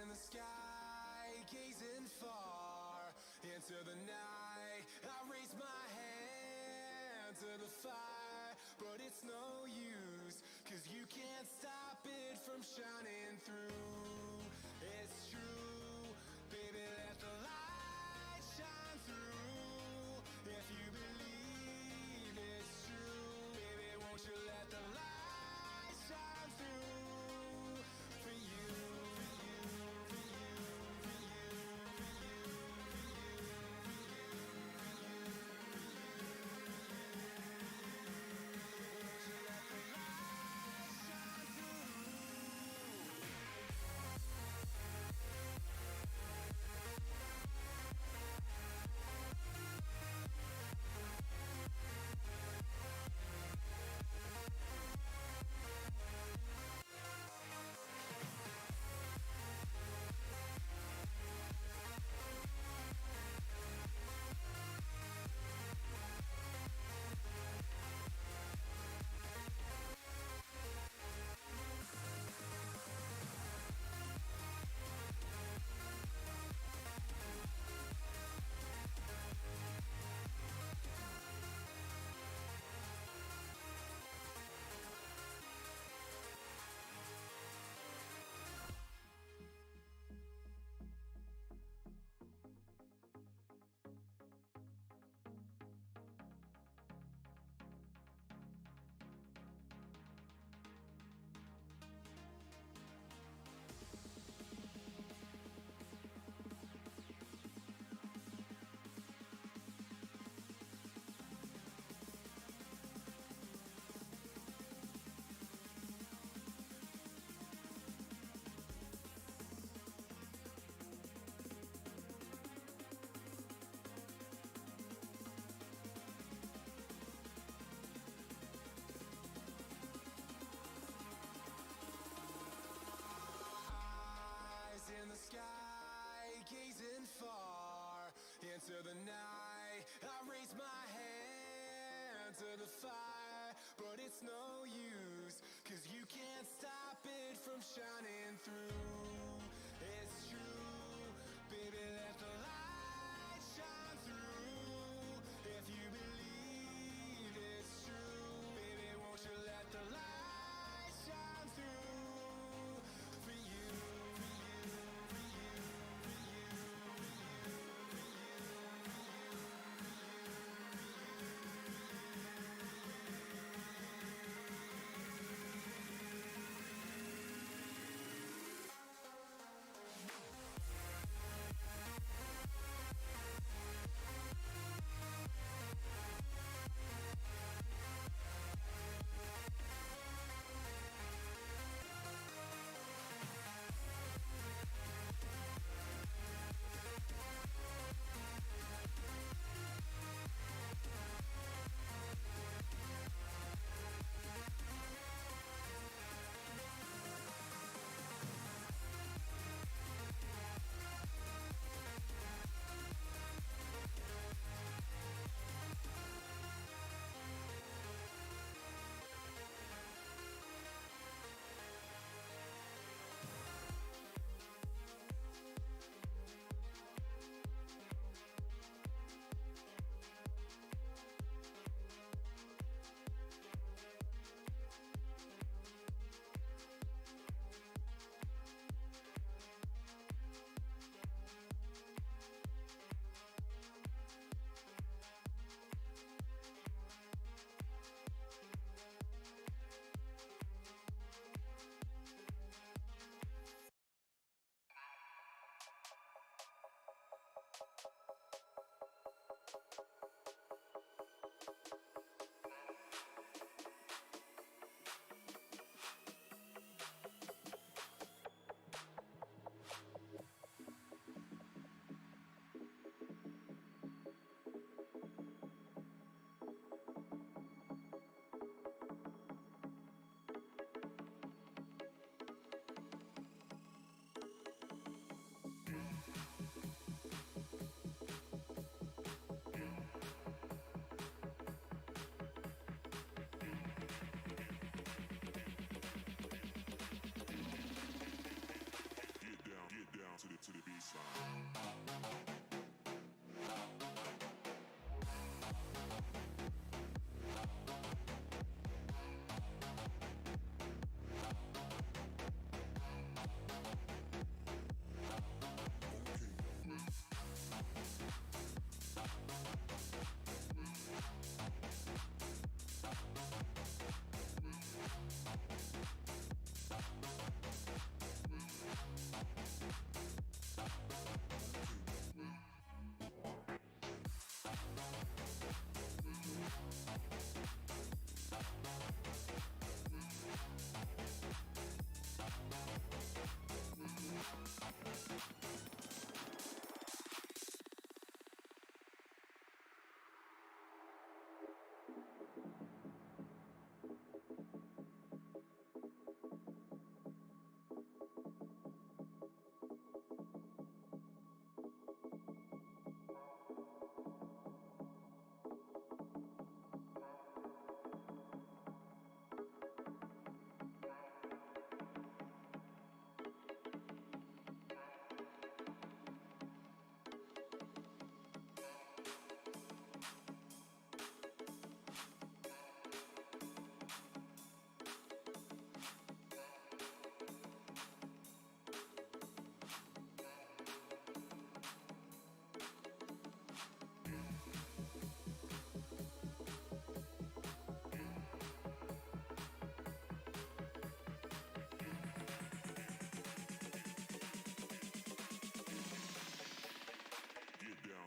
in the sky, gazing far into the night. I raise my hand to the fire, but it's no use, 'cause you can't stop it from shining through. It's true, baby, let the light shine through. If you believe it's true, baby, won't you let the light shine through for you, for you, for you, for you, for you, for you, for you, for you, for you. Won't you let the light shine through? In the sky, gazing far into the night. I raise my hand to the fire, but it's no use, 'cause you can't stop it from shining through. It's true, baby, let the light shine through. If you believe it's true, baby, won't you let the light shine through for you, for you, for you, for you, for you, for you, for you, for you, for you.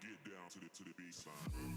Get down to the baseline.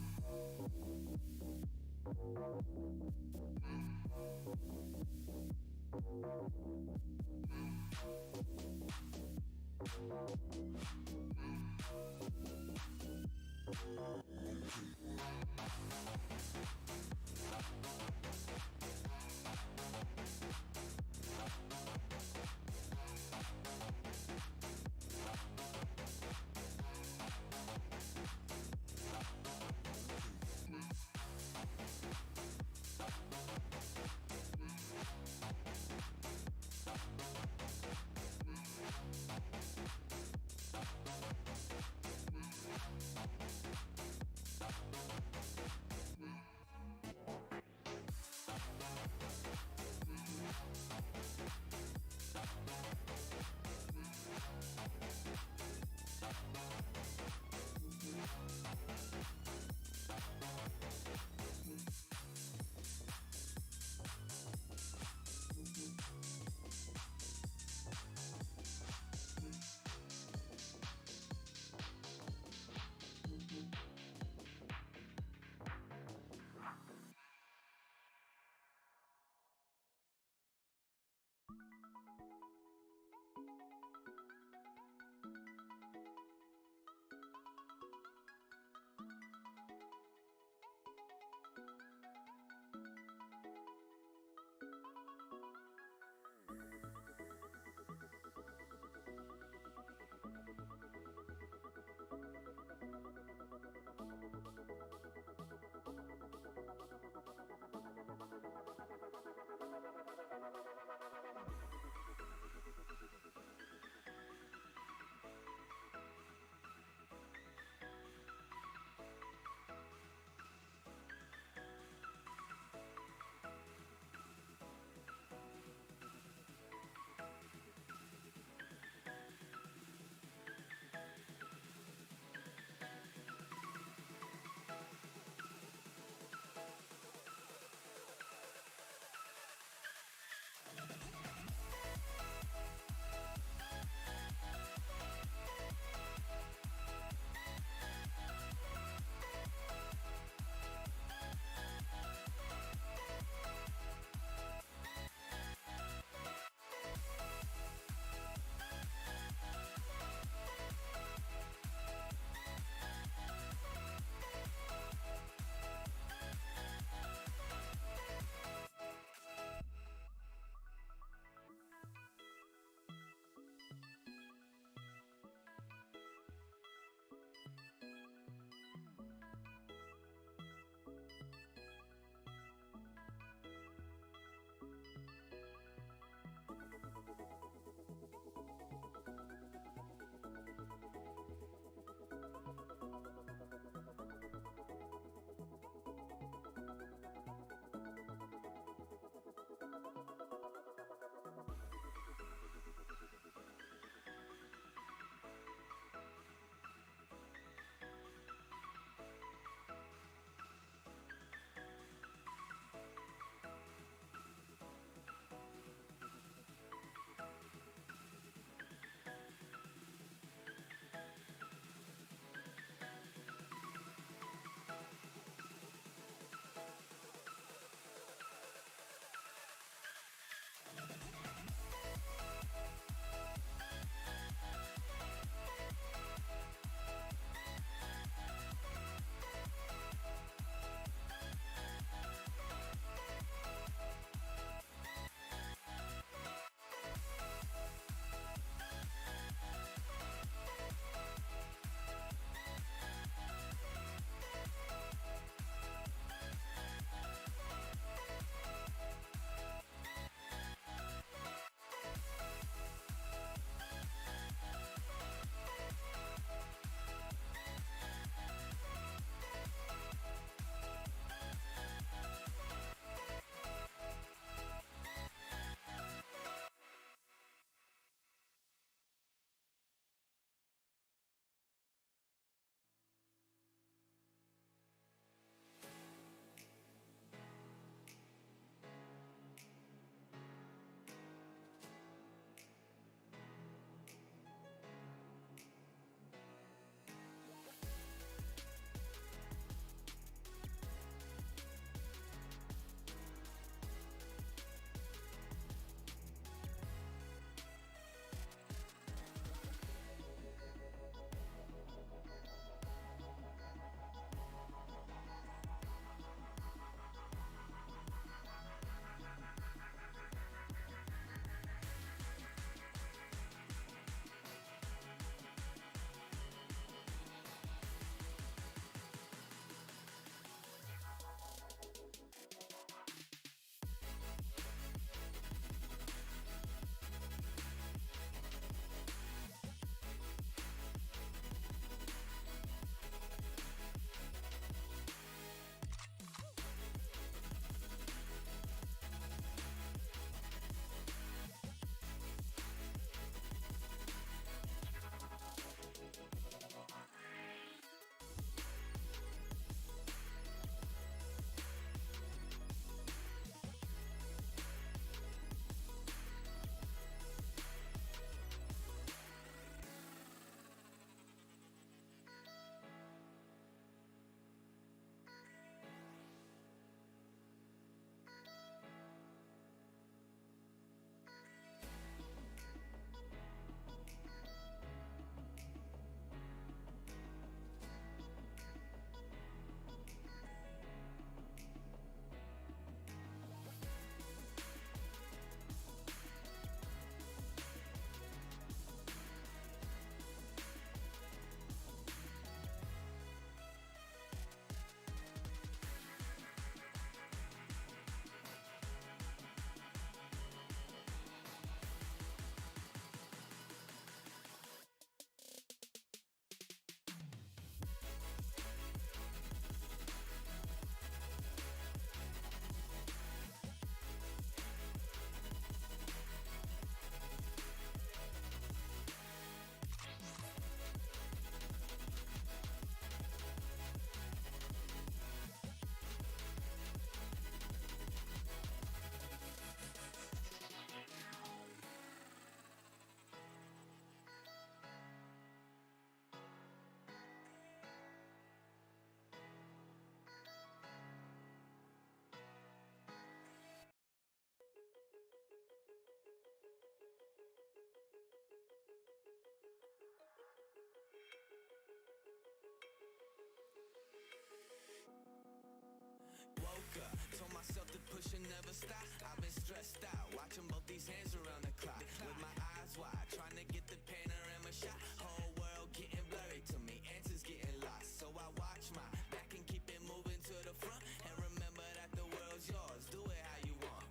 never stop. I've been stressed out, watching both these hands around the clock. With my eyes wide, trying to get the panorama shot. Whole world getting blurry to me, answers getting lost. So I watch my back and keep it moving to the front. And remember that the world's yours, do it how you want.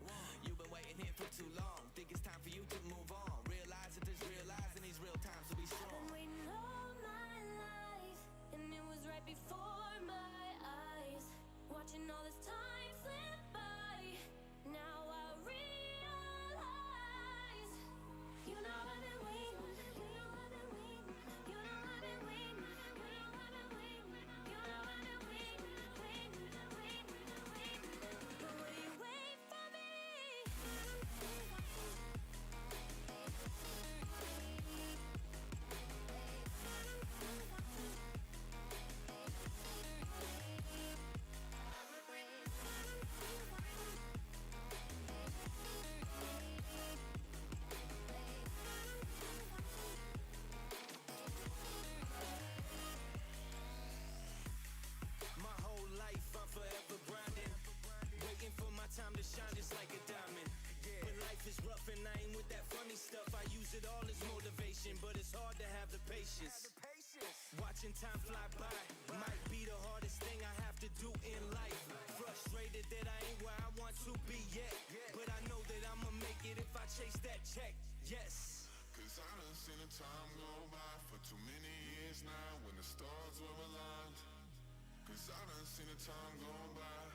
You've been waiting here for too long, think it's time for you to move on. Realize that there's real lies in these real times to be strong. I've been waiting all my life, and it was right before my eyes. Watching all this time slip by, now I realize. You know I've been waiting, you know I've been waiting, you know I've been waiting, you know I've been waiting, you know I've been waiting, waiting, waiting, waiting. But will you wait for me? My whole life I'm forever grinding, waiting for my time to shine just like a diamond. When life is rough and I ain't with that funny stuff, I use it all as motivation, but it's hard to have the patience. Watching time fly by might be the hardest thing I have to do in life. Frustrated that I ain't where I want to be yet, but I know that I'ma make it if I chase that check. Yes. Cause I done seen the time go by for too many years now when the stars were aligned. Cause I done seen the time go by.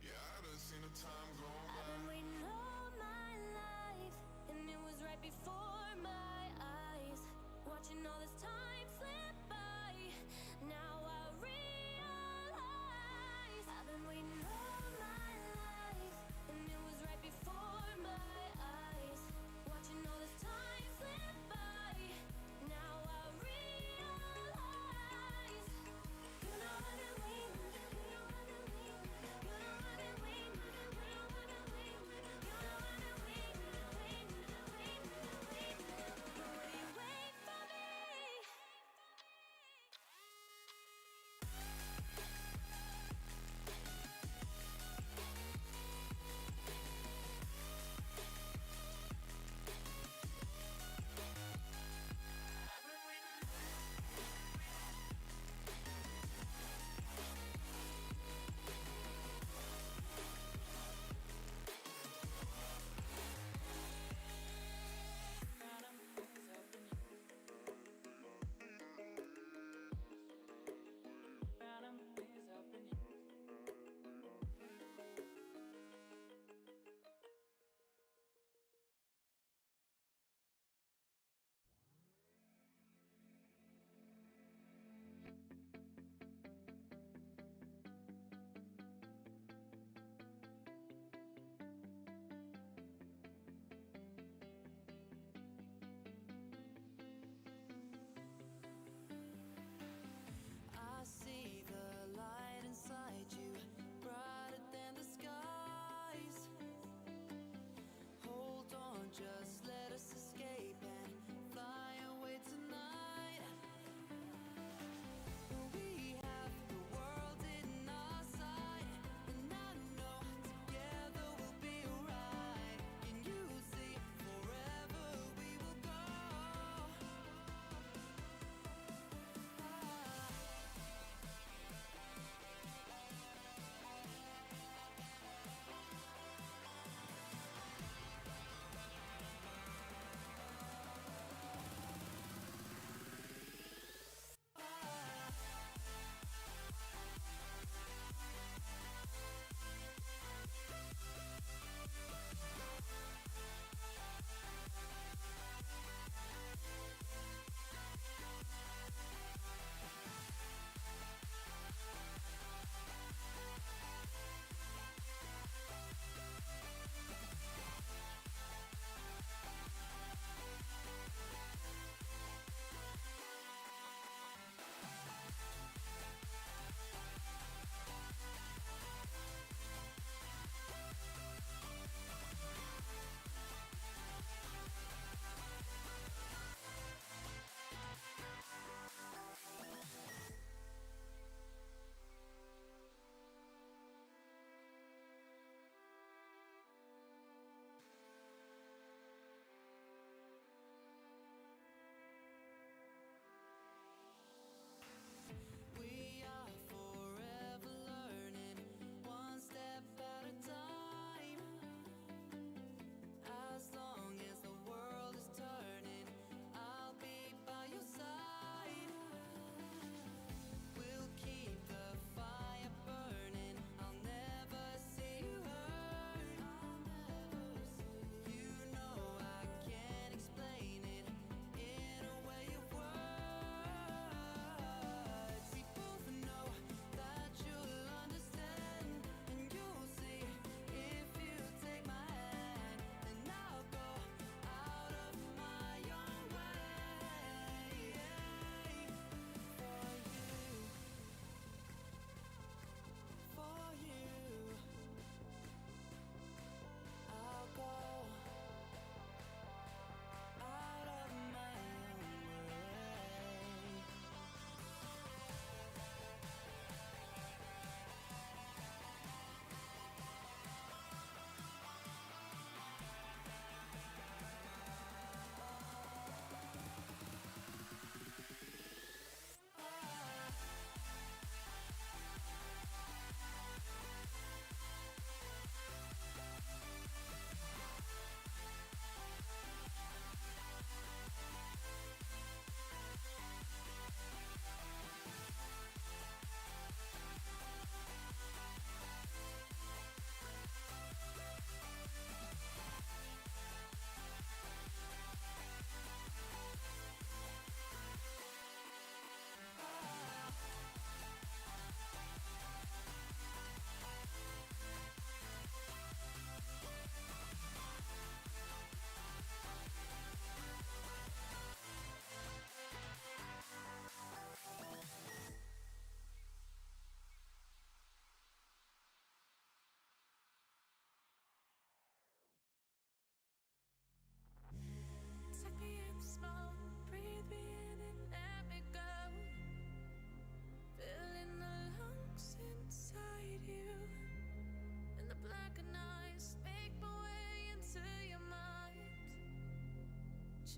Yeah, I done seen the time go I've by. been waiting all my life, and it was right before my eyes. Watching all this time slip by, now I realize. I've been waiting all my life, and it was right before my eyes. Watching all this time slip by, now I realize. You know I've been waiting, you know I've been waiting,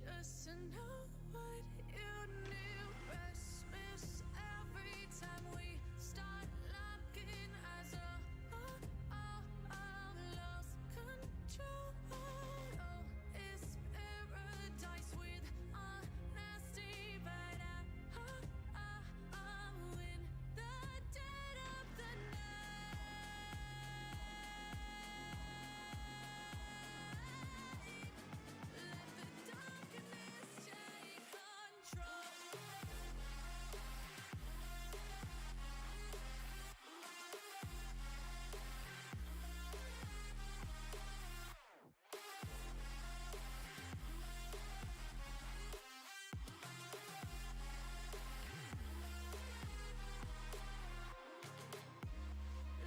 just to know what you knew. Restless every time we start locking eyes. Lost control. Oh, it's paradise with honesty, but in the dead of the night. Let the darkness take control.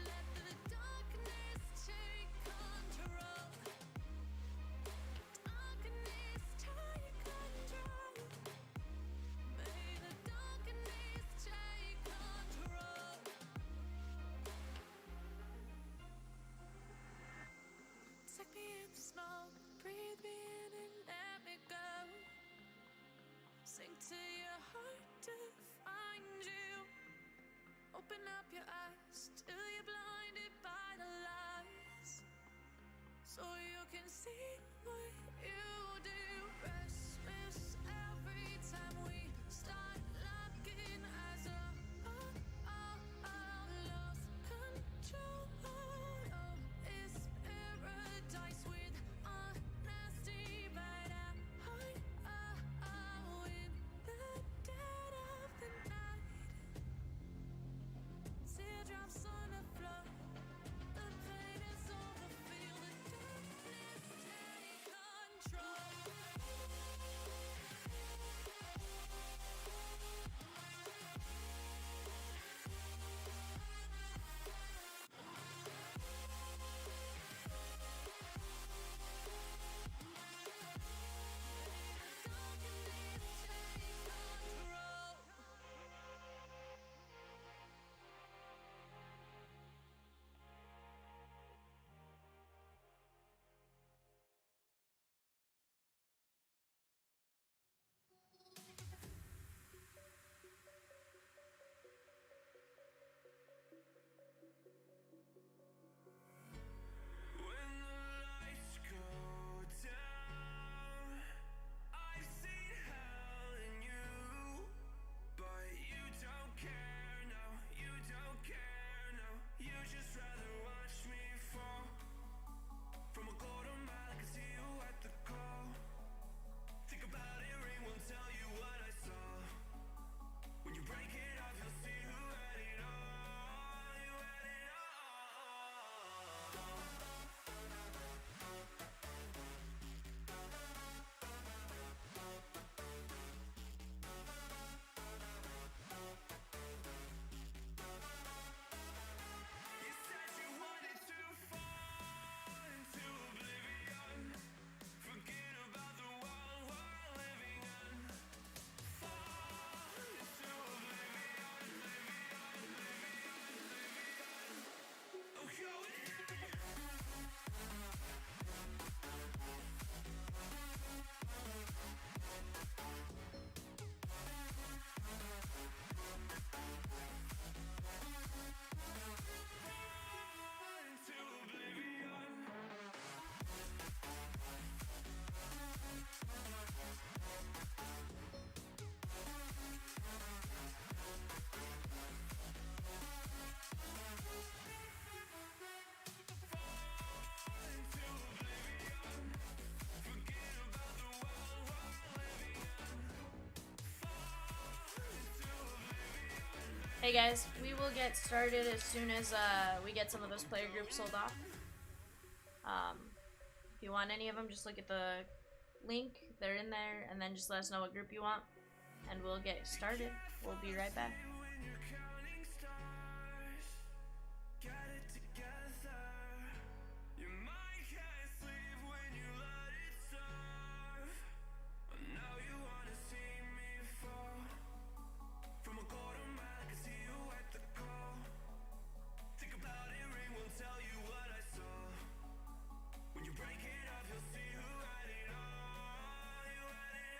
Let the darkness take control. Darkness take control. May the darkness take control. Take me in the smoke, breathe me in and let me go. Sink to your heart to find you. Open up your eyes till you're blinded by the lies, so you can see what you do. Restless every time we start locking eyes. Lost control. Oh, it's paradise with honesty, but in the dead of the night. Teardrops on the floor. The pain is over. Feel the darkness take control. When the lights go down, I've seen hell in you, but you don't care, no, you don't care, no. You just rather watch me fall from a quarter mile. I can see you at the call. Think about it, ring won't tell you what I saw. When you break it off, you'll see who had it all. You had it all. You said you wanted to fall into oblivion. Forget about the world we're living in. Fall into oblivion, oh, go in. Into oblivion. Into oblivion. Forget about the world we're living in. Into oblivion. Hey guys, we will get started as soon as we get some of those player groups sold off. If you want any of them, just look at the link. They're in there, and then just let us know what group you want, and we'll get started. We'll be right back. When you're counting stars, get it together. Your mind can't sleep when you let it serve. I know you wanna see me fall from a quarter mile. I can see you at the call. Think about it, ring won't tell you what I saw. When you break it off, you'll see who had it all. You had it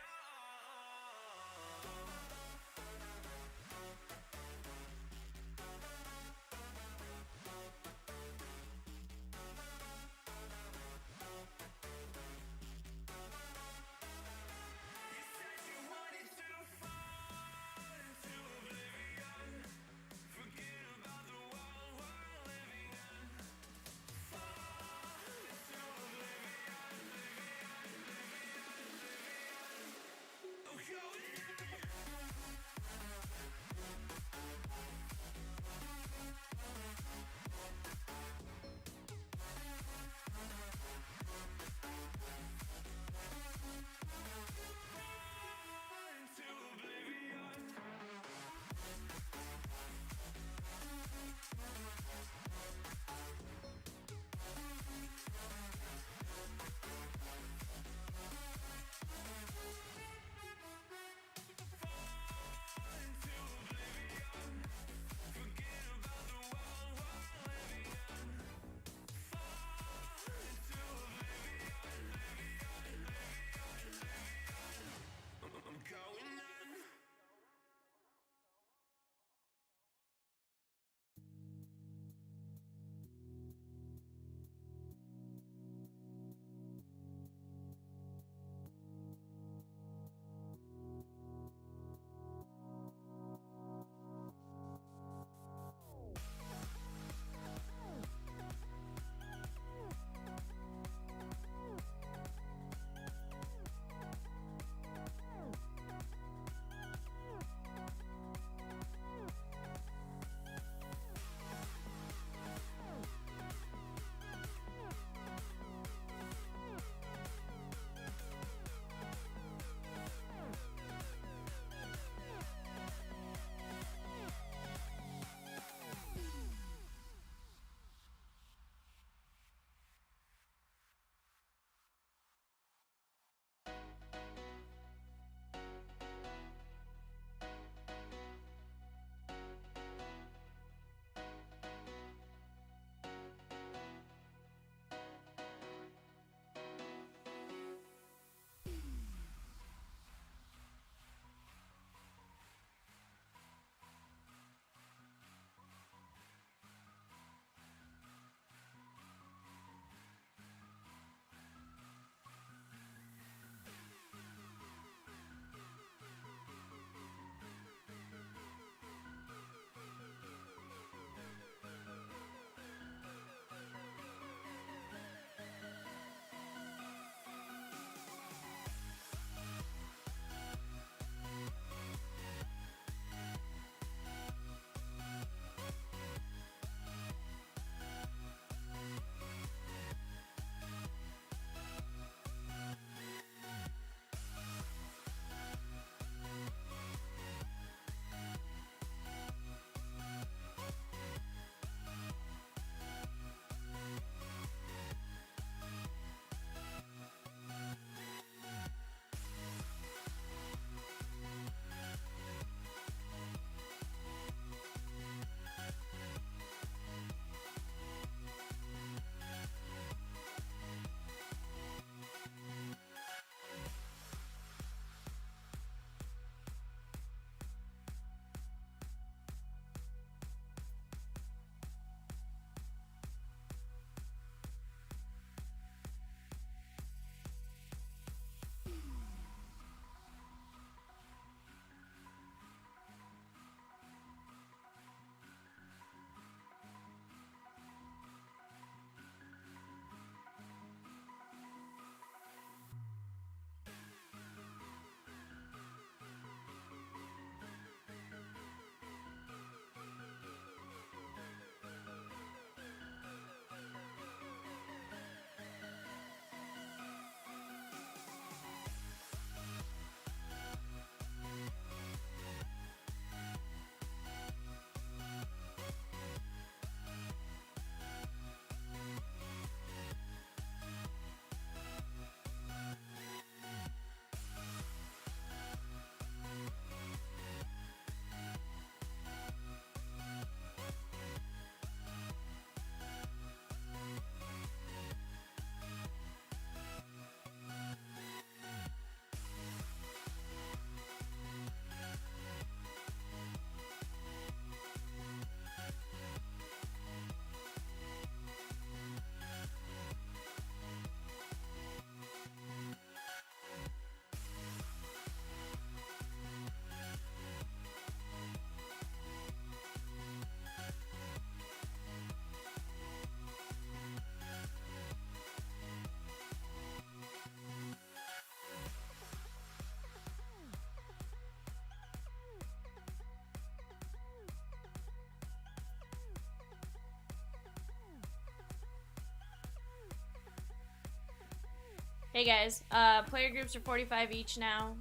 Hey guys, player groups are 45 each now.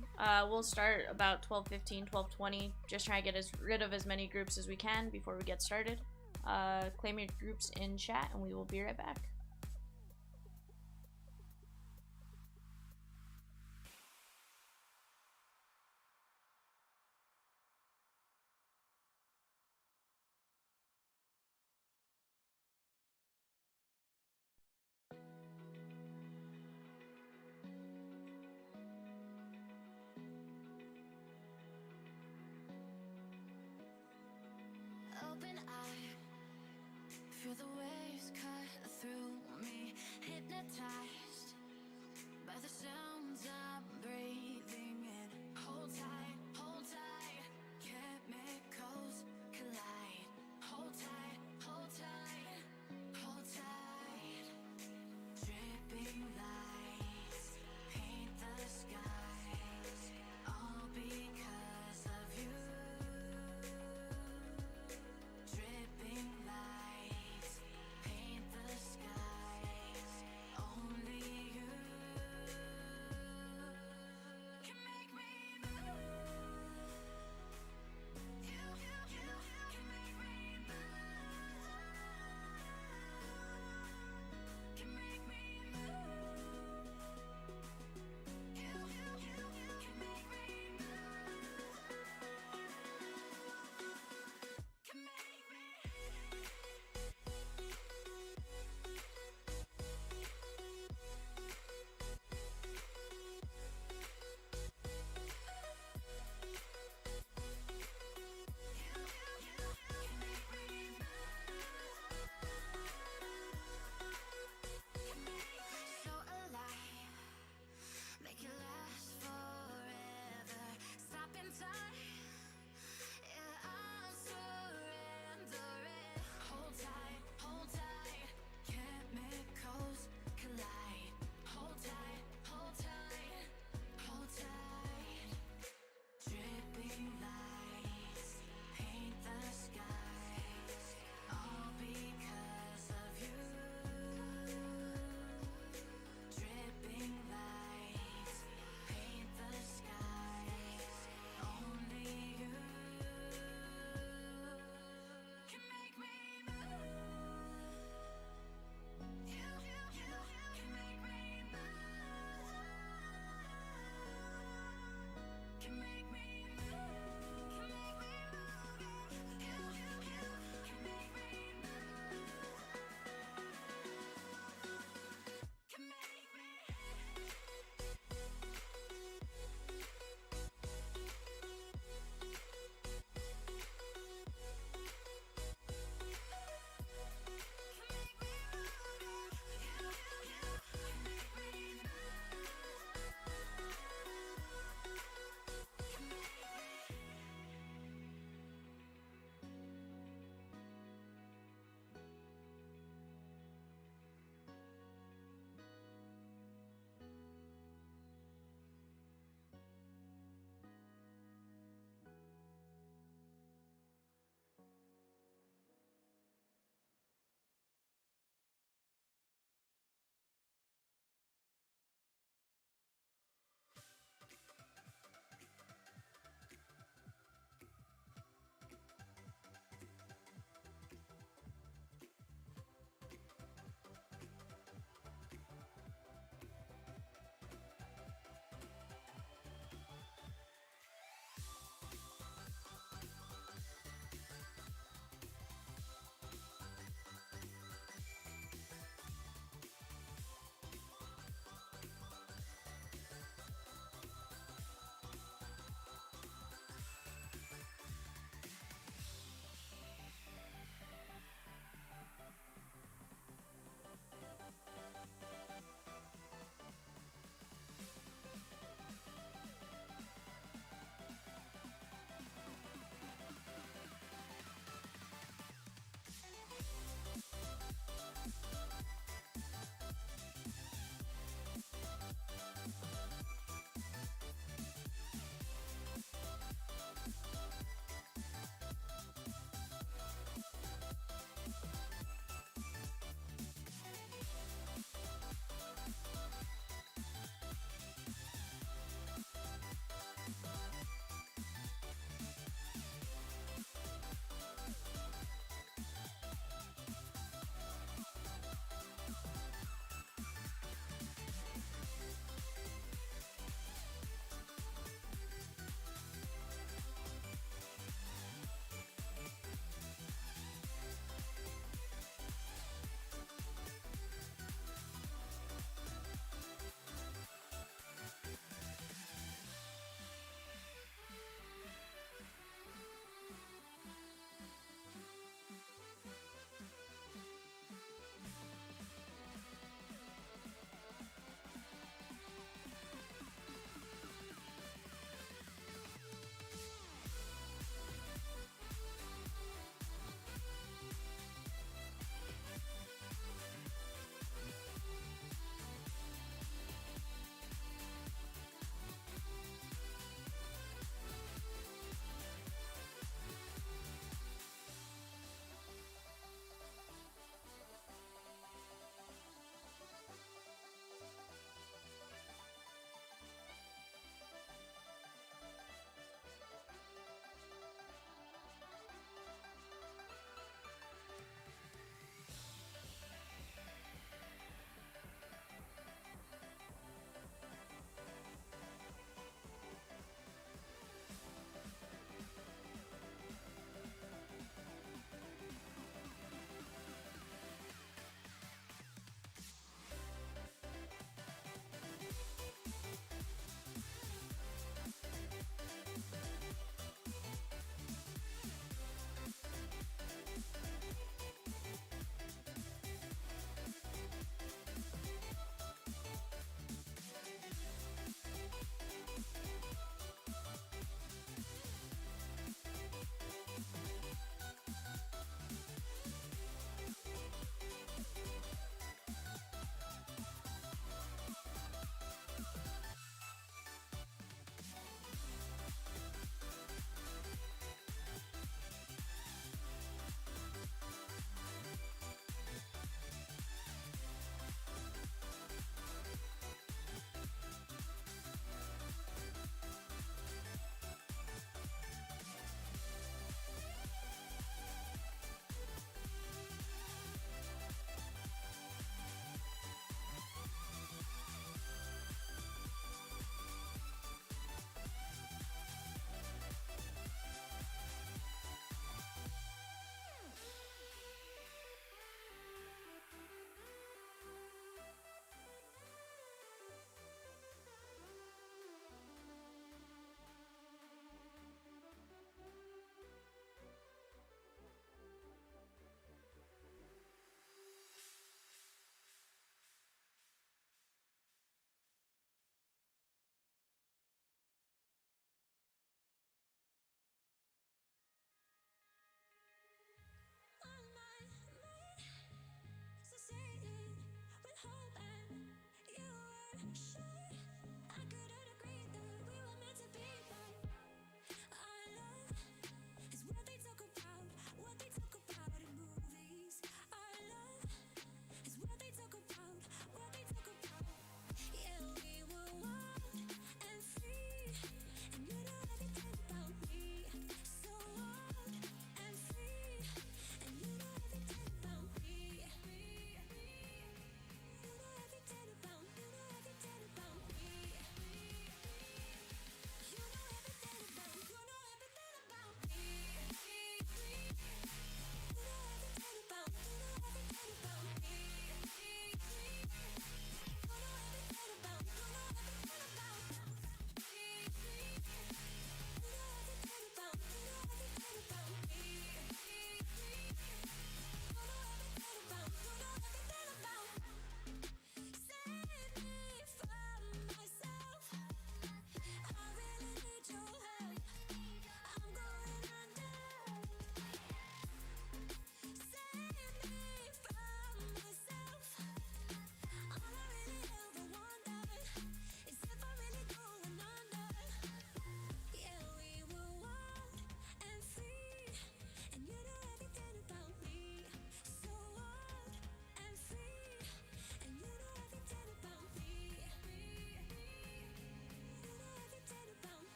We'll start about 12:15, 12:20. Just try to get rid of as many groups as we can before we get started. Claim your groups in chat and we will be right back. Open eye, feel the waves cut through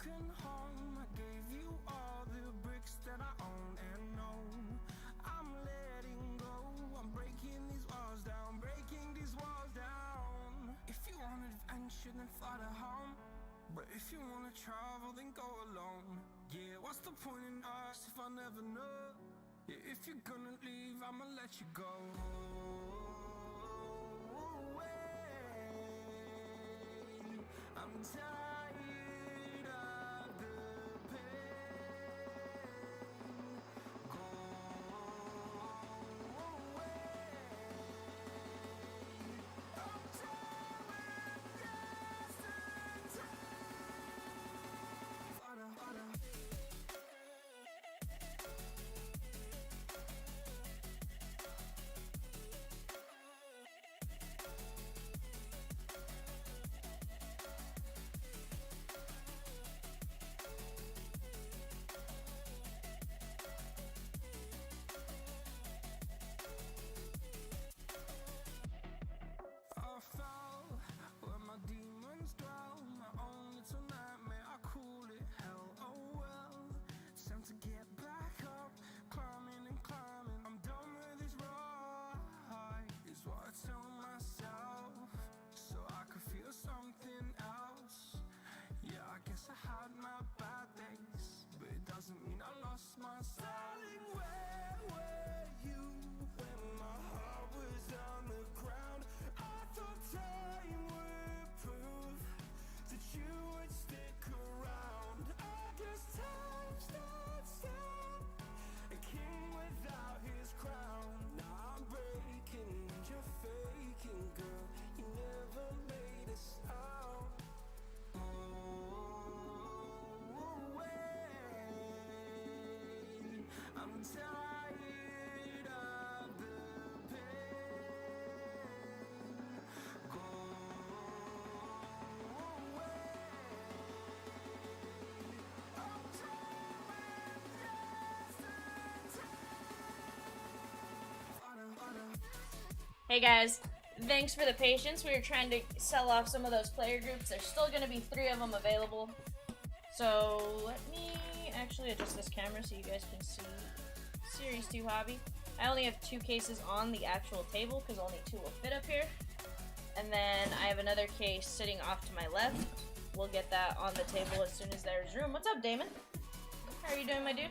broken home. I gave you all the bricks that I own and know. I'm letting go. I'm breaking these walls down, breaking these walls down. If you want adventure, then fly to home. But if you wanna travel, then go alone. Yeah, what's the point in us if I never know? Yeah, if you're gonna leave, I'ma let you go. I'm tired of the pain. Go away. I'm tired of I fell where my demons dwell. My own little nightmare, I call it hell. Oh well, it's time to get back up. Climbing and climbing, I'm done with this ride, is what I tell myself, so I could feel something else. Yeah, I guess I had my bad days, but it doesn't mean I lost my styling. Where were you when my heart was on the ground? I thought time would prove that you would stick around. I guess time stood still, a king without his crown. Now I'm breaking and you're faking, girl. You never made a sound. I'm tired of the pain. Go away. I'm tired Hey guys, thanks for the patience. We were trying to sell off some of those player groups. There's still going to be 3 of them available. So let me actually adjust this camera so you guys can see Series 2 Hobby. I only have 2 cases on the actual table because only 2 will fit up here. And then I have another case sitting off to my left. We'll get that on the table as soon as there's room. What's up, Damon? How are you doing, my dude?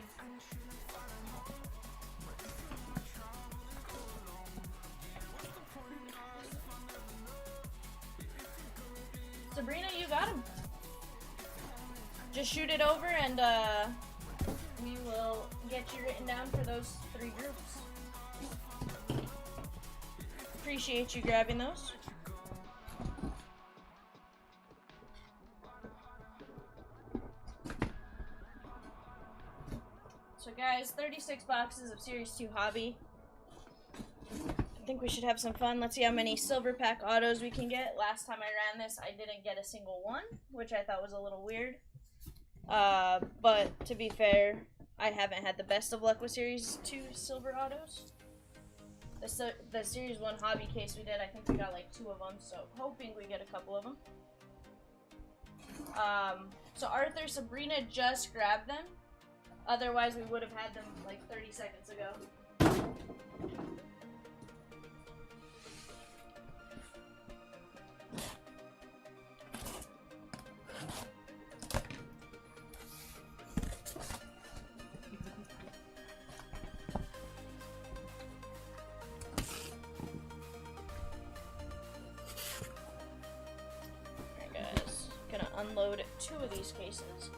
Sabrina, you got him. Just shoot it over and we will get you written down for those 3 groups. Appreciate you grabbing those. So guys, 36 boxes of Series 2 Hobby. I think we should have some fun. Let's see how many silver pack autos we can get. Last time I ran this, I didn't get a single one, which I thought was a little weird. But to be fair, I haven't had the best of luck with Series 2 silver autos. The Series 1 hobby case we did, I think we got like 2 of them, so hoping we get a couple of them. So Arthur, Sabrina just grabbed them. Otherwise, we would have had them like 30 seconds ago. Unload 2 of these cases.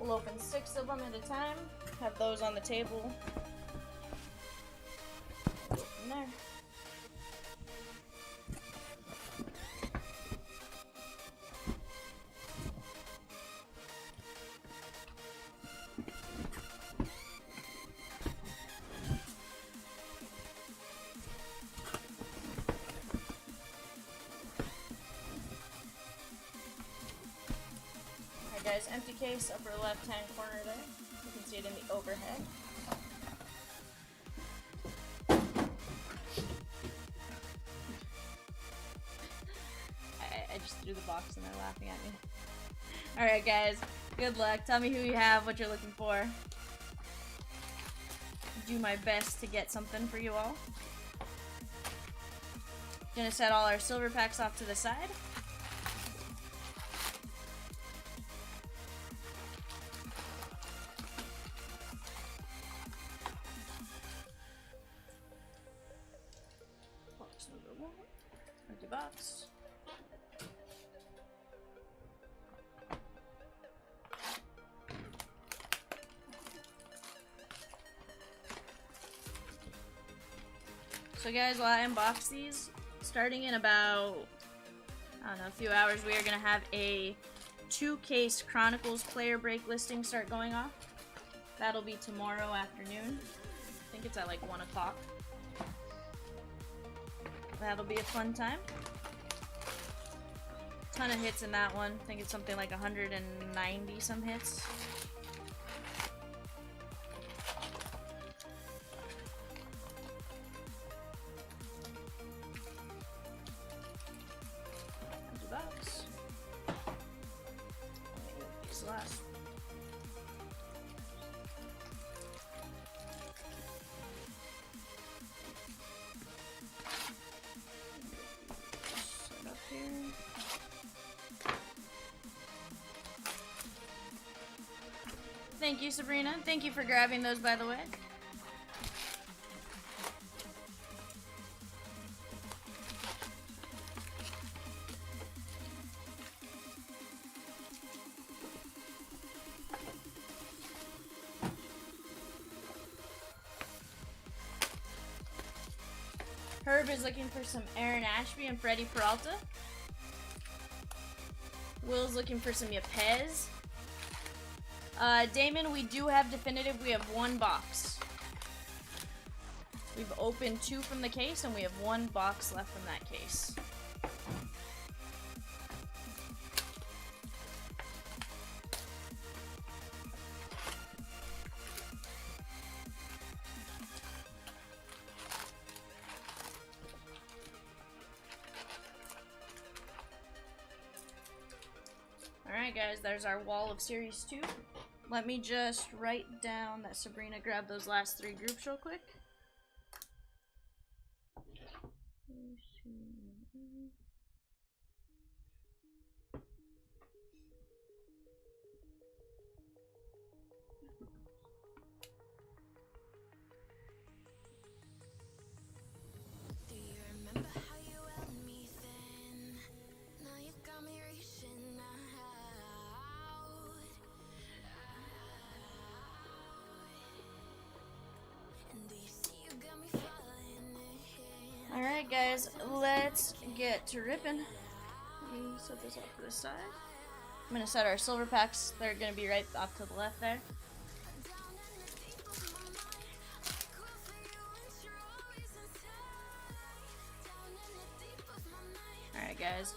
We'll open 6 of them at a time, have those on the table. Go from there. Guys, empty case, upper left hand corner there. You can see it in the overhead. I just threw the box and they're laughing at me. Alright guys, Good luck. Tell me who you have, what you're looking for. Do my best to get something for you all. Gonna set all our silver packs off to the side. Box number 1. Empty box. So guys, while I unbox these, starting in about, I don't know, a few hours, we are going to have a 2-case Chronicles player break listing start going off. That'll be tomorrow afternoon. I think it's at like 1 o'clock. That'll be a fun time. Ton of hits in that one. I think it's something like 190 some hits. Box. These last. Set up here. Thank you, Sabrina. Thank you for grabbing those, by the way. Herb is looking for some Aaron Ashby and Freddie Peralta. Will's looking for some Yepez. Damon, we do have definitive. We have 1 box. We've opened 2 from the case, and we have 1 box left from that case. Alright guys, there's our wall of Series 2. Let me just write down that Sabrina grabbed those last 3 groups real quick. Do you remember how you held me then? Now you got me reaching out. And do you see you got me falling in? Alright guys, let's get to ripping. Let me set this off to the side. I'm gonna set our silver packs. They're gonna be right off to the left there. Alright guys.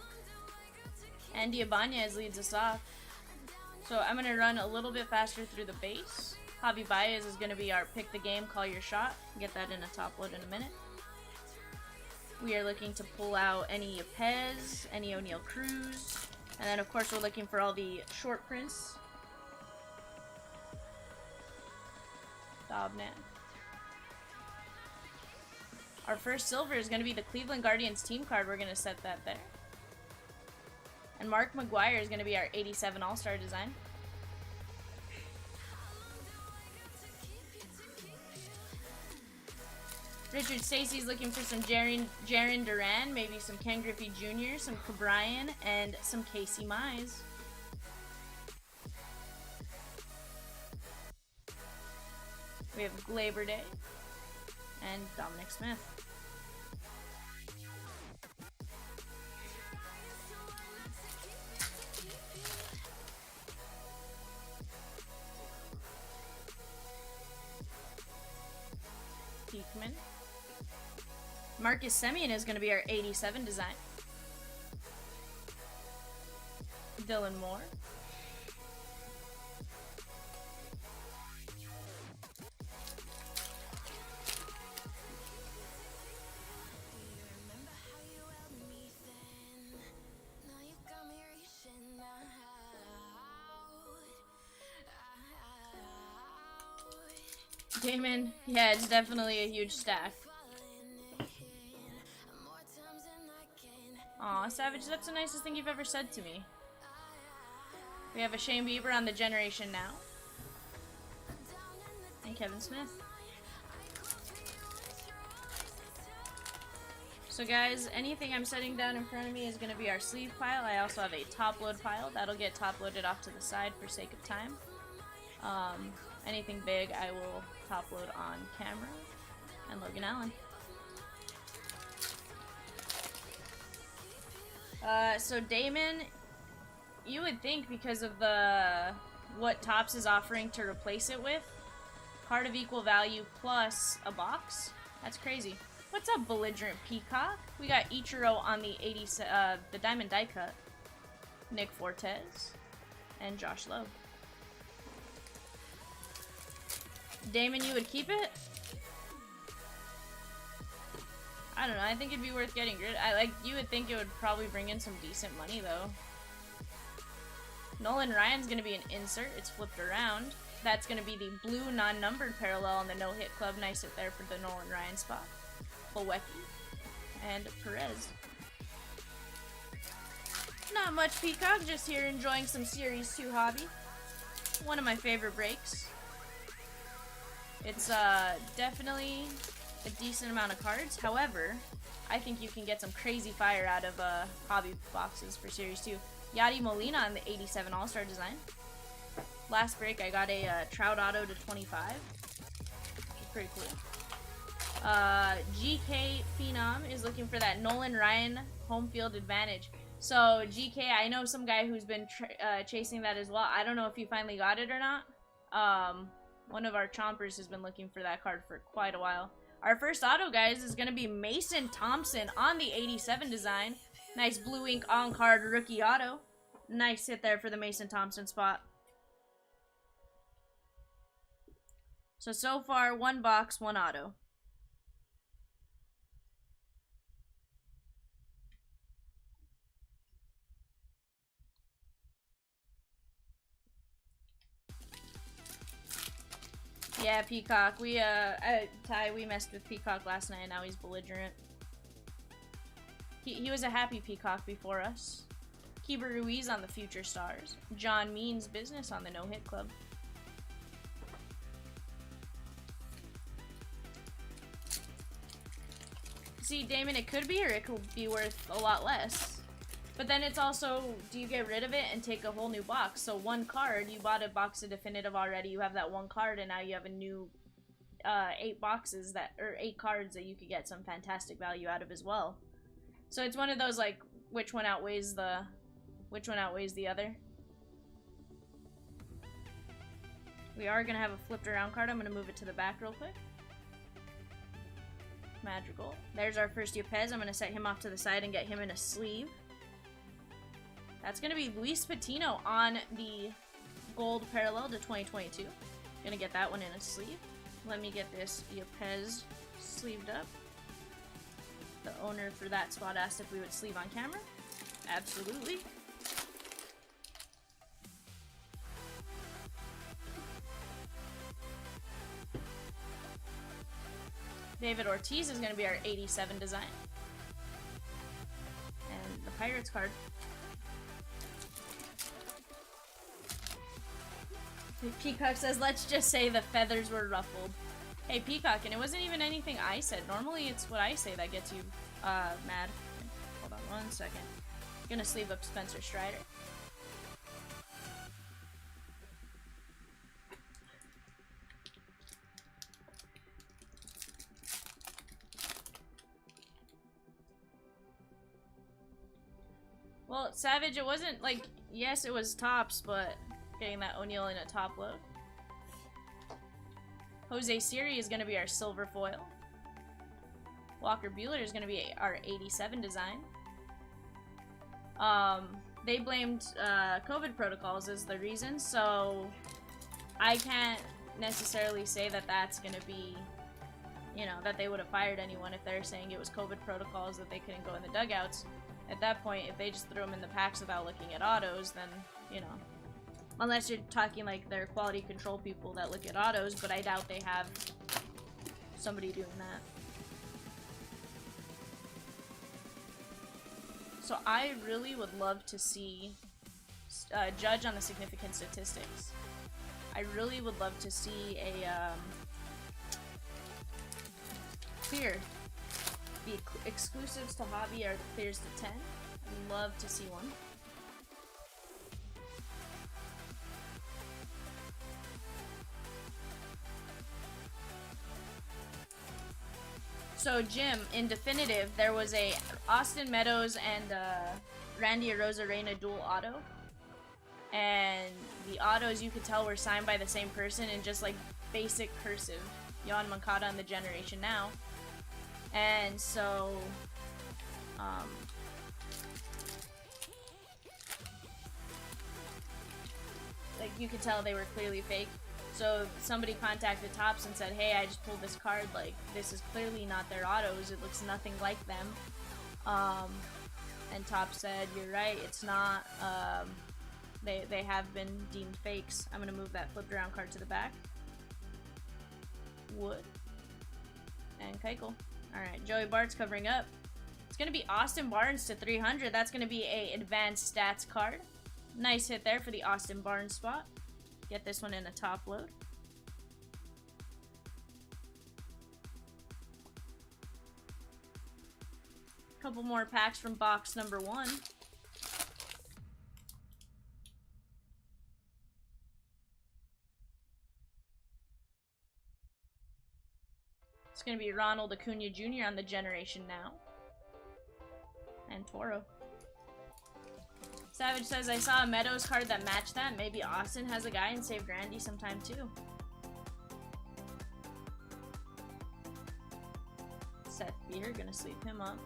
And Diabanez leads us off. So I'm gonna run a little bit faster through the base. Javi Baez is gonna be our pick the game, call your shot. Get that in a top load in a minute. We are looking to pull out any Yepez, any O'Neal Cruz, and then of course we're looking for all the short prints. Dobnan. Our first silver is going to be the Cleveland Guardians team card. We're going to set that there. And Mark McGuire is going to be our 87 All-Star design. Richard Stacy's looking for some Jaron Duran, maybe some Ken Griffey Jr., some Cabrian, and some Casey Mize. We have Glaber Day and Dominic Smith. Peekman. Marcus Semien is going to be our 87 design. Dylan Moore. Damon, yeah, it's definitely a huge stack. Aw, Savage, that's the nicest thing you've ever said to me. We have a Shane Bieber on the Generation Now. And Kevin Smith. So guys, anything I'm setting down in front of me is going to be our sleeve pile. I also have a top load pile. That'll get top loaded off to the side for sake of time. Anything big I will top load on camera. And Logan Allen. So Damon, you would think because of the what Topps is offering to replace it with, card of equal value plus a box. That's crazy. What's up, Belligerent Peacock? We got Ichiro on the the Diamond Die Cut, Nick Fortes, and Josh Lowe. Damon, you would keep it? I don't know. I think it'd be worth getting rid. You would think it would probably bring in some decent money though. Nolan Ryan's gonna be an insert. It's flipped around. That's gonna be the blue non-numbered parallel on the no-hit club. Nice hit there for the Nolan Ryan spot. Plawecki and Perez. Not much, Peacock. Just here enjoying some Series 2 hobby. One of my favorite breaks. It's definitely a decent amount of cards. However, I think you can get some crazy fire out of hobby boxes for Series 2. Yadi Molina on the 87 All-Star design. Last break, I got a Trout Auto to 25, which is pretty cool. GK Phenom is looking for that Nolan Ryan home field advantage. So GK, I know some guy who's been chasing that as well. I don't know if you finally got it or not. One of our chompers has been looking for that card for quite a while. Our first auto, guys, is going to be Mason Thompson on the 87 design. Nice blue ink on-card rookie auto. Nice hit there for the Mason Thompson spot. So far, one box, one auto. Yeah, Peacock. Ty, we messed with Peacock last night, and now he's belligerent. He was a happy Peacock before us. Kiba Ruiz on the Future Stars. John Means Business on the No Hit Club. See, Damon, it could be, or it could be worth a lot less. But then it's also, do you get rid of it and take a whole new box? So one card, you bought a box of Definitive already, you have that one card, and now you have a new 8 boxes or 8 cards that you could get some fantastic value out of as well. So it's one of those, like, which one outweighs the other. We are gonna have a flipped around card. I'm gonna move it to the back real quick. Madrigal. There's our first Yepez. I'm gonna set him off to the side and get him in a sleeve. That's gonna be Luis Patino on the gold parallel to 2022. Gonna get that one in a sleeve. Let me get this Yepez sleeved up. The owner for that spot asked if we would sleeve on camera. Absolutely. David Ortiz is going to be our 87 design. And the Pirates card. Peacock says, let's just say the feathers were ruffled. Hey, Peacock, and it wasn't even anything I said. Normally it's what I say that gets you mad. Hold on 1 second. I'm gonna sleeve up Spencer Strider. Well, Savage, it wasn't like, yes, it was tops, but getting that O'Neal in a top load. Jose Siri is going to be our silver foil. Walker Buehler is going to be our 87 design. They blamed COVID protocols as the reason, so I can't necessarily say that that's going to be, you know, that they would have fired anyone if they're saying it was COVID protocols that they couldn't go in the dugouts. At that point, if they just threw them in the packs without looking at autos, then, you know, Unless you're talking like their quality control people that look at autos, but I doubt they have somebody doing that. So I really would love to see judge on the significant statistics. I really would love to see a clear. The exclusives to hobby are the clears to 10. I'd love to see one. So Jim, in definitive, there was a Austin Meadows and Randy Arozarena dual auto, and the autos you could tell were signed by the same person in just like basic cursive. Yohan Moncada on the Generation Now, and so like you could tell they were clearly fake. So somebody contacted Topps and said, hey, I just pulled this card, like, this is clearly not their autos, it looks nothing like them. And Topps said, you're right, it's not, they have been deemed fakes. I'm gonna move that flipped around card to the back. Wood. And Keuchel. Alright, Joey Bart's covering up. It's gonna be Austin Barnes to 300, that's gonna be a advanced stats card. Nice hit there for the Austin Barnes spot. Get this one in a top load. Couple more packs from box number 1. It's going to be Ronald Acuna Jr. on the Generation Now. And Toro. Savage says, I saw a Meadows card that matched that. Maybe Austin has a guy and saved Randy sometime too. Seth Beer, gonna sweep him up.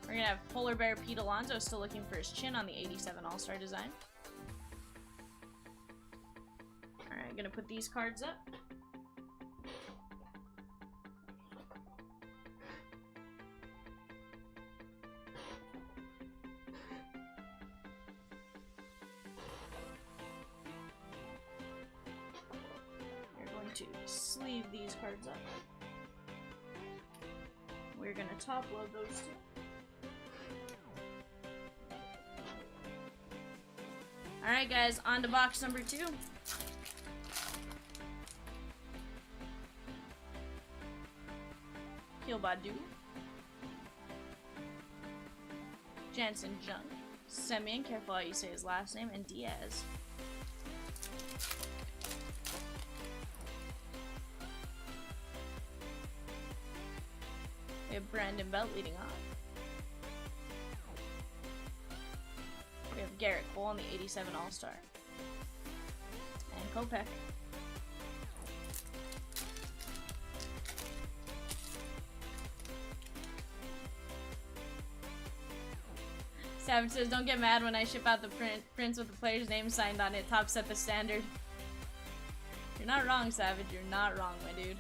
We're gonna have Polar Bear Pete Alonso still looking for his chin on the 87 All-Star design. Alright, gonna put these cards up. We're going to sleeve these cards up. We're gonna top load those two. Alright guys, on to box number 2. Kilbadu. Jansen Jung. Semien, careful how you say his last name, and Diaz. We have Brandon Belt leading off. We have Garrett Cole on the 87 All-Star. And Kopech. Savage says, don't get mad when I ship out the prints with the player's name signed on it. Top set the standard. You're not wrong, Savage. You're not wrong, my dude.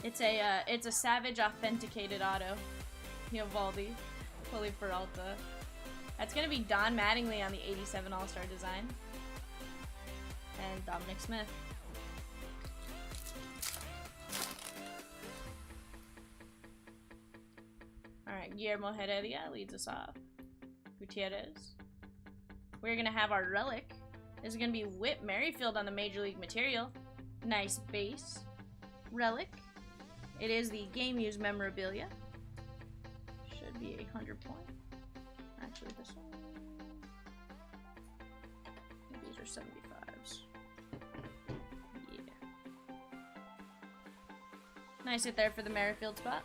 It's a Savage authenticated auto. Eovaldi, Fully Peralta. That's gonna be Don Mattingly on the 87 All-Star design. And Dominic Smith. Alright, Guillermo Heredia leads us off. Gutierrez. We're gonna have our relic. This is gonna be Whit Merrifield on the Major League material. Nice base. Relic. It is the game used memorabilia. Should be 100 point. Actually, this one. These are 75s. Yeah. Nice hit there for the Merrifield spot.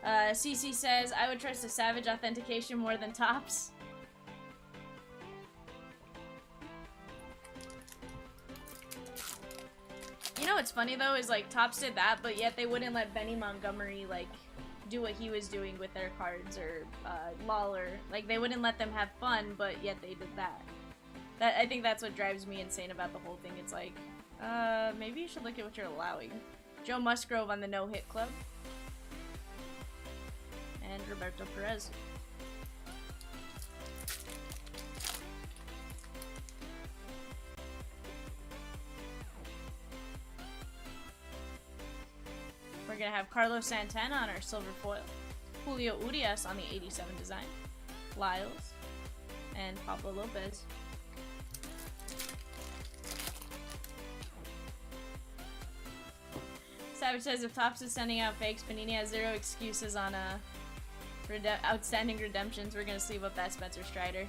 CC says, I would trust a Savage authentication more than Topps. You know what's funny though is like Topps did that, but yet they wouldn't let Benny Montgomery like do what he was doing with their cards, or Lawler. Like, they wouldn't let them have fun, but yet they did that. I think that's what drives me insane about the whole thing. It's like, maybe you should look at what you're allowing. Joe Musgrove on the no-hit club. And Roberto Perez. We're gonna have Carlos Santana on our silver foil. Julio Urias on the 87 design. Lyles. And Pablo Lopez. Savage says if Topps is sending out fakes, Panini has zero excuses on outstanding redemptions. We're gonna sleeve up that Spencer Strider.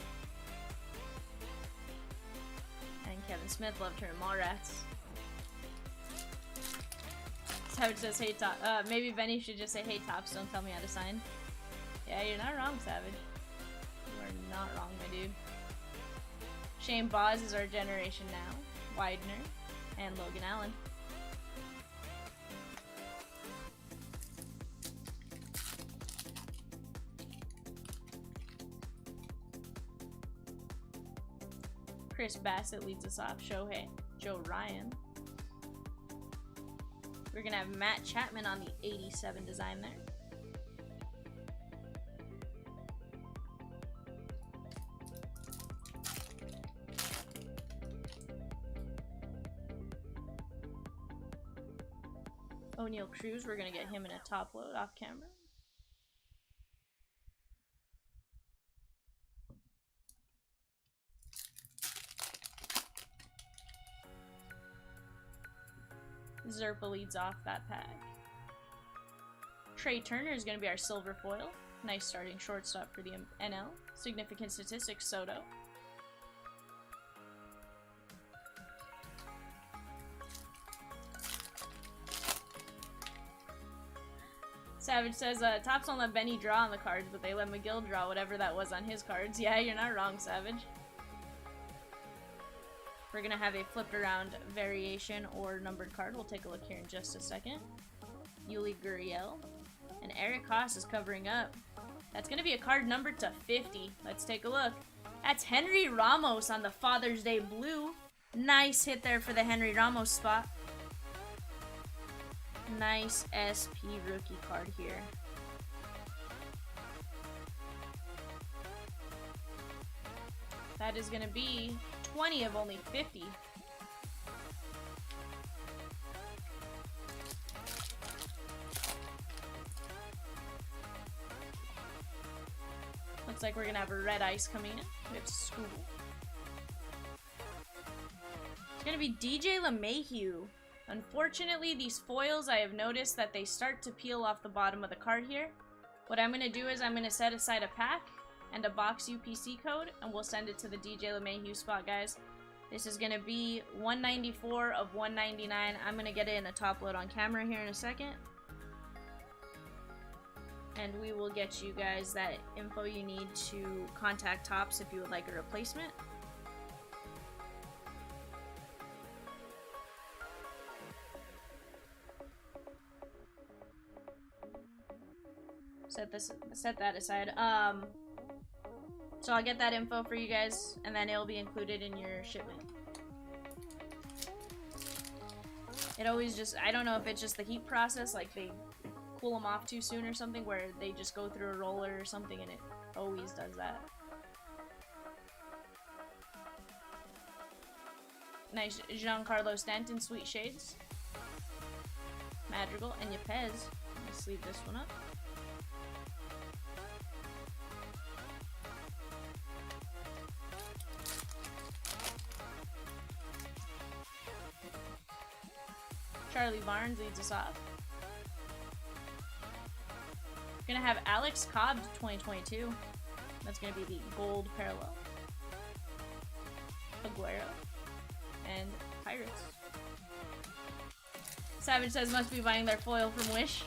And Kevin Smith loved her Mallrats. Savage says, hey Top, maybe Benny should just say, hey Topps, don't tell me how to sign. Yeah, you're not wrong, Savage. You are not wrong, my dude. Shane Boz is our generation now. Widener and Logan Allen. Chris Bassett leads us off. Shohei. Joe Ryan. We're gonna have Matt Chapman on the 87 design there. O'Neal Cruz, we're gonna get him in a top load off camera. Zerpa leads off that pack. Trey Turner is going to be our silver foil. Nice starting shortstop for the NL. Significant statistics, Soto. Savage says, Topps don't let Benny draw on the cards, but they let McGill draw whatever that was on his cards. Yeah, you're not wrong, Savage. We're gonna have a flipped around variation or numbered card. We'll take a look here in just a second. Yuli Gurriel. And Eric Haas is covering up. That's gonna be a card numbered to 50. Let's take a look. That's Henry Ramos on the Father's Day blue. Nice hit there for the Henry Ramos spot. Nice SP rookie card here. That is gonna be 20 of only 50. Looks like we're gonna have a red ice coming in. We have School. It's gonna be DJ LeMahieu. Unfortunately, these foils, I have noticed that they start to peel off the bottom of the card here. What I'm gonna do is I'm gonna set aside a pack and a box UPC code, and we'll send it to the DJ LeMahieu spot, guys. This is gonna be 194 of 199. I'm gonna get it in a top load on camera here in a second. And we will get you guys that info you need to contact Topps if you would like a replacement. Set that aside. So I'll get that info for you guys, and then it'll be included in your shipment. It always just, I don't know if it's just the heat process, like they cool them off too soon or something, where they just go through a roller or something, and it always does that. Nice Giancarlo Stanton, Sweet Shades. Madrigal, and Yepez. Let's leave this one up. Charlie Barnes leads us off. We're gonna have Alex Cobb 2022. That's gonna be the gold parallel. Aguero and Pirates. Savage says must be buying their foil from Wish.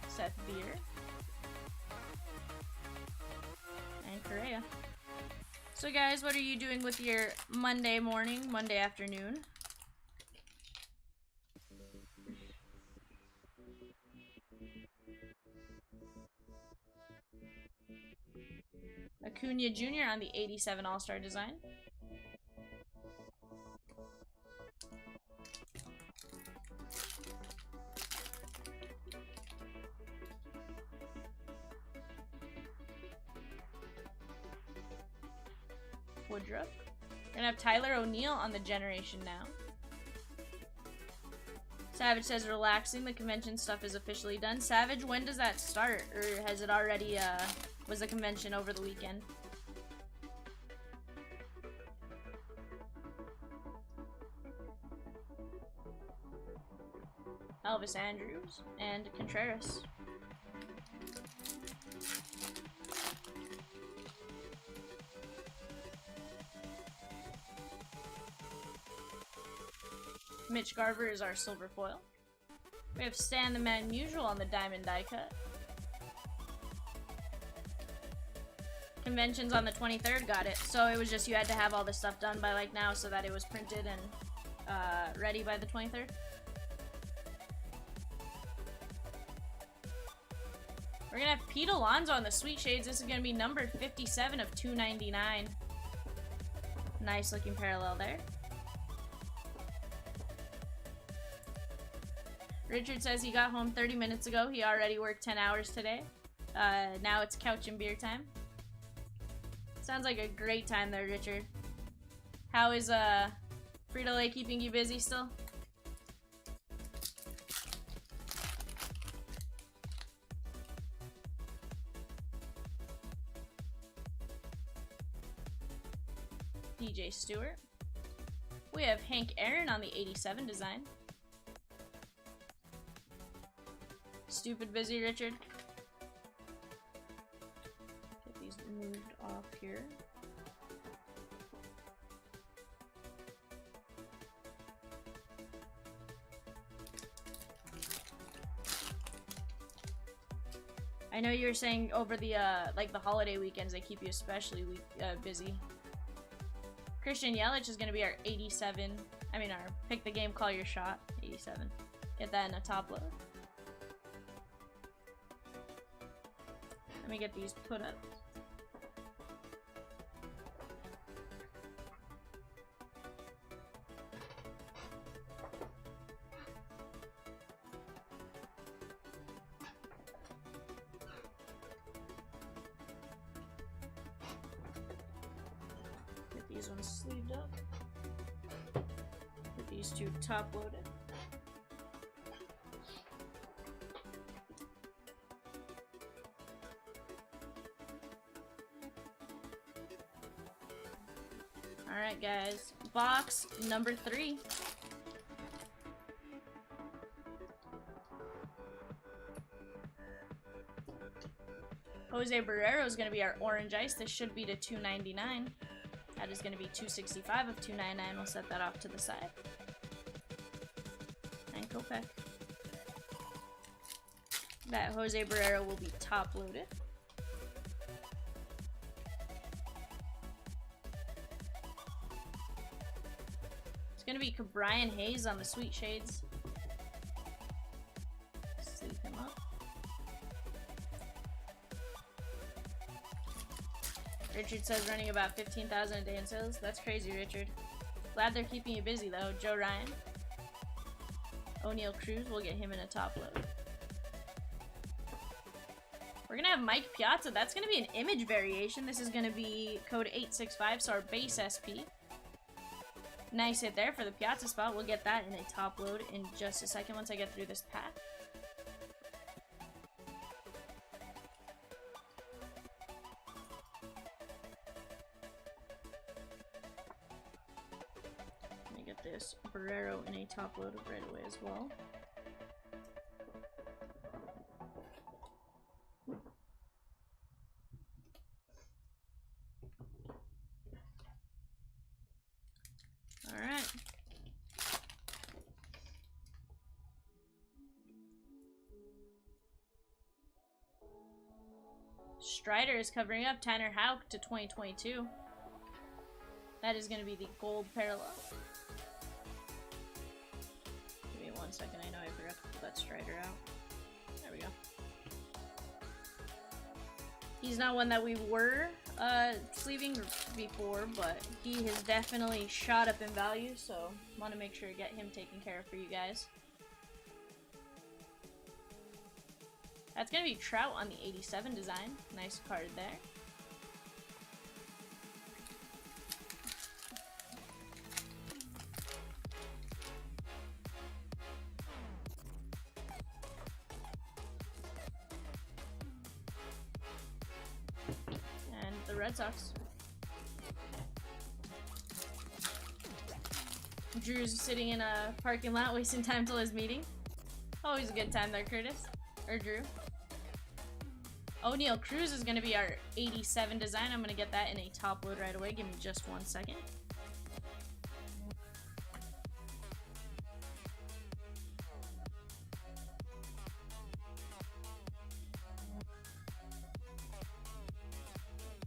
Seth Beer and Correa. So guys, what are you doing with your Monday morning, Monday afternoon? Acuna Jr. on the 87 All-Star design. Woodruff. We're gonna have Tyler O'Neill on the Generation now. Savage says relaxing, the convention stuff is officially done. Savage, when does that start? Or has it already, was the convention over the weekend? Elvis Andrews and Contreras. Mitch Garver is our silver foil. We have Stan the Man Usual on the diamond die cut. Conventions on the 23rd, got it. So it was just you had to have all this stuff done by like now so that it was printed and ready by the 23rd. We're gonna have Pete Alonso on the Sweet Shades. This is gonna be numbered 57 of 299. Nice looking parallel there. Richard says he got home 30 minutes ago. He already worked 10 hours today. Now it's couch and beer time. Sounds like a great time there, Richard. How is Frito-Lay keeping you busy still? DJ Stewart. We have Hank Aaron on the 87 design. Stupid busy, Richard. Get these moved off here. I know you were saying over the like the holiday weekends they keep you especially busy. Christian Yelich is going to be our 87. I mean our pick the game, call your shot 87. Get that in a top load. Let me get these put up. Get these ones sleeved up. Get these two top loaded. Alright guys, box number 3. Jose Barrero is going to be our orange ice. This should be to $2.99. That is going to be $2.65 of $2.99. We'll set that off to the side. And Kopech. That Jose Barrero will be top loaded. Gonna be Brian Hayes on the Sweet Shades. Sleeve him up. Richard says running about 15,000 a day in sales. That's crazy, Richard. Glad they're keeping you busy though. Joe Ryan. O'Neal Cruz, we'll get him in a top load. We're gonna have Mike Piazza. That's gonna be an image variation. This is gonna be code 865, so our base SP. Nice hit there for the Piazza spot. We'll get that in a top load in just a second once I get through this pack. Let me get this Barrero in a top load right away as well. Alright. Strider is covering up Tanner Houck to 2022. That is going to be the gold parallel. Give me 1 second. I know I forgot to pull that Strider out. There we go. He's not one that we were sleeving before, but he has definitely shot up in value, so want to make sure to get him taken care of for you guys. That's going to be Trout on the 87 design. Nice card there. And the Red Sox. Drew's sitting in a parking lot wasting time till his meeting. Always a good time there, Curtis. Or Drew. O'Neal Cruz is going to be our 87 design. I'm going to get that in a top load right away. Give me just 1 second.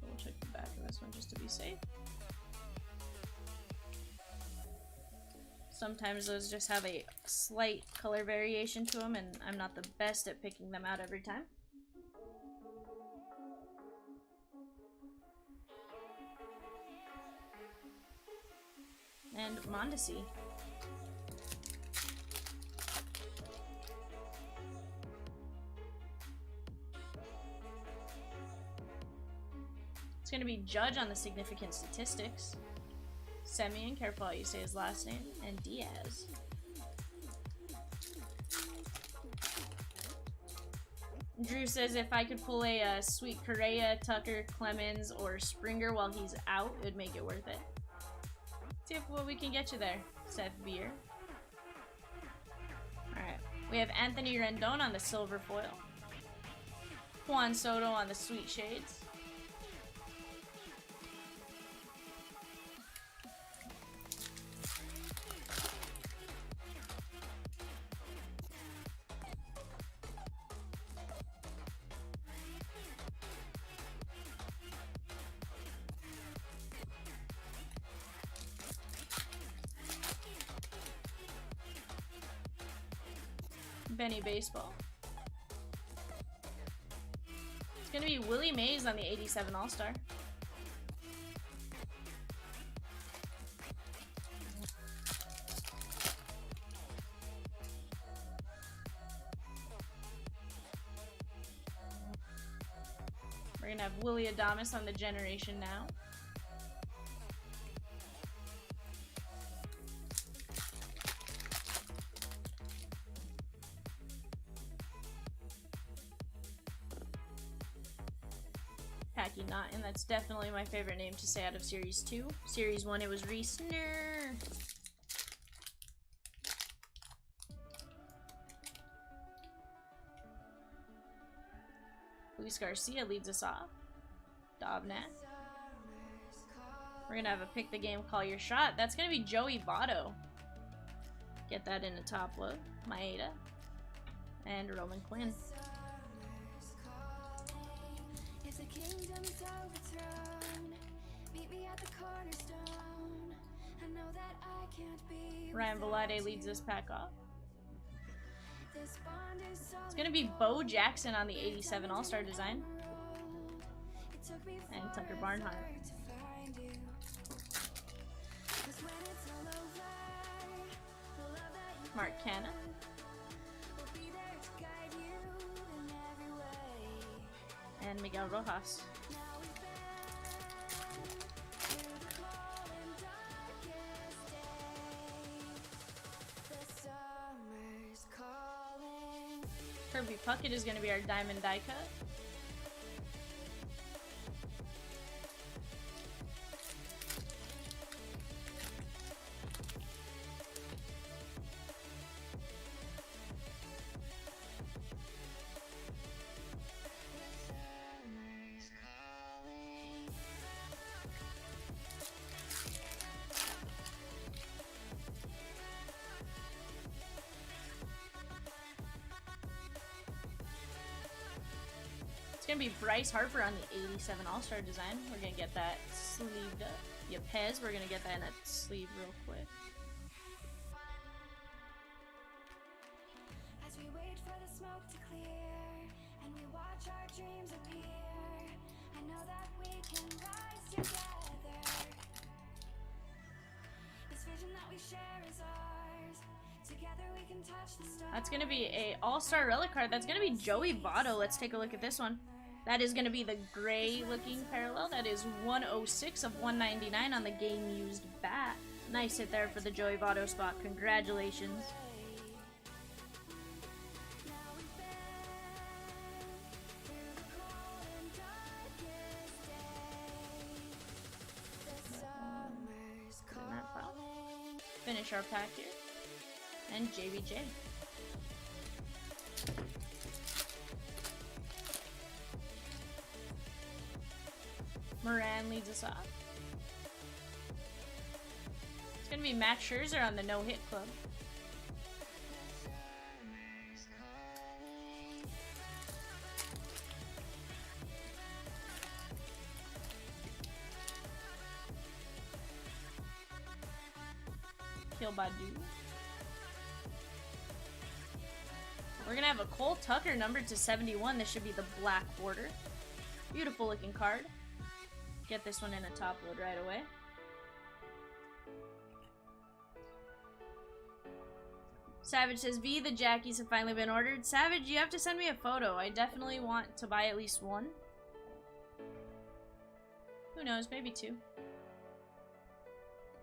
We'll check the back of this one just to be safe. Sometimes those just have a slight color variation to them, and I'm not the best at picking them out every time. And Mondesi. It's going to be Judge on the significant statistics. Semien, careful how you say his last name, and Diaz. Drew says if I could pull a Sweet Correa, Tucker, Clemens, or Springer while he's out, it would make it worth it. See what we can get you there, Seth Beer. Alright, we have Anthony Rendon on the silver foil. Juan Soto on the Sweet Shades. Benny Baseball. It's gonna be Willie Mays on the 87 All-Star. We're gonna have Willie Adames on the Generation Now. Packy Naughton, that's definitely my favorite name to say out of Series 2. Series 1, it was Reese. Luis Garcia leads us off. Dobnat. We're gonna have a pick the game, call your shot. That's gonna be Joey Votto. Get that in a top load. Maeda. And Roman Quinn. Ryan Velarde leads this pack off. It's gonna be Bo Jackson on the 87 All-Star design. And Tucker Barnhart. Mark Canna. And Miguel Rojas. Kirby Puckett is going to be our diamond die cut. It's gonna be Bryce Harper on the 87 All-Star design. We're gonna get that sleeved up. Yepez, we're gonna get that in a sleeve real quick. As we wait for the smoke to clear and we watch our dreams appear, That's going to be a all-star relic card. That's going to be Joey Votto. Let's take a look at this one. That is going to be the gray-looking parallel. That is 106 of 199 on the game-used bat. Nice hit there for the Joey Votto spot. Congratulations. Finish our pack here. And JBJ. Moran leads us off. It's gonna be Max Scherzer on the no-hit club. Badu. We're gonna have a Cole Tucker numbered to 71. This should be the black border. Beautiful looking card. Get this one in a top load right away. Savage says, V, the Jackies have finally been ordered. Savage, you have to send me a photo. I definitely want to buy at least one. Who knows, maybe two.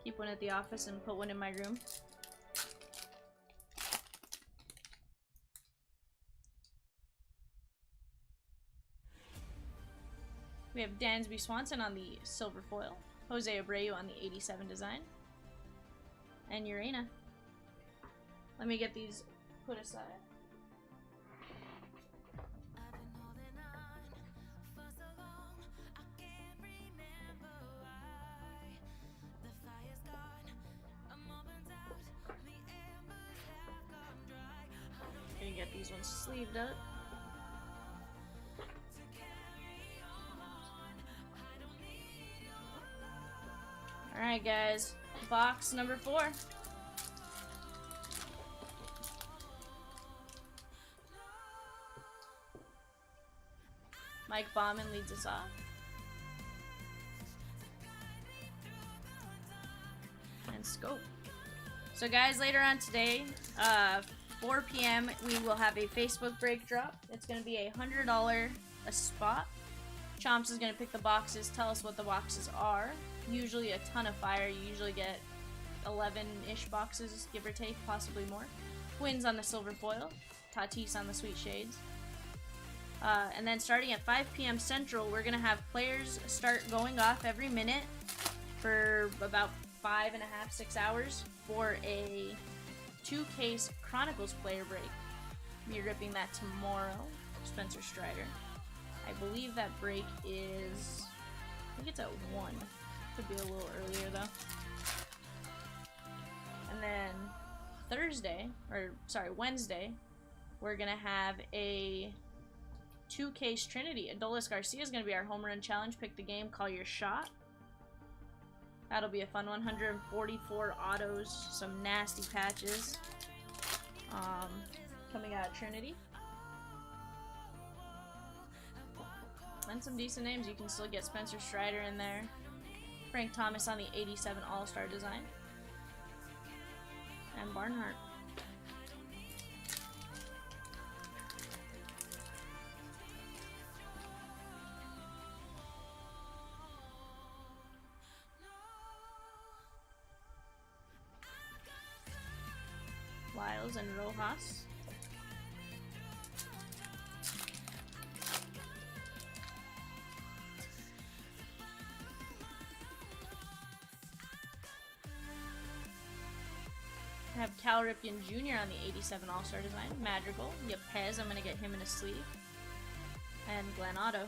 Keep one at the office and put one in my room. We have Dansby Swanson on the silver foil, Jose Abreu on the 87 design, and Urena. Let me get these put aside. Gonna get these ones sleeved up. Alright guys, box number 4. Mike Bauman leads us off. And scope. So guys, later on today, 4 p.m. we will have a Facebook break drop. It's going to be $100 a spot. Chomps is going to pick the boxes, tell us what the boxes are. Usually a ton of fire. You usually get 11-ish boxes, give or take, possibly more. Twins on the silver foil. Tatis on the sweet shades. And then starting at 5 p.m. Central, we're going to have players start going off every minute for about 5.5, 6 hours for a 2-case Chronicles player break. Be ripping that tomorrow. Spencer Strider. I believe that break is, I think it's at 1. Could be a little earlier though. And then Wednesday, we're gonna have a 2-case Trinity. Adolis Garcia is gonna be our home run challenge. Pick the game, call your shot. That'll be a fun one. 144 autos, some nasty patches. Coming out of Trinity. And some decent names. You can still get Spencer Strider in there. Frank Thomas on the 87 All-Star design. And Barnhart. Lyles and Rojas. I have Cal Ripken Jr. on the 87 All-Star design. Madrigal. Yepez, I'm going to get him in a sleeve. And Glenn Otto.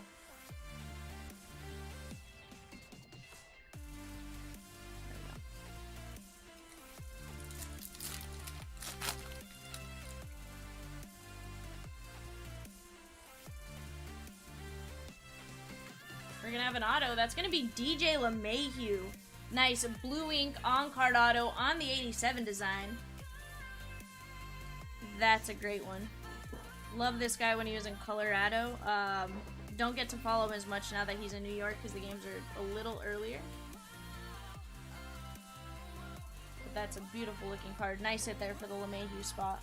We're going to have an auto. That's going to be DJ LeMahieu. Nice blue ink on-card auto on the 87 design. That's a great one. Love this guy when he was in Colorado. Don't get to follow him as much now that he's in New York because the games are a little earlier. But that's a beautiful looking card. Nice hit there for the LeMahieu spot.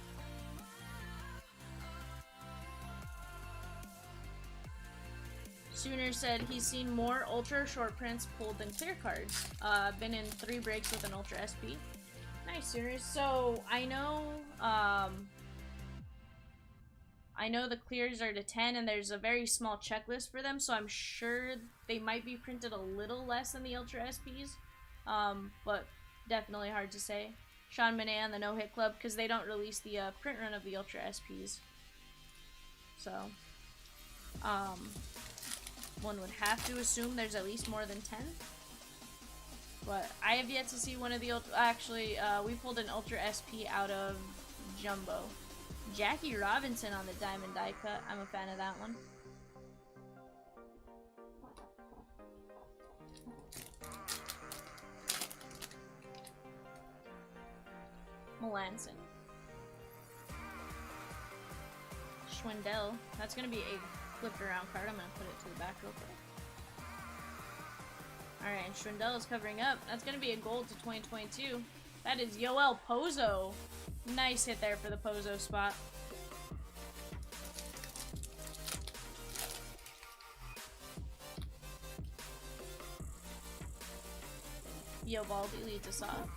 Sooner said he's seen more ultra short prints pulled than clear cards. Been in 3 breaks with an ultra SP. Nice, Sooners. So I know the clears are to 10 and there's a very small checklist for them, so I'm sure they might be printed a little less than the ultra SPs. But definitely hard to say. Sean Monet on the No Hit Club, because they don't release the print run of the ultra SPs. So one would have to assume there's at least more than 10. But I have yet to see one of the ultra. Actually, we pulled an ultra SP out of Jumbo. Jackie Robinson on the Diamond Die Cut. I'm a fan of that one. Melanson. Schwindel. That's going to be a flipped around card. I'm going to put it to the back real quick. Alright, and Schwindel is covering up. That's going to be a gold to 2022. That is Yoel Pozo. Nice hit there for the Pozo spot. Yovaldi leads us off.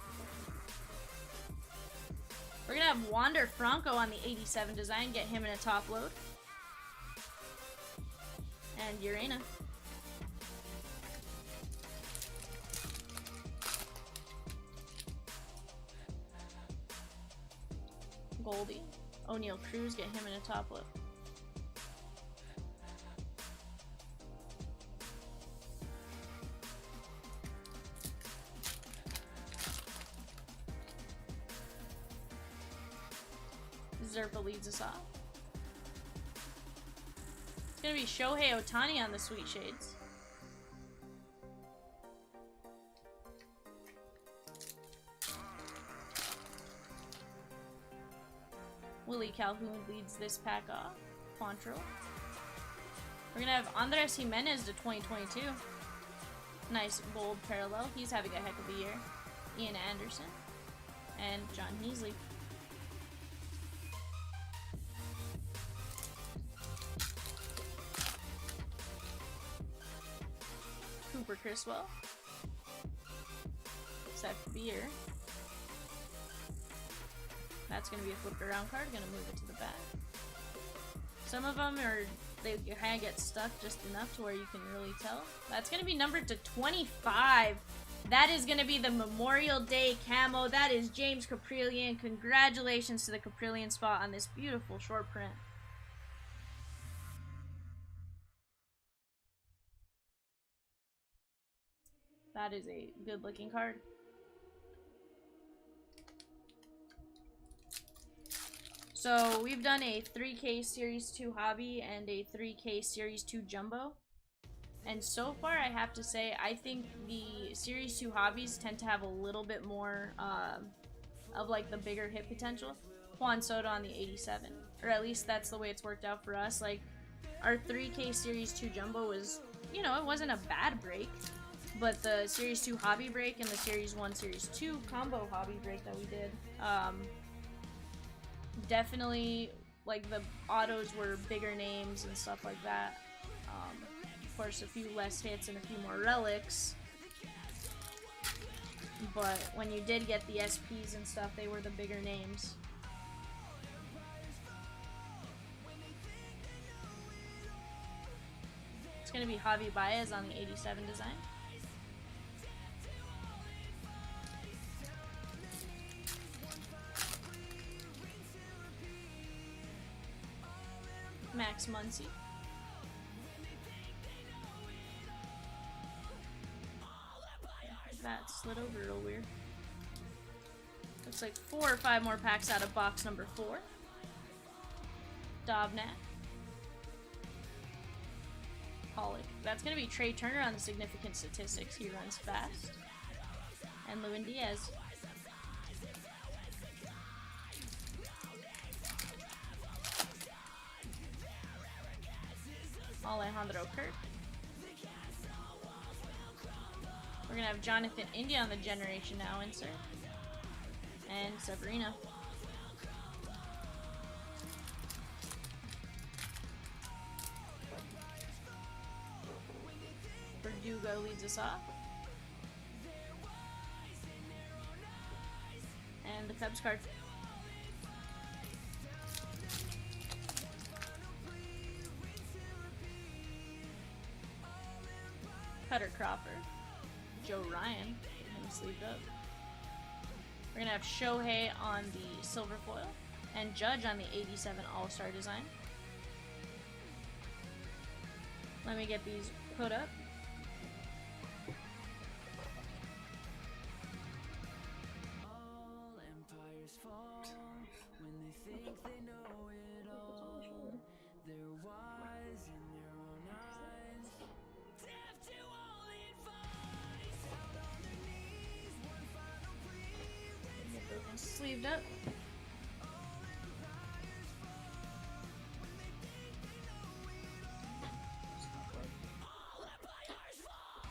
We're going to have Wander Franco on the 87 design. Get him in a top load. And Urena. Goldie. O'Neal Cruz, get him in a top load. Zerpa leads us off. It's gonna be Shohei Ohtani on the Sweet Shades. Willie Calhoun leads this pack off. Quantrill. We're gonna have Andres Jimenez to 2022. Nice gold parallel. He's having a heck of a year. Ian Anderson. And John Heasley. Cooper Criswell. Seth Beer. That's going to be a flipped around card. Going to move it to the back. Some of them are, they kind of get stuck just enough to where you can really tell. That's going to be numbered to 25. That is going to be the Memorial Day camo. That is James Caprillion. Congratulations to the Caprillion spot on this beautiful short print. That is a good looking card. So we've done a 3K Series 2 Hobby and a 3K Series 2 Jumbo. And so far I have to say, I think the Series 2 Hobbies tend to have a little bit more of like the bigger hit potential. Juan Soto on the 87. Or at least that's the way it's worked out for us. Like our 3K Series 2 Jumbo was, you know, it wasn't a bad break. But the Series 2 Hobby break and the Series 1, Series 2 combo hobby break that we did, definitely, like, the autos were bigger names and stuff like that. Of course, a few less hits and a few more relics. But when you did get the SPs and stuff, they were the bigger names. It's going to be Javi Baez on the 87 design. Max Muncy. That slid over real weird. Looks like 4 or 5 more packs out of box number 4. Dovnat. Pollock. That's going to be Trey Turner on the significant statistics. He runs fast. And Lewin Diaz. Alejandro Kirk. We're going to have Jonathan India on the Generation Now insert. And Sabrina. Verdugo leads us off. And the Cubs card. Cutter Crawford. Joe Ryan. Him sleeved up. We're gonna have Shohei on the silver foil. And Judge on the 87 All-Star design. Let me get these put up. All empires fall when they think they know it all. They're wise in their own eyes. Deaf to all advice. Out on their knees, one final plea. Get those ones sleeved up.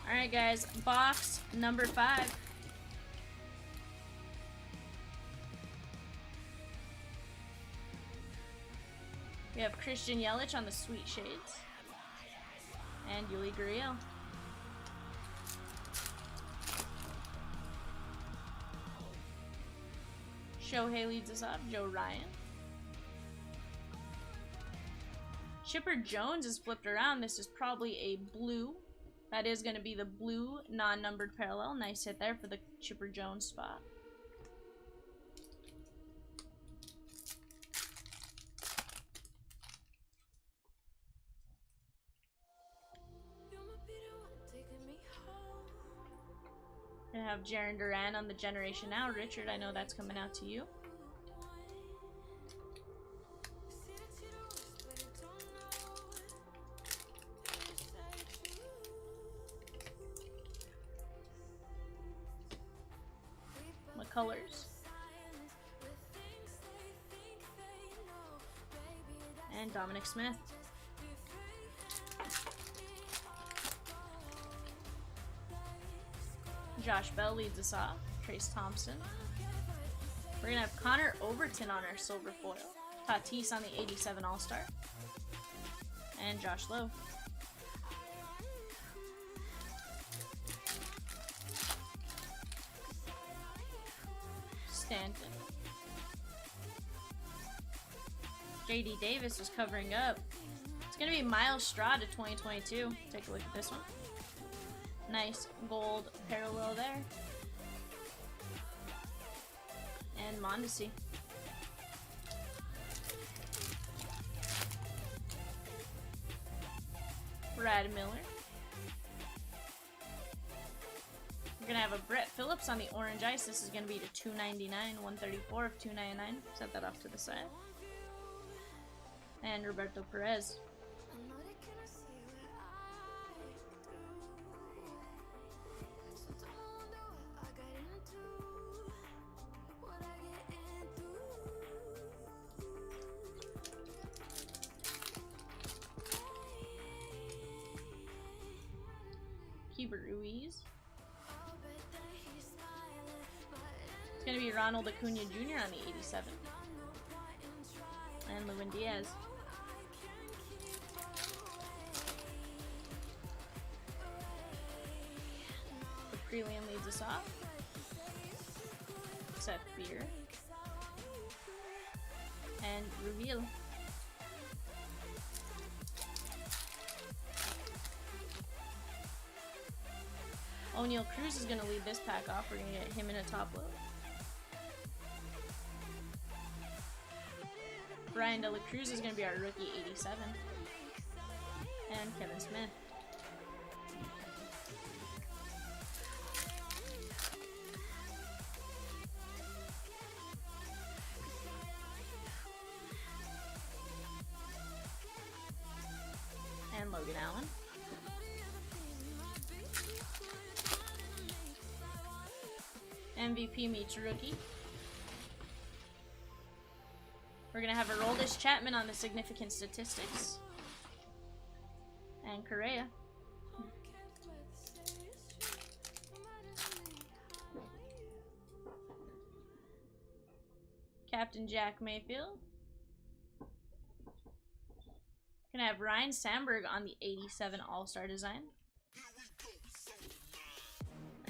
Alright guys, box number 5. We have Christian Yelich on the Sweet Shades. And Yuli Gurriel. Shohei leads us off, Joe Ryan. Chipper Jones is flipped around. This is probably a blue. That is going to be the blue non-numbered parallel. Nice hit there for the Chipper Jones spot. Gonna have Jarren Duran on the Generation Now. Richard, I know that's coming out to you. Colors. And Dominic Smith. Josh Bell leads us off. Trace Thompson. We're gonna have Connor Overton on our silver foil. Tatis on the 87 All-Star. And Josh Lowe. Stanton. JD Davis is covering up. It's gonna be Miles Straw to 2022. Take a look at this one. Nice gold parallel there. And Mondesi. Brad Miller. We're gonna have a Brett Phillips on the orange ice. This is gonna be to 299, 134 of 299. Set that off to the side. And Roberto Perez. Keeper Ruiz. It's going to be Ronald Acuna Jr. on the 87. And Lewin Diaz. The Prelium leads us off. Seth Beer. And Reveal. O'Neal Cruz is going to lead this pack off. We're going to get him in a top load. Brian De La Cruz is going to be our rookie 87. And Kevin Smith. And Logan Allen. MVP meets rookie. We're going to have Aroldis Chapman on the significant statistics. And Correa. Captain Jack Mayfield. Gonna have Ryan Sandberg on the 87 All-Star design.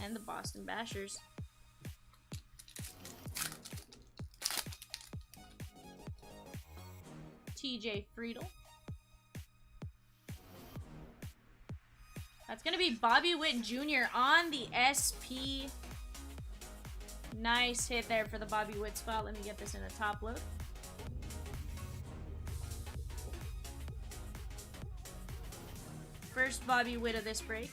And the Boston Bashers. TJ Friedel. That's going to be Bobby Witt Jr. on the SP. Nice hit there for the Bobby Witt spot. Let me get this in a top load. First Bobby Witt of this break.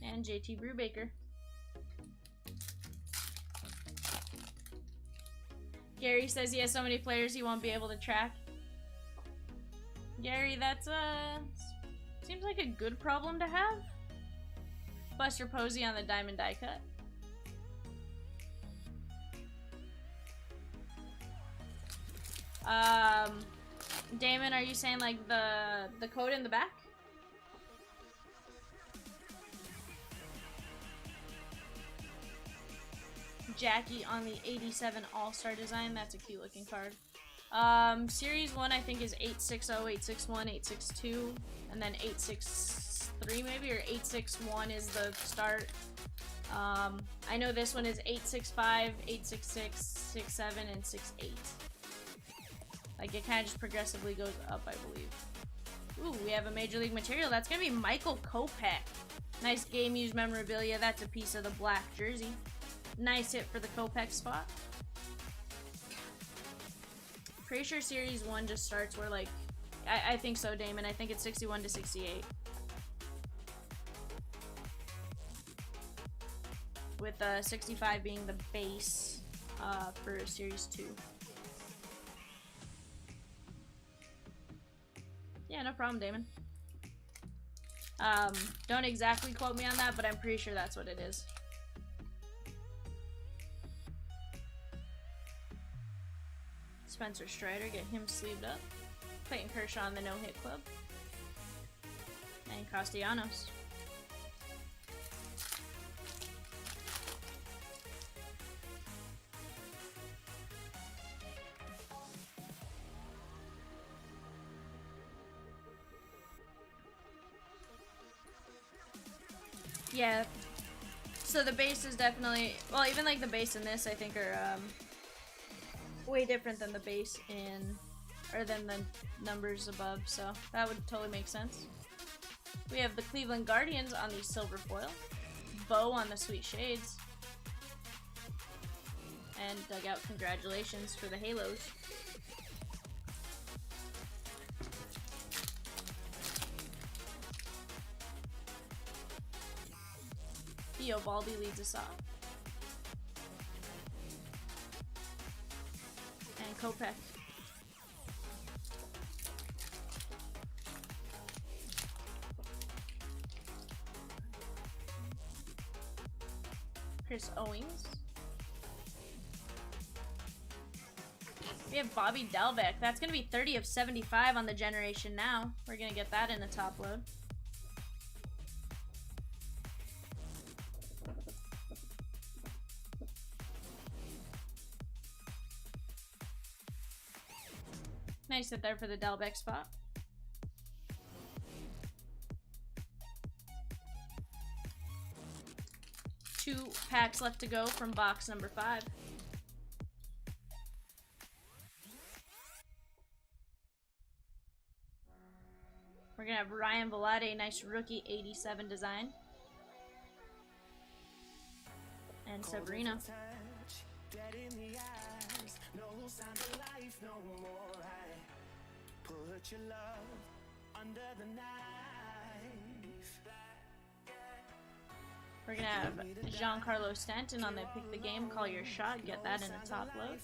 And JT Brubaker. Gary says he has so many players he won't be able to track. Gary, that's seems like a good problem to have. Buster Posey on the diamond die cut. Damon, are you saying like the code in the back? Jackie on the 87 All-Star design. That's a cute looking card. Series 1 I think is 860, 861, 862, and then 863 maybe, or 861 is the start. I know this one is 865, 866, 67, and 68. Like, it kind of just progressively goes up, I believe. Ooh, we have a Major League material. That's going to be Michael Kopech. Nice game used memorabilia. That's a piece of the black jersey. Nice hit for the Kopech spot. Pretty sure Series 1 just starts where, like, I think so, Damon. I think it's 61 to 68. With 65 being the base for Series 2. Yeah, no problem, Damon. Don't exactly quote me on that, but I'm pretty sure that's what it is. Spencer Strider, get him sleeved up. Clayton Kershaw on the no-hit club. And Castellanos. Yeah, so the base is definitely, well, even like the base in this I think are way different than the base in, or than the numbers above, so that would totally make sense. We have the Cleveland Guardians on the silver foil, Bo on the Sweet Shades, and Dugout congratulations for the Halos. Theo Baldy leads us off. And Kopech. Chris Owings. We have Bobby Dalbec. That's going to be 30 of 75 on the generation now. We're going to get that in a top load. Nice hit there for the Dalbec spot. Two packs left to go from box number 5. We're gonna have Ryan Velade, nice rookie 87 design. And Sabrina. Put your love under the knife. We're gonna have Giancarlo Stanton on the pick the game, call your shot, get that in a top load.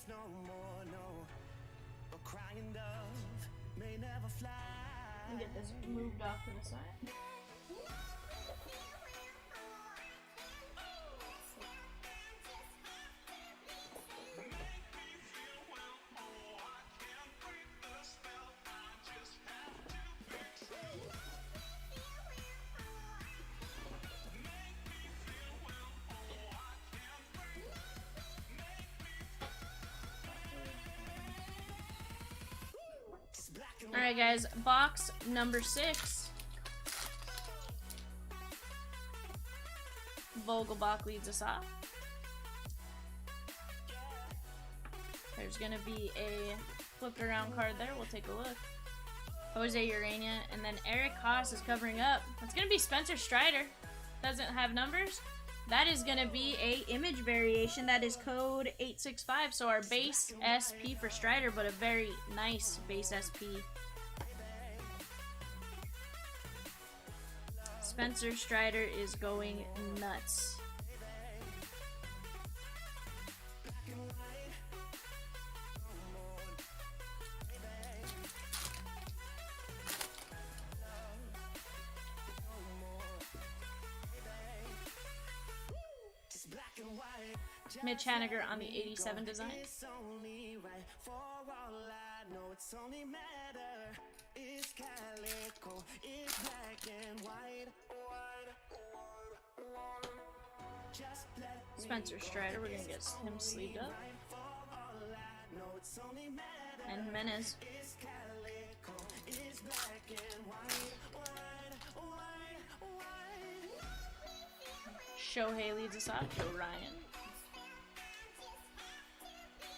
Let me get this moved off to the side. Alright guys, box number 6. Vogelbach leads us off. There's gonna be a flipped around card there. We'll take a look. Jose Urania, and then Eric Haas is covering up. It's gonna be Spencer Strider. Doesn't have numbers. That is gonna be a image variation. That is code 865. So our base SP for Strider, but a very nice base SP. Spencer Strider is going nuts. Mitch Haniger on the 87 design. Spencer Strider, we're gonna get him sleeved up. And Jimenez. Shohei leads us off. Joe Ryan.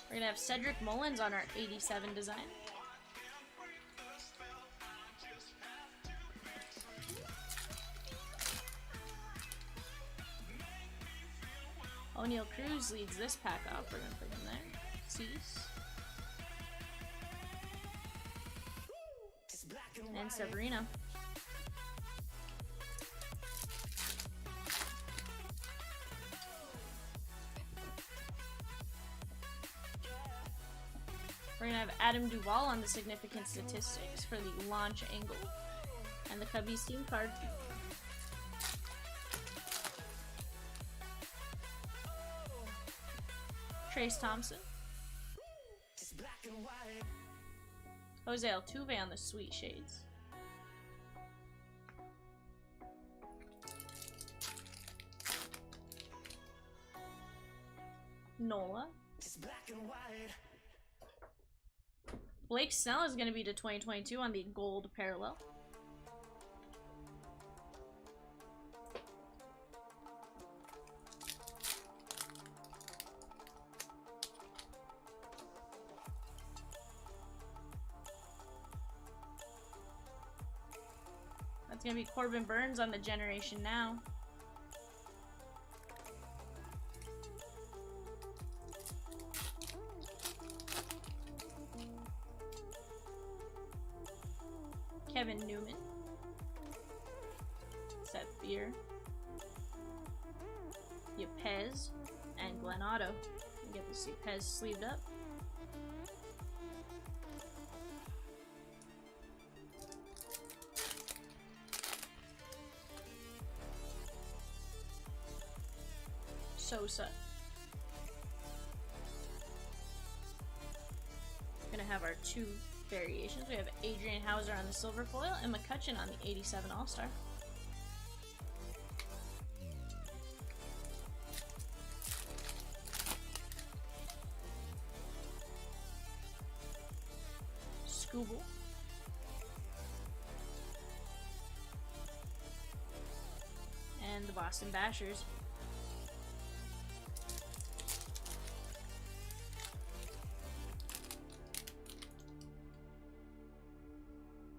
We're gonna have Cedric Mullins on our 87 design. O'Neal Cruz leads this pack off. We're gonna put him there. Cease. And Severino. We're gonna have Adam Duvall on the significant statistics for the launch angle and the Cubbies team card. Trace Thompson. Jose Altuve on the Sweet Shades. Nola. Blake Snell is going to be to 2022 on the gold parallel. That's going to be Corbin Burns on the Generation Now. Kevin Newman. Seth Beer. Yepez. And Glenn Otto. You get to see Pez sleeved up. Sosa. Gonna have our two variations. We have Adrian Hauser on the silver foil and McCutcheon on the 87 All-Star. Scooble. And the Boston Bashers.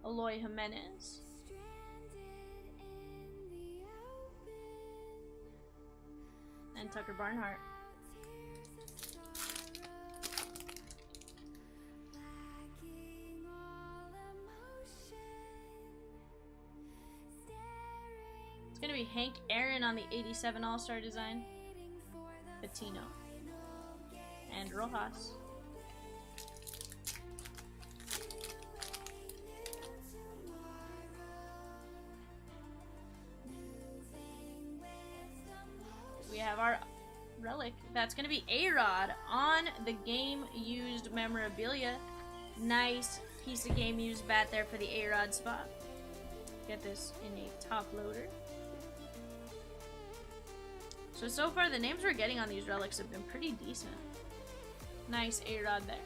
Eloy Jimenez. And Tucker Barnhart. It's gonna be Hank Aaron on the 87 All-Star design. Patino. And Rojas. We have our relic. That's going to be A-Rod on the game-used memorabilia. Nice piece of game-used bat there for the A-Rod spot. Get this in a top loader. So far the names we're getting on these relics have been pretty decent. Nice A-Rod there.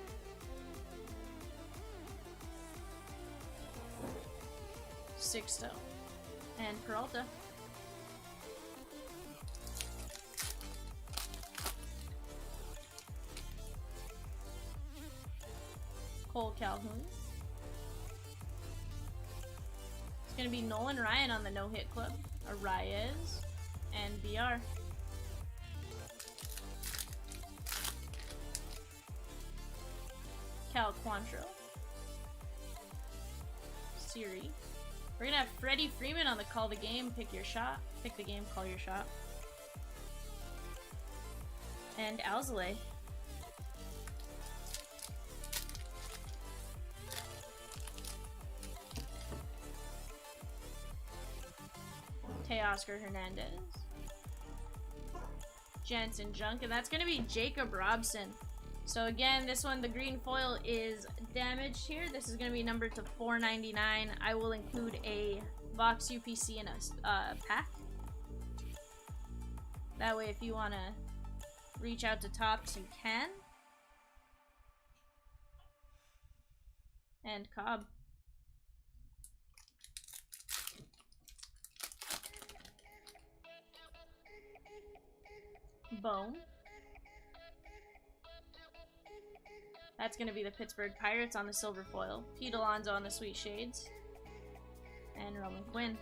Sixto, and Peralta. Cole Calhoun. It's gonna be Nolan Ryan on the no-hit club. Arias and BR. Cal Quantrill. Siri. We're gonna have Freddie Freeman on the call the game, pick your shot. Pick the game, call your shot. And Alzale. Teoscar Hernandez. Jensen Junk, and that's gonna be Jacob Robson. So again, this one, the green foil is damaged here. This is going to be numbered to 499. I will include a box UPC in a pack. That way, if you want to reach out to Tops, you can. And Cobb. Bone. That's going to be the Pittsburgh Pirates on the silver foil. Pete Alonso on the Sweet Shades. And Roman Quinn.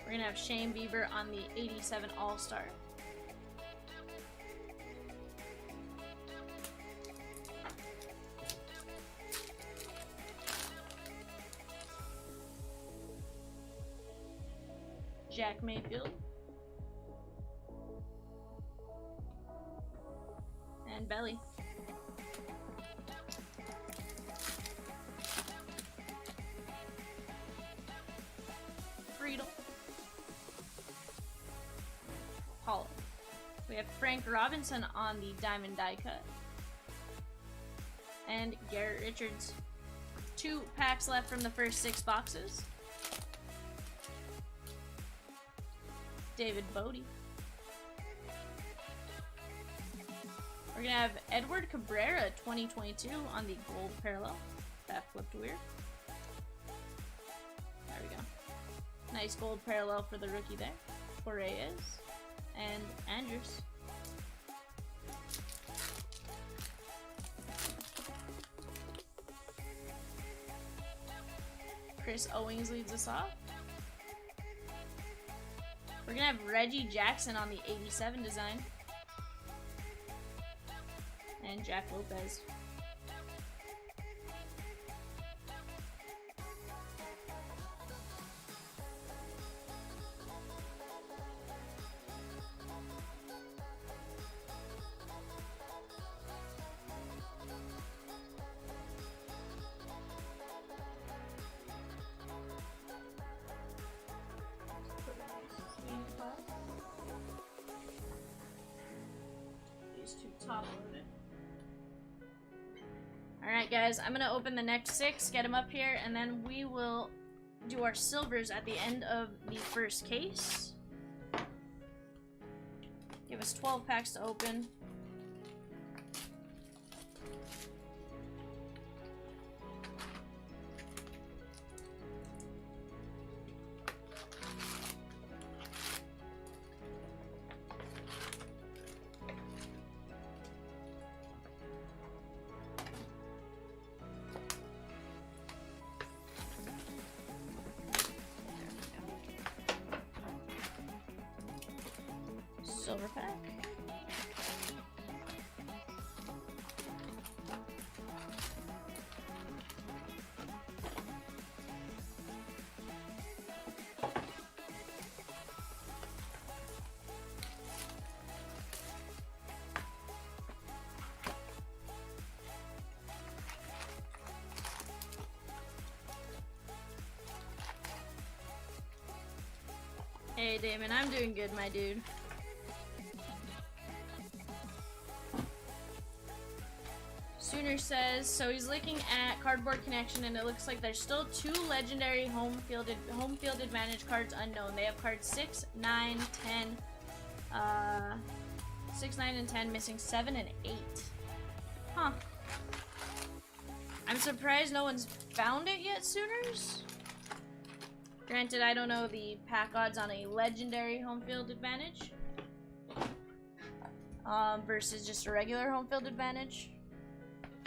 We're going to have Shane Bieber on the 87 All-Star. Jack Mayfield. And Belly. Friedel. Hollow. We have Frank Robinson on the Diamond Die Cut. And Garrett Richards. 2 packs left from the first 6 boxes. David Bodie. We're gonna have Edward Cabrera 2022 on the gold parallel. That flipped weird. There we go. Nice gold parallel for the rookie there. For Reyes. And Andrews. Chris Owings leads us off. We're gonna have Reggie Jackson on the 87 design. And Jack Lopez. Alright guys, I'm gonna open the next 6, get them up here, and then we will do our silvers at the end of the first case. Give us 12 packs to open. Silver pack. Hey Damon, I'm doing good, my dude. Sooner says, so he's looking at Cardboard Connection and it looks like there's still 2 legendary home field advantage cards unknown. They have cards 6, 9, 10, 6, 9, and 10, missing 7 and 8. Huh. I'm surprised no one's found it yet, Sooners. Granted, I don't know the pack odds on a legendary home field advantage versus just a regular home field advantage.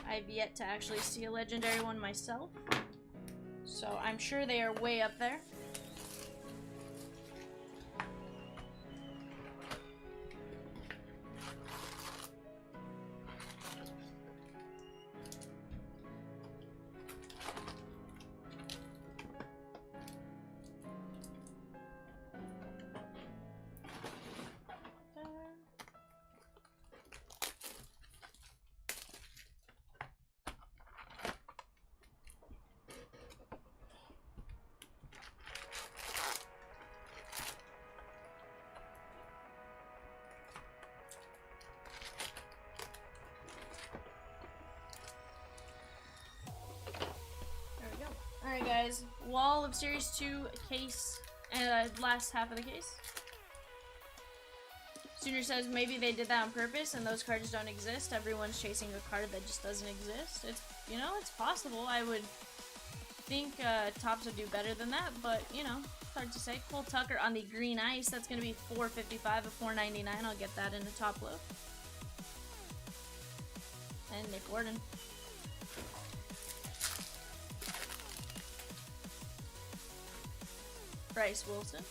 I've yet to actually see a legendary one myself, so I'm sure they are way up there. Alright guys, wall of Series 2 case, and last half of the case. Sooner says maybe they did that on purpose and those cards don't exist. Everyone's chasing a card that just doesn't exist. It's, you know, it's possible. I would think Tops would do better than that, but, you know, it's hard to say. Cole Tucker on the green ice, that's going to be $4.55 of $4.99. I'll get that in the top load. And Nick Gordon. Bryce Wilson.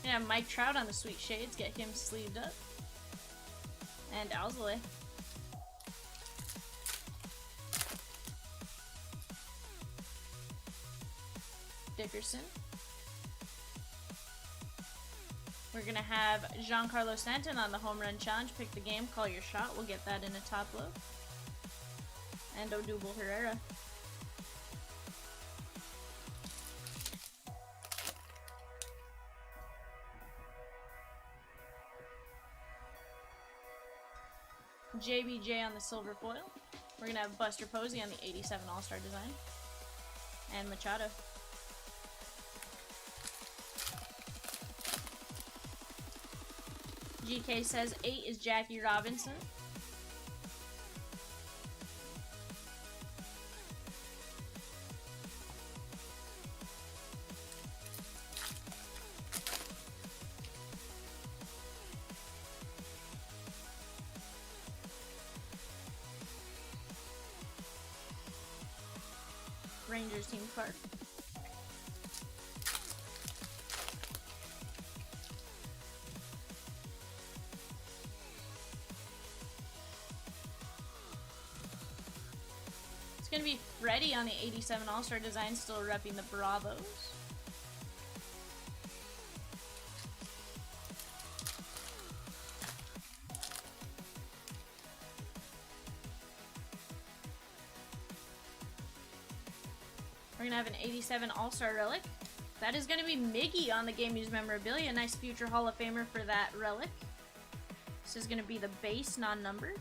Yeah, Mike Trout on the Sweet Shades. Get him sleeved up. And Alzale. Dickerson. We're gonna have Giancarlo Stanton on the home run challenge. Pick the game, call your shot. We'll get that in a top load. And Odubel Herrera. JBJ on the silver foil. We're gonna have Buster Posey on the 87 All-Star design. And Machado. GK says 8 is Jackie Robinson. Rangers team card. It's gonna be Freddie on the 87 All-Star design, still repping the Bravos. We're gonna have an 87 All-Star relic. That is gonna be Miggy on the Game Used Memorabilia. Nice future Hall of Famer for that relic. This is gonna be the base, non-numbered.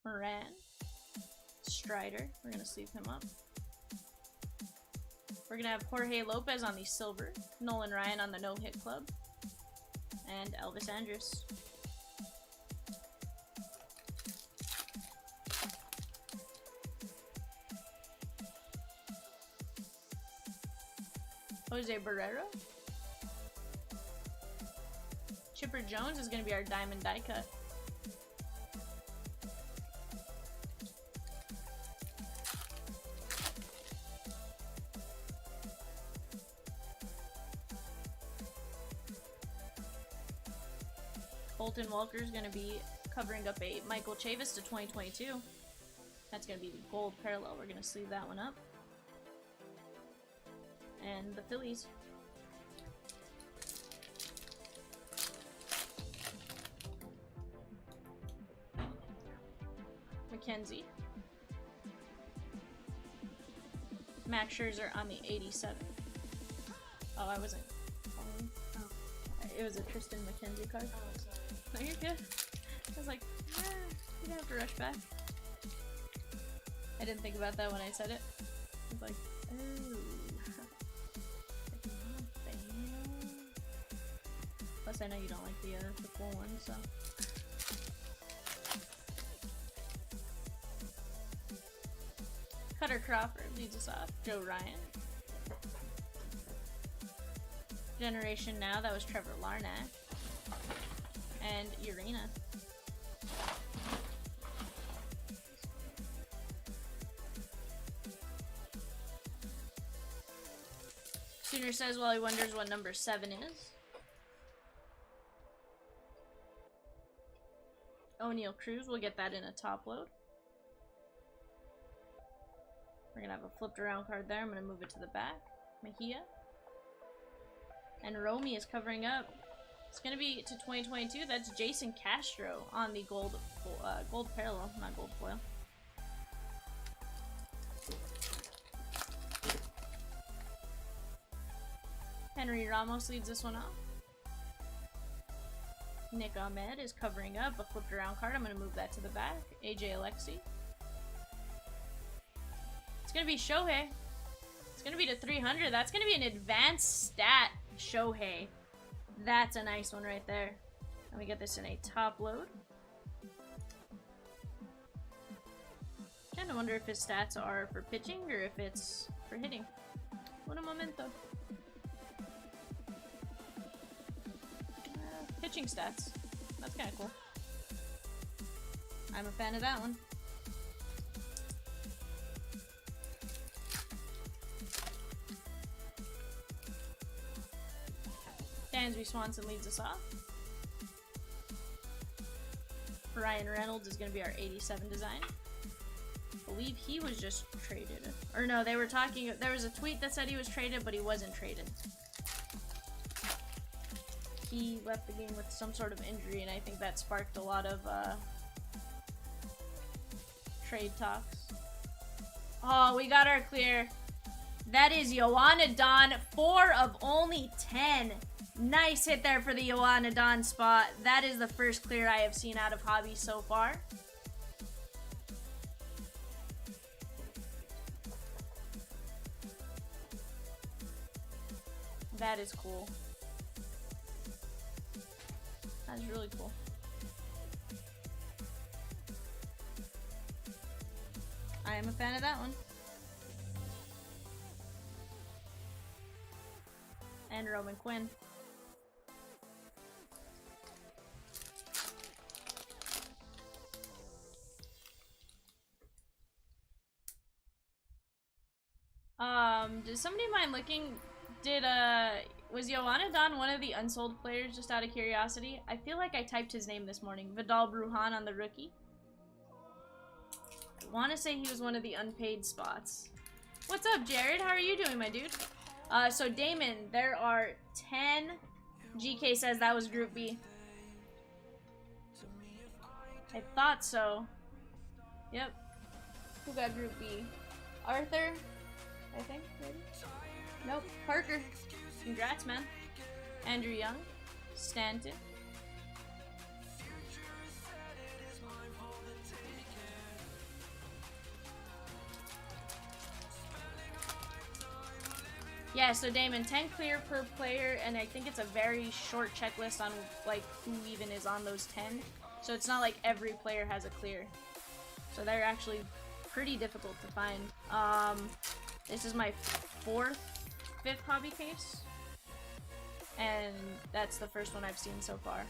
Moran. Strider. We're gonna sleeve him up. We're gonna have Jorge Lopez on the silver, Nolan Ryan on the No Hit Club, and Elvis Andrus. Jose Barrero. Chipper Jones is gonna be our diamond die cut. Colton Walker is going to be covering up a Michael Chavis to 2022. That's going to be the gold parallel. We're going to sleeve that one up. And the Phillies. McKenzie. Max Scherzer on the 87. Oh, I wasn't following. Oh. It was a Tristan McKenzie card. No, you're good. I was like, you don't have to rush back. I didn't think about that when I said it. I was like, oh. Plus, I know you don't like the full one, so. Cutter Crawford leads us off. Joe Ryan. Generation Now, that was Trevor Larnach. And Urena. Sooner says while he wonders what number 7 is. O'Neal Cruz, we'll get that in a top load. We're gonna have a flipped around card there. I'm gonna move it to the back. Mejia. And Romy is covering up. It's gonna be to 2022. That's Jason Castro on the gold parallel, not gold foil. Henry Ramos leads this one off. Nick Ahmed is covering up a flipped around card. I'm gonna move that to the back. AJ Alexi. It's gonna be Shohei. It's gonna be to 300. That's gonna be an advanced stat Shohei. That's a nice one right there. Let me get this in a top load. Kinda wonder if his stats are for pitching or if it's for hitting. What a momento. Pitching stats. That's kinda cool. I'm a fan of that one. Dansby Swanson leads us off. Ryan Reynolds is going to be our 87 design. I believe he was just traded. Or no, they were talking, there was a tweet that said he was traded, but he wasn't traded. He left the game with some sort of injury, and I think that sparked a lot of trade talks. Oh, we got our clear. That is Yoanna Don, 4 of only 10. Nice hit there for the Yoanna Don spot. That is the first clear I have seen out of Hobby so far. That is cool. That's really cool. I am a fan of that one. And Roman Quinn. Does somebody mind looking? Was Yoanna Don one of the unsold players, just out of curiosity? I feel like I typed his name this morning. Vidal Brujan on the rookie. I want to say he was one of the unpaid spots. What's up, Jared? How are you doing, my dude? So Damon, there are 10. GK says that was Group B. I thought so. Yep. Who got Group B? Arthur? I think, maybe? Nope. Parker. Congrats, man. Andrew Young. Stanton. Yeah, so Damon, 10 clear per player, and I think it's a very short checklist on like who even is on those 10. So it's not like every player has a clear. So they're actually pretty difficult to find. This is my 5th hobby case, and that's the first one I've seen so far.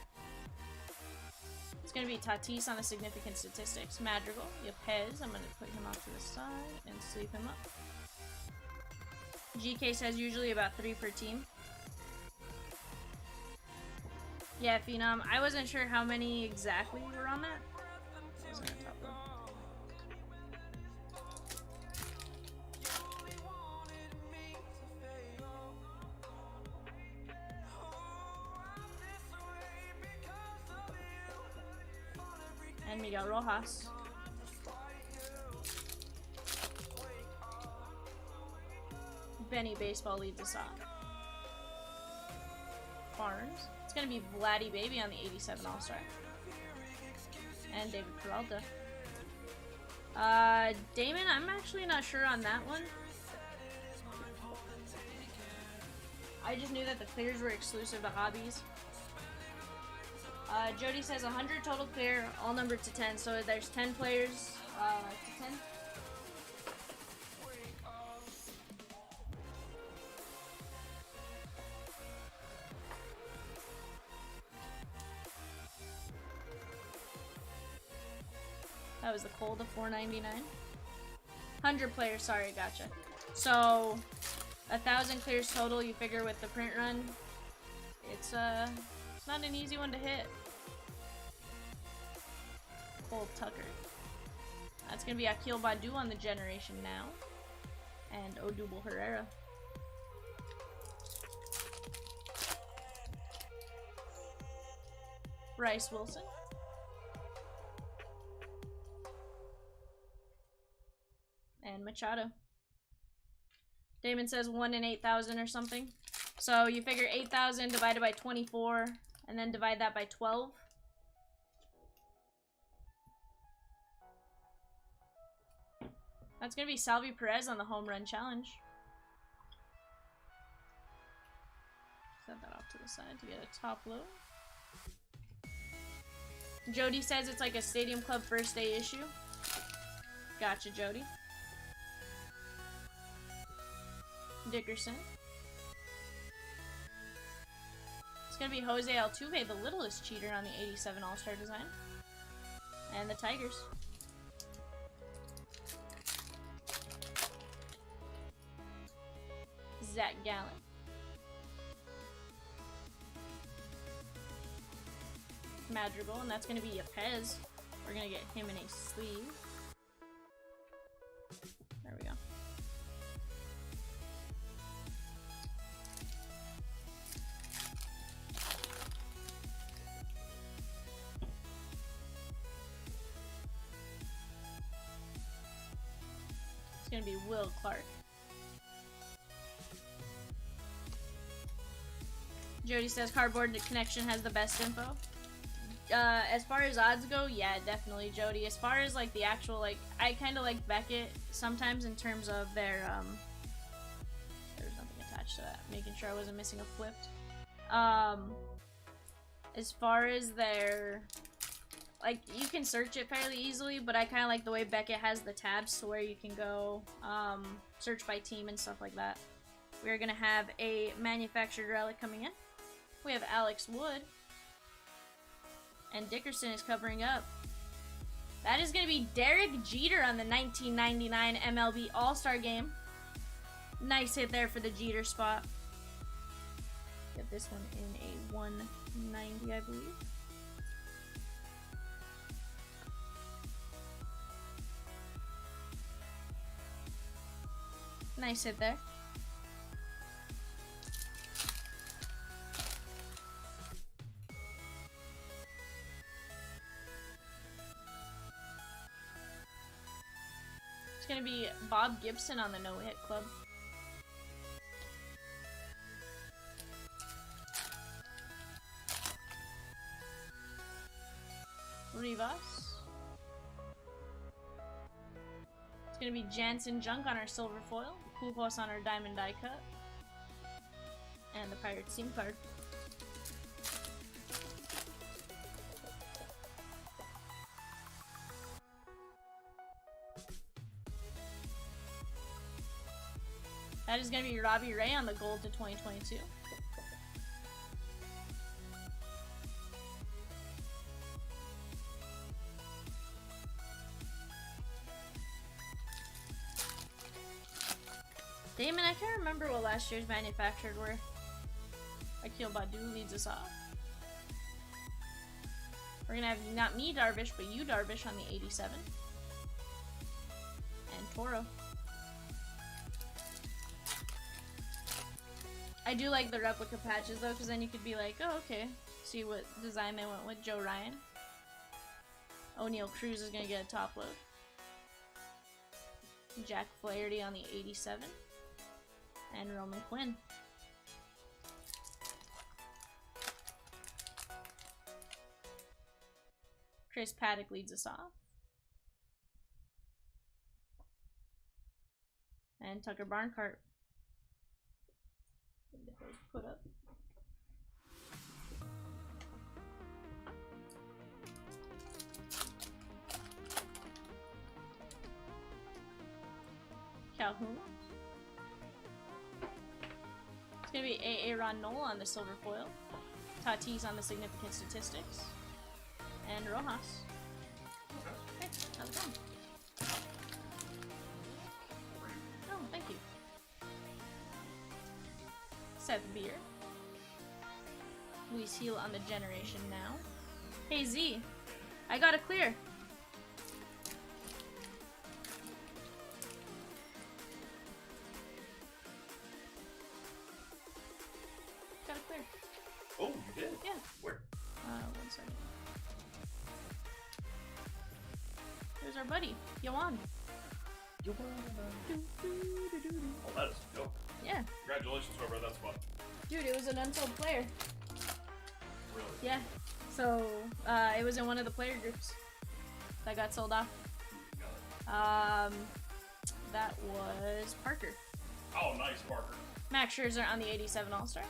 It's gonna be Tatis on the significant statistics. Madrigal, Yepez, I'm gonna put him off to the side and sleeve him up. GK says usually about 3 per team. Yeah, Phenom, I wasn't sure how many exactly were on that. Wasn't a top row. And Miguel Rojas. Benny Baseball leads us off. Barnes. It's gonna be Vladdy Baby on the 87 All-Star. And David Peralta. Damon, I'm actually not sure on that one. I just knew that the clears were exclusive to hobbies. Jody says 100 total clear, all numbered to 10. So there's 10 players to 10. That was the cold of $4.99. 100 players, sorry, gotcha. So 1,000 clears total, you figure with the print run. It's not an easy one to hit. Cole Tucker. That's gonna be Akil Badu on the generation now. And Odubel Herrera. Bryce Wilson. And Machado. Damon says 1 in 8,000 or something. So you figure 8,000 divided by 24 and then divide that by 12. That's going to be Salvi Perez on the home run challenge. Set that off to the side to get a top load. Jody says it's like a Stadium Club first day issue. Gotcha, Jody. Dickerson. It's gonna be Jose Altuve, the littlest cheater on the 87 All-Star design. And the Tigers. Zach Gallen. Madrigal, and that's gonna be Yepez. We're gonna get him in a sleeve. There we go. It's gonna be Will Clark. Jody says Cardboard Connection has the best info. As far as odds go, yeah, definitely, Jody. As far as like the actual, like, I kind of like Beckett sometimes in terms of their there's nothing attached to that, making sure I wasn't missing a flipped. As far as their, like, you can search it fairly easily, but I kind of like the way Beckett has the tabs to where you can go search by team and stuff like that. We're gonna have a manufactured relic coming in. We have Alex Wood. And Dickerson is covering up. That is going to be Derek Jeter on the 1999 MLB All-Star Game. Nice hit there for the Jeter spot. Get this one in a 190, I believe. Nice hit there. Gonna be Bob Gibson on the no-hit club. Rivas. It's gonna be Jansen Junk on our silver foil, Pujols on our diamond die cut, and the Pirates team card. That is going to be Robbie Ray on the gold to 2022. Damon, I can't remember what last year's manufactured were. Akil Badu leads us off. We're going to have not me Darvish, but you Darvish on the 87. And Toro. I do like the replica patches though, because then you could be like, oh, okay. See what design they went with. Joe Ryan. O'Neal Cruz is going to get a top load. Jack Flaherty on the 87. and Roman Quinn. Chris Paddock leads us off. And Tucker Barncart. Put up. Calhoun. It's gonna be A.A. Ron Knoll on the silver foil. Tatis on the significant statistics. And Rojas. Hey, how's it going? Oh, thank you. Seth Beer. Luis Heel on the generation now. Hey Z, I got a clear. Got a clear. Oh, you did? Yeah. Where? 1 second. There's our buddy, Yoan. Oh, that is dope. Yeah. Congratulations, whoever that's what. Dude, it was an unsold player. Really? Yeah. So, it was in one of the player groups that got sold off. That was Parker. Oh, nice, Parker. Max Scherzer on the 87 All-Star.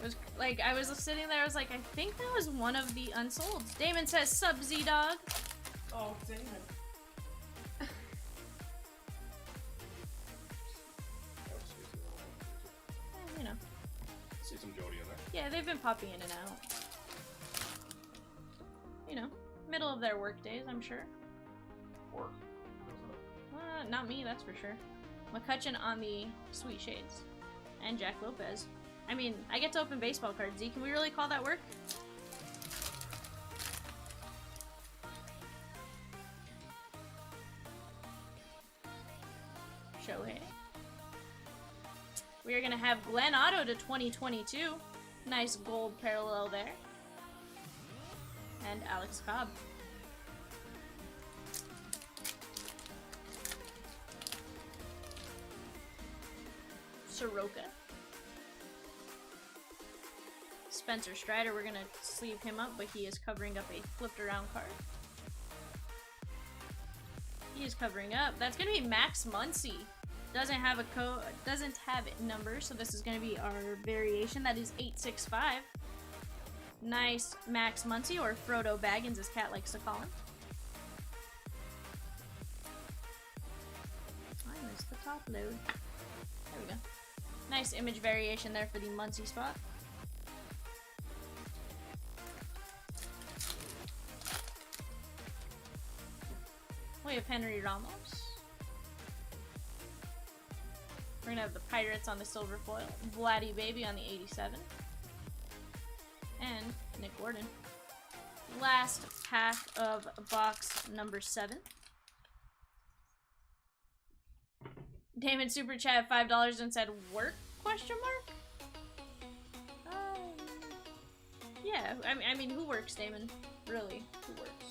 It was like, I was sitting there, I was like, I think that was one of the unsolds. Damon says, sub Z-Dog. Oh, Damon. You know. See some Jody in there. Yeah, they've been popping in and out. You know, middle of their work days, I'm sure. Work. Not me, that's for sure. McCutcheon on the Sweet Shades. And Jack Lopez. I mean, I get to open baseball cards, Z. Can we really call that work? Shohei. We are going to have Glenn Otto to 2022. Nice gold parallel there. And Alex Cobb. Soroka. Spencer Strider, we're going to sleeve him up, but he is covering up a flipped around card. He is covering up. That's going to be Max Muncy. Doesn't have a doesn't have a number, so this is going to be our variation. That is 865. Nice Max Muncy, or Frodo Baggins, as Cat likes to call him. I missed the top load. There we go. Nice image variation there for the Muncy spot. We have Henry Ramos. We're gonna have the Pirates on the silver foil, Vladdy Baby on the 87, and Nick Gordon. Last pack of box number 7. Damon super chat $5 and said work ? Yeah, I mean, who works, Damon? Really, who works?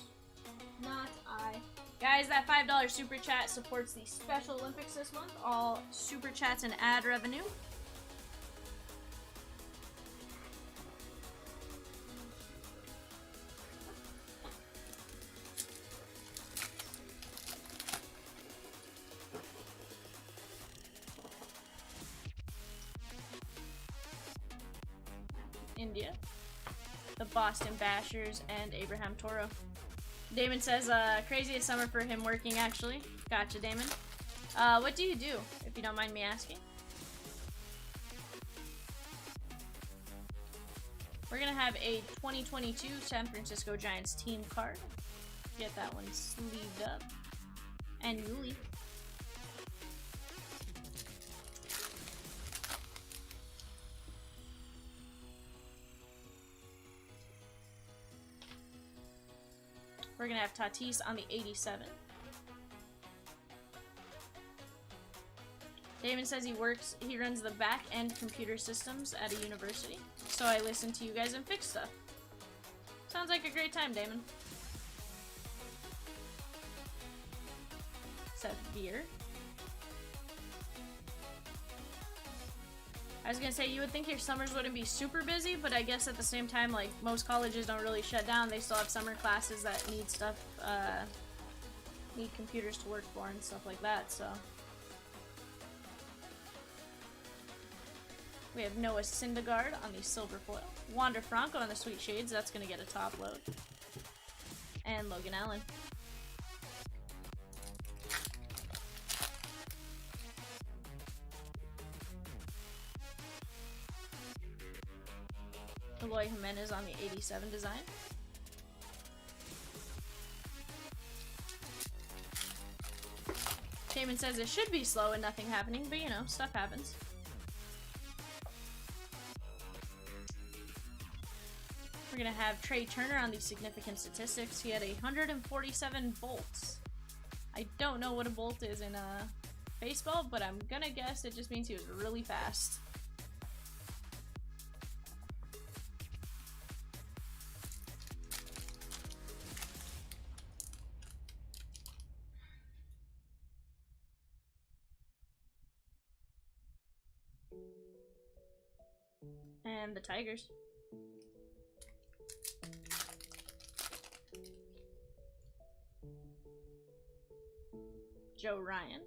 Not I. Guys, that $5 super chat supports the Special Olympics this month. All super chats and ad revenue. India, the Boston Bashers, and Abraham Toro. Damon says, craziest summer for him working, actually. Gotcha, Damon. What do you do, if you don't mind me asking? We're gonna have a 2022 San Francisco Giants team card. Get that one sleeved up. And Yuli. We're gonna have Tatis on the 87. Damon says he runs the back-end computer systems at a university. So I listen to you guys and fix stuff. Sounds like a great time, Damon. Seth Beer. was gonna say, you would think your summers wouldn't be super busy, but I guess at the same time, like, most colleges don't really shut down. They still have summer classes that need stuff, need computers to work for and stuff like that, so. We have Noah Syndergaard on the silver foil. Wander Franco on the Sweet Shades, that's gonna get a top load. And Logan Allen. Eloy Jimenez on the 87 design. Shaman says it should be slow and nothing happening, but you know, stuff happens. We're gonna have Trey Turner on the significant statistics. He had 147 bolts. I don't know what a bolt is in baseball, but I'm gonna guess it just means he was really fast. And the Tigers. Joe Ryan.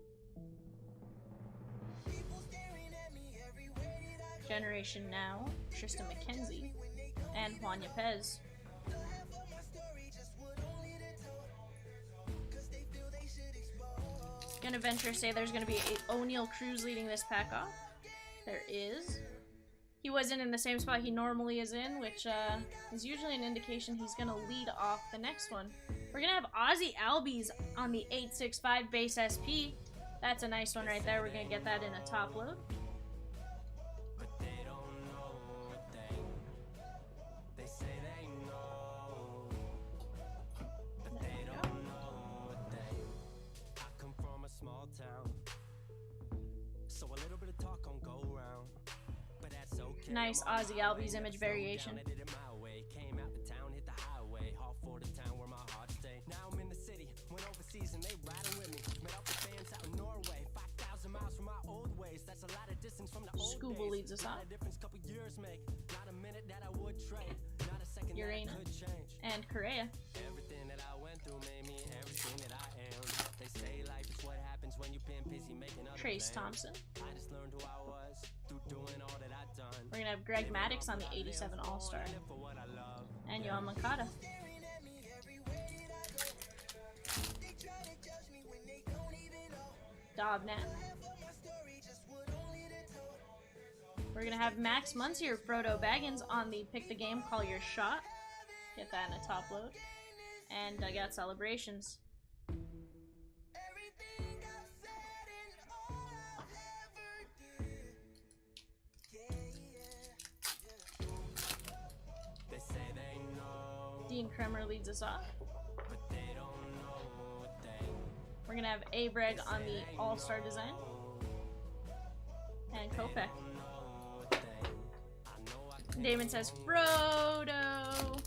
Generation Now, Tristan McKenzie, and Juan Yepez. Gonna venture to say there's gonna be a O'Neal Cruz leading this pack off. There is. He wasn't in the same spot he normally is in, which is usually an indication he's gonna lead off the next one. We're gonna have Ozzy Albies on the 865 base SP. That's a nice one right there. We're gonna get that in a top load. Nice Ozzy Albies image variation. Scuba leads us off. Urena and Correa. Trace Thompson. We're gonna have Greg Maddux on the 87 All-Star. And Yohan Moncada. Dobnat. We're gonna have Max Muncy or Frodo Baggins on the Pick the Game, Call Your Shot. Get that in a top load. And Dugout Celebrations. Dean Kremer leads us off. We're gonna have Abreg on the All-Star design. And Kopech. Damon says Frodo.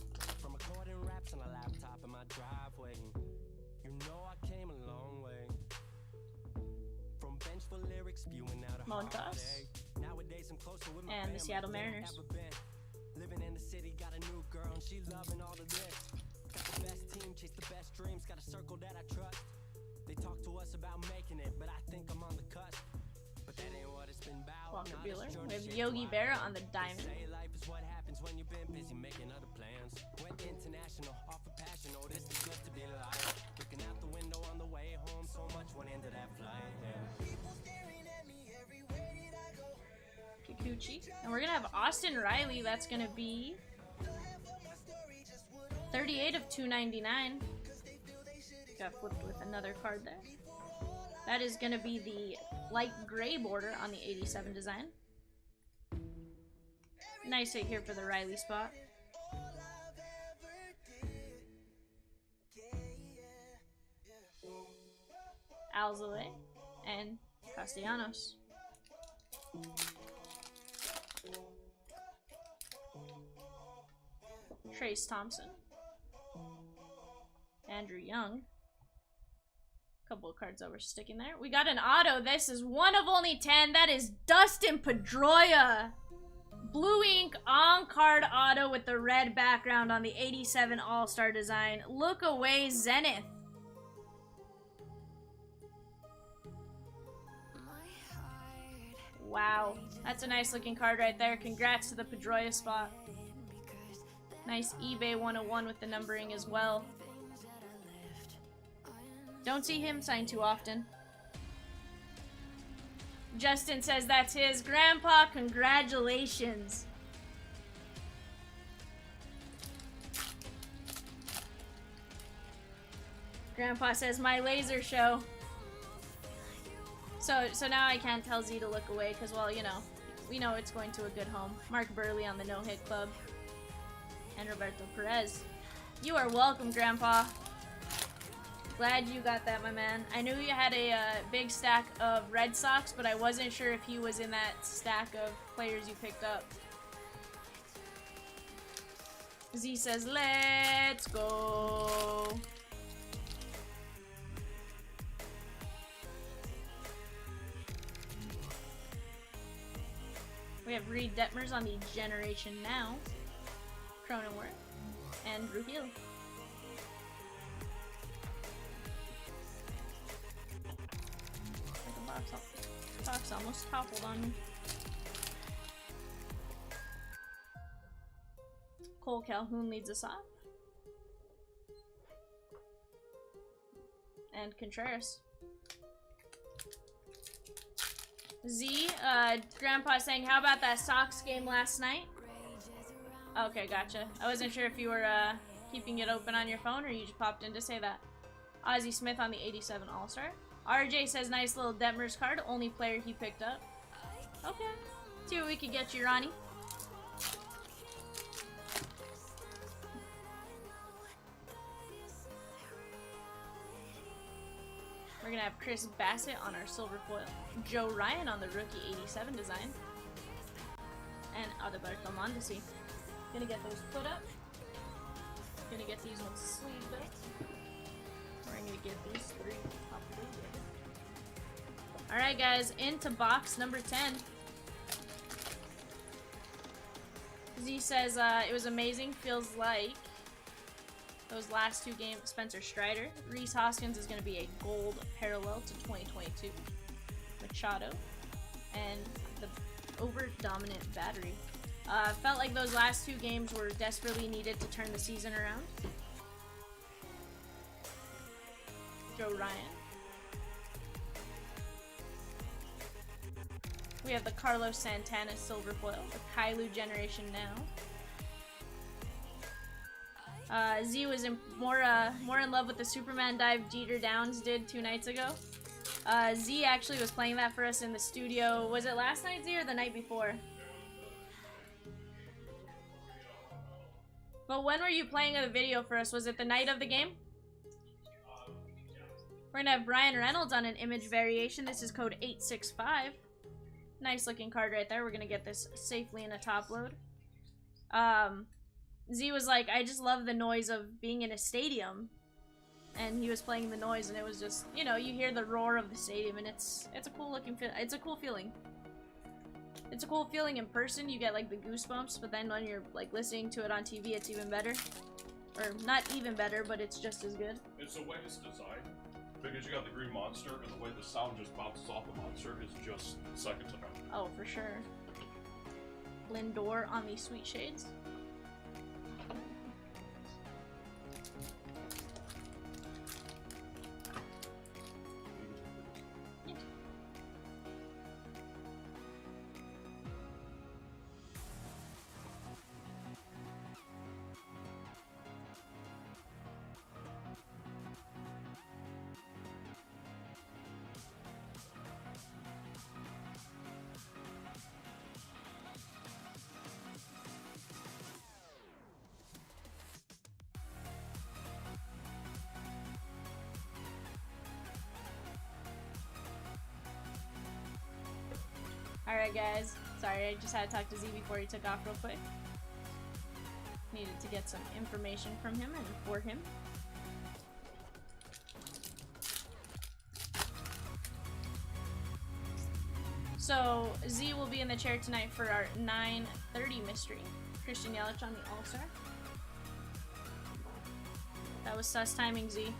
Montas. And the Seattle Mariners. Living in the city, got a new girl and she loving all of this. Got the best team, chase the best dreams, got a circle that I trust. They talk to us about making it, but I think I'm on the cusp. But that ain't what it's been about. Walker Buehler. We have Yogi Berra on the diamond. Life is what happens when you've been busy making other plans. Went international, off of passion, oh this is good to be alive. Looking out the window on the way home, so much went into that flight. People staring at me everywhere did I go. Kikuchi. And we're gonna have Austin Riley. That's gonna be 38 of 299. Got flipped with another card there. That is gonna be the light gray border on the 87 design. Nice hit here for the Riley spot. Alzole and Castellanos. Trace Thompson. Andrew Young. Couple of cards that we're sticking there. We got an auto. This is one of only 10. That is Dustin Pedroia. Blue ink on-card auto with the red background on the 87 All-Star design. Look away, Zenith. Wow. That's a nice looking card right there. Congrats to the Pedroia spot. Nice eBay 101 with the numbering as well. Don't see him signed too often. Justin says that's his. Grandpa, congratulations. Grandpa says, my laser show. So now I can't tell Z to look away because, well, you know, we know it's going to a good home. Mark Burley on the no-hit club. And Roberto Perez. You are welcome, Grandpa. Glad you got that, my man. I knew you had a big stack of Red Sox, but I wasn't sure if he was in that stack of players you picked up. Z says, let's go. We have Reed Detmers on the Generation Now. Cronenworth. And Drew Healy. Box almost toppled on me. Cole Calhoun leads us off. And Contreras. Z, Grandpa saying, how about that Sox game last night? Okay, gotcha. I wasn't sure if you were keeping it open on your phone or you just popped in to say that. Ozzie Smith on the 87 All-Star. RJ says, nice little Detmers card. Only player he picked up. Okay. See what we could get you, Ronnie. We're going to have Chris Bassett on our silver foil. Joe Ryan on the rookie 87 design. And Adalberto Mondesi. Gonna get those put up. Gonna get these ones sleeved up. We're gonna get these three probably. Alright guys, into box number 10. Z says, it was amazing, feels like those last two games. Spencer Strider. Reese Hoskins is gonna be a gold parallel to 2022. Machado. And the over-dominant battery. Felt like those last two games were desperately needed to turn the season around. Joe Ryan. We have the Carlos Santana silver foil, the Kailu Generation Now. Z was more in love with the Superman dive Jeter Downs did 2 nights ago. Z actually was playing that for us in the studio. Was it last night, Z, or the night before? But when were you playing the video for us? Was it the night of the game? We're gonna have Brian Reynolds on an image variation. This is code 865. Nice looking card right there. We're gonna get this safely in a top load. Z was like, I just love the noise of being in a stadium. And he was playing the noise and it was just, you know, you hear the roar of the stadium and it's a cool looking it's a cool feeling. It's a cool feeling in person, you get like the goosebumps, but then when you're like listening to it on TV, it's even better. Or not even better, but it's just as good. It's the way it's designed, because you got the green monster, and the way the sound just bounces off the monster is just second to none. Oh, for sure. Lindor on these Sweet Shades. Alright guys, sorry, I just had to talk to Z before he took off real quick. Needed to get some information from him and for him. So Z will be in the chair tonight for our 9:30 mystery. Christian Yelich on the All-Star. That was sus timing, Z.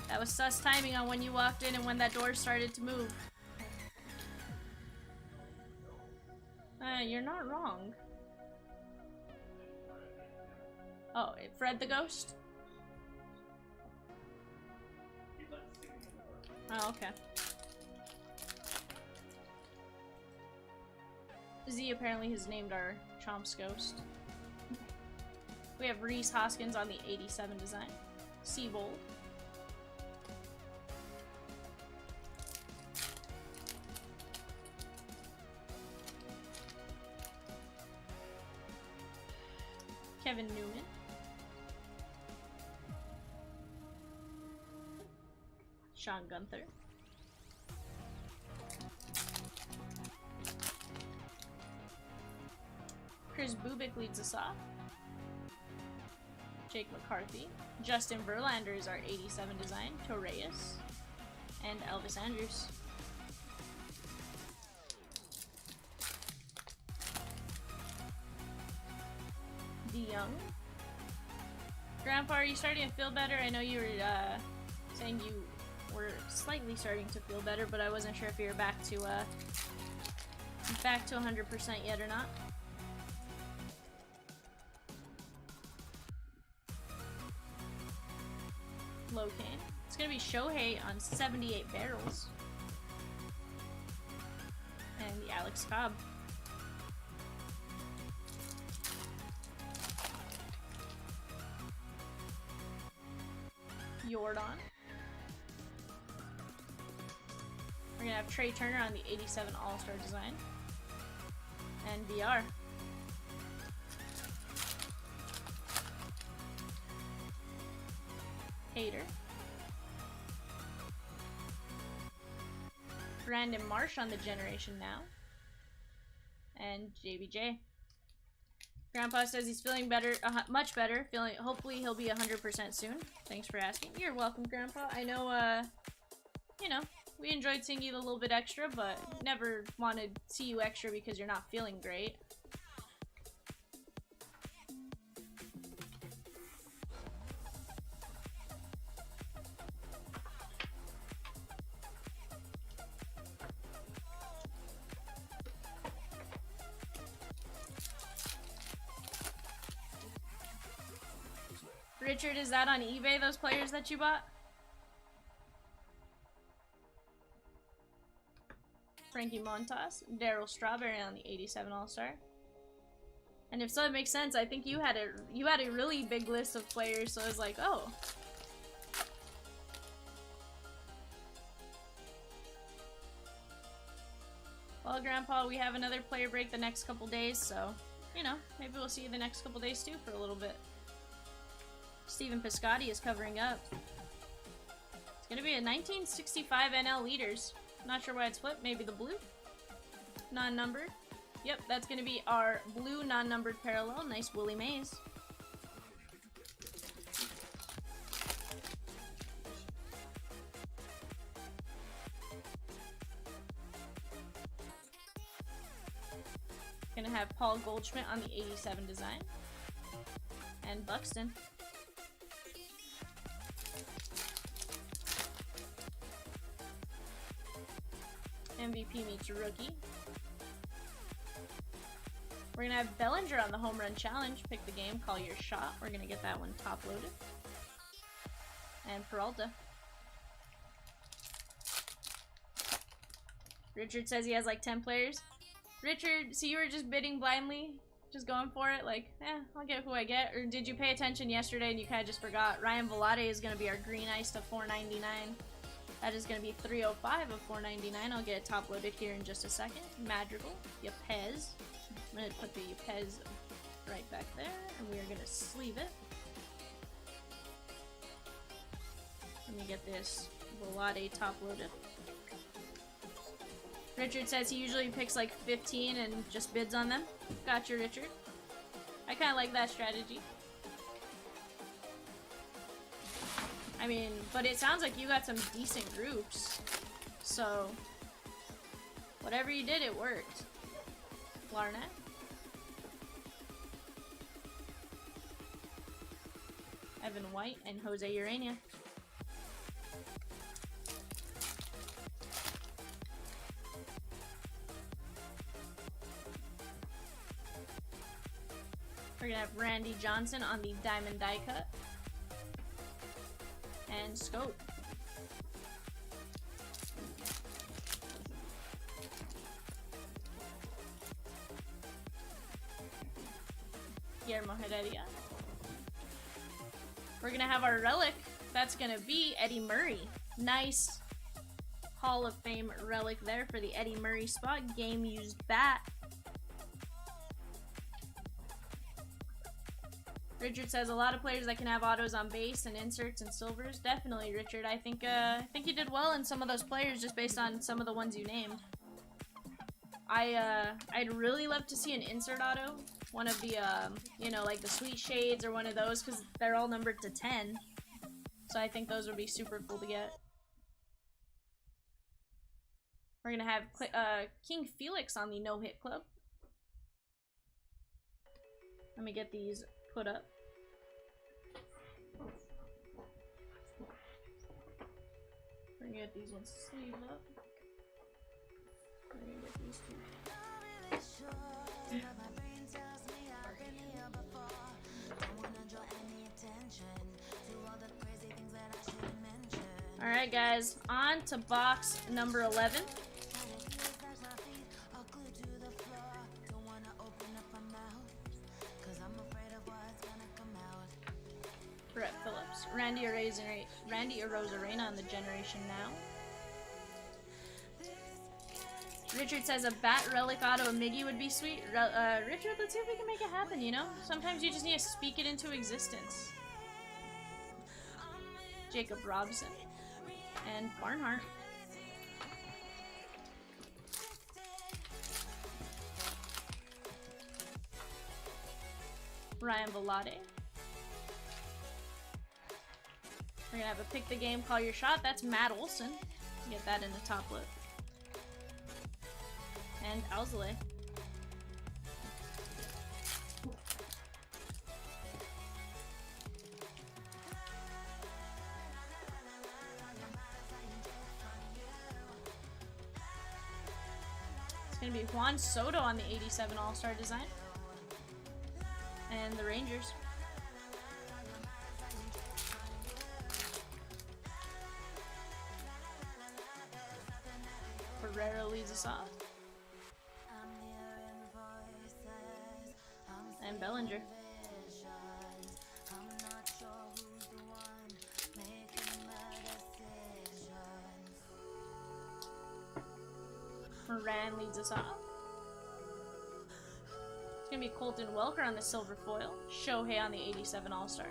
That was sus timing on when you walked in and when that door started to move. You're not wrong. Oh, Fred the Ghost? Oh, okay. Z apparently has named our Chomps Ghost. We have Reese Hoskins on the 87 design. Seabold. Kevin Newman. Sean Gunther. Chris Bubik leads us off. Jake McCarthy. Justin Verlander is our 87 design. Torreyes. And Elvis Andrews. DeYoung. Grandpa, are you starting to feel better? I know you were saying you were slightly starting to feel better, but I wasn't sure if you were back to 100% yet or not. Locane. It's gonna be Shohei on 78 barrels. And the Alex Cobb. Jordan. We're gonna have Trey Turner on the 87 All-Star design. And VR. Hater. Brandon Marsh on the Generation Now. And JBJ. Grandpa says he's feeling better, much better. Hopefully he'll be 100% soon. Thanks for asking. You're welcome, Grandpa. I know, you know, we enjoyed seeing you a little bit extra, but never want to see you extra because you're not feeling great. Richard, is that on eBay, those players that you bought? Frankie Montas, Daryl Strawberry on the 87 All-Star. And if so, it makes sense. I think you had a really big list of players, so I was like, oh. Well, Grandpa, we have another player break the next couple days, so, you know, maybe we'll see you the next couple days too for a little bit. Steven Piscotty is covering up. It's gonna be a 1965 NL Leaders. Not sure why it's flipped. Maybe the blue? Non-numbered. Yep, that's gonna be our blue non-numbered parallel. Nice Willie Mays. Gonna have Paul Goldschmidt on the 87 design. And Buxton. MVP meets rookie. We're gonna have Bellinger on the home run challenge. Pick the game, call your shot. We're gonna get that one top loaded. And Peralta. Richard says he has like 10 players. Richard, so you were just bidding blindly? Just going for it? Like, I'll get who I get? Or did you pay attention yesterday and you kind of just forgot? Ryan Velarde is gonna be our green ice to 499. That is going to be 305 of 499. I'll get it top loaded here in just a second. Madrigal, Yepez. I'm going to put the Yepez right back there, and we are going to sleeve it. Let me get this Velarde top loaded. Richard says he usually picks like 15 and just bids on them. Gotcha, Richard. I kind of like that strategy. I mean, but it sounds like you got some decent groups, so Whatever you did, it worked. Larnett. Evan White and Jose Urania. We're gonna have Randy Johnson on the diamond die cut. And Scope. Guillermo Heredia. We're gonna have our relic. That's gonna be Eddie Murray. Nice Hall of Fame relic there for the Eddie Murray spot. Game used bat. Richard says a lot of players that can have autos on base and inserts and silvers. Definitely, Richard. I think you did well in some of those players just based on some of the ones you named. I'd really love to see an insert auto. One of the, you know, like the Sweet Shades or one of those, because they're all numbered to 10. So I think those would be super cool to get. We're gonna have King Felix on the no-hit club. Let me get these put up. We're gonna get these ones sleeved up. We're gonna get these two. Alright guys, on to box number 11. Brett Phillips, Randy Arozarena on the Generation Now. Richard says a bat relic auto of Miggy would be sweet. Richard, let's see if we can make it happen, you know? Sometimes you just need to speak it into existence. Jacob Robson and Barnhart. Ryan Velade. We're gonna have a pick the game, call your shot. That's Matt Olson. Get that in the top lip. And Alzale. It's gonna be Juan Soto on the 87 All-Star design. And the Rangers. Ferrero leads us off. And Bellinger. Moran leads us off. It's gonna be Colton Welker on the silver foil. Shohei on the 87 All-Star.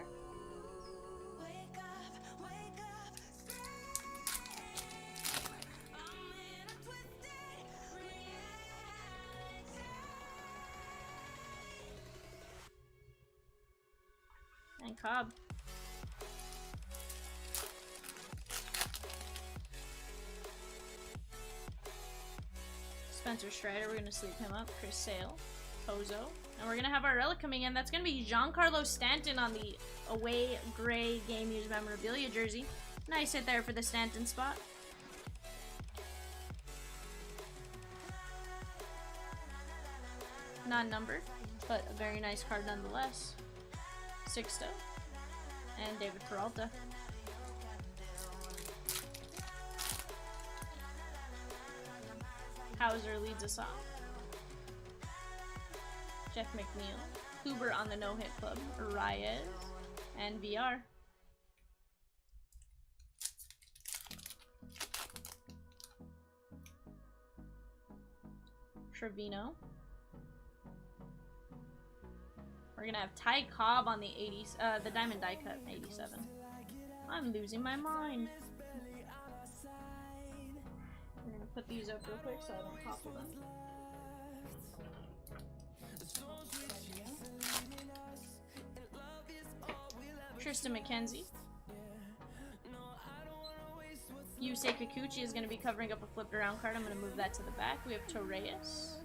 And Cobb. Spencer Strider, we're gonna sleep him up. Chris Sale, Pozo. And we're gonna have our relic coming in. That's gonna be Giancarlo Stanton on the away gray game used memorabilia jersey. Nice hit there for the Stanton spot. Non-numbered, but a very nice card nonetheless. Sixto and David Peralta. Hauser leads us off. Jeff McNeil. Huber on the no-hit club. Reyes and VR. Trevino. We're gonna have Ty Cobb on the 80s, the diamond die cut 87. I'm losing my mind. We're gonna put these up real quick so I don't topple them. Tristan McKenzie. Yusei Kikuchi is going to be covering up a flipped around card. I'm going to move that to the back. We have Torres.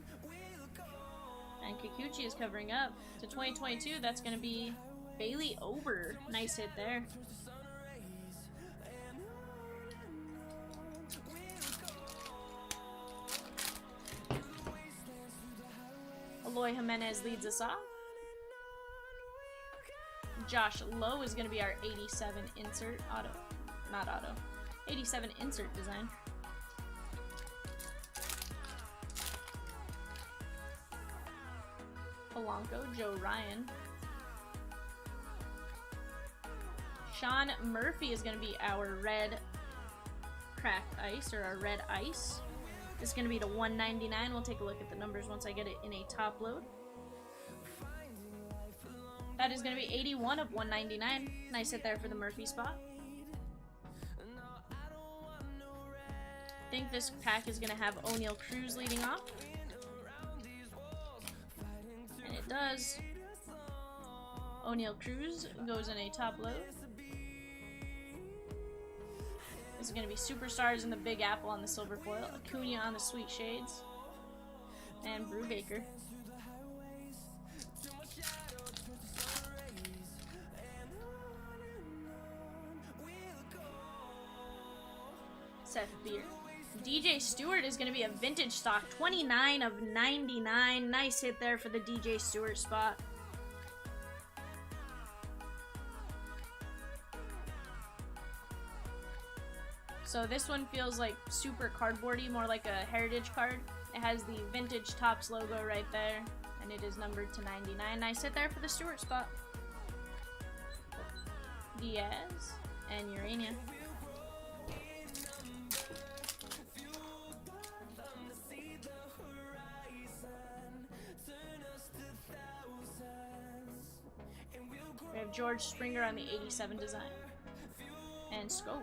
And Kikuchi is covering up. To 2022, that's going to be Bailey Ober. Nice hit there. Eloy Jimenez leads us off. Josh Lowe is going to be our 87 insert auto. Not auto. 87 insert design. Polanco, Joe Ryan. Sean Murphy is going to be our red cracked ice, or our red ice. This is going to be to 199. We'll take a look at the numbers once I get it in a top load. That is going to be 81 of 199. Nice hit there for the Murphy spot. I think this pack is going to have O'Neal Cruz leading off. And it does. O'Neal Cruz goes in a top load. This is going to be Superstars in the Big Apple on the silver foil, Acuna on the Sweet Shades, and Brubaker. Seth Beer. DJ Stewart is going to be a vintage stock, 29 of 99. Nice hit there for the DJ Stewart spot. So this one feels like super cardboardy, more like a heritage card. It has the vintage Topps logo right there, and it is numbered to 99. Nice hit there for the Stewart spot. Diaz and Urania. We have George Springer on the 87 design. And Scope.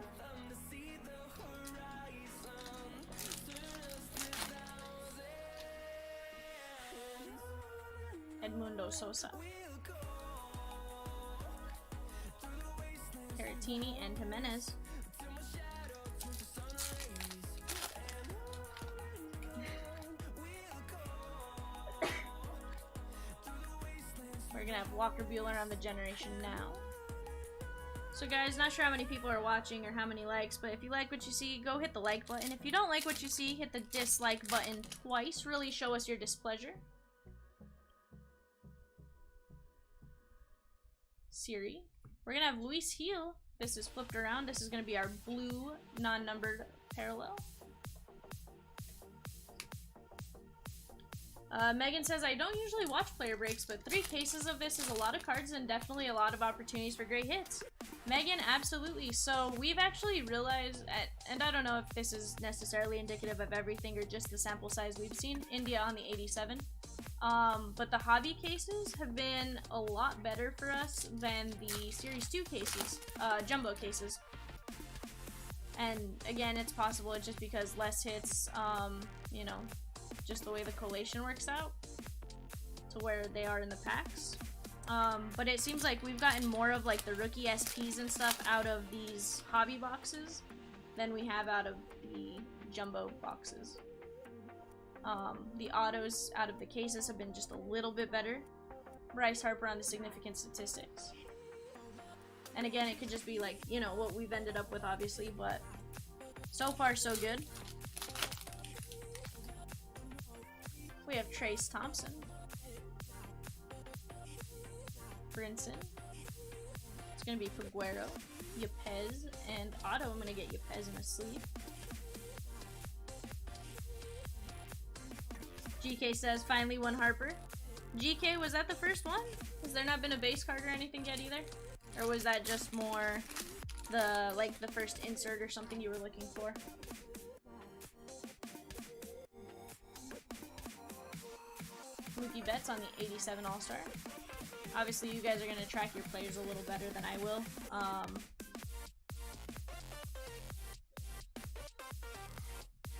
Edmundo Sosa. Caratini and Jimenez. We're gonna have Walker Buehler on the Generation Now. So guys, not sure how many people are watching or how many likes, but if you like what you see, go hit the like button. If you don't like what you see, hit the dislike button twice. Really show us your displeasure. Siri. We're gonna have Luis Gil. This is flipped around. This is gonna be our blue non-numbered parallel. Megan says, I don't usually watch player breaks, but 3 cases of this is a lot of cards and definitely a lot of opportunities for great hits. Megan, absolutely. So we've actually realized, and I don't know if this is necessarily indicative of everything or just the sample size we've seen, India on the 87. But the hobby cases have been a lot better for us than the Series 2 cases, jumbo cases. And again, it's possible it's just because less hits, you know, just the way the collation works out to where they are in the packs. But it seems like we've gotten more of like the rookie SPs and stuff out of these hobby boxes than we have out of the jumbo boxes. The autos out of the cases have been just a little bit better. Bryce Harper on the significant statistics. And again, it could just be like, you know, what we've ended up with obviously, but so far so good. We have Trace Thompson. Brinson. It's going to be Figueroa, Yepez, and Otto. I'm going to get Yepez in a sleeve. GK says, finally one Harper. GK, was that the first one? Has there not been a base card or anything yet either? Or was that just more the, like, the first insert or something you were looking for? Mookie Betts on the 87 All-Star. Obviously, you guys are going to track your players a little better than I will.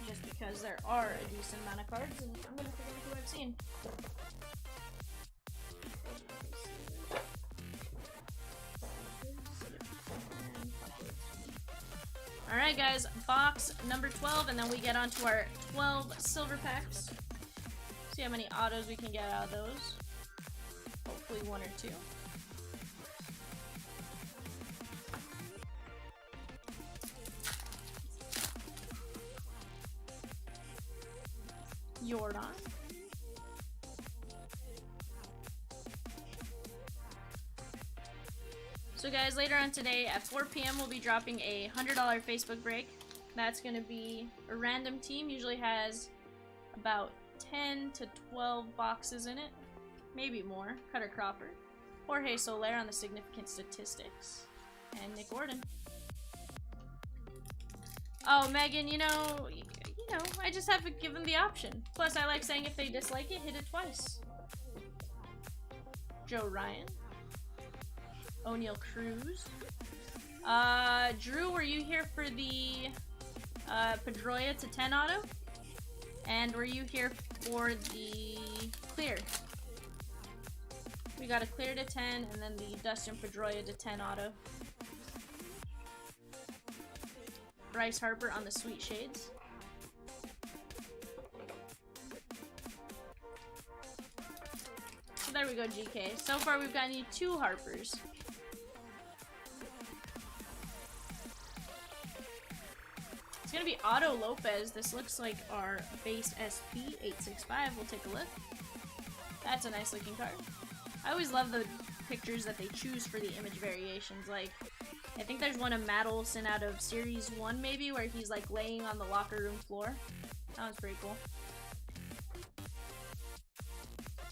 Just because there are a decent amount of cards, and I'm going to forget who I've seen. Alright guys, box number 12, and then we get on to our 12 silver packs. See how many autos we can get out of those. Hopefully one or two. Jordan. So guys, later on today at 4 p.m. we'll be dropping a $100 Facebook break. That's going to be a random team, usually has about 10 to 12 boxes in it, maybe more. Cutter Crawford, Jorge Soler on the significant statistics, and Nick Gordon. Oh, Megan, you know, I just haven't given the option. Plus, I like saying if they dislike it, hit it twice. Joe Ryan. O'Neal Cruz. Drew, were you here for the Pedroia to 10 auto? And were you here for the clear? We got a clear to 10 and then the Dustin Pedroia to 10 auto. Bryce Harper on the Sweet Shades. So there we go, GK. So far we've gotten you 2 Harpers. It's gonna be Otto Lopez. This looks like our base SP 865. We'll take a look. That's a nice looking card. I always love the pictures that they choose for the image variations. Like, I think there's one of Matt Olson out of Series 1 maybe, where he's like laying on the locker room floor. That one's pretty cool.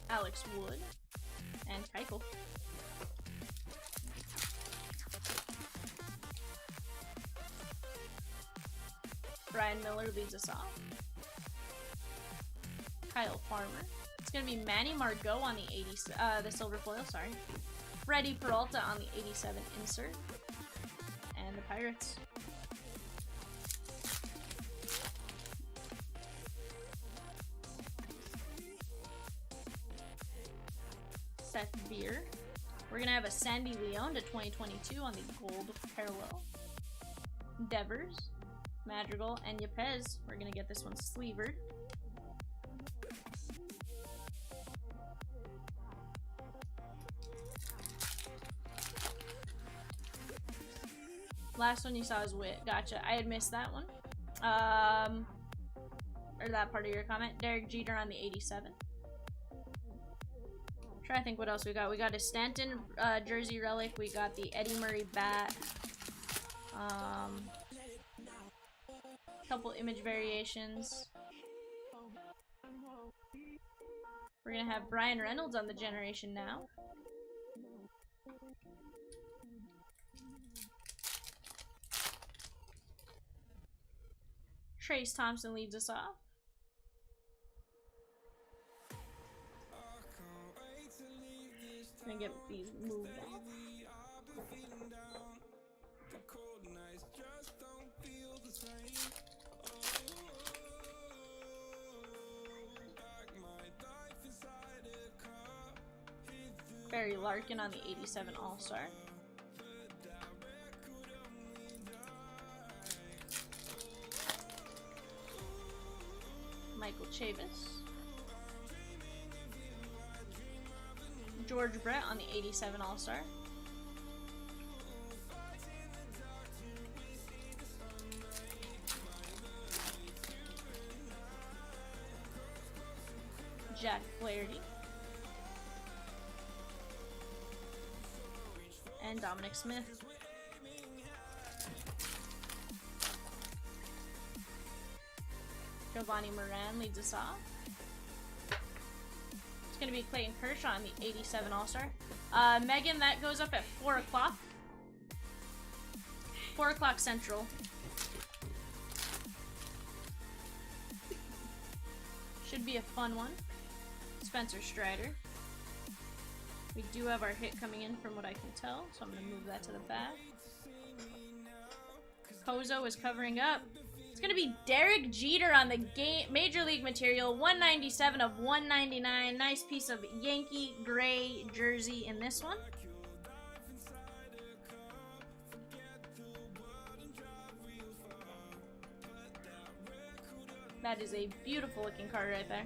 Alex Wood and Keuchel. Brian Miller leads us off. Kyle Farmer. It's gonna be Manny Margot on the silver foil, sorry. Freddie Peralta on the 87 insert. And the Pirates. Seth Beer. We're gonna have a Sandy Leon to 2022 on the gold parallel. Devers, Madrigal, and Yepez. We're gonna get this one sleevered. Last one you saw is Wit. Gotcha. I had missed that one. Or that part of your comment. Derek Jeter on the 87. Trying to think what else we got. We got a Stanton jersey relic. We got the Eddie Murray bat. Couple image variations. We're gonna have Brian Reynolds on the Generation Now. Trace Thompson leads us off. Gonna get these moved off. Barry Larkin on the 87 All-Star. Michael Chavis. George Brett on the 87 All-Star. Jack Flaherty. And Dominic Smith. Giovanni Moran leads us off. It's going to be Clayton Kershaw on the 87 All-Star. Megan, that goes up at 4 o'clock. 4 o'clock Central. Should be a fun one. Spencer Strider. We do have our hit coming in from what I can tell, so I'm going to move that to the back. Kozo is covering up. It's going to be Derek Jeter on the Major League material. 197 of 199. Nice piece of Yankee gray jersey in this one. That is a beautiful looking card right there.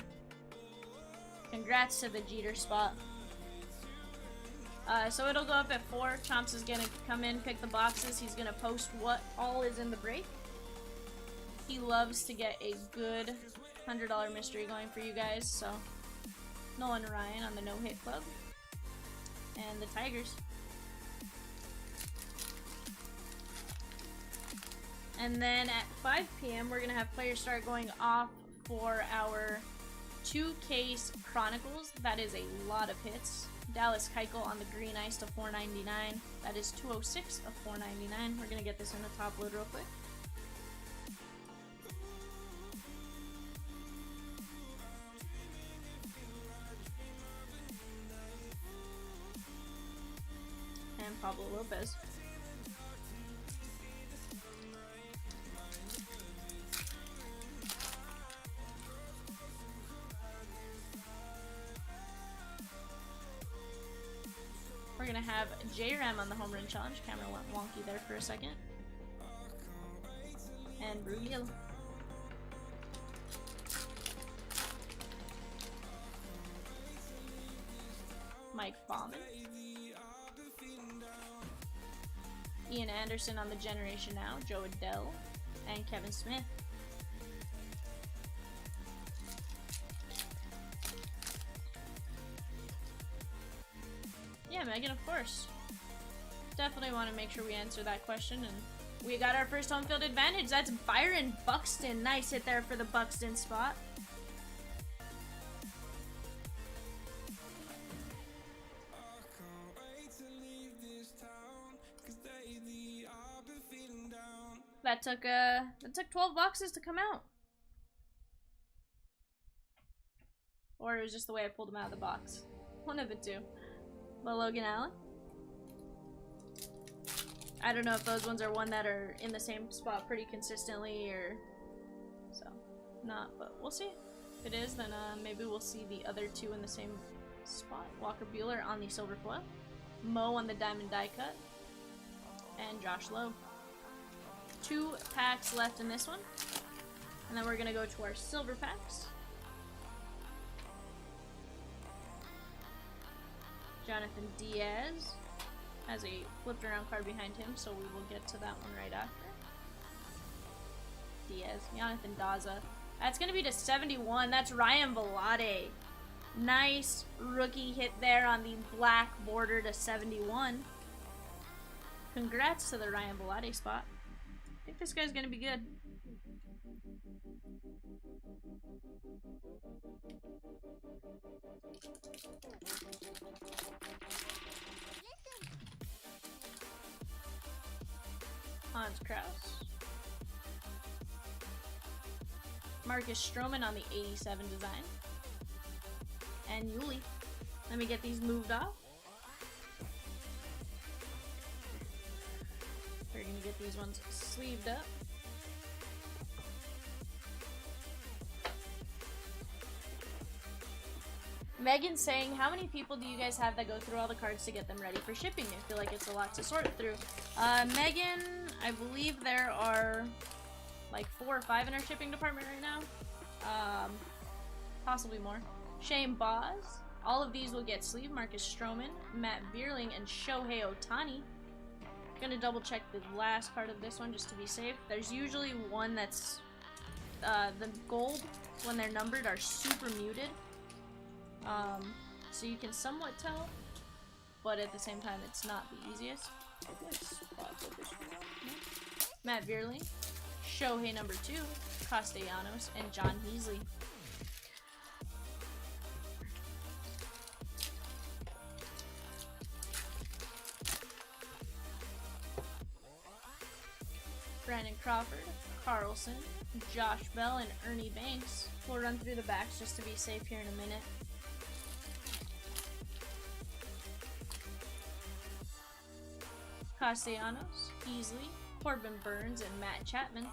Congrats to the Jeter spot. So it'll go up at 4. Chomps is gonna come in, pick the boxes. He's gonna post what all is in the break. He loves to get a good $100 mystery going for you guys, so Nolan Ryan on the No Hit Club. And the Tigers. And then at 5 p.m. we're gonna have players start going off for our 2-case Chronicles. That is a lot of hits. Dallas Keuchel on the green ice to 499. That is 206 of 499. We're gonna get this in the top load real quick. And Pablo Lopez. We're gonna have J-Ram on the home run challenge. Camera went wonky there for a second. And Ruggiel. Mike Bauman. Ian Anderson on the Generation Now. Joe Adell. And Kevin Smith. Yeah, Megan, of course. Definitely want to make sure we answer that question. And we got our first home field advantage. That's Byron Buxton. Nice hit there for the Buxton spot. That took 12 boxes to come out. Or it was just the way I pulled them out of the box. One of the two. But Logan Allen. I don't know if those ones are one that are in the same spot pretty consistently or so. Not, but we'll see. If it is, then maybe we'll see the other two in the same spot. Walker Buehler on the silver foil. Mo on the diamond die cut. And Josh Lowe. 2 packs left in this one. And then we're gonna go to our silver packs. Jonathan Diaz has a flipped around card behind him, so we will get to that one right after. Diaz, Jonathan Daza. That's going to be to 71. That's Ryan Velade. Nice rookie hit there on the black border to 71. Congrats to the Ryan Velade spot. I think this guy's going to be good. Hans Kraus. Marcus Stroman on the 87 design. And Yuli. Let me get these moved off. We're gonna get these ones sleeved up. Megan's saying, how many people do you guys have that go through all the cards to get them ready for shipping? I feel like it's a lot to sort through. Megan, I believe there are like 4 or 5 in our shipping department right now. Possibly more. Shane Boz. All of these will get sleeved. Marcus Stroman, Matt Vierling, and Shohei Ohtani. Gonna double check the last card of this one just to be safe. There's usually one that's the gold when they're numbered are super muted. So you can somewhat tell, but at the same time it's not the easiest. Matt Vierling, Shohei number 2, Castellanos, and John Heasley. Brandon Crawford, Carlson, Josh Bell, and Ernie Banks. We'll run through the backs just to be safe here in a minute. Castellanos, Heasley, Corbin Burns, and Matt Chapman.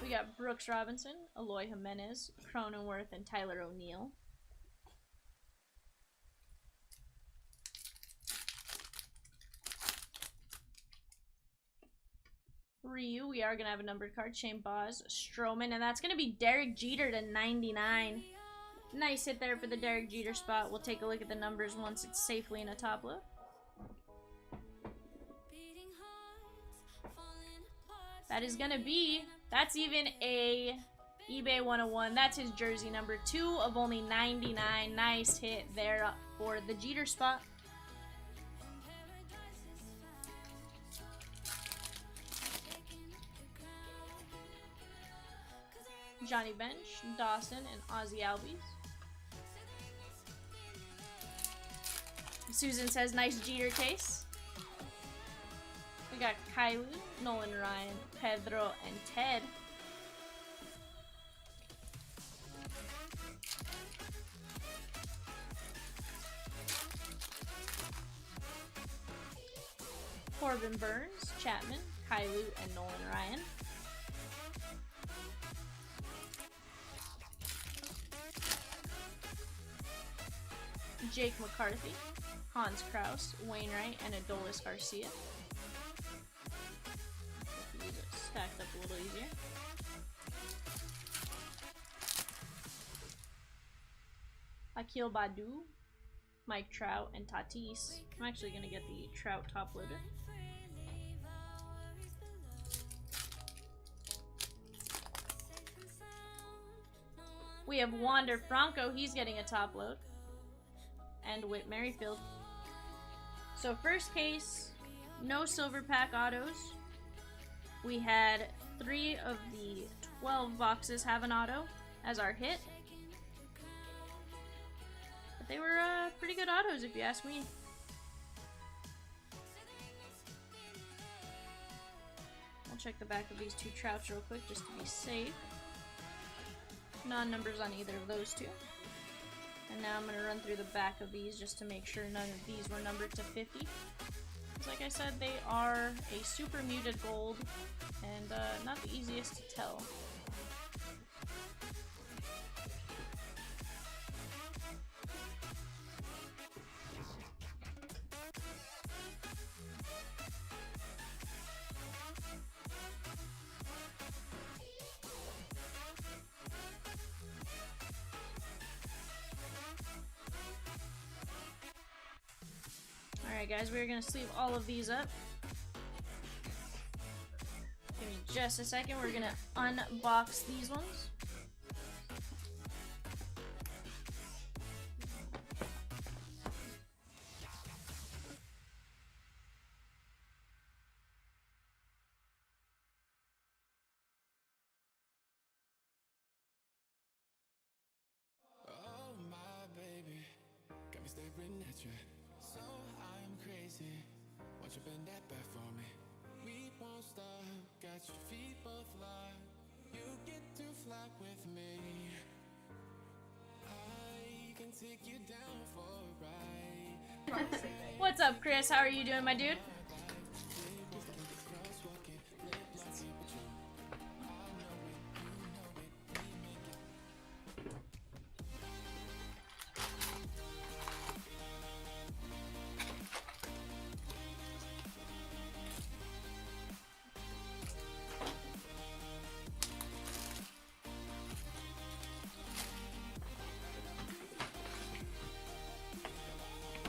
We got Brooks Robinson, Eloy Jimenez, Cronenworth, and Tyler O'Neill. Ryu, we are going to have a numbered card. Shane Boz, Strowman, and that's going to be Derek Jeter to 99. Nice hit there for the Derek Jeter spot. We'll take a look at the numbers once it's safely in a top load. That is going to be, that's even a eBay 101. That's his jersey number 2 of only 99. Nice hit there for the Jeter spot. Johnny Bench, Dawson, and Ozzy Albies. Susan says, nice Jeter case. We got Kylie, Nolan Ryan, Pedro, and Ted. Corbin Burns, Chapman, Kylie, and Nolan Ryan. Jake McCarthy, Hans Kraus, Wainwright, and Adolis Garcia. These are stacked up a little easier. Akil Badu, Mike Trout, and Tatis. I'm actually going to get the Trout top loaded. We have Wander Franco. He's getting a top load. And Whit Merrifield. So first case, no silver pack autos. We had 3 of the 12 boxes have an auto as our hit. But they were pretty good autos if you ask me. I'll check the back of these 2 Trouts real quick just to be safe. Non-numbers on either of those 2. And now I'm going to run through the back of these just to make sure none of these were numbered to 50. Because like I said, they are a super muted gold and not the easiest to tell. Alright guys, we're going to sleeve all of these up. Give me just a second, we're going to unbox these ones. Oh my baby, got me staring at you. So I'm crazy. Won't you bend that back for me? We won't stop. Got your feet both locked. You get to fly with me. I can take you down for a ride. What's up, Chris? How are you doing, my dude?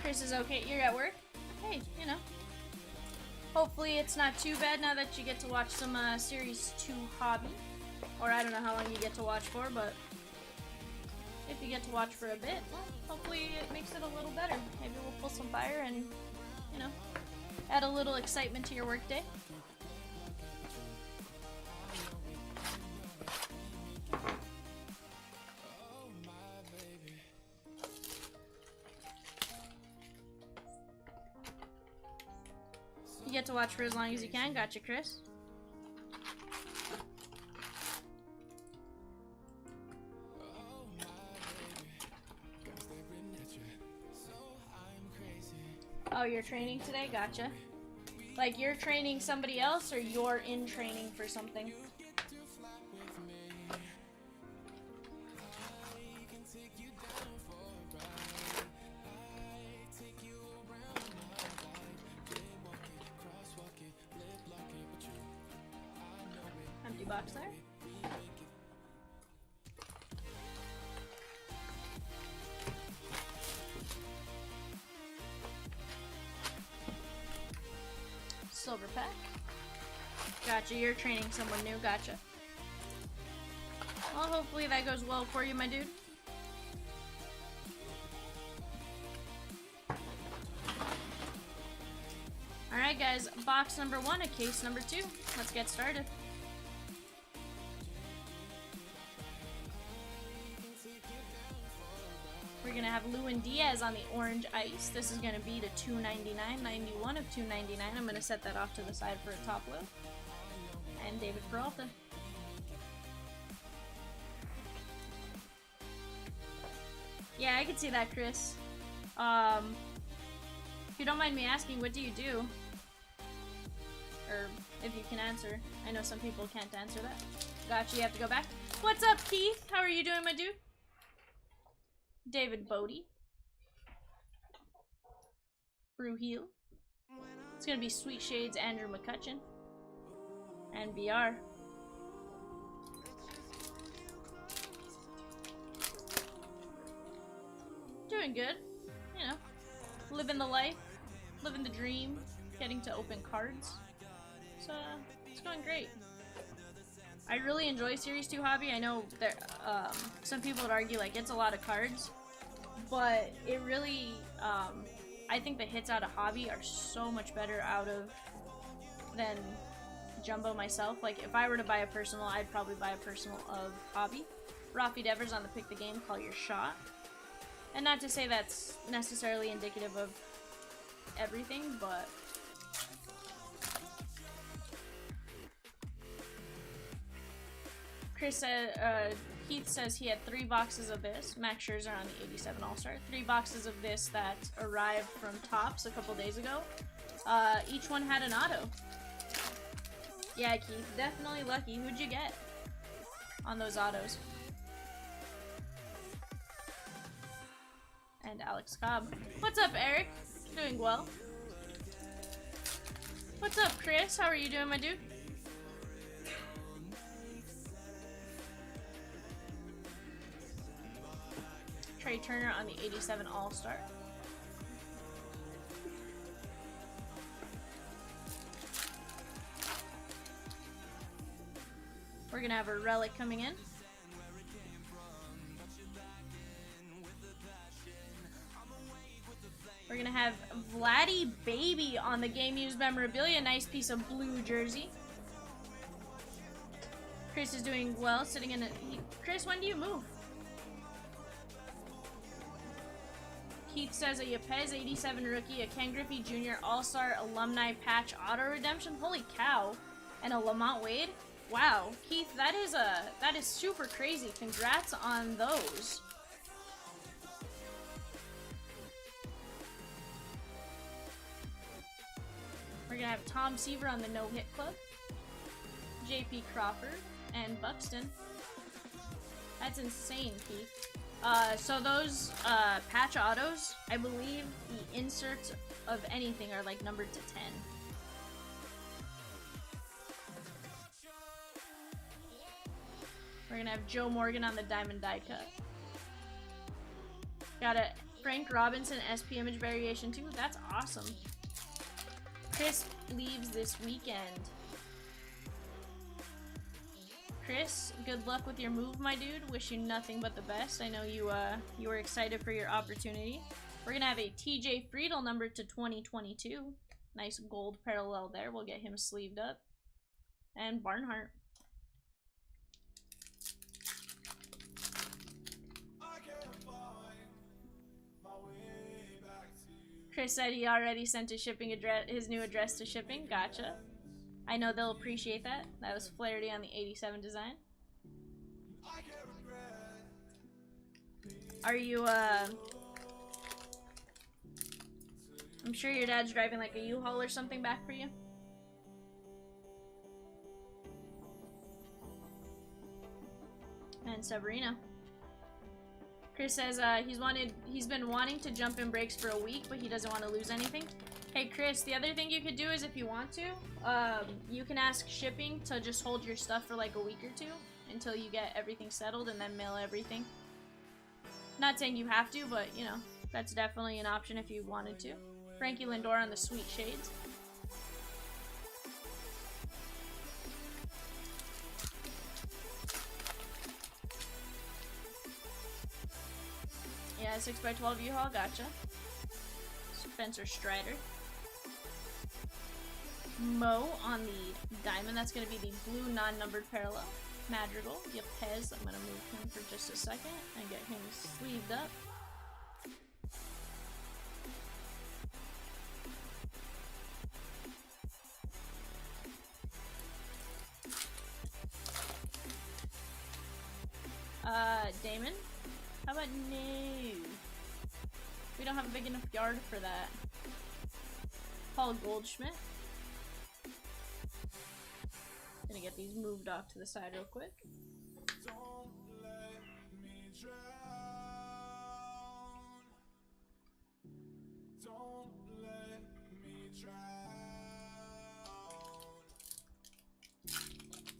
Chris is okay. You're at work? Hey, you know. Hopefully it's not too bad now that you get to watch some Series 2 hobby. Or I don't know how long you get to watch for, but if you get to watch for a bit, well, hopefully it makes it a little better. Maybe we'll pull some fire and, you know, add a little excitement to your workday. You get to watch for as long as you can. Gotcha, Chris. Oh, you're training today? Gotcha. Like you're training somebody else or you're in training for something? box there. Silver pack. Gotcha, you're training someone new, gotcha. Well, hopefully that goes well for you, my dude. Alright guys, box number 1 and case number 2. Let's get started. We're gonna have Lewin Diaz on the orange ice. This is gonna be to 299, 91 of 299. I'm gonna set that off to the side for a top load. And David Peralta. Yeah, I can see that, Chris. If you don't mind me asking, what do you do? Or if you can answer. I know some people can't answer that. Gotcha, you have to go back. What's up, Keith? How are you doing, my dude? David Bodie. Brew Heel. It's gonna be Sweet Shades Andrew McCutcheon. And VR. Doing good. You know, living the life, living the dream, getting to open cards. So, it's going great. I really enjoy Series 2 hobby. I know there, some people would argue like it's a lot of cards, but it really, I think the hits out of hobby are so much better out of than Jumbo myself. Like if I were to buy a personal, I'd probably buy a personal of hobby. Rafi Devers on the pick the game, call your shot. And not to say that's necessarily indicative of everything, but Chris said, Keith says he had 3 boxes of this. Max Scherzer on the 87 All-Star. 3 boxes of this that arrived from Topps a couple days ago. Each one had an auto. Yeah, Keith, definitely lucky. Who'd you get on those autos? And Alex Cobb. What's up, Eric? Doing well. What's up, Chris? How are you doing, my dude? Trey Turner on the 87 All-Star. We're gonna have a relic coming in. We're gonna have Vladdy Baby on the Game Used Memorabilia. Nice piece of blue jersey. Chris is doing well, sitting in a... Chris, when do you move? Keith says a Yepez 87 rookie, a Ken Griffey Jr. All-Star alumni patch auto redemption. Holy cow. And a Lamont Wade. Wow. Keith, that is super crazy. Congrats on those. We're gonna have Tom Seaver on the no-hit club, JP Crawford, and Buxton. That's insane, Keith. So those patch autos, I believe the inserts of anything are like numbered to 10. We're gonna have Joe Morgan on the diamond die cut. Got a Frank Robinson SP image variation too. That's awesome. Chris leaves this weekend. Chris, good luck with your move, my dude. Wish you nothing but the best. I know you were excited for your opportunity. We're gonna have a TJ Friedel number to 2022. Nice gold parallel there. We'll get him sleeved up. And Barnhart. Chris said he already sent his new address to shipping. Gotcha. I know they'll appreciate that. That was Flaherty on the 87 design. Are you, I'm sure your dad's driving like a U-Haul or something back for you. And Severino. Chris says he's been wanting to jump in breaks for a week, but he doesn't want to lose anything. Hey Chris, the other thing you could do is if you want to, you can ask shipping to just hold your stuff for like a week or two until you get everything settled and then mail everything. Not saying you have to, but you know, that's definitely an option if you wanted to. Frankie Lindor on the Sweet Shades. Yeah, 6x12 U-Haul, gotcha. Spencer Strider. Mo on the Diamond, that's going to be the blue non-numbered parallel. Madrigal, Yepez, I'm going to move him for just a second and get him sleeved up. Damon? How about no? We don't have a big enough yard for that. Paul Goldschmidt. Gonna get these moved off to the side real quick. Don't let me drown. Don't let me drown.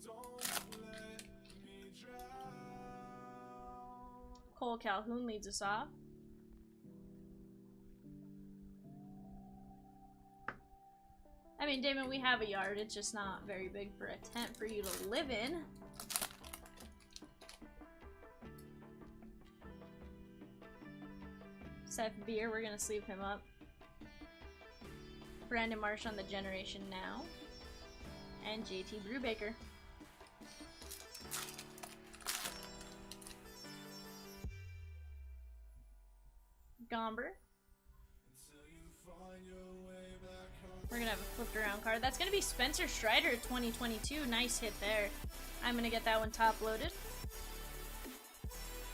Don't let me drown. Cole Calhoun leads us off. I mean, Damon, we have a yard. It's just not very big for a tent for you to live in. Seth Beer, we're gonna sleeve him up. Brandon Marsh on the Generation Now. And JT Brubaker. Gomber. We're gonna have a flipped around card. That's gonna be Spencer Strider 2022. Nice hit there. I'm gonna get that one top loaded.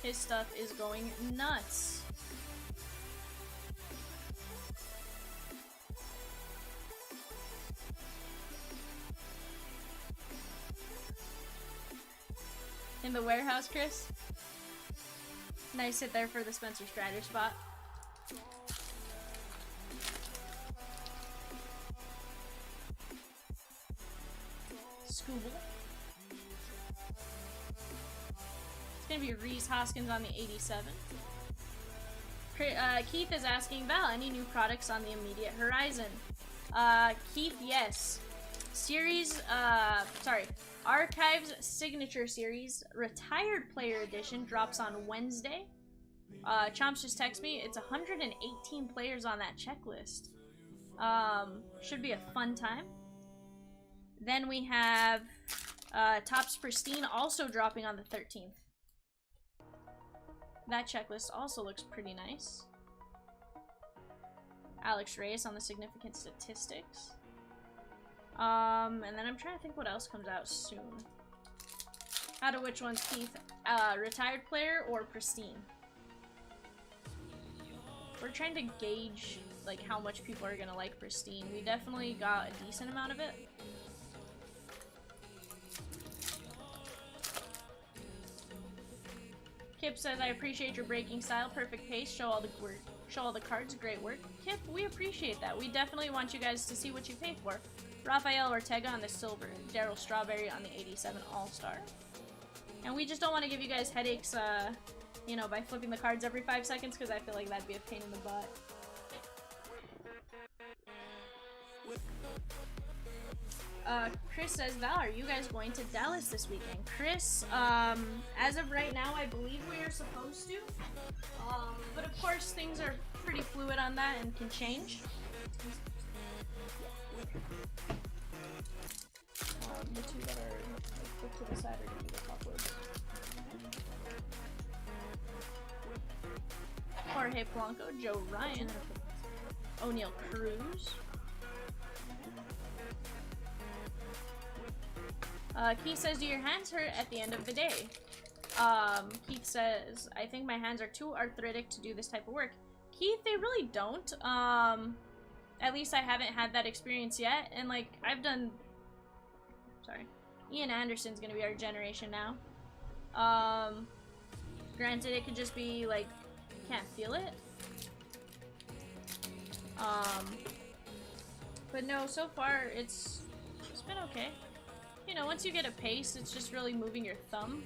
His stuff is going nuts. In the warehouse, Chris. Nice hit there for the Spencer Strider spot. Scooble. It's gonna be Reese Hoskins on the 87. Keith is asking, Val, any new products on the immediate horizon? Keith, yes. Archives Signature Series Retired Player Edition drops on Wednesday. Chomps just texted me. It's 118 players on that checklist. Should be a fun time. Then we have Topps Pristine also dropping on the 13th. That checklist also looks pretty nice. Alex Reyes on the Significant Statistics. And then I'm trying to think what else comes out soon. Out of which one's Keith? Retired player or Pristine? We're trying to gauge like how much people are gonna like Pristine. We definitely got a decent amount of it. Kip says, I appreciate your breaking style, perfect pace, show all the cards, great work. Kip, we appreciate that. We definitely want you guys to see what you pay for. Rafael Ortega on the silver, Daryl Strawberry on the 87 All-Star. And we just don't want to give you guys headaches, you know, by flipping the cards every 5 seconds, because I feel like that'd be a pain in the butt. Chris says, Val, are you guys going to Dallas this weekend? Chris, as of right now, I believe we are supposed to. But of course, things are pretty fluid on that and can change. The two that are put to the side are going to be the top loads. Jorge Blanco, Joe Ryan, O'Neal Cruz. Keith says, do your hands hurt at the end of the day? Keith says, I think my hands are too arthritic to do this type of work. Keith, they really don't. At least I haven't had that experience yet. And like, I've done... Sorry. Ian Anderson's gonna be our Generation Now. Granted, it could just be like, can't feel it. But no, so far it's been okay. You know, once you get a pace, it's just really moving your thumb.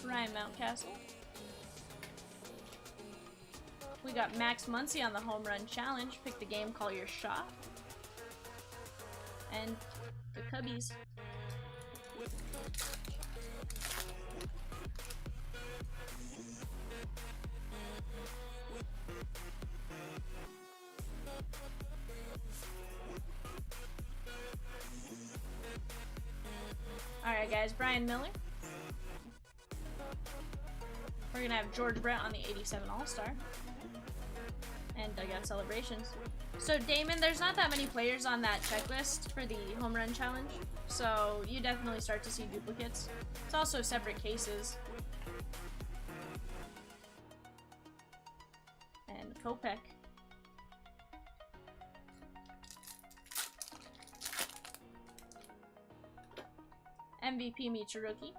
Ryan Mountcastle. We got Max Muncy on the home run challenge. Pick the game, call your shot. And the Cubbies. Alright guys, Brian Miller. We're gonna have George Brett on the 87 All-Star. And Dugout Celebrations. So Damon, there's not that many players on that checklist for the home run challenge. So you definitely start to see duplicates. It's also separate cases. And Kopech. MVP meets rookie.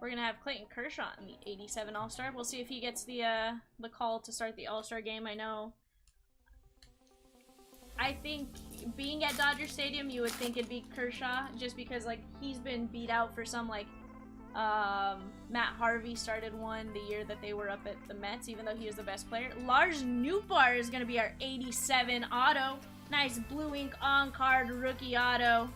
We're gonna have Clayton Kershaw in the 87 All-Star. We'll see if he gets the call to start the All-Star game. I think being at Dodger Stadium, you would think it'd be Kershaw, just because like he's been beat out for some like Matt Harvey started one the year that they were up at the Mets, even though he was the best player. Lars Nootbaar is gonna be our 87 auto. Nice blue ink on card rookie auto.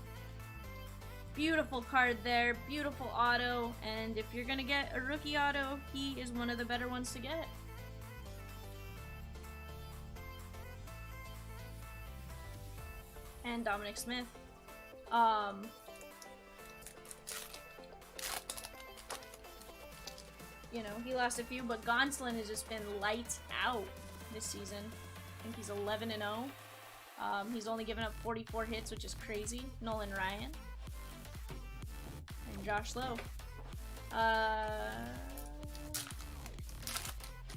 Beautiful card there, beautiful auto, and if you're gonna get a rookie auto, he is one of the better ones to get. And Dominic Smith. You know, he lost a few, but Gonsolin has just been lights out this season. I think he's 11-0. He's only given up 44 hits, which is crazy. Nolan Ryan. Josh Lowe.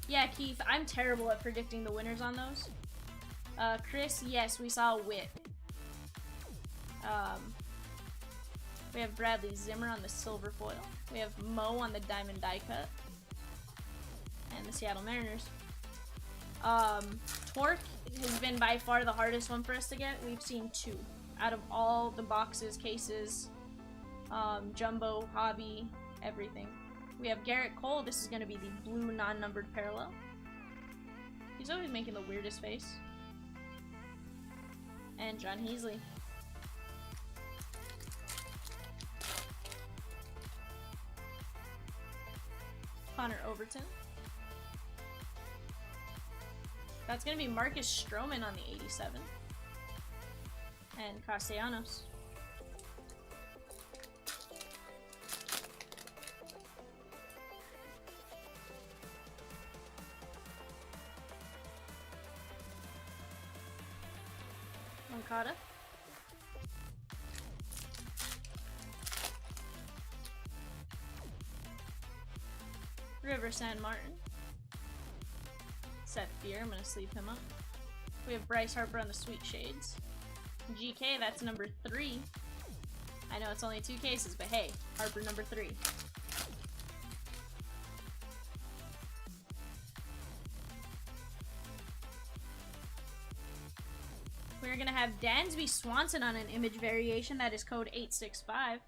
Yeah, Keith, I'm terrible at predicting the winners on those. Chris, yes, we saw a whip. We have Bradley Zimmer on the silver foil. We have Mo on the diamond die cut. And the Seattle Mariners. Torque has been by far the hardest one for us to get. We've seen 2 out of all the boxes, cases, jumbo, hobby, everything. We have Garrett Cole. This is going to be the blue non-numbered parallel. He's always making the weirdest face. And John Heasley. Connor Overton. That's going to be Marcus Stroman on the 87. And Castellanos. Moncada. River San Martin. Seth Fear, I'm going to sleeve him up. We have Bryce Harper on the Sweet Shades. GK, that's number 3. I know it's only 2 cases, but hey, Harper number 3. We're going to have Dansby Swanson on an image variation. That is code 865.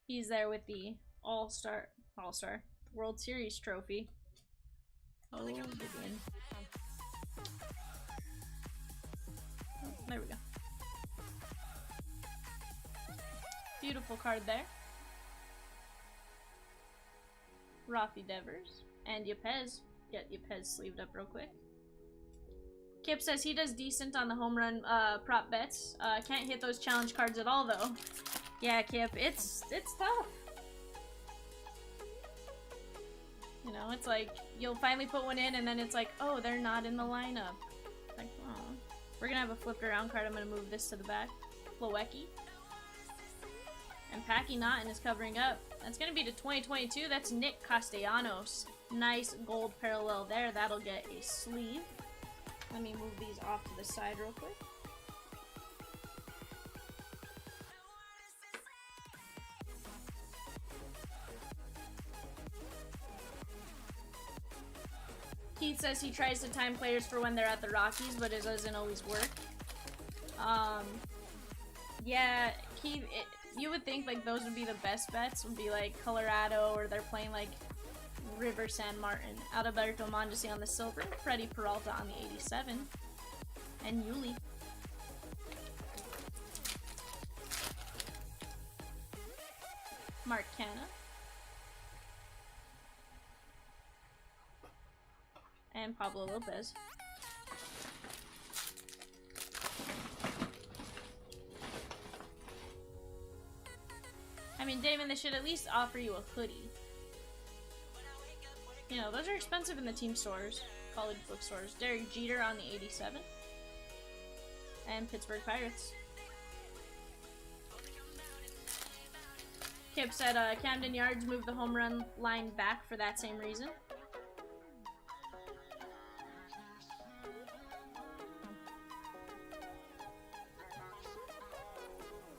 He's there with the All-Star World Series trophy. Oh, good win. Oh, there we go. Beautiful card there. Rafi Devers. And Yepez. Get Yepez sleeved up real quick. Kip says he does decent on the home run prop bets. Can't hit those challenge cards at all though. Yeah, Kip, it's tough. You know, it's like you'll finally put one in and then it's like, oh, they're not in the lineup. It's like, oh. We're gonna have a flipped around card. I'm gonna move this to the back. Plawecki. And Packy Naughton is covering up. That's gonna be to 2022. That's Nick Castellanos. Nice gold parallel there. That'll get a sleeve. Let me move these off to the side real quick. Keith says he tries to time players for when they're at the Rockies, but it doesn't always work. Yeah, Keith, you would think like those would be the best bets, would be like Colorado, or they're playing like River San Martin. Adalberto Mondesi on the silver, Freddie Peralta on the 87, and Yuli. Mark Canna. And Pablo Lopez. I mean, Damon, they should at least offer you a hoodie. You know, those are expensive in the team stores, college bookstores. Derek Jeter on the 87. And Pittsburgh Pirates. Kip said Camden Yards moved the home run line back for that same reason.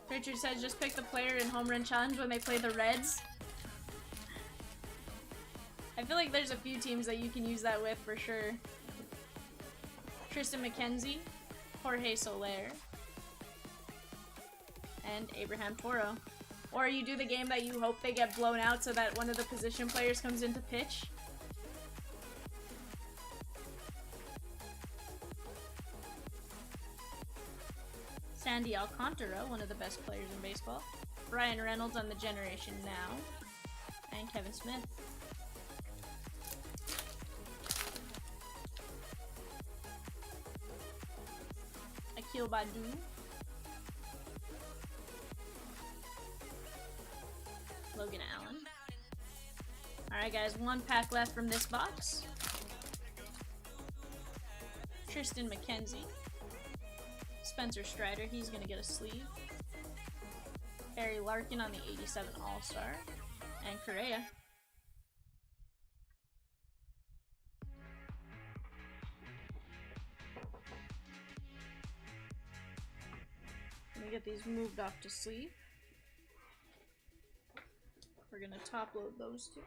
Richard says just pick the player in home run challenge when they play the Reds. I feel like there's a few teams that you can use that with for sure. Tristan McKenzie, Jorge Soler, and Abraham Toro. Or you do the game that you hope they get blown out so that one of the position players comes in to pitch. Sandy Alcantara, one of the best players in baseball. Ryan Reynolds on the Generation Now. And Kevin Smith. Akil Badu. Logan Allen. Alright guys, one pack left from this box. Tristan McKenzie. Spencer Strider, he's gonna get a sleeve. Barry Larkin on the 87 All-Star. And Correa. Let me get these moved off to sleeve. We're gonna top load those two.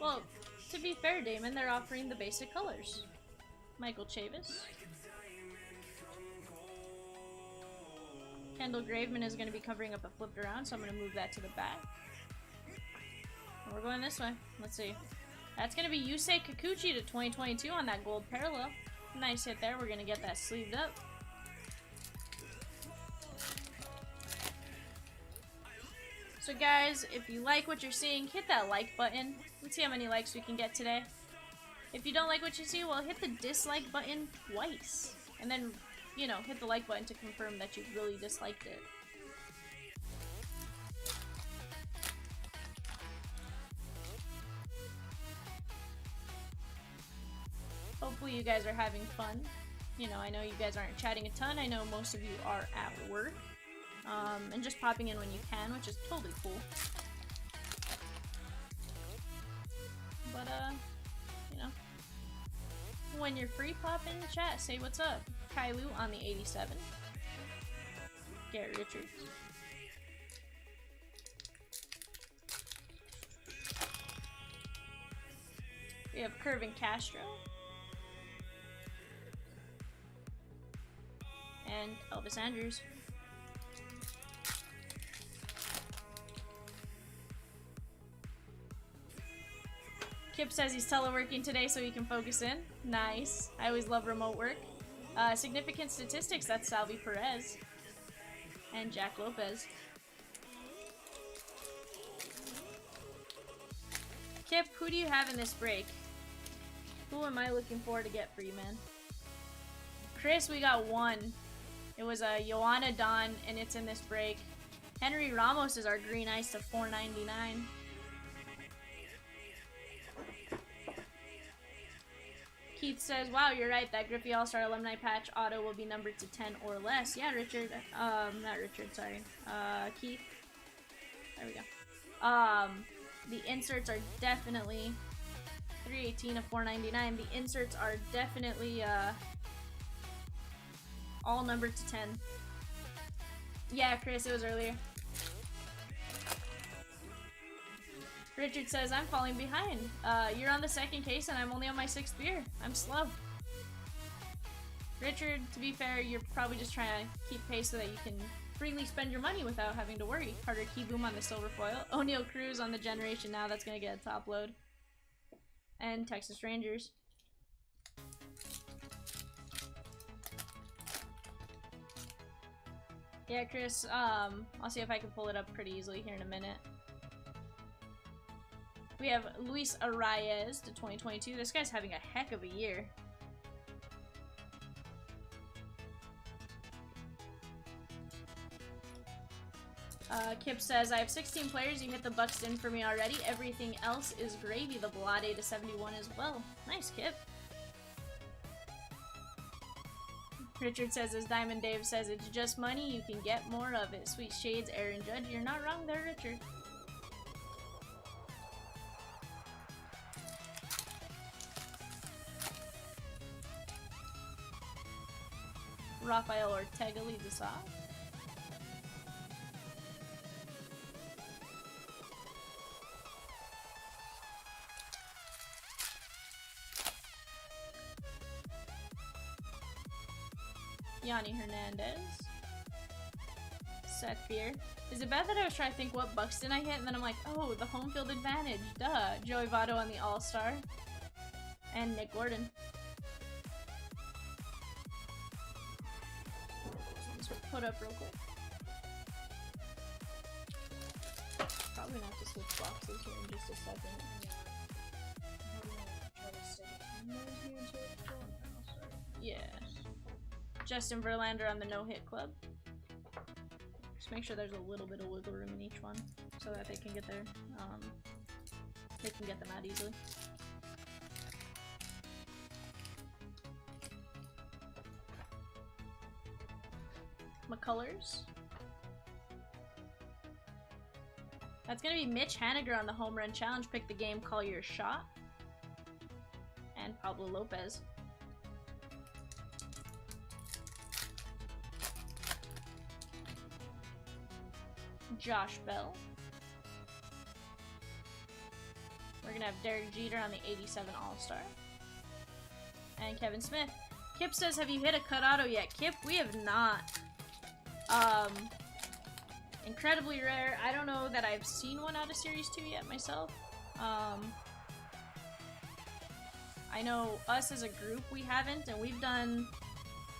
Well, to be fair, Damon, they're offering the basic colors. Michael Chavis. Kendall Graveman is going to be covering up a flipped around, so I'm going to move that to the back. And we're going this way. Let's see. That's going to be Yusei Kikuchi to 2022 on that gold parallel. Nice hit there. We're going to get that sleeved up. So guys, if you like what you're seeing, hit that like button. Let's see how many likes we can get today. If you don't like what you see, well, hit the dislike button twice. And then, you know, hit the like button to confirm that you really disliked it. Hopefully you guys are having fun. You know, I know you guys aren't chatting a ton. I know most of you are at work. And just popping in when you can, which is totally cool. But, you know, when you're free, pop in the chat, say what's up. Kailu on the 87. Garrett Richards. We have Curvin Castro. And Elvis Andrews. Kip says he's teleworking today so he can focus in. Nice. I always love remote work. Significant statistics, that's Salvi Perez. And Jack Lopez. Kip, who do you have in this break? Who am I looking forward to get for you, man? Chris, we got one. It was a Joanna Don, and it's in this break. Henry Ramos is our green ice to $4.99. Keith says, wow, you're right, that Griffey All-Star Alumni Patch auto will be numbered to 10 or less. Yeah, Richard, not Richard, sorry. Keith. There we go. The inserts are definitely 318 of 499. The inserts are definitely, all numbered to 10. Yeah, Chris, it was earlier. Richard says, I'm falling behind. You're on the second case and I'm only on my 6th beer. I'm slow. Richard, to be fair, you're probably just trying to keep pace so that you can freely spend your money without having to worry. Carter Keyboom on the silver foil. O'Neal Cruz on the Generation Now. That's going to get a top load. And Texas Rangers. Yeah, Chris, I'll see if I can pull it up pretty easily here in a minute. We have Luis Arias to 2022. This guy's having a heck of a year. Kip says, I have 16 players. You hit the Buxton for me already. Everything else is gravy. The Blade to 71 as well. Nice, Kip. Richard says, as Diamond Dave says, it's just money. You can get more of it. Sweet Shades, Aaron Judge. You're not wrong there, Richard. Rafael Ortega leads us off. Yanni Hernandez. Seth Beer. Is it bad that I was trying to think what Buxton I hit and then I'm like, oh, the home field advantage, duh. Joey Votto on the All-Star. And Nick Gordon. Let's put up real quick. Probably gonna have to switch boxes here in just a second. Yeah. Justin Verlander on the no-hit club. Just make sure there's a little bit of wiggle room in each one so that they can get their, they can get them out easily. McCullers. That's gonna be Mitch Haniger on the home run challenge. Pick the game, call your shot. And Pablo Lopez. Josh Bell. We're gonna have Derek Jeter on the 87 All-Star. And Kevin Smith. Kip says, have you hit a cut auto yet? Kip, we have not. Incredibly rare. I don't know that I've seen one out of Series 2 yet myself. I know us as a group, we haven't, and we've done,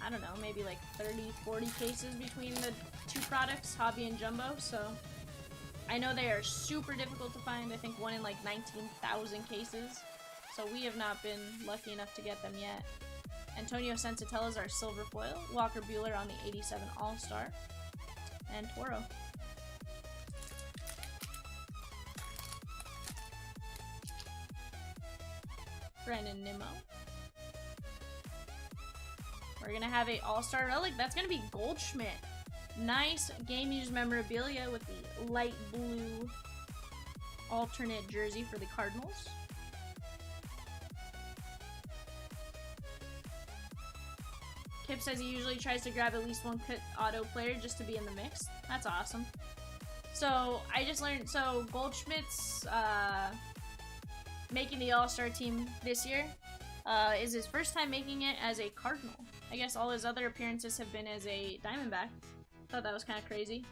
I don't know, maybe like 30, 40 cases between the two products, Hobby and Jumbo, so I know they are super difficult to find. I think one in like 19,000 cases, so we have not been lucky enough to get them yet. Antonio Sensatella is our silver foil, Walker Buehler on the 87 All-Star, and Toro. Brandon Nimmo. We're gonna have a All-Star relic. That's gonna be Goldschmidt. Nice game used memorabilia with the light blue alternate jersey for the Cardinals. Kip says he usually tries to grab at least one cut auto player just to be in the mix. That's awesome. So I just learned, so Goldschmidt's making the All-Star team this year. Is his first time making it as a Cardinal. I guess all his other appearances have been as a Diamondback. Thought that was kind of crazy.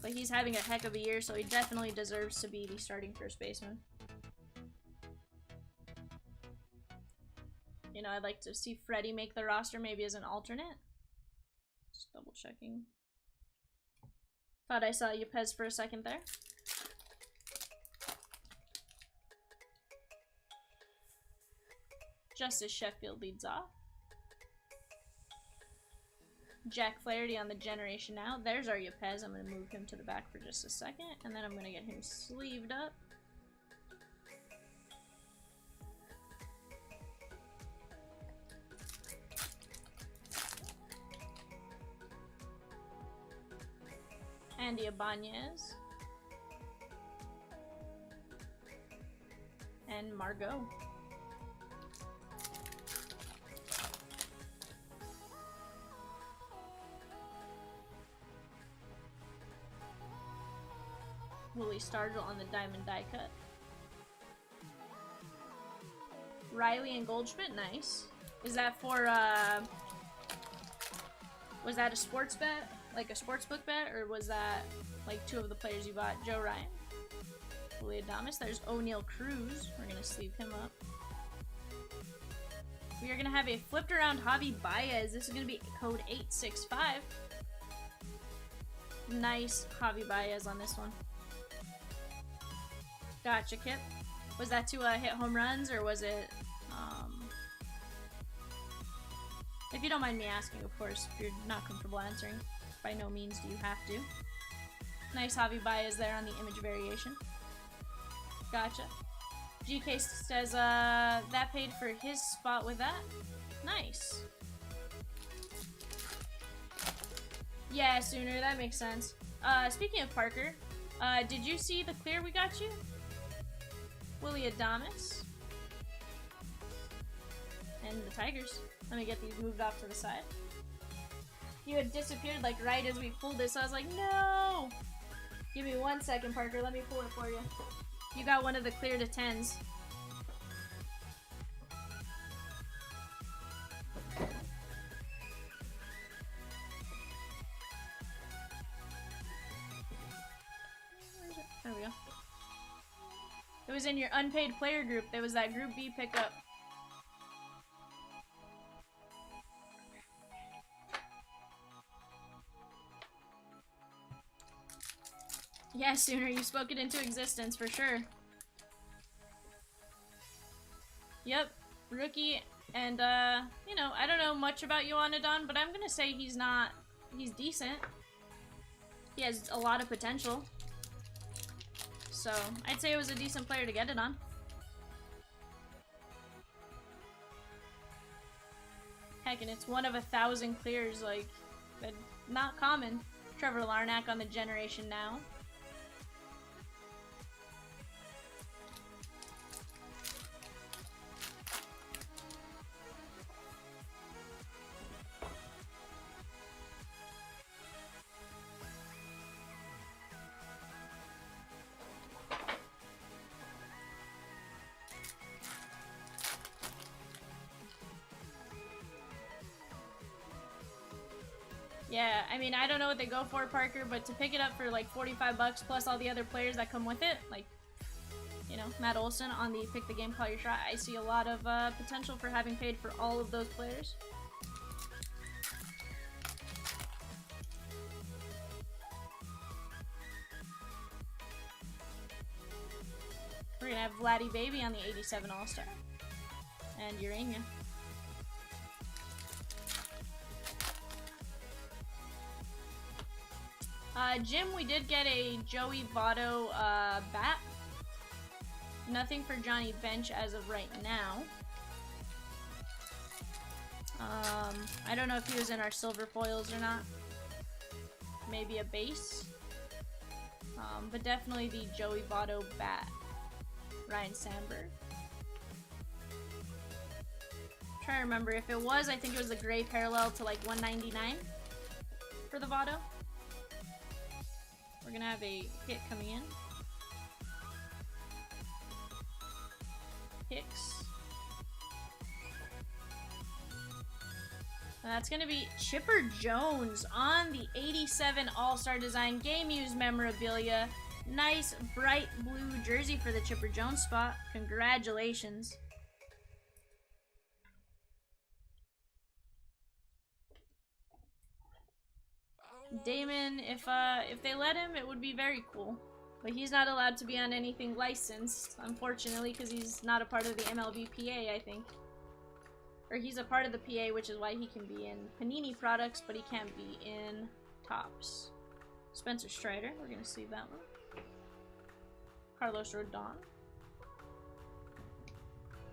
But he's having a heck of a year, so he definitely deserves to be the starting first baseman. You know, I'd like to see Freddie make the roster maybe as an alternate. Just double checking. Thought I saw Yepez for a second there. Justice Sheffield leads off. Jack Flaherty on the Generation Now. There's our Yepez. I'm going to move him to the back for just a second, and then I'm going to get him sleeved up. Andy Ibanez. And Margot. Willie Stargell on the diamond die cut. Riley and Goldschmidt, nice. Is that for, was that a sports bet? Like a sportsbook bet? Or was that, like, 2 of the players you bought? Joe Ryan. Willie Adames. There's O'Neal Cruz. We're gonna sleeve him up. We are gonna have a flipped around Javi Baez. This is gonna be code 865. Nice Javi Baez on this one. Gotcha, Kip. Was that to hit home runs, or was it, if you don't mind me asking, of course, if you're not comfortable answering, by no means do you have to. Nice Javi Baez there on the image variation. Gotcha. GK says, that paid for his spot with that. Nice. Yeah, Sooner, that makes sense. Speaking of Parker, did you see the clear we got you? Willie Adames. And the Tigers. Let me get these moved off to the side. You had disappeared like right as we pulled it, so I was like, no! Give me 1 second, Parker, let me pull it for you. You got one of the clear to 10s. There we go. It was in your unpaid player group. There was that Group B pickup. Yeah, Sooner, you spoke it into existence for sure. Yep, rookie, and you know, I don't know much about Ioannidon, but I'm gonna say he's decent. He has a lot of potential. So, I'd say it was a decent player to get it on. Heck, and it's one of 1,000 clears, like, but not common. Trevor Larnack on the Generation Now. Yeah, I mean, I don't know what they go for, Parker, but to pick it up for like 45 bucks plus all the other players that come with it, like, you know, Matt Olson on the Pick the Game, Call Your Shot, I see a lot of potential for having paid for all of those players. We're gonna have Vladdy Baby on the 87 All-Star. And Urania. Jim, we did get a Joey Votto bat. Nothing for Johnny Bench as of right now. I don't know if he was in our silver foils or not. Maybe a base. But definitely the Joey Votto bat. Ryan Sandberg. Trying to remember if it was, I think it was a gray parallel to like 199 for the Votto. We're gonna have a hit coming in. Hicks. And that's gonna be Chipper Jones on the 87 All-Star Design Game Used Memorabilia. Nice bright blue jersey for the Chipper Jones spot. Congratulations. Damon, if they let him, it would be very cool. But he's not allowed to be on anything licensed, unfortunately, because he's not a part of the MLB PA, I think. Or he's a part of the PA, which is why he can be in Panini products, but he can't be in Topps. Spencer Strider, we're going to see that one. Carlos Rodon.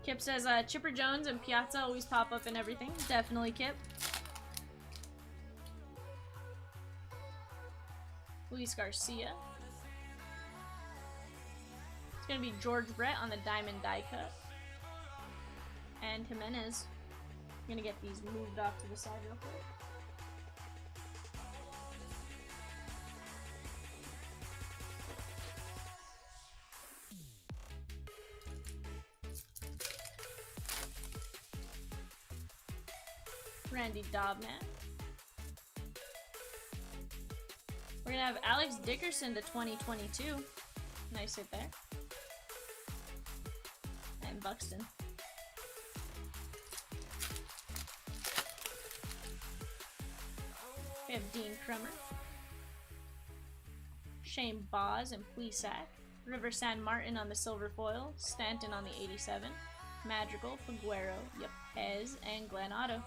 Kip says, Chipper Jones and Piazza always pop up in everything. Definitely, Kip. Luis Garcia. It's gonna be George Brett on the diamond die cut. And Jimenez. I'm gonna get these moved off to the side real quick. Randy Dobnak. We're gonna have Alex Dickerson to 2022. Nice hit there. And Buxton. We have Dean Crummer. Shane Boz and Plesac. River San Martin on the silver foil. Stanton on the 87. Madrigal, Figuero, Yepez, and Glenn Otto.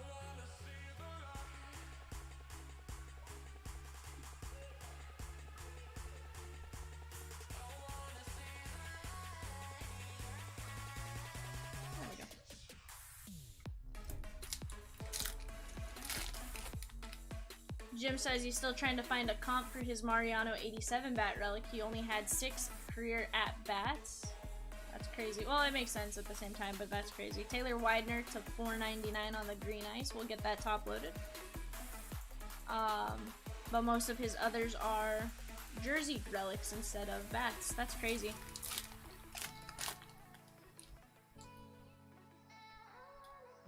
There we go. Jim says he's still trying to find a comp for his Mariano 87 bat relic. He only had 6 career at-bats. That's crazy. Well, it makes sense at the same time, but that's crazy. Taylor Widener to 499 on the green ice. We'll get that top loaded. But most of his others are jersey relics instead of bats. That's crazy.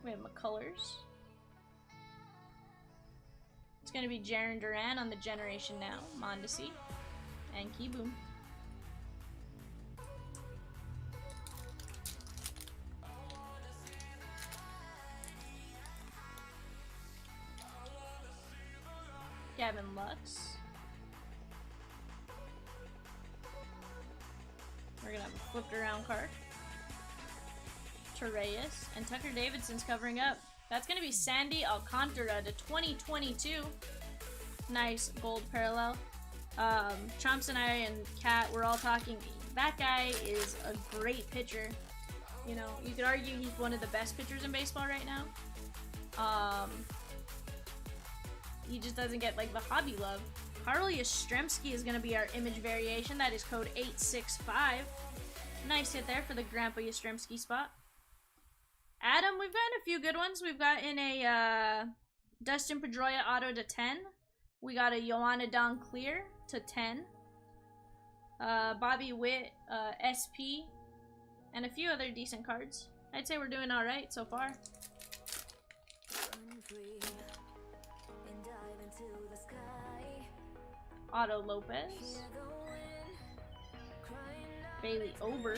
We have McCullers. It's going to be Jarren Duran on the Generation Now, Mondesi, and Keyboom. Gavin Lux. We're going to have a flipped around card. Torreyes. And Tucker Davidson's covering up. That's going to be Sandy Alcantara to 2022. Nice gold parallel. Chomps and I and Kat were all talking. That guy is a great pitcher. You know, you could argue he's one of the best pitchers in baseball right now. He just doesn't get like the hobby love. Carl Yastrzemski is going to be our image variation. That is code 865. Nice hit there for the Grandpa Yastrzemski spot. Adam, we've gotten a few good ones. We've gotten a Dustin Pedroia auto to 10. We got a Joanna Don Clear to 10. Bobby Witt SP. And a few other decent cards. I'd say we're doing alright so far. Otto Lopez. Bailey Ober.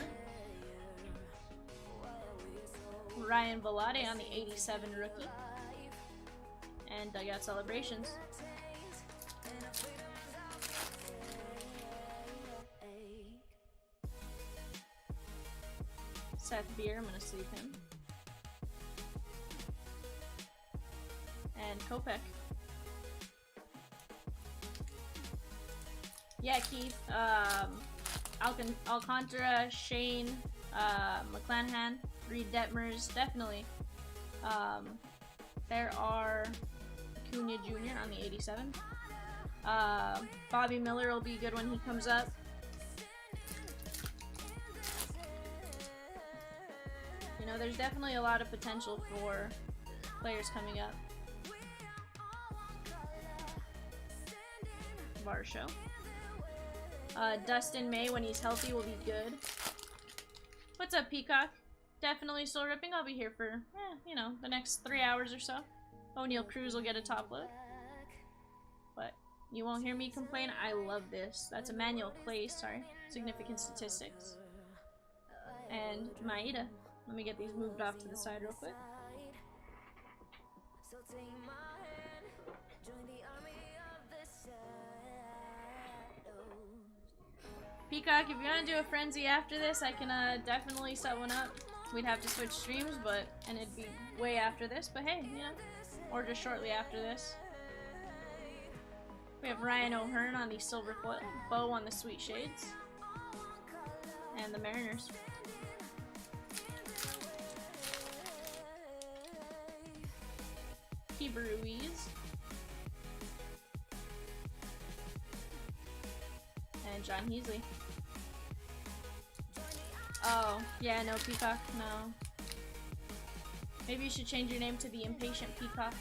Ryan Velade on the 87 rookie. And Dugout Celebrations. Seth Beer, I'm going to sleep him. And Kopech. Yeah, Keith. Alcantara, Shane, McClanahan, Reed Detmers, definitely. There are Acuna Jr. on the 87. Bobby Miller will be good when he comes up. You know, there's definitely a lot of potential for players coming up. Varsho. Dustin May, when he's healthy, will be good. What's up, Peacock? Definitely still ripping. I'll be here for, you know, the next 3 hours or so. O'Neal Cruz will get a top load. But you won't hear me complain. I love this. That's Emmanuel Clay, sorry. Significant Statistics. And Maeda. Let me get these moved off to the side real quick. Peacock, if you want to do a frenzy after this, I can definitely set one up. We'd have to switch streams, and it'd be way after this, but hey, you know, or just shortly after this. We have Ryan O'Hearn on the silver foil, Bo on the Sweet Shades, and the Mariners. Keeper Ruiz. And John Heasley. Oh, yeah, no, Peacock, no. Maybe you should change your name to the Impatient Peacock.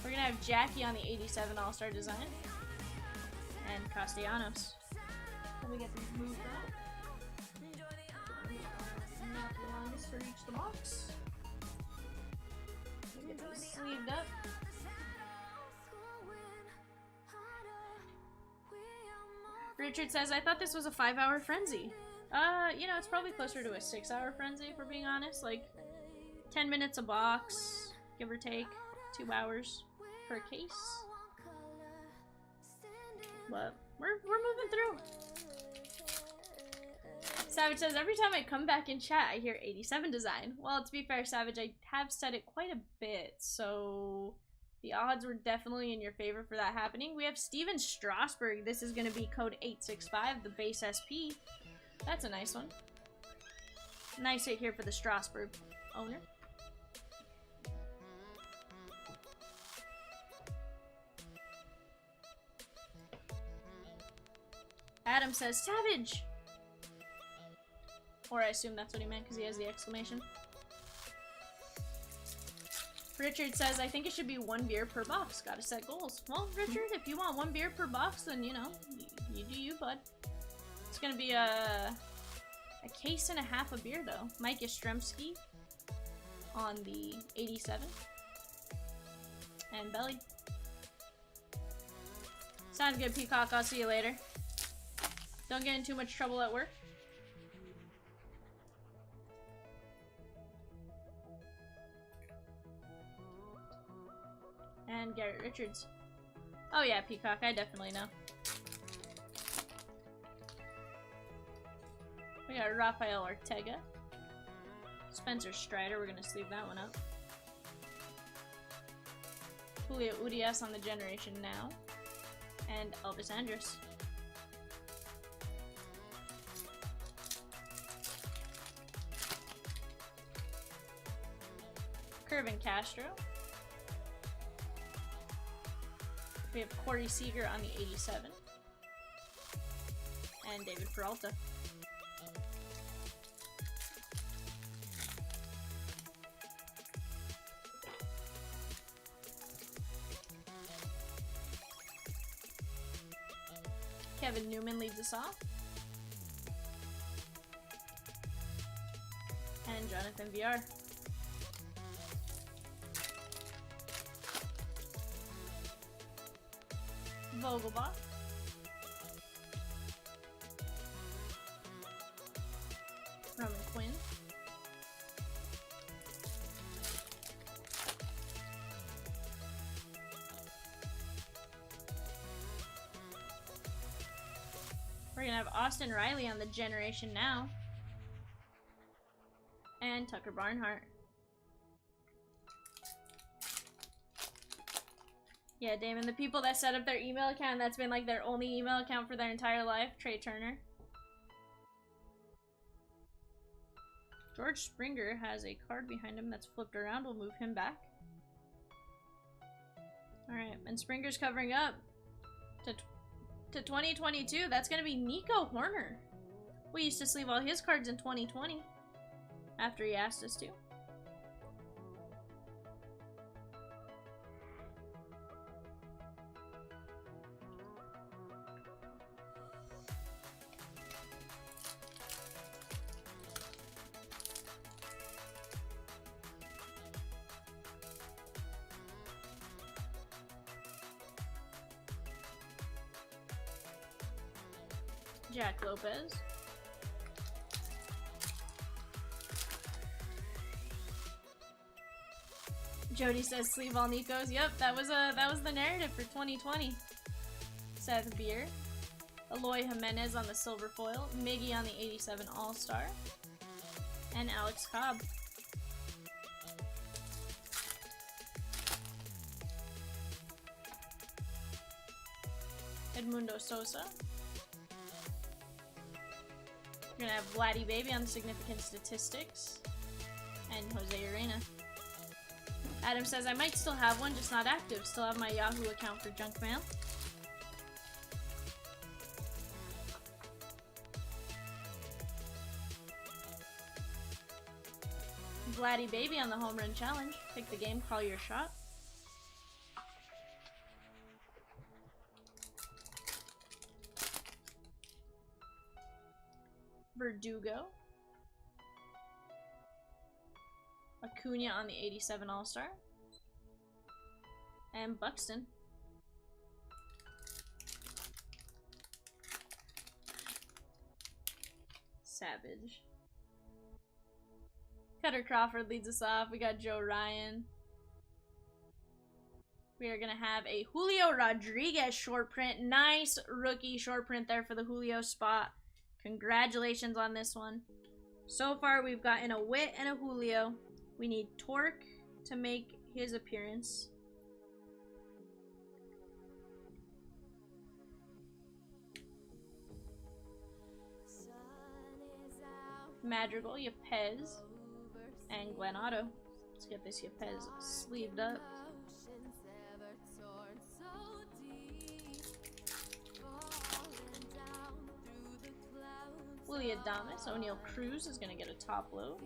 We're gonna have Jackie on the 87 All-Star design. And Castellanos. Let me get these moved out. Not the longest for each the box. sleeved up. Richard says, I thought this was a 5-hour frenzy. You know, it's probably closer to a 6-hour frenzy, if we're being honest. Like, 10 minutes a box, give or take. 2 hours per case. But we're moving through. Savage says, every time I come back in chat, I hear 87 design. Well, to be fair, Savage, I have said it quite a bit, so the odds were definitely in your favor for that happening. We have Steven Strasberg. This is going to be code 865, the base SP. That's a nice one. Nice hit here for the Strasberg owner. Adam says, Savage! Or I assume that's what he meant because he has the exclamation. Richard says, I think it should be 1 beer per box. Gotta set goals. Well, Richard, if you want 1 beer per box, then, you know, you do you, bud. It's gonna be a case and a half of beer, though. Mike Yastrzemski on the 87. And Belly. Sounds good, Peacock. I'll see you later. Don't get in too much trouble at work. And Garrett Richards. Oh yeah, Peacock, I definitely know. We got Rafael Ortega. Spencer Strider, we're gonna sleeve that one up. Julio Urias on the Generation Now. And Elvis Andrus. Kervin Castro. We have Corey Seager on the 87. And David Peralta. Kevin Newman leads us off. And Jonathan VR. Vogelbach. Roman Quinn. We're gonna have Austin Riley on the Generation Now. And Tucker Barnhart. Yeah, Damon, the people that set up their email account, that's been like their only email account for their entire life. Trey Turner. George Springer has a card behind him that's flipped around. We'll move him back. Alright, and Springer's covering up to 2022. That's going to be Nico Horner. We used to sleeve all his cards in 2020 after he asked us to. Jack Lopez. Jody says sleeve all Nikos. Yep, that was the narrative for 2020. Seth Beer. Eloy Jimenez on the silver foil. Miggy on the 87 All-Star. And Alex Cobb. Edmundo Sosa. We're gonna have Vladdy Baby on the significant statistics. And Jose Urena. Adam says, I might still have one, just not active. Still have my Yahoo account for junk mail. Vladdy Baby on the home run challenge. Pick the game, call your shot. Verdugo. Acuna on the 87 All-Star. And Buxton. Savage. Cutter Crawford leads us off. We got Joe Ryan. We are going to have a Julio Rodriguez short print. Nice rookie short print there for the Julio spot. Congratulations on this one. So far, we've gotten a Witt and a Julio. We need Torque to make his appearance. Madrigal, Yepez, and Glenn Otto. Let's get this Yepez sleeved up. Willie Adames, O'Neal Cruz is going to get a top load.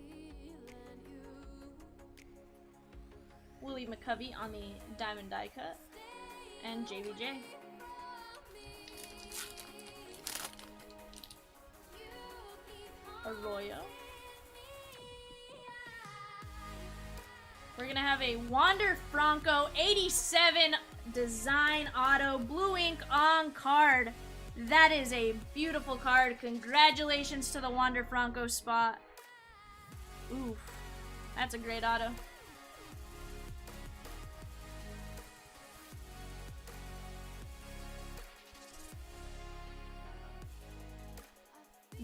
Willie McCovey on the diamond die cut. And JBJ. Arroyo. We're going to have a Wander Franco 87 design auto blue ink on card. That is a beautiful card. Congratulations to the Wander Franco spot. Oof. That's a great auto.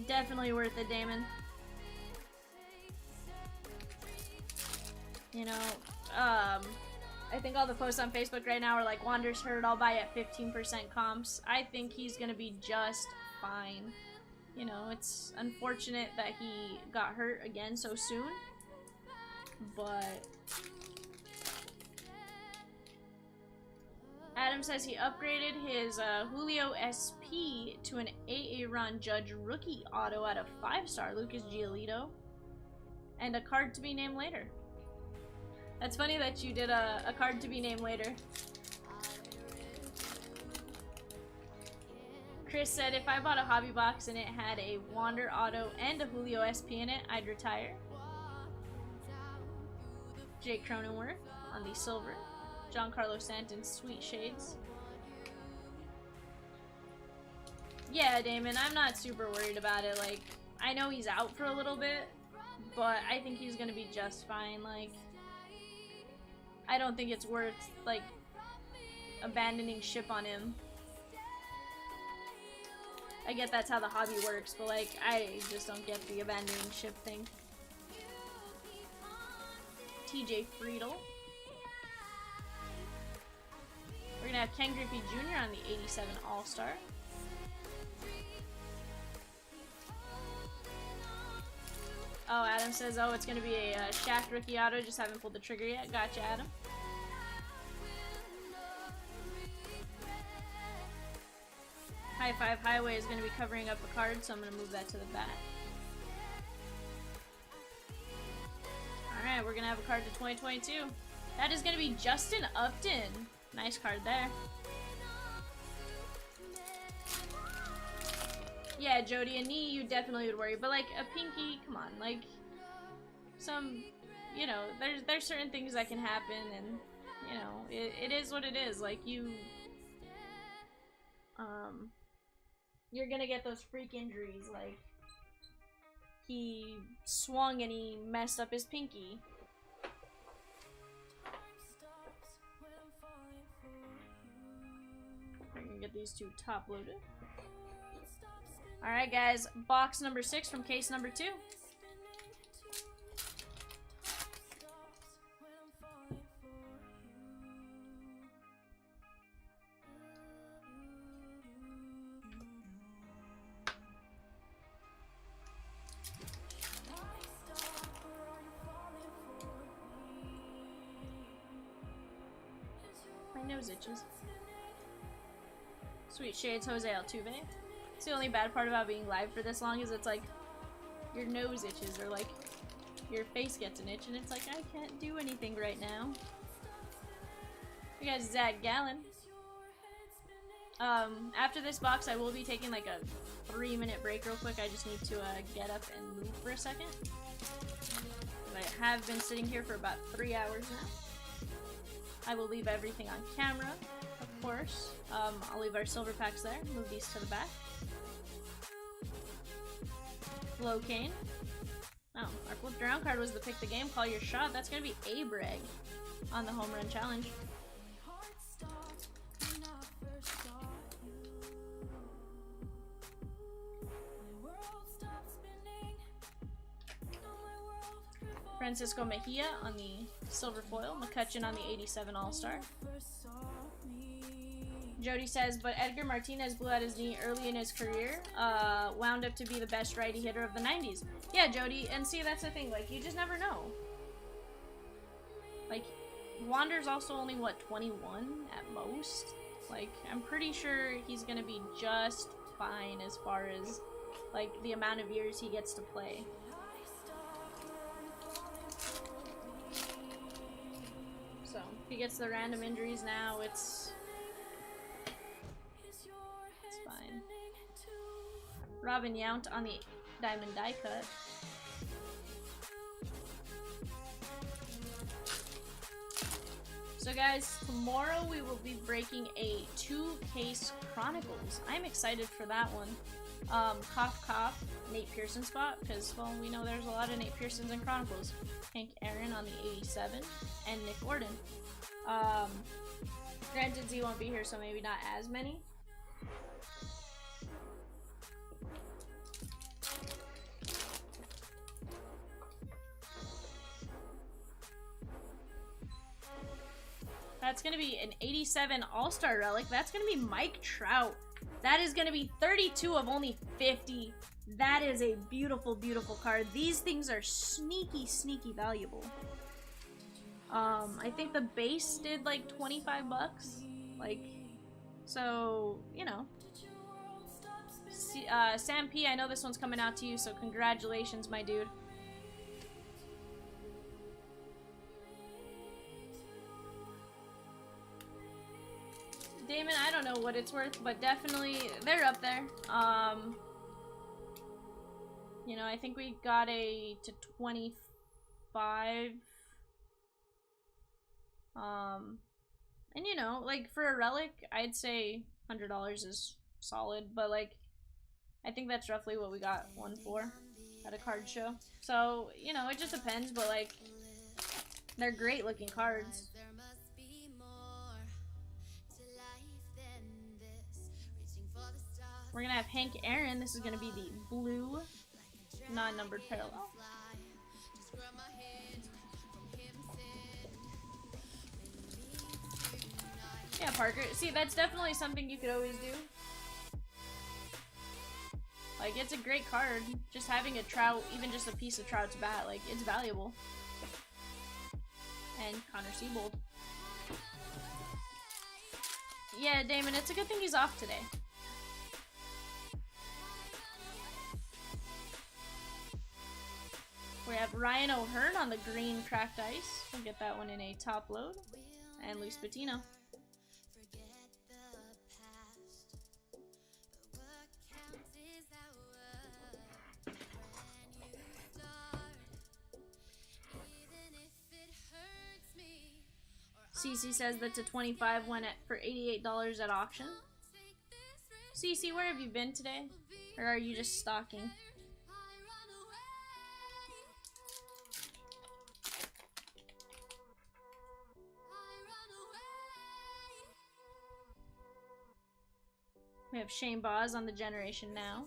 Definitely worth it, Damon. You know, I think all the posts on Facebook right now are like, Wander's hurt, I'll buy at 15% comps. I think he's gonna be just fine. You know, it's unfortunate that he got hurt again so soon, but Adam says he upgraded his Julio SP to an AA Ron Judge rookie auto at a 5-star, Lucas Giolito, and a card to be named later. That's funny that you did a card to be named later. Chris said, if I bought a hobby box and it had a Wander auto and a Julio SP in it, I'd retire. Jake Cronenworth on the silver. Giancarlo Stanton, Sweet Shades. Yeah, Damon, I'm not super worried about it. Like, I know he's out for a little bit, but I think he's gonna be just fine. Like, I don't think it's worth, like, abandoning ship on him. I get that's how the hobby works, but, like, I just don't get the abandoning ship thing. TJ Friedel. We're gonna have Ken Griffey Jr. on the 87 All-Star. Oh, Adam says, oh, it's gonna be a Shaft rookie auto, just haven't pulled the trigger yet. Gotcha, Adam. High Five Highway is gonna be covering up a card, so I'm gonna move that to the back. Alright, we're gonna have a card to 2022. That is gonna be Justin Upton. Nice card there. Yeah, Jody, a knee you definitely would worry, but like a pinky, come on, like some, you know, there's certain things that can happen, and you know, it is what it is. Like you're gonna get those freak injuries. Like he swung and he messed up his pinky. We're gonna get these two top loaded. Alright guys, box number 6 from case number 2. My nose itches. Sweet Shades, Jose Altuve. It's the only bad part about being live for this long is it's like your nose itches or like your face gets an itch and it's like I can't do anything right now. We got Zach Gallen. After this box I will be taking like a 3-minute break real quick. I just need to get up and move for a second. I have been sitting here for about 3 hours now. I will leave everything on camera, of course. I'll leave our silver packs there. Move these to the back. Locane. Oh, our flipped around card was the pick the game, call your shot. That's gonna be Abreg on the home run challenge. Francisco Mejia on the silver foil, McCutcheon on the 87 All-Star. Jody says, but Edgar Martinez blew out his knee early in his career, wound up to be the best righty hitter of the 90s. Yeah, Jody, and see, that's the thing, like, you just never know. Like, Wander's also only, what, 21 at most? Like, I'm pretty sure he's gonna be just fine as far as, like, the amount of years he gets to play. So, if he gets the random injuries now, it's fine. Robin Yount on the diamond die cut. So guys, tomorrow we will be breaking a 2-case Chronicles. I'm excited for that one. Cough Cough, Nate Pearson spot, because, well, we know there's a lot of Nate Pearsons in Chronicles. Hank Aaron on the 87, and Nick Gordon. Granted, Z won't be here, so maybe not as many. That's going to be an 87 All-Star relic. That's going to be Mike Trout. That is going to be 32 of only 50. That is a beautiful, beautiful card. These things are sneaky, sneaky valuable. I think the base did like 25 bucks. Like, so, you know. Sam P, I know this one's coming out to you, so congratulations, my dude. Damon, I don't know what it's worth, but definitely they're up there. You know, I think we got a to 25. And you know, like for a relic, I'd say $100 is solid, but like I think that's roughly what we got one for at a card show. So, you know, it just depends, but like they're great looking cards. We're gonna have Hank Aaron. This is gonna be the blue non-numbered parallel. Yeah, Parker. See, that's definitely something you could always do. Like, it's a great card. Just having a Trout, even just a piece of Trout's bat, like, it's valuable. And Connor Siebold. Yeah, Damon, it's a good thing he's off today. We have Ryan O'Hearn on the green cracked ice. We'll get that one in a top load. And Luis Patino. CC says that to 25 went for $88 at auction. CC, where have you been today? Or are you just stalking? We have Shane Boz on the Generation Now.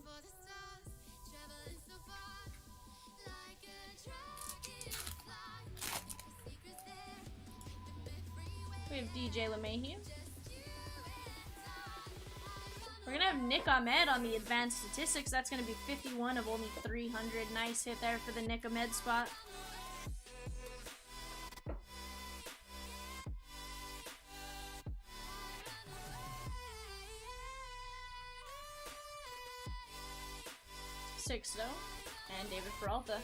We have DJ LeMahieu. We're gonna have Nick Ahmed on the Advanced Statistics. That's gonna be 51 of only 300. Nice hit there for the Nick Ahmed spot. Sixto and David Peralta.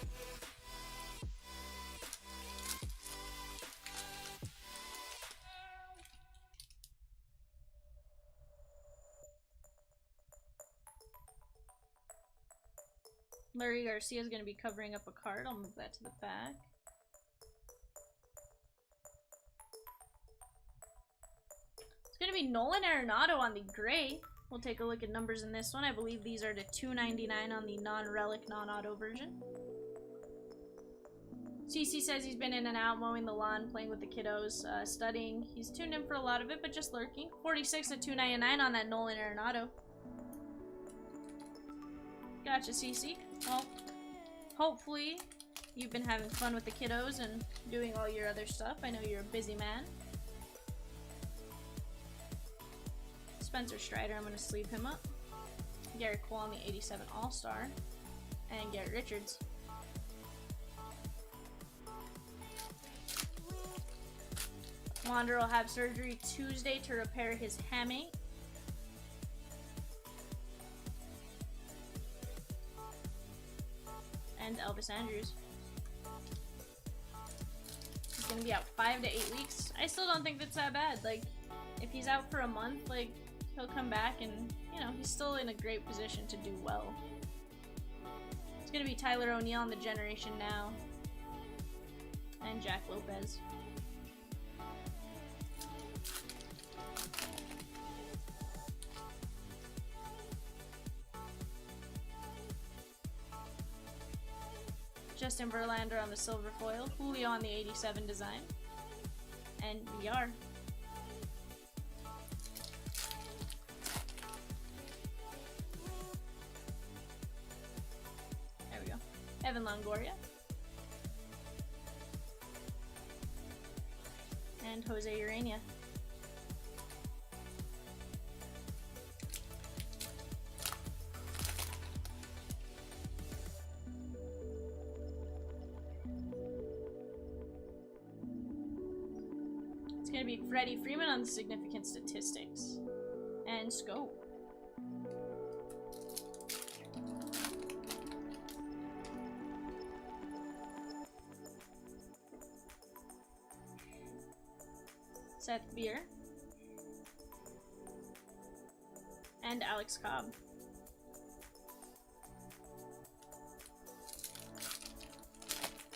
Larry Garcia is going to be covering up a card. I'll move that to the back. Finally, Nolan Arenado on the gray. We'll take a look at numbers in this one. I believe these are to 299 on the non-relic, non-auto version. CC says he's been in and out, mowing the lawn, playing with the kiddos, studying. He's tuned in for a lot of it, but just lurking. 46 at 299 on that Nolan Arenado. Gotcha, CC. Well, hopefully you've been having fun with the kiddos and doing all your other stuff. I know you're a busy man. Spencer Strider, I'm going to sleeve him up. Garrett Cole on the 87 All-Star. And Garrett Richards. Wander will have surgery Tuesday to repair his hamate. And Elvis Andrews. He's gonna be out 5 to 8 weeks. I still don't think that's that bad. Like, if he's out for a month, like, he'll come back and, you know, he's still in a great position to do well. It's gonna be Tyler O'Neill on the Generation Now. And Jack Lopez. Justin Verlander on the silver foil, Julio on the 87 design, and VR. There we go. Evan Longoria. And Jose Urania. It's gonna be Freddie Freeman on the significant statistics and scope. Seth Beer and Alex Cobb.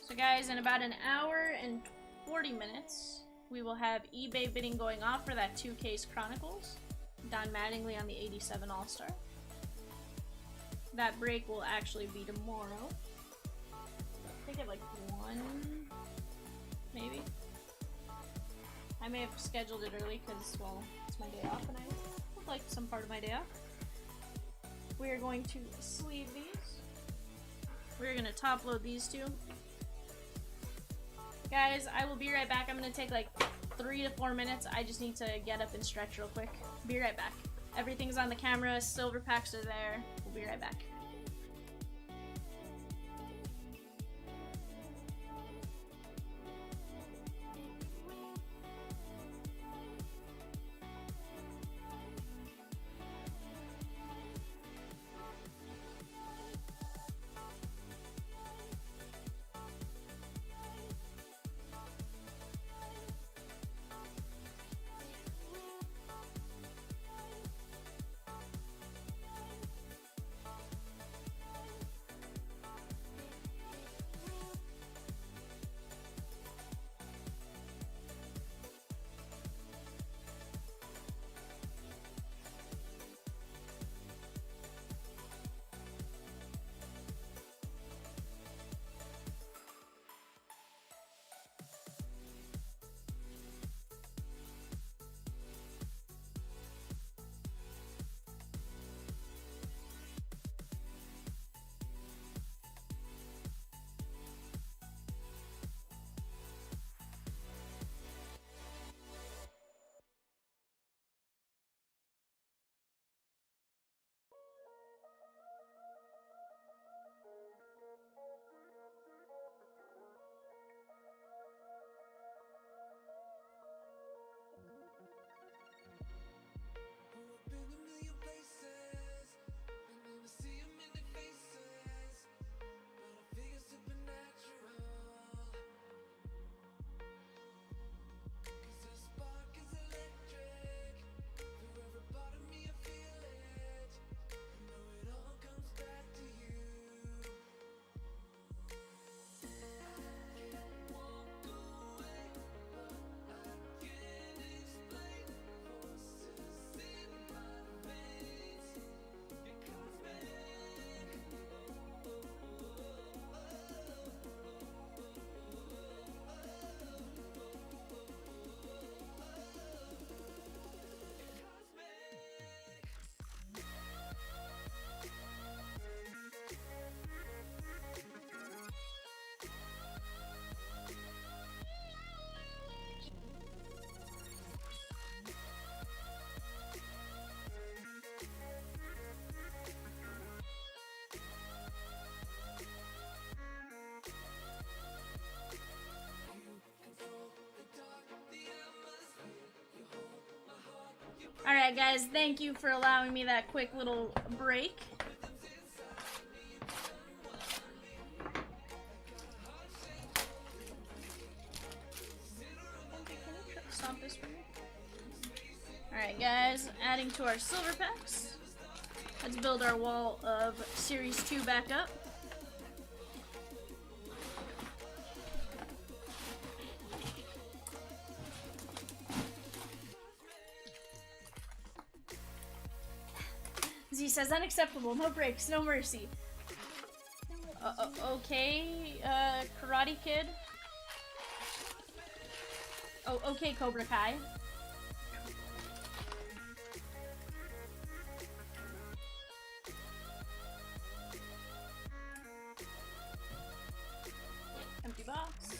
So guys, in about an hour and 40 minutes, we will have eBay bidding going off for that 2K's Chronicles. Don Mattingly on the 87 All-Star. That break will actually be tomorrow. I think at like 1, maybe. I may have scheduled it early because, well, it's my day off and I would like some part of my day off. We are going to sleeve these. We're going to top load these two. Guys, I will be right back. I'm going to take like 3 to 4 minutes. I just need to get up and stretch real quick. Be right back. Everything's on the camera. Silver packs are there. We'll be right back. Alright guys, thank you for allowing me that quick little break. Stop this for me. Alright guys, adding to our silver packs. Let's build our wall of Series 2 back up. Z says unacceptable, no breaks, no mercy. Okay, Karate Kid. Oh, okay, Cobra Kai. Empty box.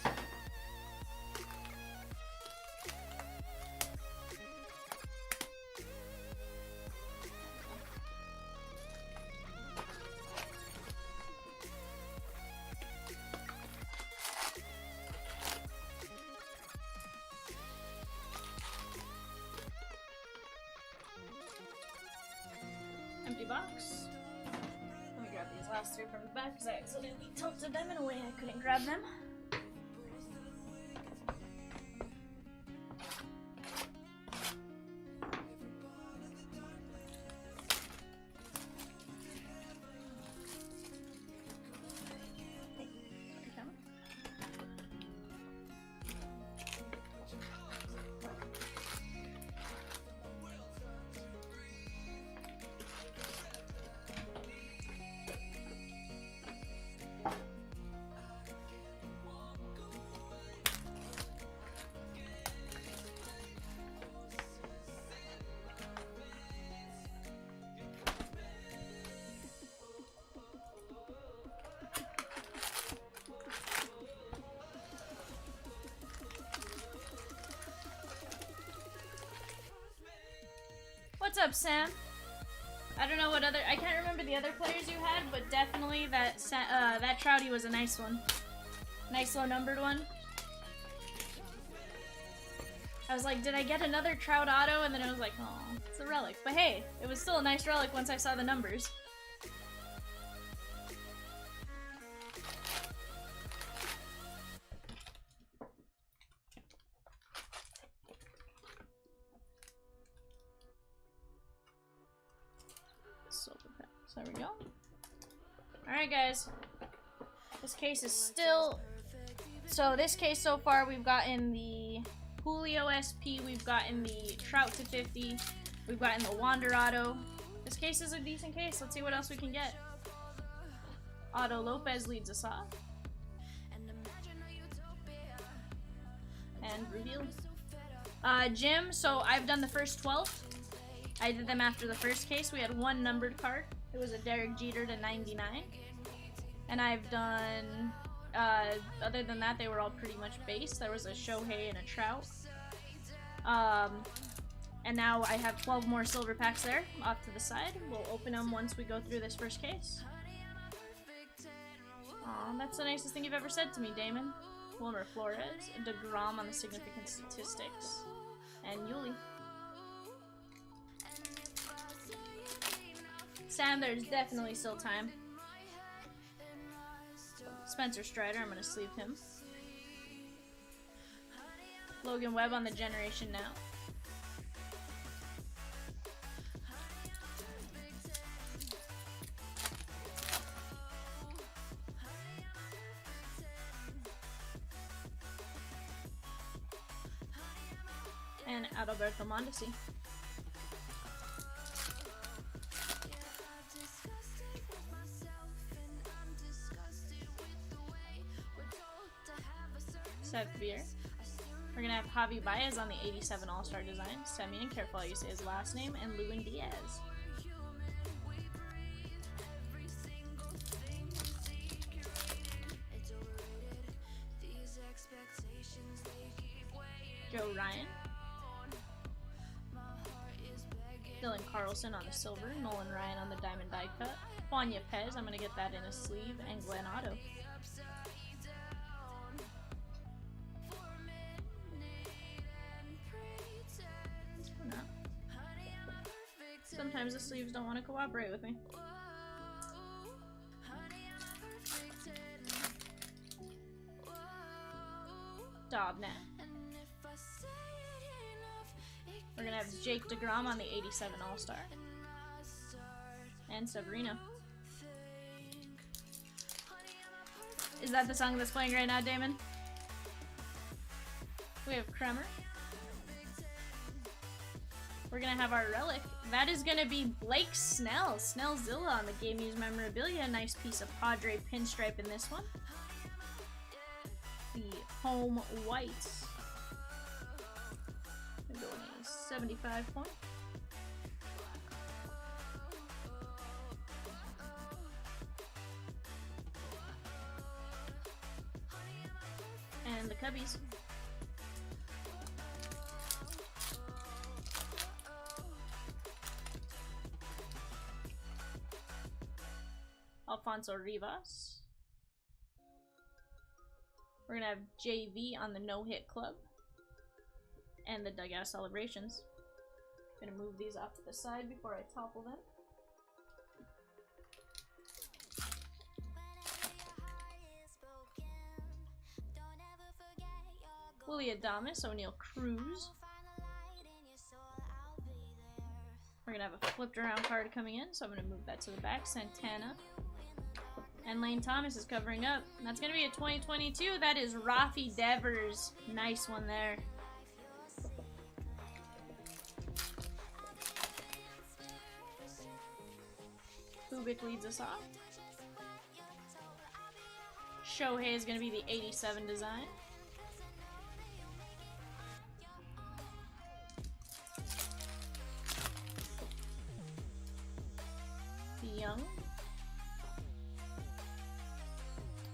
Empty box. Let me grab these last three from the back because I accidentally tilted them in a way I couldn't grab them. What's up, Sam? I don't know what other— I can't remember the other players you had, but definitely that that Trouty was a nice one. Nice low numbered one. I was like, did I get another Trout auto? And then I was like, oh, it's a relic. But hey, it was still a nice relic once I saw the numbers. There we go. Alright guys, this case is still— so this case so far we've gotten the Julio SP, we've gotten the Trout to 50, we've gotten the Wander Auto. This case is a decent case. Let's see what else we can get. Otto Lopez leads us off. And reveal. Jim, so I've done the first 12. I did them after the first case. We had one numbered card. It was a Derek Jeter to 99. And I've done, other than that, they were all pretty much base. There was a Shohei and a Trout. And now I have 12 more silver packs there, off to the side. We'll open them once we go through this first case. Aw, that's the nicest thing you've ever said to me, Damon. Wilmer Flores, DeGrom on the significant statistics, and Yuli. Sam, there's definitely still time. Spencer Strider, I'm gonna sleeve him. Logan Webb on the generation now. And Adalberto Mondesi. Beer. We're gonna have Javi Baez on the 87 All-Star design. Semyon, careful how you say his last name, and Lewin Diaz. Joe Ryan. Dylan Carlson on the silver. Nolan Ryan on the diamond die cut. Juan Yepez, I'm gonna get that in a sleeve, and Glenn Otto. Sometimes the sleeves don't want to cooperate with me. Dobnet. We're gonna have Jake DeGrom on the 87 All-Star. And Sabrina. Is that the song that's playing right now, Damon? We have Kremer. We're gonna have our relic. That is gonna be Blake Snell. Snellzilla on the Game Used Memorabilia. Nice piece of Padre pinstripe in this one. The home white. We're going a 75 point. And the Cubbies. Alfonso Rivas. We're gonna have JV on the no-hit club. And the dugout celebrations. Gonna move these off to the side before I topple them. Willie Adames, O'Neal Cruz. We're gonna have a flipped around card coming in, so I'm gonna move that to the back. Santana. And Lane Thomas is covering up. And that's gonna be a 2022. That is Rafi Devers. Nice one there. Kubik leads us off. Shohei is gonna be the 87 design. Young.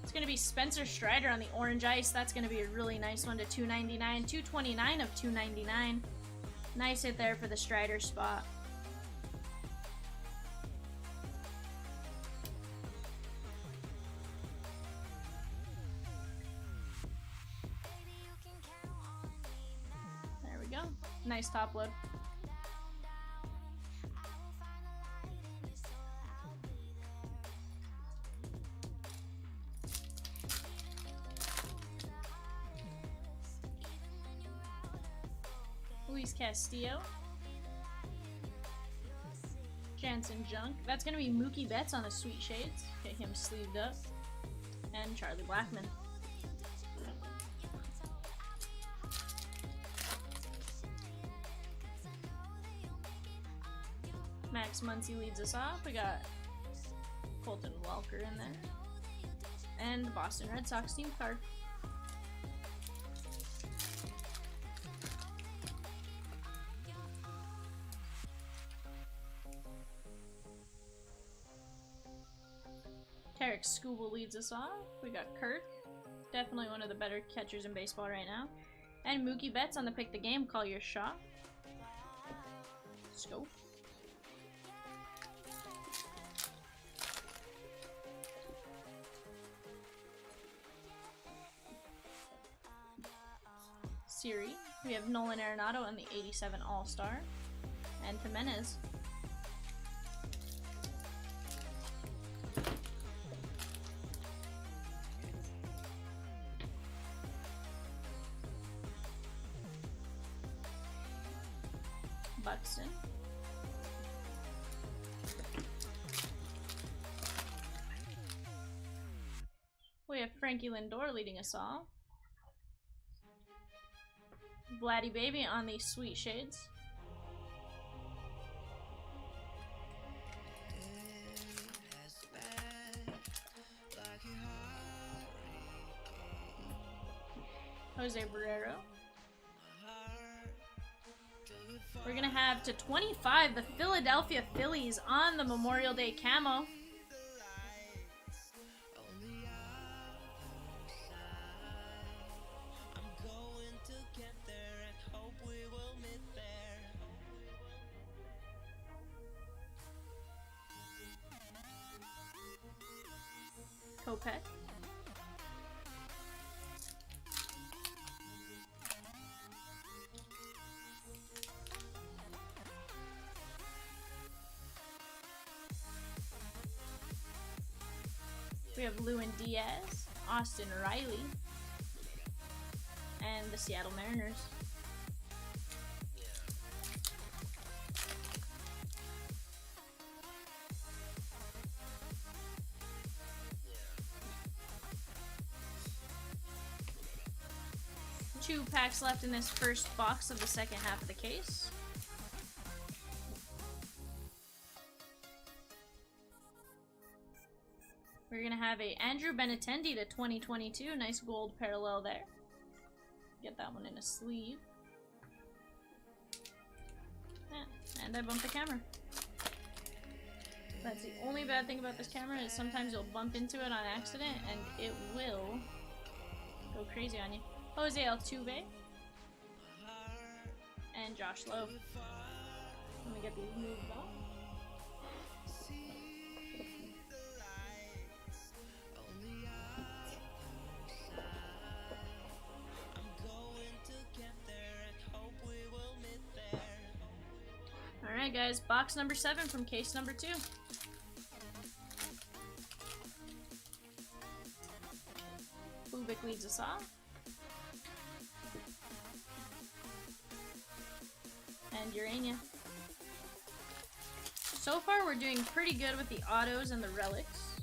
It's going to be Spencer Strider on the orange ice. That's going to be a really nice one to 299. 229 of 299. Nice hit there for the Strider spot. There we go. Nice top load. Luis Castillo. Jansen Junk. That's going to be Mookie Betts on the Sweet Shades. Get him sleeved up. And Charlie Blackmon. Max Muncy leads us off. We got Colton Welker in there. And the Boston Red Sox team card. Tarek Skubal leads us off. We got Kirk. Definitely one of the better catchers in baseball right now. And Mookie Betts on the Pick the Game. Call your shot. Scope. Siri. We have Nolan Arenado on the 87 All-Star. And Jimenez. Buxton. We have Frankie Lindor leading us off. Vladdy Baby on the Sweet Shades. Jose Barrero. We're gonna have to 25 the Philadelphia Phillies on the Memorial Day camo. Kopech. We have Lewin Diaz, Austin Riley, and the Seattle Mariners. Two packs left in this first box of the second half of the case. We're gonna have a Andrew Benintendi to 2022. Nice gold parallel there. Get that one in a sleeve. Yeah, and I bumped the camera. That's the only bad thing about this camera is sometimes you'll bump into it on accident and it will go crazy on you. Jose Altuve and Josh Lowe. Let me get these moved off. Alright guys, box number 7 from case number 2. Bubik leads us off. And Urania. So far we're doing pretty good with the autos and the relics.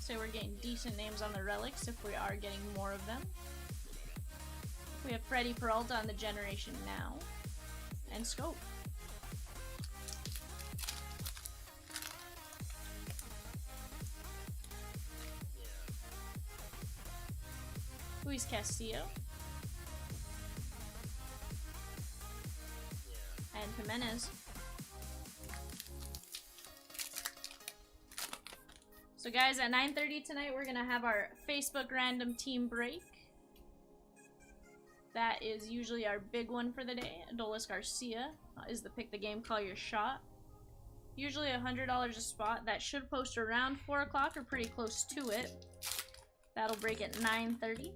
So we're getting decent names on the relics if we are getting more of them. We have Freddie Peralta on the Generation Now. And Scope. Luis Castillo. And Jimenez. So guys, at 9:30 tonight, we're gonna have our Facebook random team break. That is usually our big one for the day. Adolis Garcia is the pick the game, call your shot. Usually $100 a spot. That should post around 4 o'clock or pretty close to it. That'll break at 9:30.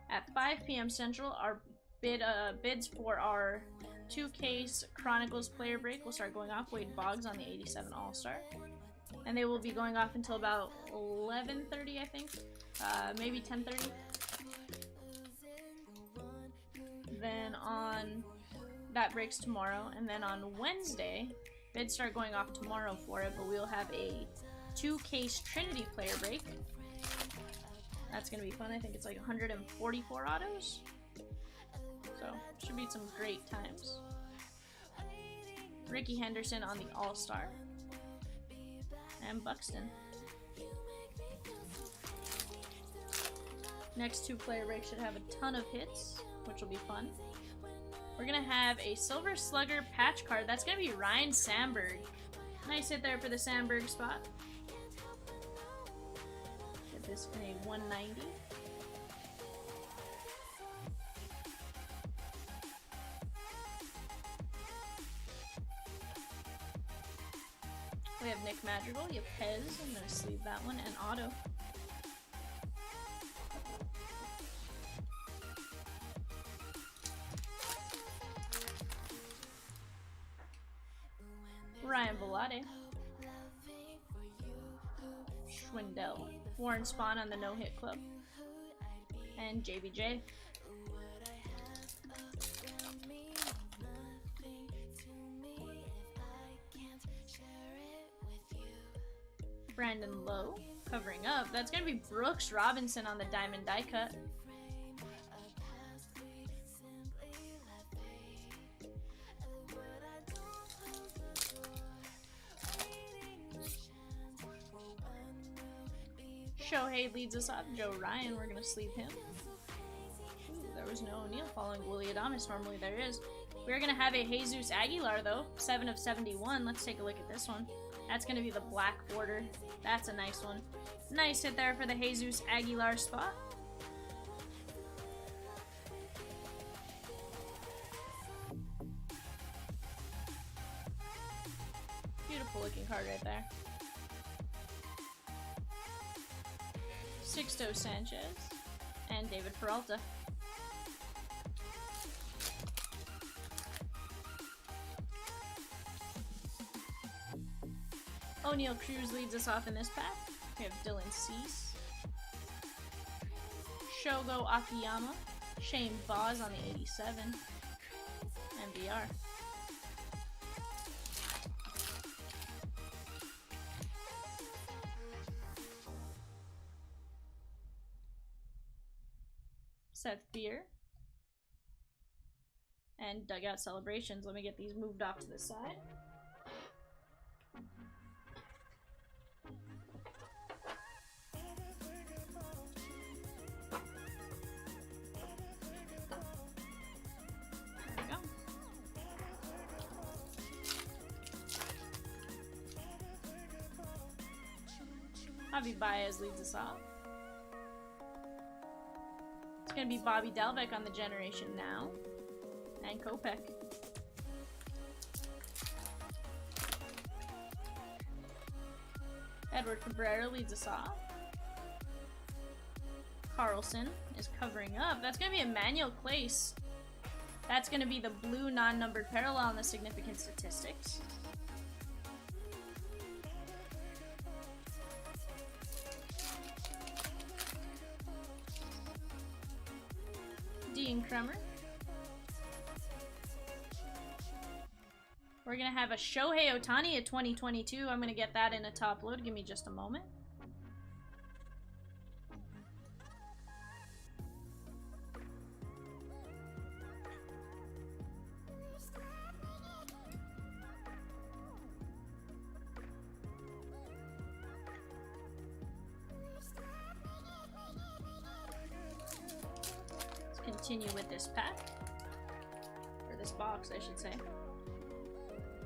At 5 p.m. Central, our bids for our 2-case Chronicles player break will start going off. Wade Boggs on the 87 All-Star. And they will be going off until about 11:30, I think. Maybe 10:30. Then that breaks tomorrow. And then on Wednesday, bids start going off tomorrow for it, but we'll have a 2-case Trinity player break. That's gonna be fun. I think it's like 144 autos. So, should be some great times. Ricky Henderson on the All-Star. And Buxton. Next 2 player breaks should have a ton of hits, which will be fun. We're gonna have a Silver Slugger patch card. That's gonna be Ryan Sandberg. Nice hit there for the Sandberg spot. Get this in a 190. We have Nick Madrigal, you have Pez, I'm gonna sleeve that one, and Otto. Ryan Velade. Schwindel. Warren Spahn on the No Hit Club. And JBJ. Brandon Lowe covering up. That's going to be Brooks Robinson on the Diamond Die Cut. Shohei leads us up. Joe Ryan, we're going to sleeve him. Ooh, there was no O'Neal following Willie Adames. Normally there is. We're going to have a Jesus Aguilar, though. 7 of 71. Let's take a look at this one. That's going to be the black border. That's a nice one. Nice hit there for the Jesus Aguilar spot. Beautiful looking card right there. Sixto Sanchez and David Peralta. O'Neal Cruz leads us off in this pack. We have Dylan Cease, Shogo Akiyama, Shane Boz on the 87, MVR. Seth Beer. And Dugout Celebrations. Let me get these moved off to the side. There we go. Javi Baez leads us off. It's gonna be Bobby Dalbec on the Generation Now. And Kopech. Edward Cabrera leads us off. Carlson is covering up. That's going to be Emmanuel Clace. That's going to be the blue non-numbered parallel in the significant statistics. Dean Kremer. We're going to have a Shohei Ohtani at 2022. I'm going to get that in a top load. Give me just a moment. Let's continue with this pack. Or this box, I should say.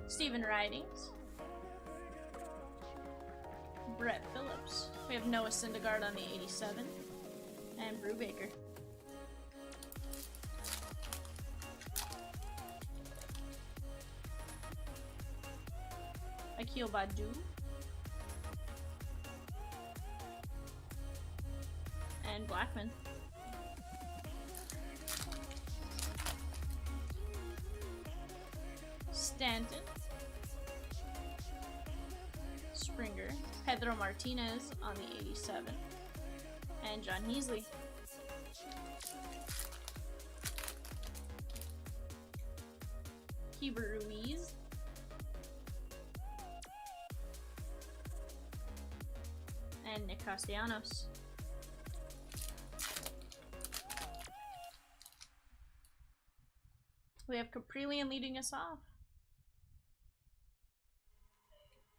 Stephen Ridings, Brett Phillips. We have Noah Syndergaard on the 87, and Brubaker. Akil Badu, and Blackman. Stanton. Springer, Pedro Martinez on the 87, and John Heasley. Heber Ruiz, and Nick Castellanos. We have Caprillion leading us off.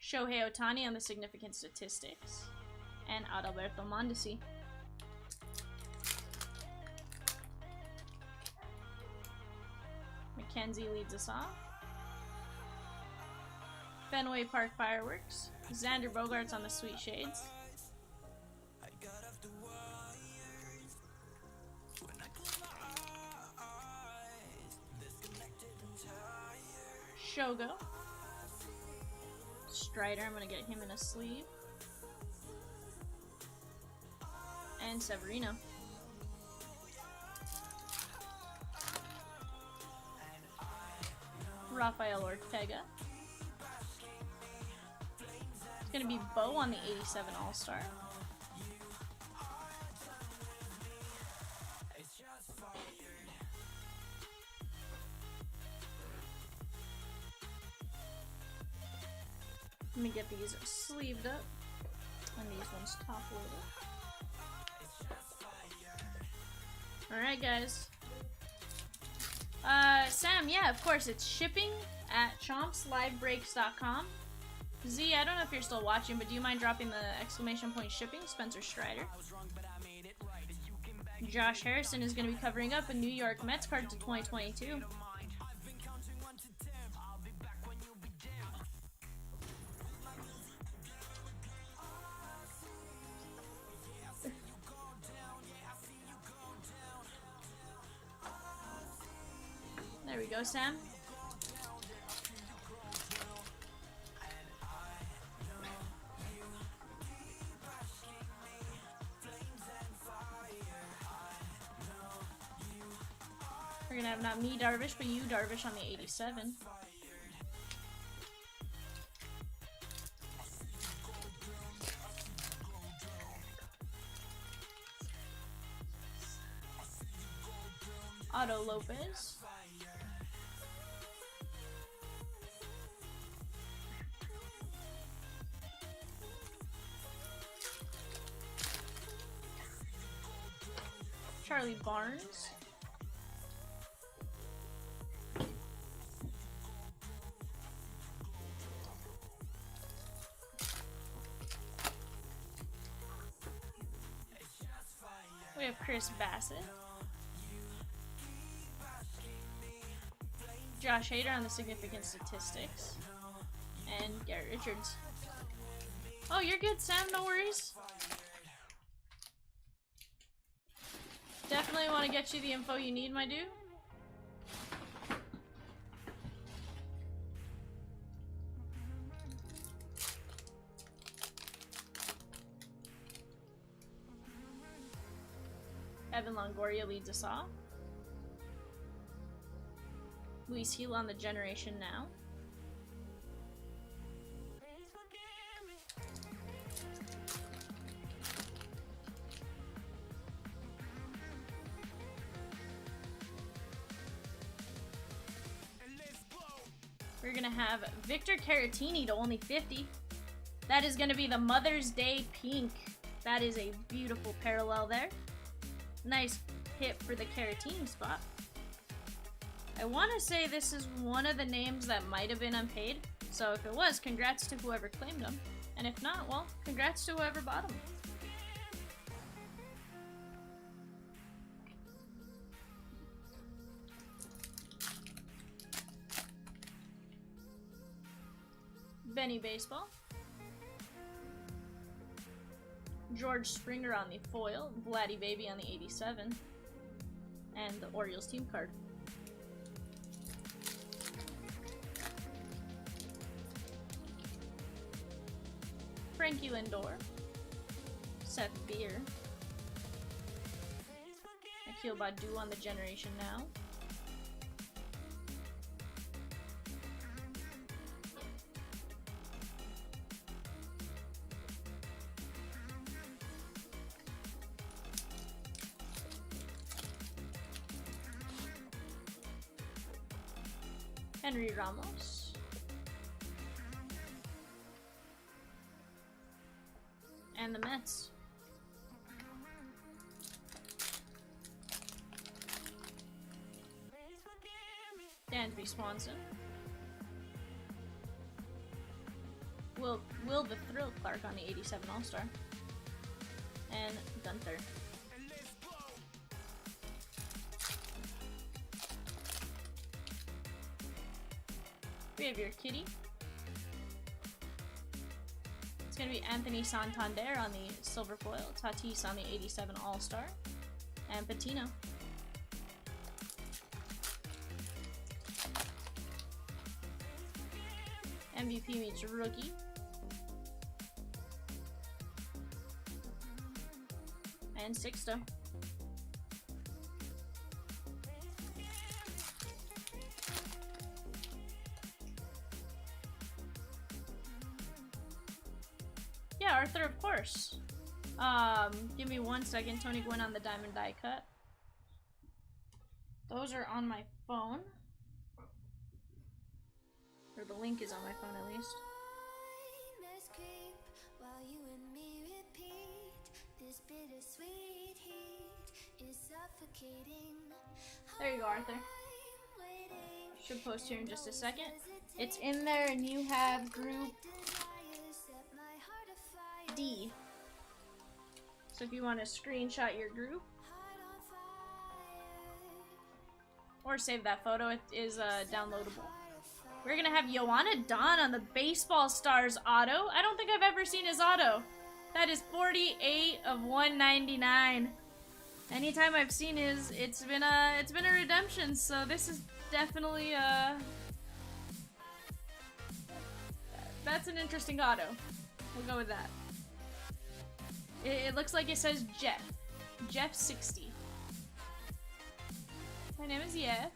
Shohei Ohtani on the significant statistics, and Adalberto Mondesi. McKenzie leads us off. Fenway Park Fireworks, Xander Bogaerts on the Sweet Shades. Shogo. Strider, I'm gonna get him in a sleeve. And Severino. Rafael Ortega. It's gonna be Bo on the 87 All-Star. Let me get these sleeved up, and these ones top loaded. Alright guys. Sam, yeah, of course, it's shipping at Chompslivebreaks.com. Z, I don't know if you're still watching, but do you mind dropping the exclamation point shipping? Spencer Strider. Josh Harrison is going to be covering up a New York Mets card to 2022. There we go, Sam. We're gonna have not me, Darvish, but you, Darvish, on the 87. Otto Lopez. Charlie Barnes. We have Chris Bassett. Josh Hader on the significant statistics. And Garrett Richards. Oh, you're good, Sam. No worries. Definitely want to get you the info you need, my dude. Evan Longoria leads us off. Luis Heel on the Generation Now. We're gonna have Victor Caratini to only 50. That is gonna be the Mother's Day pink. That is a beautiful parallel there. Nice hit for the Caratini spot. I want to say this is one of the names that might have been unpaid. So if it was, congrats to whoever claimed them. And if not, well, congrats to whoever bought them. Benny Baseball. George Springer on the foil. Vladdy Baby on the 87. And the Orioles team card. Frankie Lindor. Seth Beer. Akil Badu on the Generation Now. Henry Ramos. And the Mets. Dansby Swanson. Will the Thrill Clark on the 87 All-Star. And Gunther. We have your kitty. It's going to be Anthony Santander on the silver foil, Tatis on the 87 All-Star, and Patino. MVP meets rookie. And Sixto. Yeah, Arthur, of course. Give me 1 second. Tony Gwynn on the diamond die cut. Those are on my phone. Or the link is on my phone, at least. There you go, Arthur. Should post here in just a second. It's in there, and you have group D. So if you want to screenshot your group or save that photo, it is downloadable. We're gonna have Joanna Don on the Baseball Stars auto. I don't think I've ever seen his auto. That is 48 of 199. Anytime I've seen his, it's been a redemption. So this is definitely that's an interesting auto. We'll go with that. It looks like it says Jeff. Jeff 60. My name is Jeff.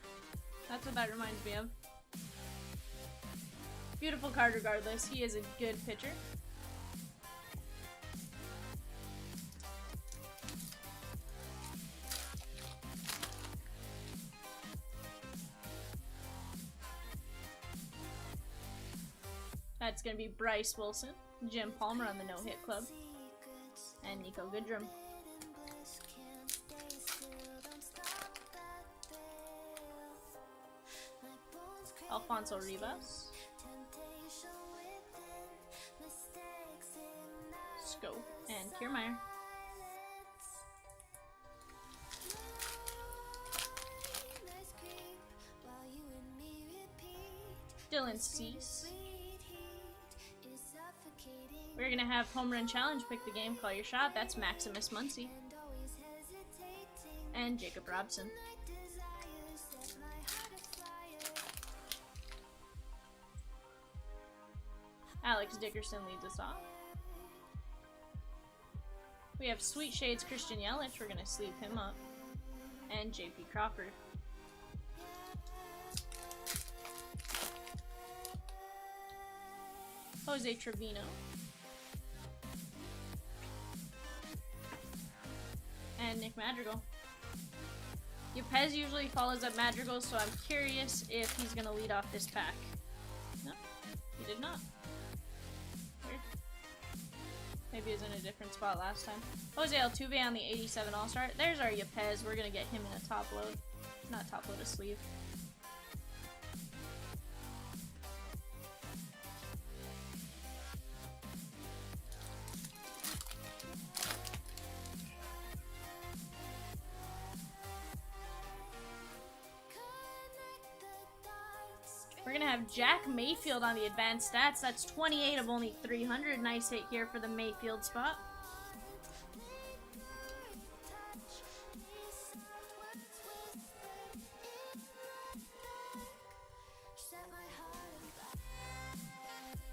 That's what that reminds me of. Beautiful card regardless. He is a good pitcher. That's going to be Bryce Wilson, Jim Palmer on the no-hit club, and Nico Goodrum. Alfonso Rivas, Scope, and Kiermaier. Dylan Cease. We're gonna have Home Run Challenge pick the game, call your shot. That's Maximus Muncy. And Jacob Robson. Alex Dickerson leads us off. We have Sweet Shades Christian Yelich. We're gonna sleeve him up. And JP Crawford. Jose Trevino. And Nick Madrigal. Yepez usually follows up Madrigal, so I'm curious if he's going to lead off this pack. No, he did not. Weird. Maybe he was in a different spot last time. Jose Altuve on the 87 All-Star. There's our Yepez. We're going to get him in a top load. Not top load, a sleeve. We're going to have Jack Mayfield on the advanced stats. That's 28 of only 300. Nice hit here for the Mayfield spot.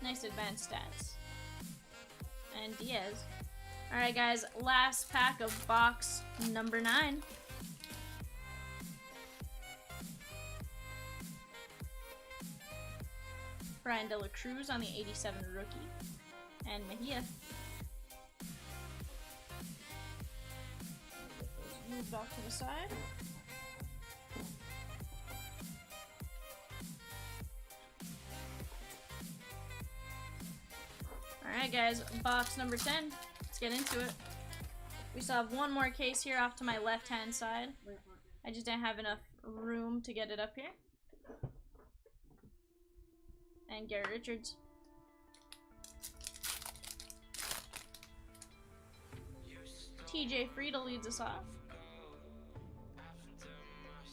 Nice advanced stats. And Diaz. Alright guys, last pack of box number 9. Brian De La Cruz on the 87 rookie. And Mejia. Moved off to the side. Alright guys, box number 10. Let's get into it. We still have one more case here off to my left hand side. I just didn't have enough room to get it up here. And Garrett Richards. TJ Friedel leads us off.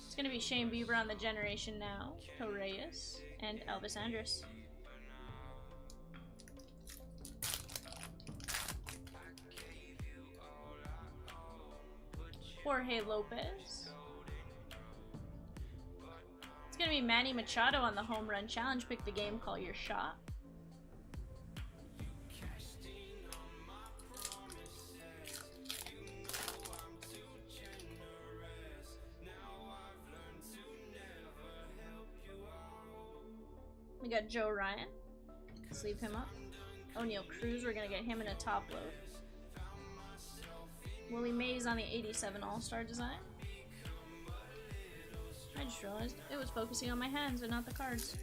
It's going to be Shane Bieber on the Generation Now, Torreyes, and Elvis Andrus. Jorge Lopez. It's going to be Manny Machado on the Home Run Challenge. Pick the game, call your shot. We got Joe Ryan. Sleeve him up. O'Neal Cruz, we're going to get him in a top load. Willie Mays on the 87 All-Star design. I just realized it was focusing on my hands and not the cards.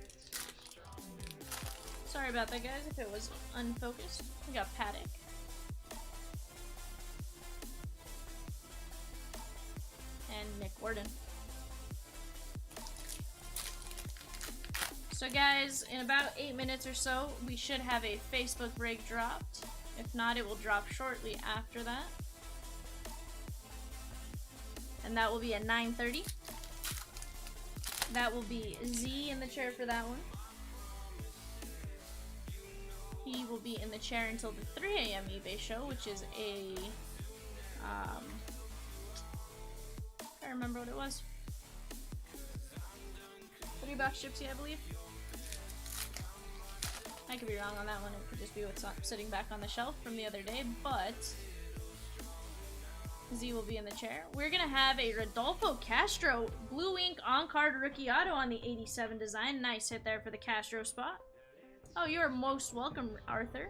Sorry about that, guys, if it was unfocused. We got Paddock. And Nick Warden. So guys, in about 8 minutes or so, we should have a Facebook break dropped. If not, it will drop shortly after that. And that will be at 9:30. That will be Z in the chair for that one. He will be in the chair until the 3 a.m. eBay show, which is a... I can't remember what it was. $3 Gypsy, I believe. I could be wrong on that one. It could just be what's sitting back on the shelf from the other day, but... Z will be in the chair. We're going to have a Rodolfo Castro Blue Ink on-card rookie auto on the 87 design. Nice hit there for the Castro spot. Oh, you are most welcome, Arthur.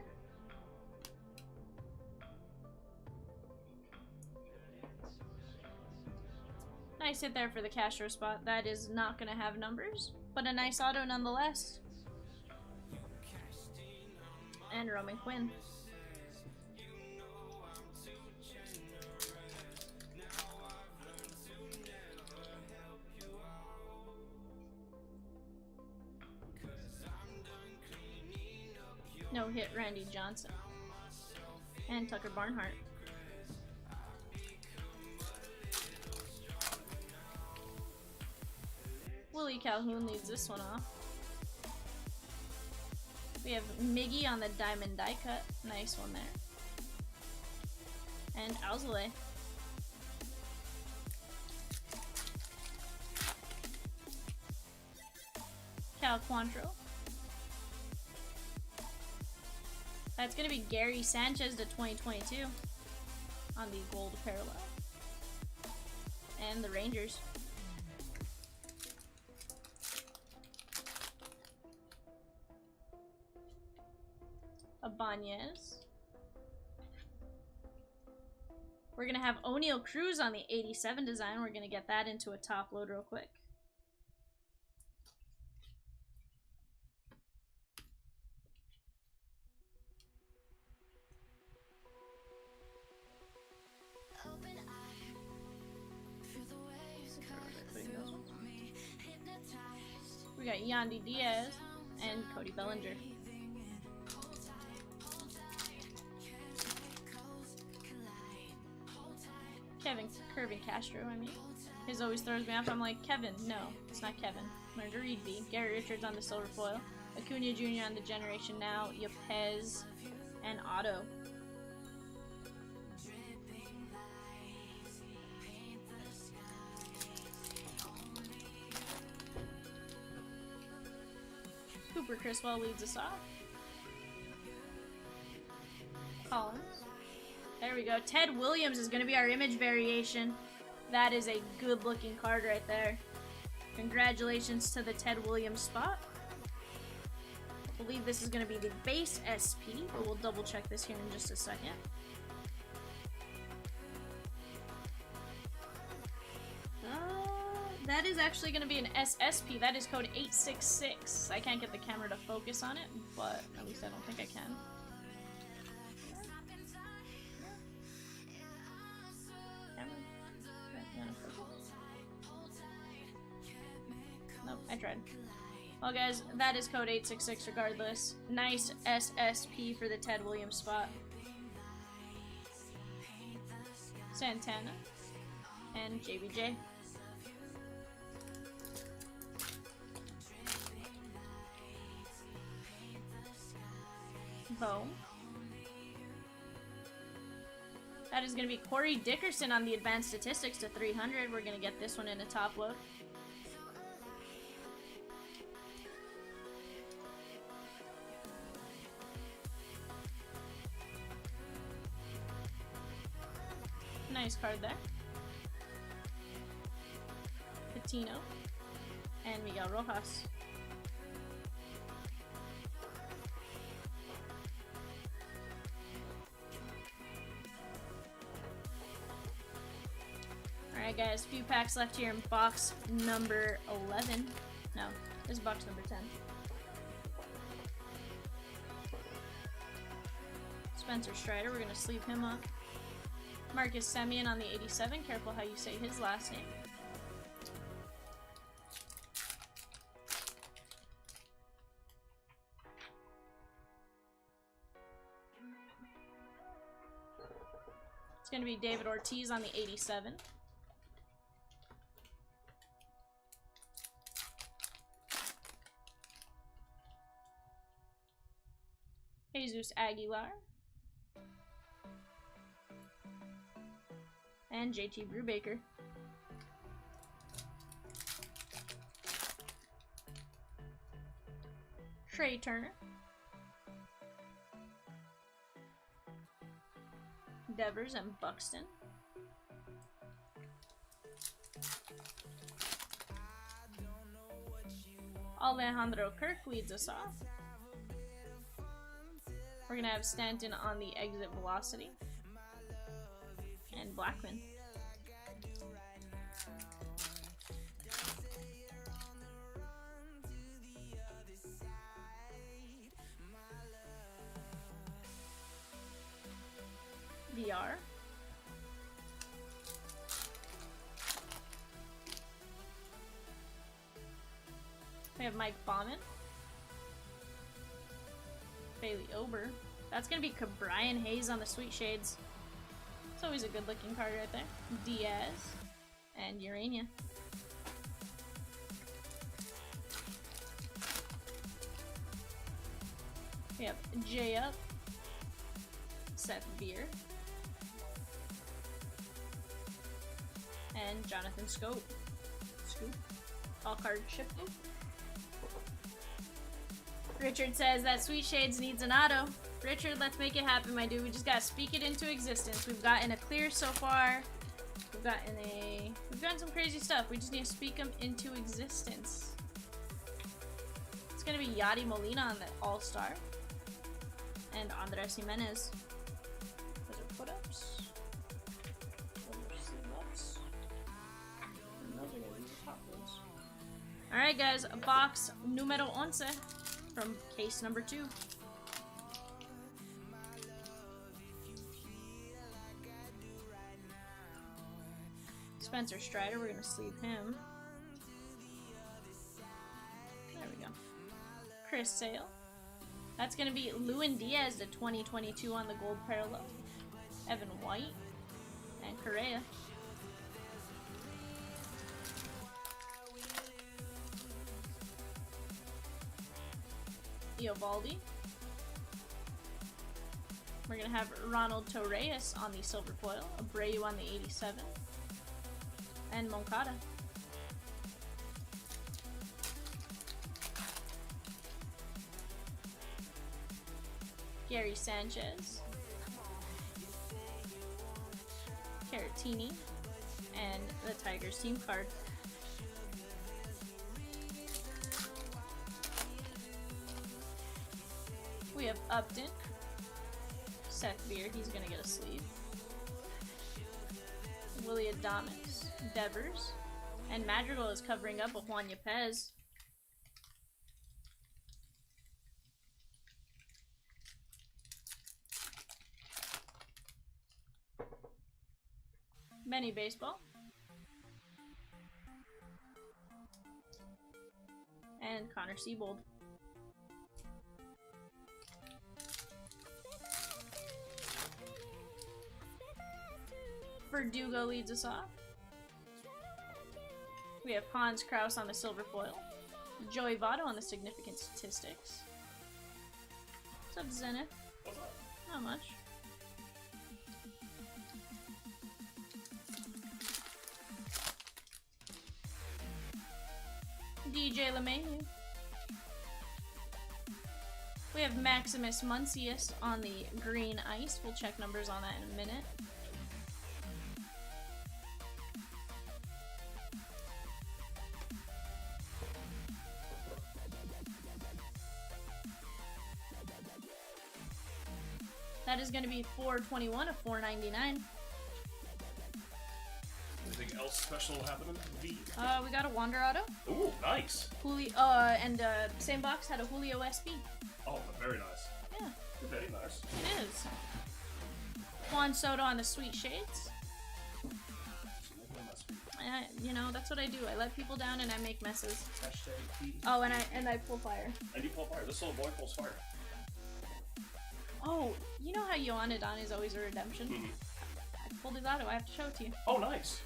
Nice hit there for the Castro spot. That is not going to have numbers, but a nice auto nonetheless. and Roman Quinn. No hit Randy Johnson. And Tucker Barnhart. Willie Calhoun leads this one off. We have Miggy on the diamond die cut. Nice one there. And Alzale. Cal Quantrill. That's going to be Gary Sanchez to 2022 on the gold parallel. And the Rangers. Ibanez. We're going to have O'Neal Cruz on the 87 design. We're going to get that into a top load real quick. We got Yandy Diaz and Cody Bellinger. Kevin Castro, I mean. His always throws me off. I'm like, Kevin. No, it's not Kevin. Learn to read B. Gary Richards on the silver foil. Acuna Jr. on the Generation Now. Yepez and Otto. Cooper Criswell leads us off. Collins. There we go. Ted Williams is going to be our image variation. That is a good looking card right there. Congratulations to the Ted Williams spot. I believe this is going to be the base SP, but we'll double check this here in just a second. That is actually going to be an SSP. That is code 866. I can't get the camera to focus on it, but at least I don't think I can. Nope, I tried. Well, guys, that is code 866 regardless. Nice SSP for the Ted Williams spot. Santana and JBJ. Bo. That is going to be Corey Dickerson on the advanced statistics to 300. We're going to get this one in a top load. Nice card there. Patino and Miguel Rojas. Alright guys, few packs left here in box number 11. No, this is box number 10. Spencer Strider, we're going to sleeve him up. Marcus Semien on the 87. Careful how you say his last name. It's going to be David Ortiz on the 87. Jesus Aguilar. And JT Brubaker. Trey Turner. Devers and Buxton. Alejandro Kirk leads us off. We're going to have Stanton on the exit velocity. And Blackman. We have Mike Bauman. Bailey Ober. That's gonna be Brian Hayes on the Sweet Shades. It's always a good looking card right there. Diaz. And Urania. We have J Up. Seth Beer. And Jonathan Scope. All card shipped in. Richard says that Sweet Shades needs an auto. Richard, let's make it happen, my dude. We just gotta speak it into existence. We've gotten a clear so far. We've gotten some crazy stuff. We just need to speak them into existence. It's gonna be Yadi Molina on the All-Star. And Andres Jimenez. Those are put-ups. Alright guys, box numero 11 from case number 2. Spencer Strider, we're gonna sleeve him. There we go. Chris Sale. That's gonna be Lewin Diaz, the 2022 on the gold parallel. Evan White. And Correa. Eovaldi. We're gonna have Ronald Torres on the silver foil, Abreu on the 87, and Moncada. Gary Sanchez, Caratini, and the Tigers team card. We have Upton, Seth Beer, he's gonna get a sleeve. Willie Adames, Devers, and Madrigal is covering up with Juan Yepez. Benny Baseball. And Connor Siebold. Verdugo leads us off. We have Hans Kraus on the silver foil. Joey Votto on the significant statistics. What's up, Zenith? Not much. DJ LeMahieu. We have Maximus Muncius on the green ice. We'll check numbers on that in a minute. That is going to be 421 of 499. Anything else special happening? V? We got a Wander Auto. Ooh, nice. Julio, and same box had a Julio SB. Oh, very nice. Yeah. Very nice. It is. Juan Soto on the Sweet Shades. You know, that's what I do. I let people down and I make messes. Oh, and I pull fire. And you pull fire. This little boy pulls fire. Oh, you know how Ioannidon is always a redemption? Mm-hmm. I pulled his auto. I have to show it to you. Oh, nice.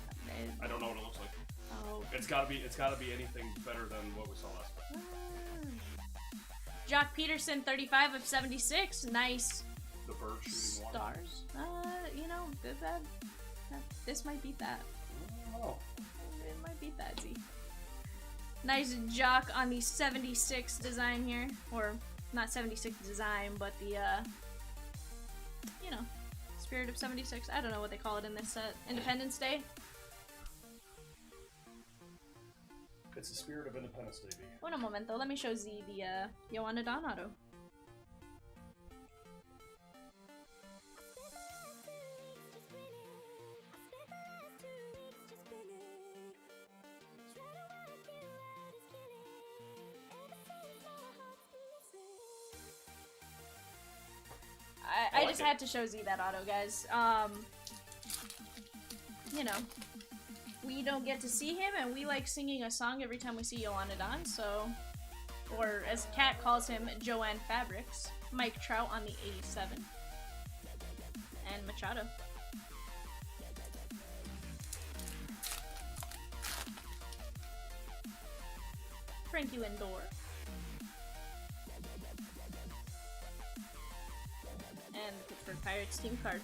I don't know what it looks like. Oh. It's gotta be anything better than what we saw last time. Jock Peterson, 35 of 76. Nice. The bird shooting one. Stars. You know, good, bad. This might beat that. Oh. It might beat that, Z. Nice Jock on the 76 design here. Or, not 76 design, but the, you know, Spirit of 76. I don't know what they call it in this set. Independence Day. It's the Spirit of Independence Day, B. Wait a momento. Let me show Z the, Ioannidon auto. I just had to show Z that auto, guys. You know, we don't get to see him, and we like singing a song every time we see Ioannidon, so or as Kat calls him, Joanne Fabrics, Mike Trout on the 87, and Machado. Frankie Lindor. And the Pittsburgh Pirates team card.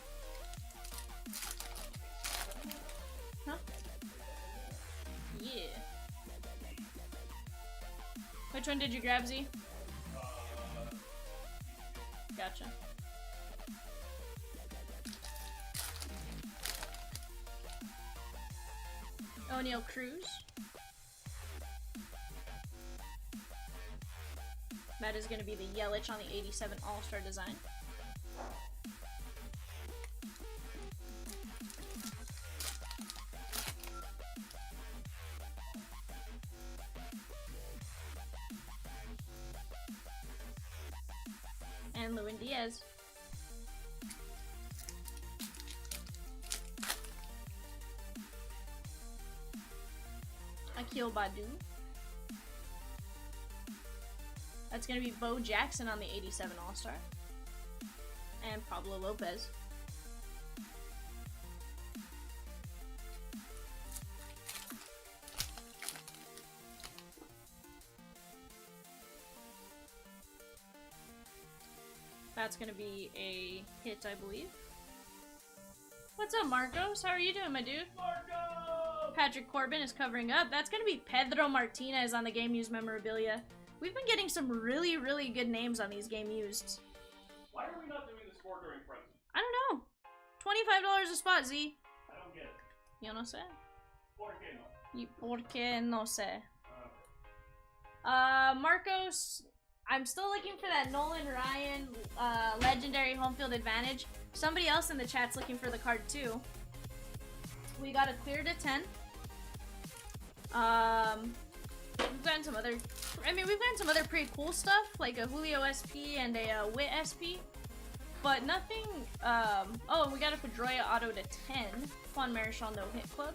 Huh? Yeah. Which one did you grab, Z? Gotcha. O'Neal Cruz. That is going to be the Yelich on the 87 All-Star design. And Lewin Diaz. Akil Badu. That's going to be Bo Jackson on the 87 All-Star. And Pablo Lopez. That's going to be a hit, I believe. What's up, Marcos? How are you doing, my dude? Marco! Patrick Corbin is covering up. That's going to be Pedro Martinez on the Game Used memorabilia. We've been getting some really, really good names on these Game Used. Why are we not doing the score during Frenzy? I don't know. $25 a spot, Z. I don't get it. Yo no sé. ¿Por qué no? Y por qué no sé. Marcos, I'm still looking for that Nolan Ryan legendary home field advantage. Somebody else in the chat's looking for the card too. We got a clear to 10. We've gotten some other, we've gotten some other pretty cool stuff, like a Julio SP and a Witt SP, but nothing, oh, and we got a Pedroia auto to 10, Juan Marichal no hit club.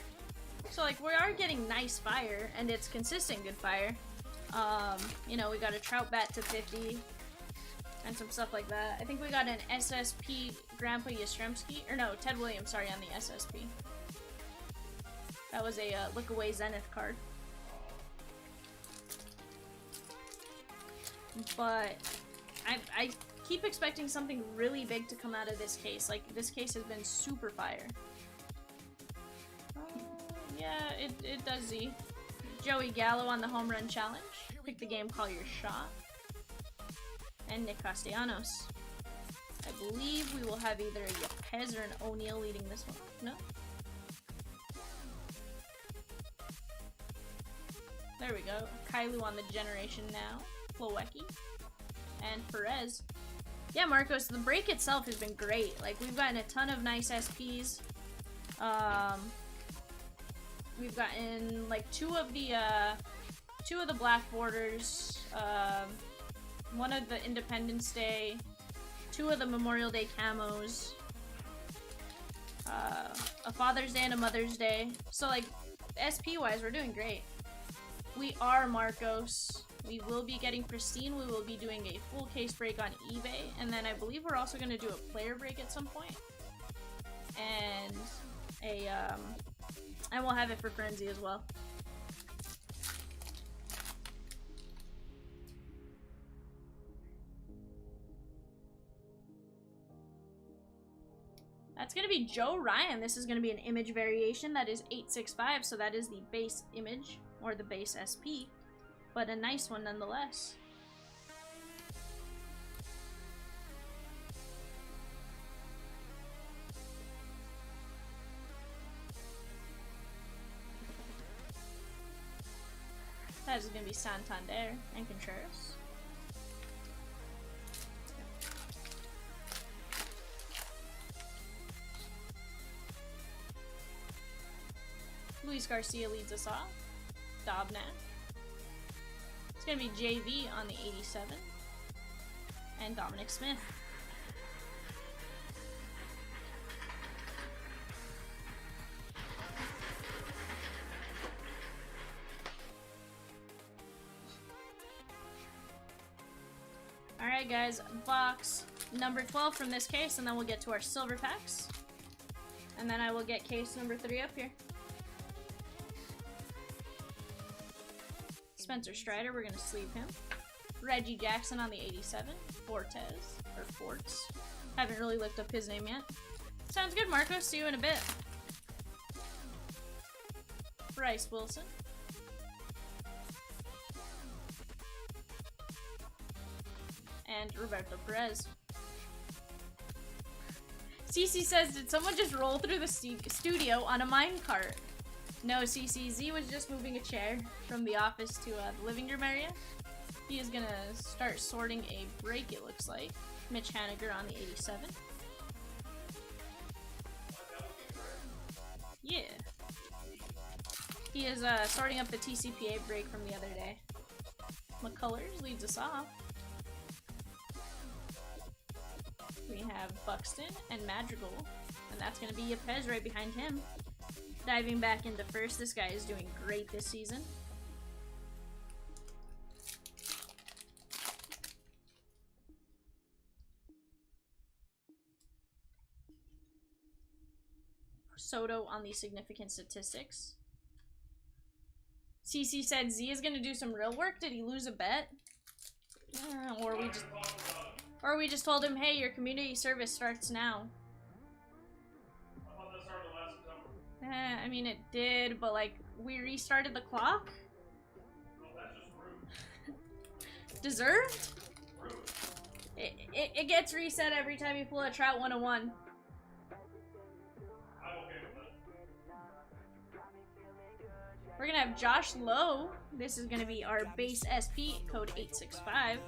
So like, we are getting nice fire, and it's consistent good fire. You know, we got a Trout bat to 50, and some stuff like that. I think we got an SSP Grandpa Yastrzemski, or no, Ted Williams, sorry, on the SSP. That was a Look Away Zenith card. But I keep expecting something really big to come out of this case. Like, this case has been super fire. Yeah, it does, Z. Joey Gallo on the home run challenge. Pick the game, call your shot. And Nick Castellanos. I believe we will have either a Yepez or an O'Neal leading this one. No? There we go. Kailu on the generation now. Plowecki. And Perez. Yeah, Marcos, the break itself has been great. Like, we've gotten a ton of nice SPs. We've gotten like two of the black borders, one of the Independence Day, two of the Memorial Day camos, a Father's Day and a Mother's Day. So like, SP wise, we're doing great. We are Marcos. We will be getting pristine. We will be doing a full case break on eBay, and then I believe we're also going to do a player break at some point, and and we'll have it for Frenzy as well. That's going to be Joe Ryan. This is going to be an image variation. That is 865, so that is the base image, or the base SP, but a nice one nonetheless. That is going to be Santander and Contreras. Luis Garcia leads us off. Dobnak. It's going to be JV on the 87. And Dominic Smith. Alright guys, box number 12 from this case, and then we'll get to our silver packs. And then I will get case number 3 up here. Spencer Strider, we're gonna sleeve him. Reggie Jackson on the 87. Fortes, or Forts. Haven't really looked up his name yet. Sounds good, Marco. See you in a bit. Bryce Wilson. And Roberto Perez. CC says, did someone just roll through the studio on a minecart? No, CC. Z was just moving a chair from the office to the living room area. He is gonna start sorting a break, it looks like. Mitch Haniger on the 87. Yeah. He is sorting up the TCPA break from the other day. McCullers leads us off. We have Buxton and Madrigal, and that's going to be Yepes right behind him. Diving back into first, this guy is doing great this season. Soto on the significant statistics. CC said Z is going to do some real work. Did he lose a bet? Or we just told him, hey, your community service starts now. I thought that started last September. I mean, it did, but like, we restarted the clock? No, that's just rude. Deserved? Rude. It gets reset every time you pull a Trout 101. I'm okay with that. We're gonna have Josh Lowe. This is gonna be our base SP, code 865.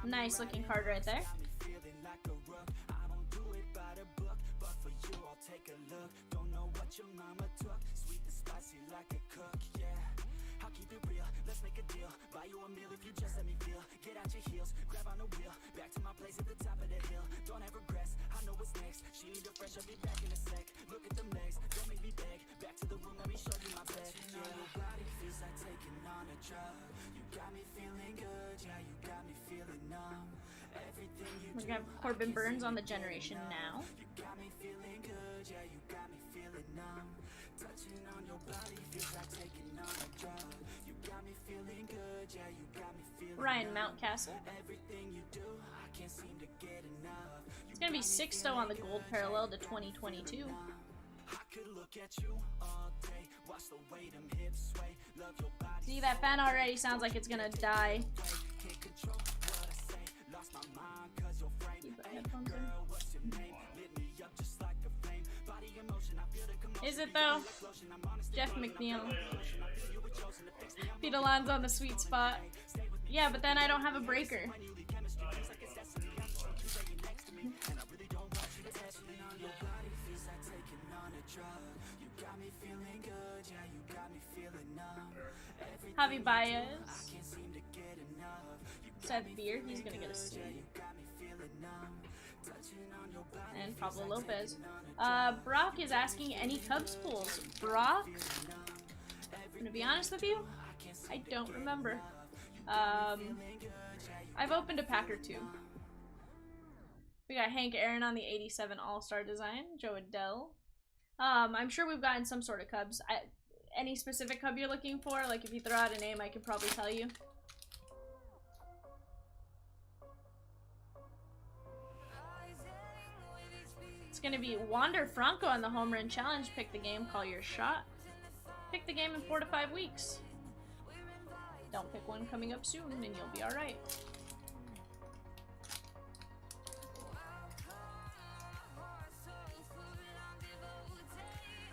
Nice looking card right there. We're gonna have Corbin Burns on the generation now. Ryan Mountcastle. It's gonna be 6 though on the gold parallel to 2022. See, that fan already sounds like it's gonna die. Is it though? Jeff McNeil. Pete Alonso on the sweet spot. Yeah, but then I don't have a breaker. Javi Baez. Seth Beer, he's gonna get a suit. And Pablo Lopez. Brock is asking any Cubs pulls. Brock? I'm gonna be honest with you, I don't remember. I've opened a pack or two. We got Hank Aaron on the 87 All-Star design. Joe Adele. I'm sure we've gotten some sort of Cubs. Any specific Cub you're looking for? Like, if you throw out a name, I can probably tell you. It's gonna be Wander Franco on the Home Run Challenge. Pick the game, call your shot. Pick the game in 4 to 5 weeks. Don't pick one coming up soon and you'll be alright.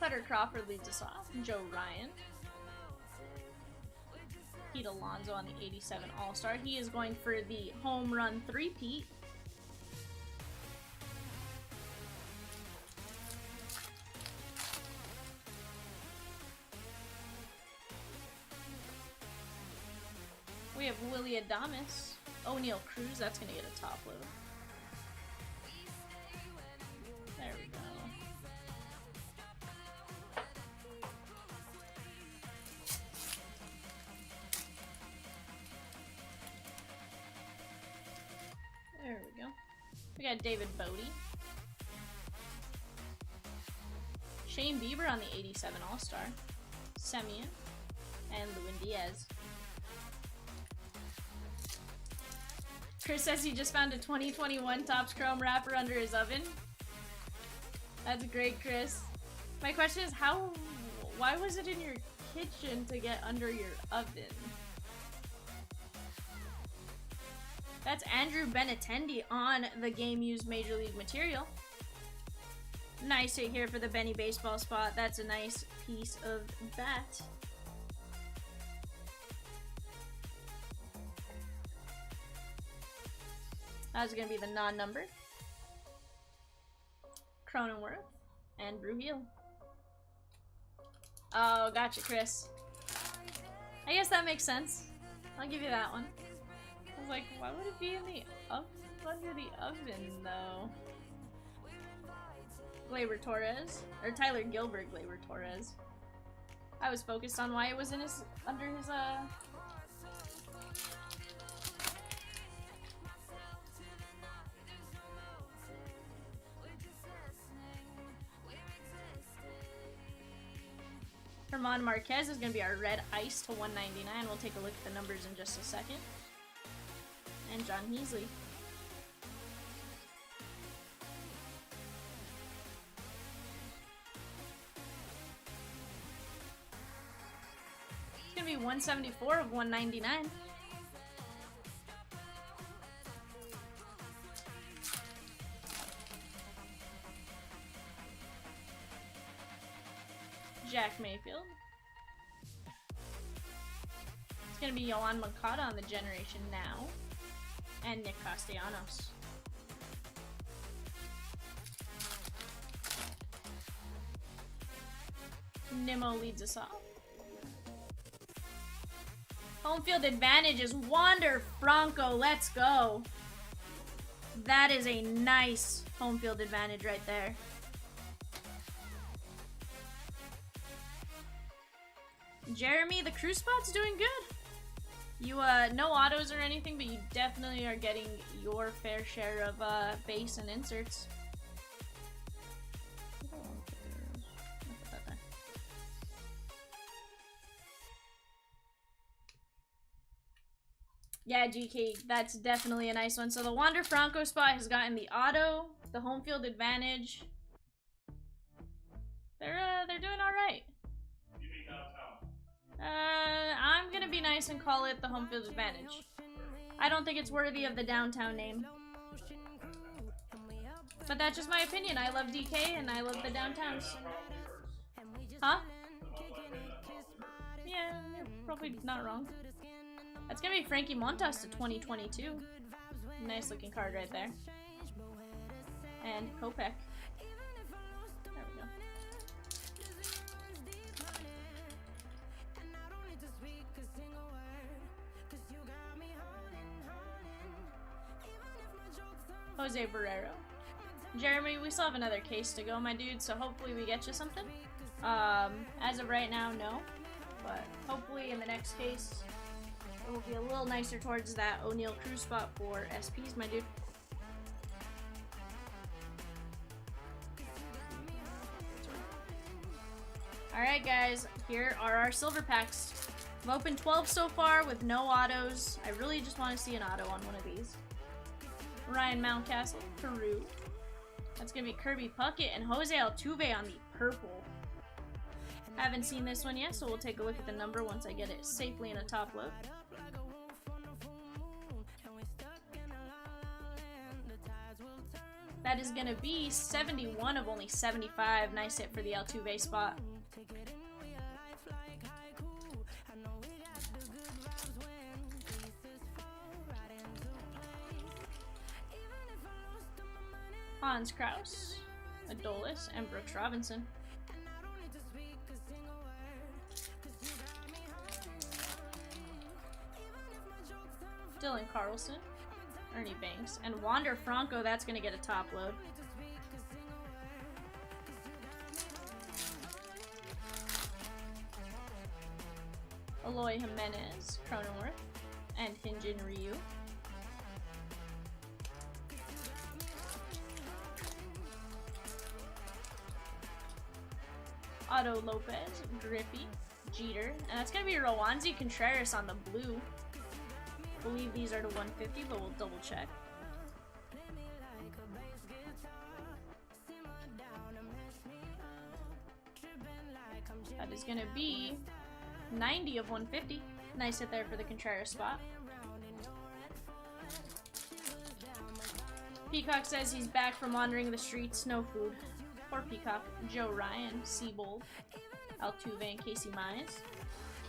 Cutter Crawford leads us off. Joe Ryan. Pete Alonso on the 87 All-Star. He is going for the home run three-peat. We have Willie Adames. O'Neal Cruz, that's going to get a top load. There we go. We got David Bodie. Shane Bieber on the 87 All-Star. Semyon. And Lewin Diaz. Chris says he just found a 2021 Topps Chrome wrapper under his oven. That's great, Chris. My question is, why was it in your kitchen to get under your oven? That's Andrew Benintendi on the Game Used Major League Material. Nice hit here for the Benny baseball spot. That's a nice piece of bat. That's going to be the non-number. Cronenworth and Brewheel. Oh, gotcha, Chris. I guess that makes sense. I'll give you that one. I was like, why would it be in the under the oven, though? Gleyber Torres. Or Tyler Gilbert Gleyber Torres. I was focused on why it was in his under his Herman Marquez is going to be our red ice to 199. We'll take a look at the numbers in just a second. And John Heasley. It's going to be 174 of 199. Jack Mayfield. It's going to be Yohan Moncada on the Generation Now. And Nick Castellanos. Nimmo leads us off. Home field advantage is Wander Franco. Let's go. That is a nice home field advantage right there. Jeremy, the crew spot's doing good. You, no autos or anything, but you definitely are getting your fair share of, base and inserts. Yeah, GK, that's definitely a nice one. So the Wander Franco spot has gotten the auto, the home field advantage. They're doing alright. I'm gonna be nice and call it the home field advantage. I don't think it's worthy of the downtown name. But that's just my opinion. I love DK and I love the downtowns. Huh? Yeah, you're probably not wrong. That's gonna be Frankie Montas to 2022. Nice looking card right there. And Kopech. There we go. Jose Barrero. Jeremy, we still have another case to go, my dude, so hopefully we get you something. As of right now, no. But hopefully in the next case, it will be a little nicer towards that O'Neal Cruz spot for SPs, my dude. Alright guys, here are our silver packs. I've opened 12 so far with no autos. I really just want to see an auto on one of these. Ryan Mountcastle, Peru. That's going to be Kirby Puckett and Jose Altuve on the purple. Haven't seen this one yet, so we'll take a look at the number once I get it safely in a top load. That is going to be 71 of only 75. Nice hit for the Altuve spot. Hans Kraus, Adolis, and Brooks Robinson. Dylan Carlson, Ernie Banks, and Wander Franco, that's going to get a top load. Eloy Jimenez, Cronenworth, and Hyunjin Ryu. Otto Lopez, Griffey, Jeter, and that's gonna be Rowanzi Contreras on the blue. Believe these are to 150, but we'll double check. That is gonna be 90 of 150. Nice hit there for the Contreras spot. Peacock says he's back from wandering the streets, no food. Poor Peacock. Joe Ryan, Seabold, Altuve, and Casey Mize.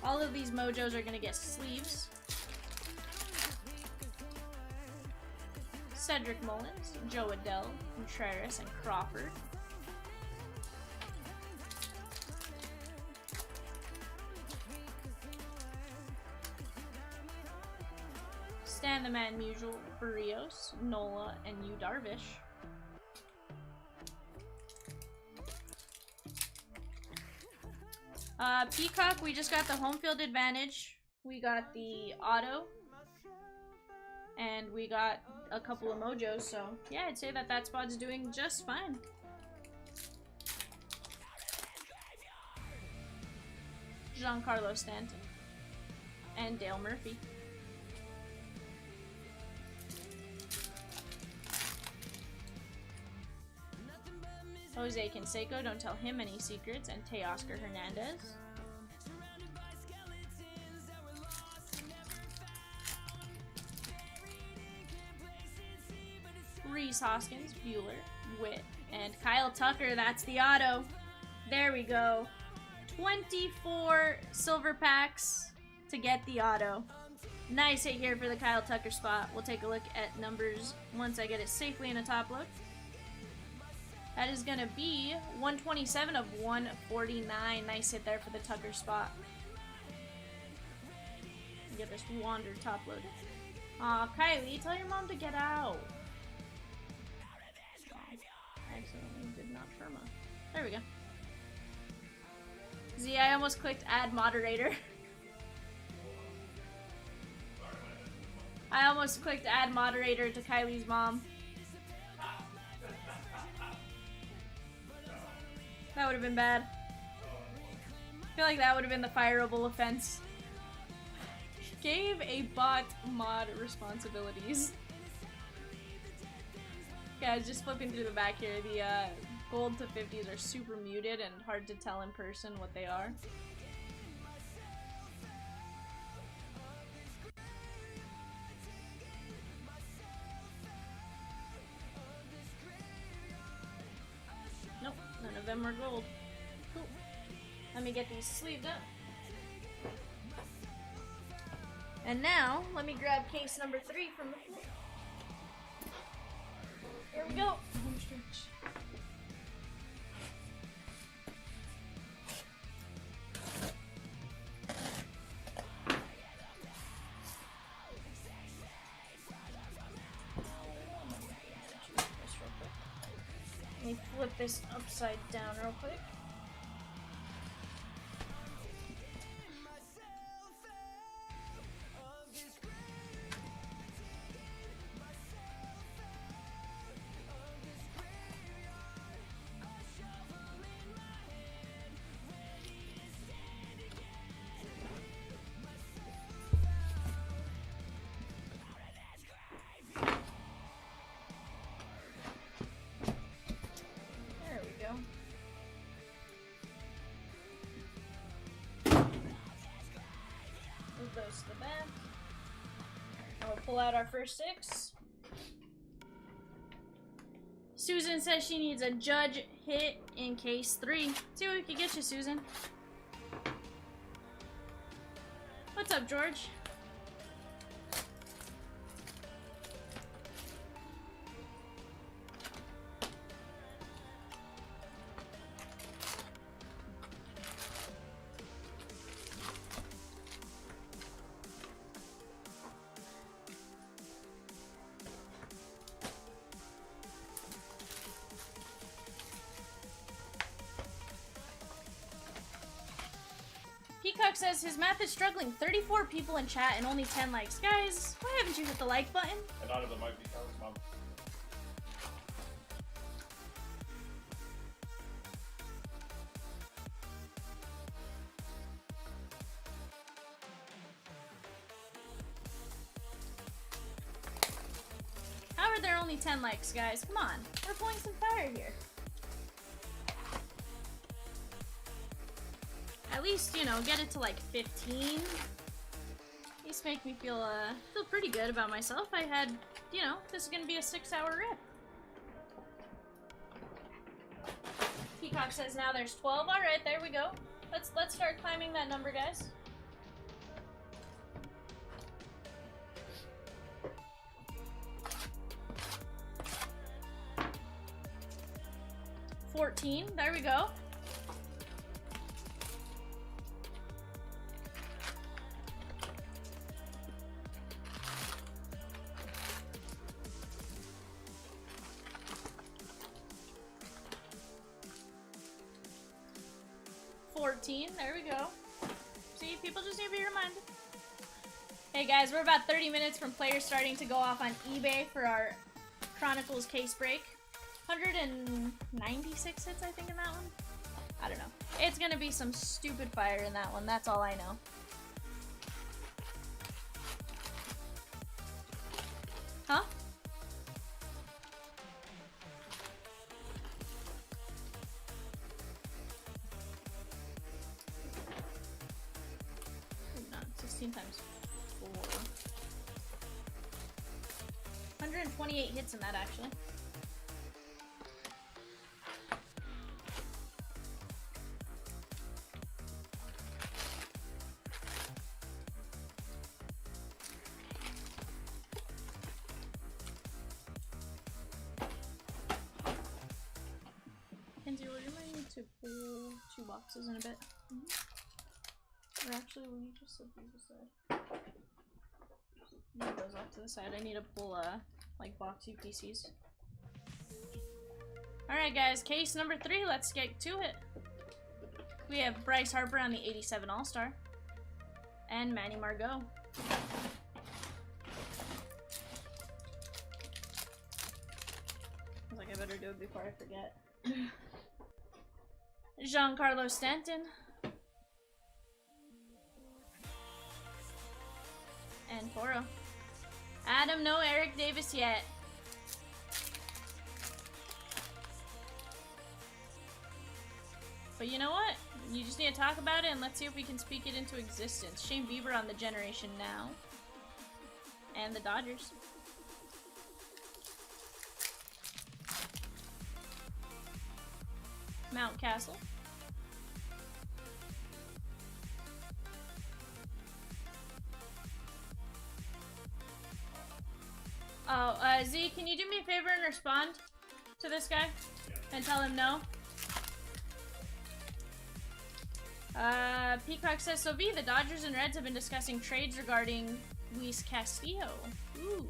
All of these mojos are gonna get sleeves. Cedric Mullins, Joe Adele, Contreras, and Crawford. Stan the Man Musial, Barrios, Nola, and Yu Darvish. Peacock, we just got the home field advantage. We got the auto. And we got a couple of mojos, so yeah, I'd say that spot's doing just fine. Giancarlo Stanton. And Dale Murphy. Jose Canseco, don't tell him any secrets, and Teoscar Hernandez. Reese Hoskins, Bueller, Witt, and Kyle Tucker, that's the auto. There we go. 24 silver packs to get the auto. Nice hit here for the Kyle Tucker spot. We'll take a look at numbers once I get it safely in a top load. That is going to be 127 of 149. Nice hit there for the Tucker spot. Get this Wander top loaded. Aw, Kylie, tell your mom to get out. I accidentally did not Sherma. There we go. Z, I almost clicked add moderator. I almost clicked add moderator to Kylie's mom. That would have been bad. I feel like that would have been the fireable offense. Gave a bot mod responsibilities. Guys, just flipping through the back here, the gold to 50s are super muted and hard to tell in person what they are. Nope, none of them are gold. Cool. Let me get these sleeved up. And now, let me grab case number 3 from the floor. Here we go. Home stretch. Let me flip this upside down real quick. Those to the back. We'll pull out our first 6. Susan says she needs a judge hit in case 3. See what we can get you, Susan. What's up, George? Peacock says his math is struggling. 34 people in chat and only 10 likes. Guys, why haven't you hit the like button? And out of it might be Kelly's mom. only 10 likes, guys. Come on. We're pulling some fire here. At least, you know, get it to like 15. These make me feel pretty good about myself. I had, you know, this is gonna be a 6-hour rip. Peacock says now there's 12. All right, there we go. Let's start climbing that number, guys. $14. There we go. There we go. See, people just need to be reminded. Hey guys, we're about 30 minutes from players starting to go off on eBay for our Chronicles case break. 196 hits, I think, in that one. I don't know. It's gonna be some stupid fire in that one. That's all I know. Huh? Not 16 times 4. 128 hits in that, actually. To pull 2 boxes in a bit. Or actually, will you just set these aside? Move those off to the side. I need to pull like boxy PCs. Alright guys, case number 3, let's get to it. We have Bryce Harper on the 87 All-Star. And Manny Margot. I was like, I better do it before I forget. Giancarlo Stanton. And Toro. Adam, no Eric Davis yet. But you know what? You just need to talk about it and let's see if we can speak it into existence. Shane Bieber on the Generation Now. And the Dodgers. Mountcastle. Oh, Z, can you do me a favor and respond to this guy? And tell him no? Peacock says, so V, the Dodgers and Reds have been discussing trades regarding Luis Castillo. Ooh,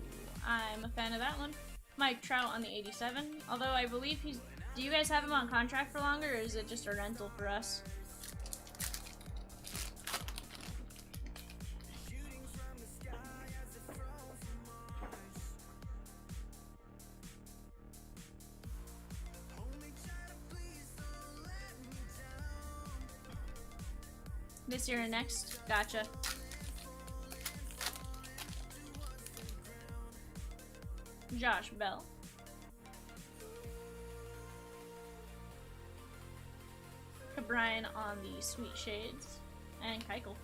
I'm a fan of that one. Mike Trout on the 87, although I believe he's... Do you guys have him on contract for longer, or is it just a rental for us? This year and next? Gotcha. Josh Bell. Brian on the Sweet Shades, and Keuchel.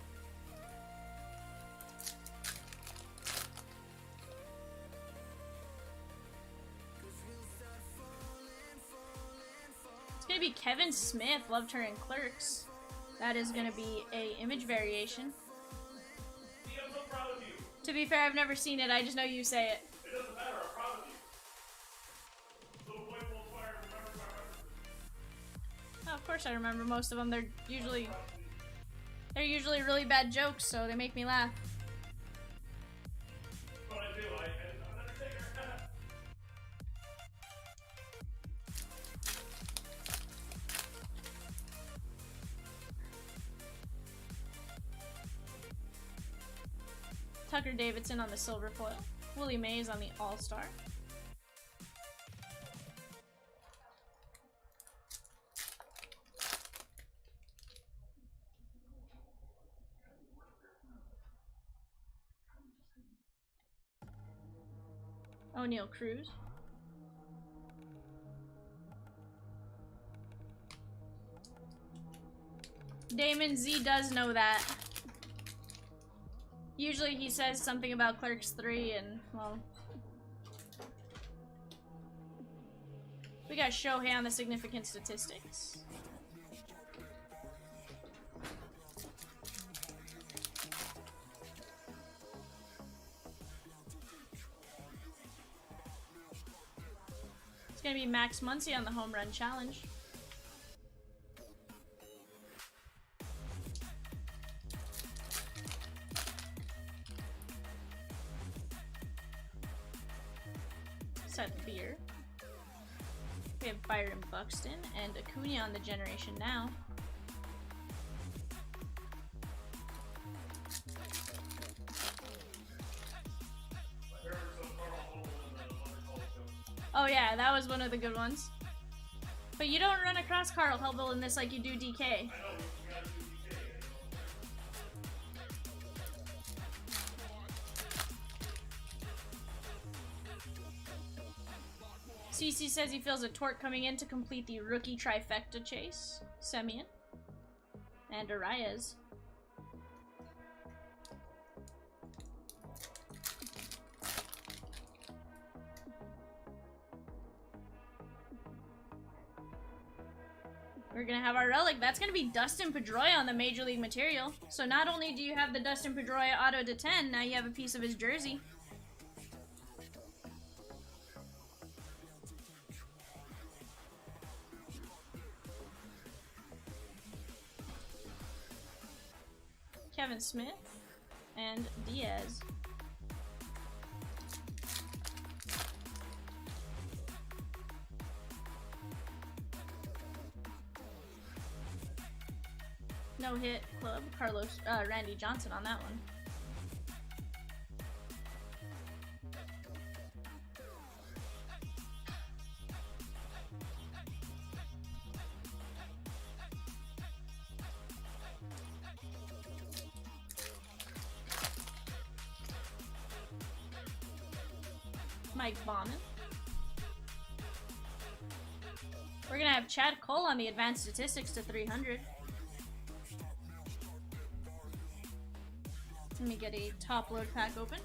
It's gonna be Kevin Smith, loved her in Clerks. That is gonna be a image variation. I'm so proud of you. To be fair, I've never seen it, I just know you say it. It doesn't matter, I'm proud of you. Little boy full fire, remember. Oh, of course I remember most of them. They're usually really bad jokes, so they make me laugh. What I do, I'm an entertainer. Tucker Davidson on the silver foil. Willie Mays on the All-Star. O'Neal Cruz. Damon Z does know that. Usually he says something about Clerks 3 and, well... We got Shohei on the significant statistics. It's gonna be Max Muncy on the home run challenge. Seth Beer. We have Byron Buxton and Acuna on the generation now. Oh yeah, that was one of the good ones. But you don't run across Carl Hubble in this like you do DK. CC says he feels a torque coming in to complete the rookie trifecta chase. Semyon. And Arias. We're gonna have our relic. That's gonna be Dustin Pedroia on the Major League material. So not only do you have the Dustin Pedroia auto to 10, now you have a piece of his jersey. Kevin Smith and Diaz. No hit club. Randy Johnson on that one. Mike Bauman. We're gonna have Chad Cole on the advanced statistics to 300. Let me get a top load pack open.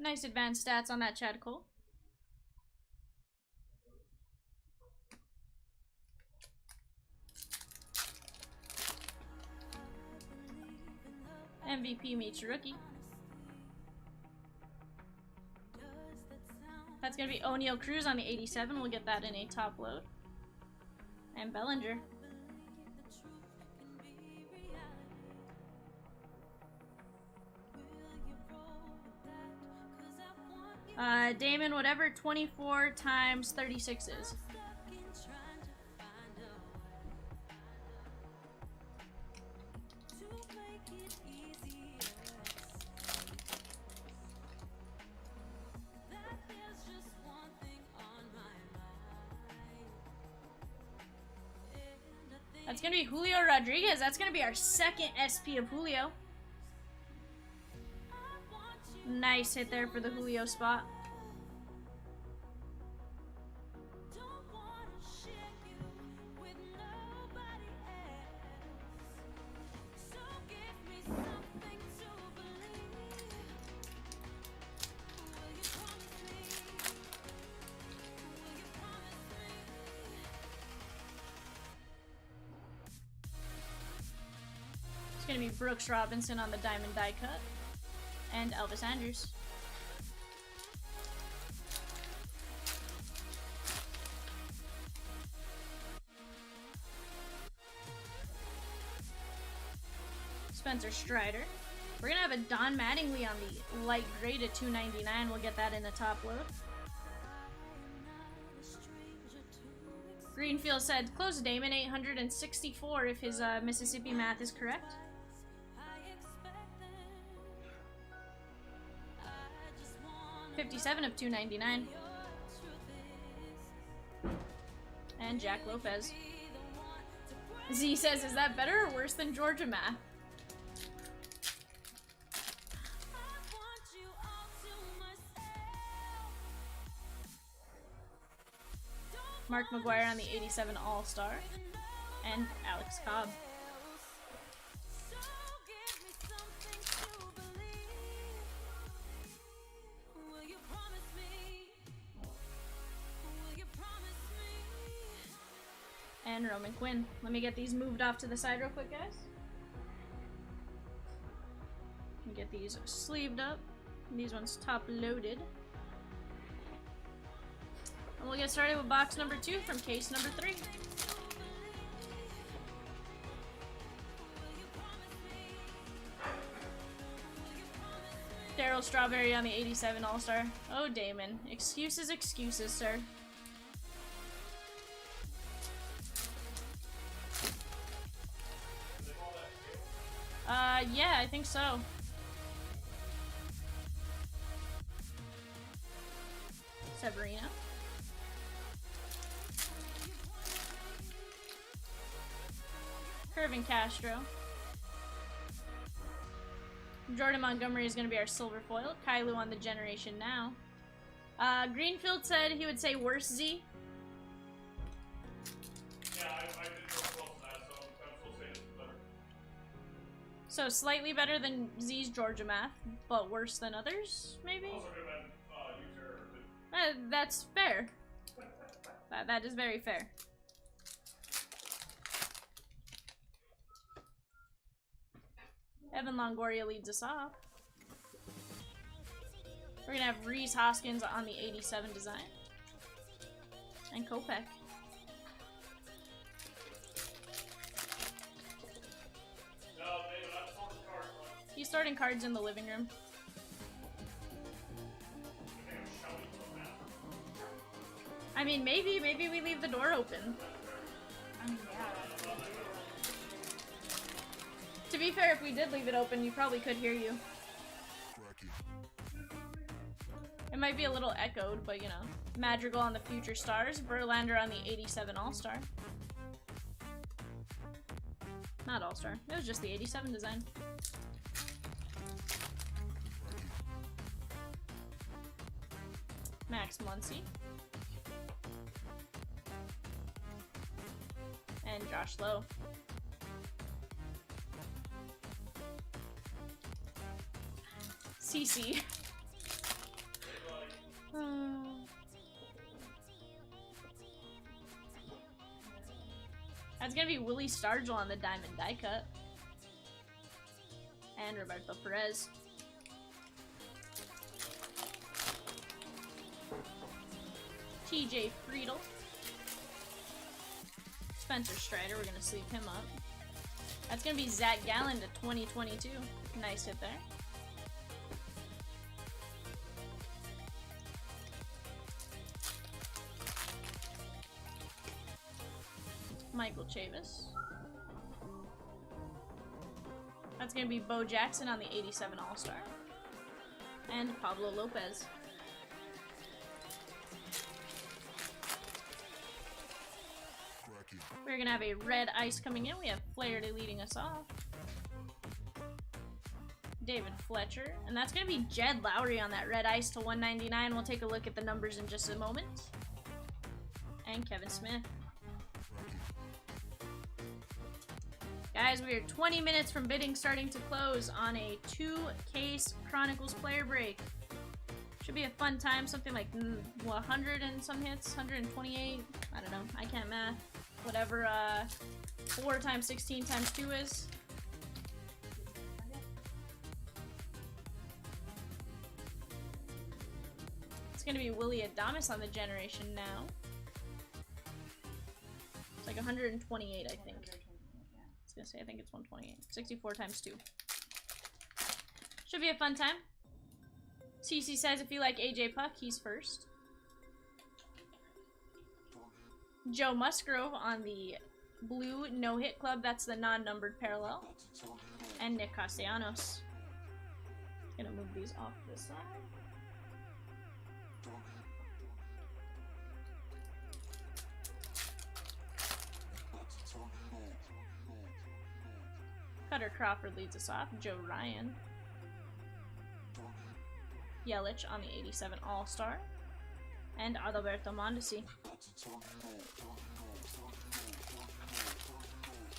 Nice advanced stats on that Chad Cole. MVP meets rookie. That's gonna be O'Neal Cruz on the 87. We'll get that in a top load. And Bellinger. Damon, whatever 24 times 36 is. That's gonna be Julio Rodriguez. That's gonna be our second SP of Julio. Nice hit there for the Julio spot. It's gonna be Brooks Robinson on the diamond die cut. And Elvis Andrews. Spencer Strider. We're gonna have a Don Mattingly on the light gray to 299. We'll get that in the top load. Greenfield said, close Damon 864 if his Mississippi math is correct. $57 of $299. Z says, is that better or worse than Georgia math? Mark McGuire on the 87 All-Star. And Alex Cobb. And Roman Quinn. Let me get these moved off to the side real quick, guys. Let me get these sleeved up. These ones top loaded. And we'll get started with box number 2 from case number 3. Daryl Strawberry on the 87 All-Star. Oh, Damon. Excuses, excuses, sir. Yeah, I think so. Severino. Curvin Castro. Jordan Montgomery is going to be our silver foil. Kailu on the Generation Now. Greenfield said he would say worse Z. Yeah, I didn't go close to that, so I'm still saying it's better. So slightly better than Z's Georgia math, but worse than others, maybe? Also could have been user error, but That's fair. That is very fair. Evan Longoria leads us off. We're gonna have Reese Hoskins on the 87 design. And Kopech. no, David, I'm sorting cards. He's sorting cards in the living room. I think I'm shouting from that. I mean, maybe we leave the door open. I mean, yeah. To be fair, if we did leave it open, you probably could hear you. It might be a little echoed, but you know. Madrigal on the Future Stars. Verlander on the 87 All-Star. Not All-Star. It was just the 87 design. Max Muncy. And Josh Lowe. CC. That's gonna be Willie Stargell on the Diamond Die Cut. And Roberto Perez. TJ Friedel. Spencer Strider, we're gonna sleeve him up. That's gonna be Zach Gallen to 2022. Nice hit there. Michael Chavis. That's gonna be Bo Jackson on the 87 All-Star. And Pablo Lopez. We're gonna have a red ice coming in. We have Flaherty leading us off. David Fletcher. And that's gonna be Jed Lowry on that red ice to 199. We'll take a look at the numbers in just a moment. And Kevin Smith. Guys, we are 20 minutes from bidding starting to close on a 2-case Chronicles player break. Should be a fun time, something like 100 and some hits, 128, I don't know, I can't math. Whatever 4 times 16 times 2 is. It's gonna be Willie Adames on the Generation Now. It's like 128, I think. I think it's 128. 64 times 2. Should be a fun time. CC says if you like AJ Puck, he's first. Joe Musgrove on the blue no-hit club. That's the non-numbered parallel. And Nick Castellanos. Gonna move these off this side. Cutter Crawford leads us off. Joe Ryan. Yelich on the 87 All-Star. And Adalberto Mondesi.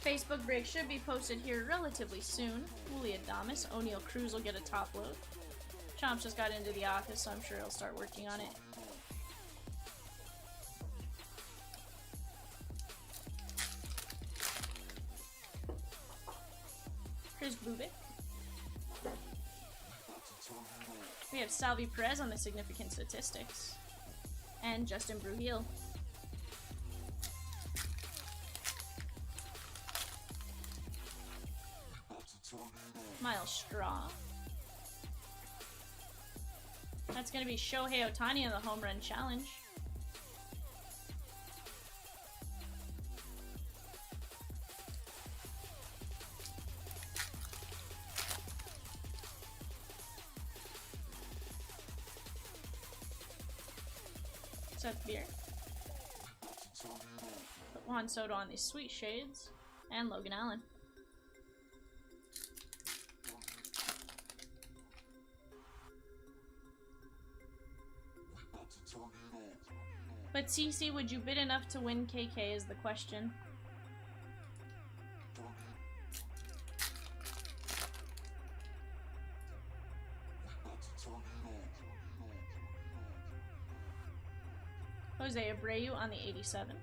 Facebook break should be posted here relatively soon. Willie Adames. O'Neal Cruz will get a top load. Chomps just got into the office, so I'm sure he'll start working on it. Chris Bubik. We have Salvi Perez on the significant statistics. And Justin Bruheel. Miles Straw. That's going to be Shohei Ohtani on the home run challenge. Seth Beer. Put Juan Soto on these sweet shades. And Logan Allen. But CC, would you bid enough to win KK is the question. Jose Abreu on the 87.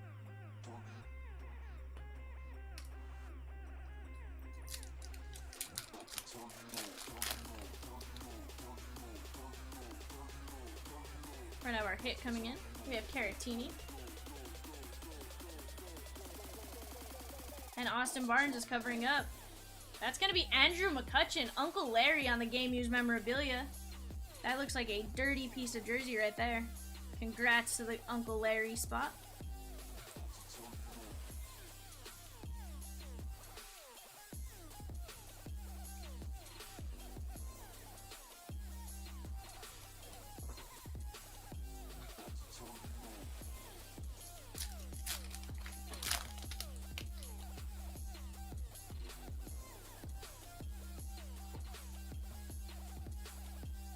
We're gonna have our hit coming in. We have Caratini. And Austin Barnes is covering up. That's gonna be Andrew McCutcheon, Uncle Larry on the Game Used memorabilia. That looks like a dirty piece of jersey right there. Congrats to the Uncle Larry spot.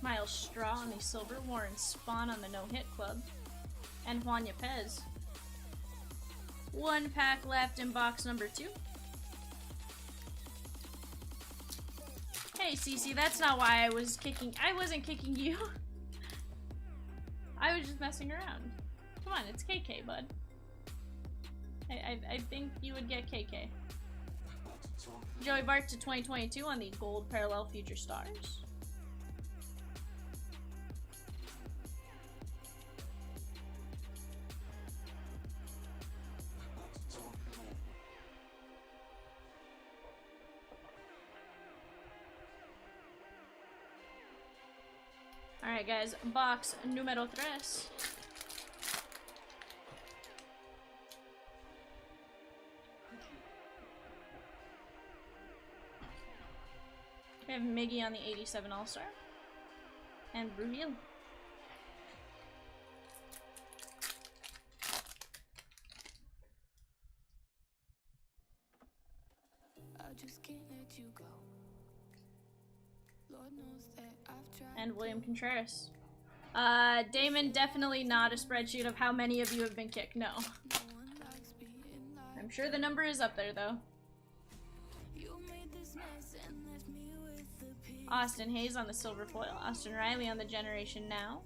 Miles Straw on the silver, Warren Spahn on the no-hit club, and Juan Yepez. One pack left in box number 2. Hey CC, that's not why I was kicking. I wasn't kicking you. I was just messing around. Come on, it's KK, bud. I think you would get KK. Joey Bart to 2022 on the gold parallel future stars. Alright guys, box numero 3. We have Miggy on the 87 All-Star. And Bruheel. I just can't let you go. Lord knows that I've tried. And William Contreras. Damon, definitely not a spreadsheet of how many of you have been kicked, no. I'm sure the number is up there, though. Austin Hayes on the silver foil, Austin Riley on the Generation Now,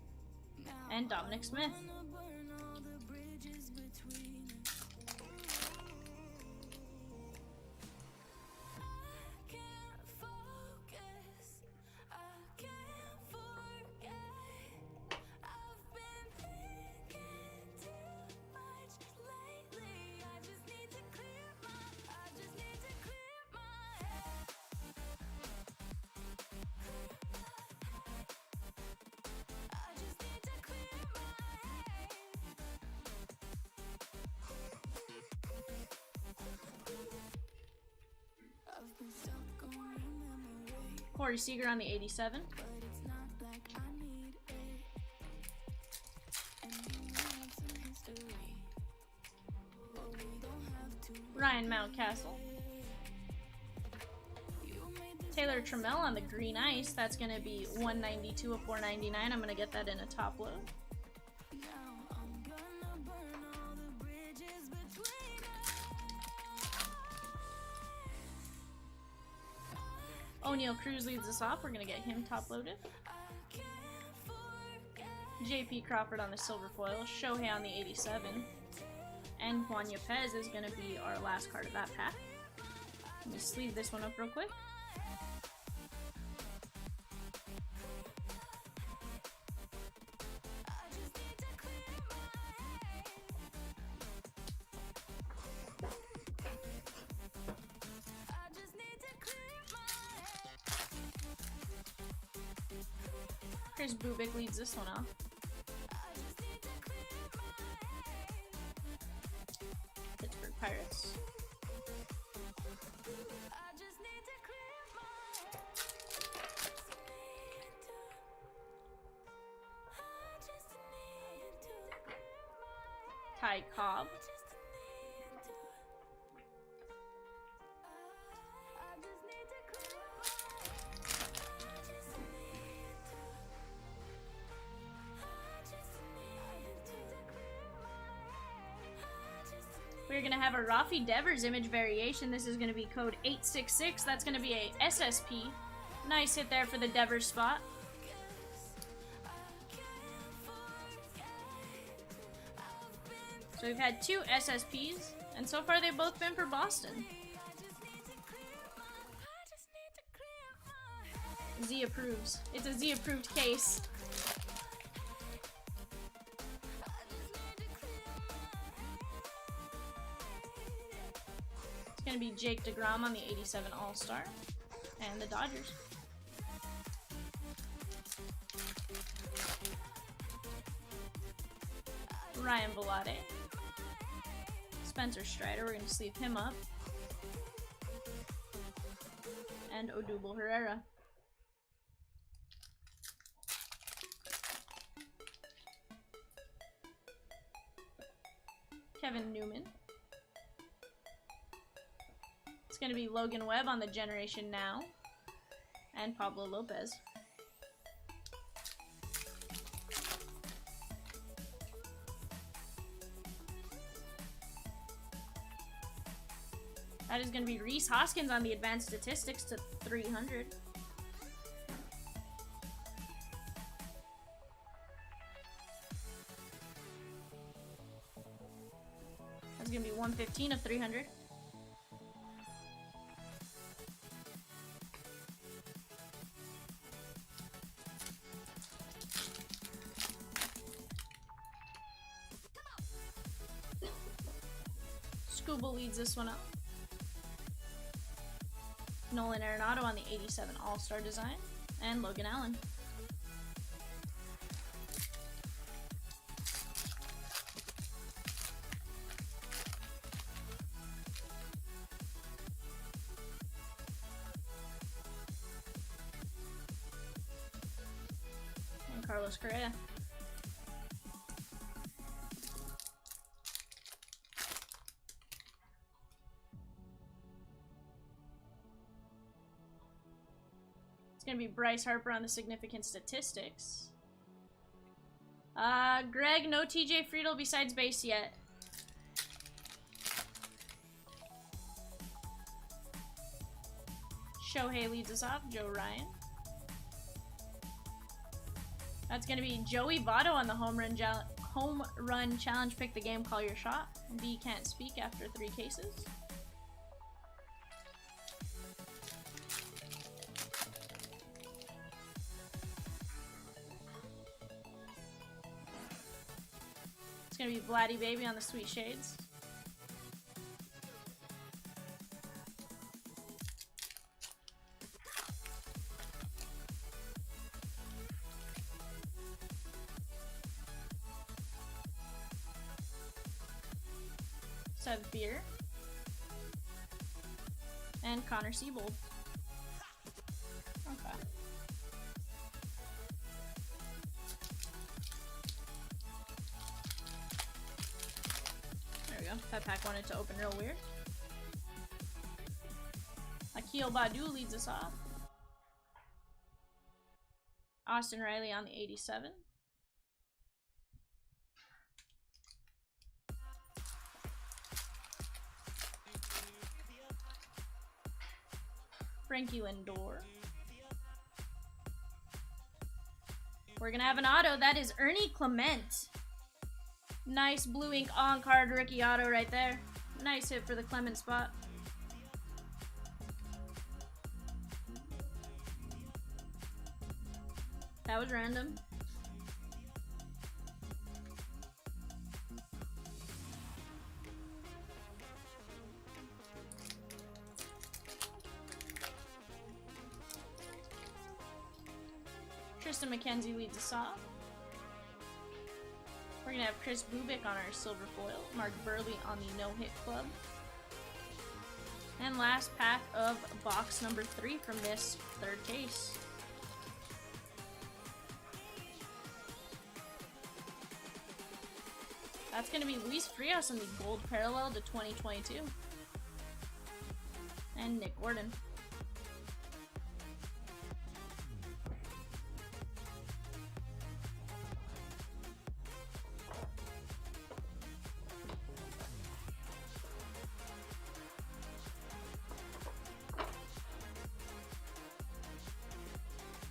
and Dominic Smith. Corey Seager on the 87. Ryan Mountcastle. Taylor Trammell on the green ice. That's gonna be 192 of 499. I'm gonna get that in a top load. O'Neal Cruz leads us off. We're gonna get him top loaded. JP Crawford on the silver foil. Shohei on the 87. And Juan Yepez is gonna be our last card of that pack. Let me sleeve this one up real quick. Chris Bubik leads this one off. Pittsburgh Pirates. Ty Cobb. We're gonna have a Rafi Devers image variation. This is gonna be code 866. That's gonna be a SSP. Nice hit there for the Devers spot. So we've had 2 SSPs, and so far they've both been for Boston. Z approves. It's a Z approved case. It's gonna be Jake DeGrom on the 87 All-Star and the Dodgers. Ryan Velade. Spencer Strider, we're going to sleeve him up. And Odubel Herrera. Kevin Newman. It's going to be Logan Webb on the Generation Now. And Pablo Lopez. That is going to be Reese Hoskins on the Advanced Statistics to 300. That's going to be 115 of 300. Scuba leads this one up. Nolan Arenado on the 87 All-Star design, and Logan Allen. And Carlos Correa. It's gonna be Bryce Harper on the significant statistics. Greg, no TJ Friedel besides base yet. Shohei leads us off, Joe Ryan. That's gonna be Joey Votto on the home run challenge. Pick the game, call your shot. B can't speak after 3 cases. It's gonna be Vladdy Baby on the Sweet Shades. Seth Beer. And Connor Siebold. Okay. There we go. That pack wanted to open real weird. Akil Badu leads us off. Austin Riley on the 87. Frankie Lindor. We're gonna have an auto. That is Ernie Clement. Nice blue ink on-card rookie auto right there. Nice hit for the Clement spot. That was random. Tristan McKenzie leads us off. We're gonna have Chris Bubik on our silver foil, Mark Burley on the no-hit club. And last pack of box number 3 from this third case. That's gonna be Luis Frias in the gold parallel to 2022. And Nick Gordon.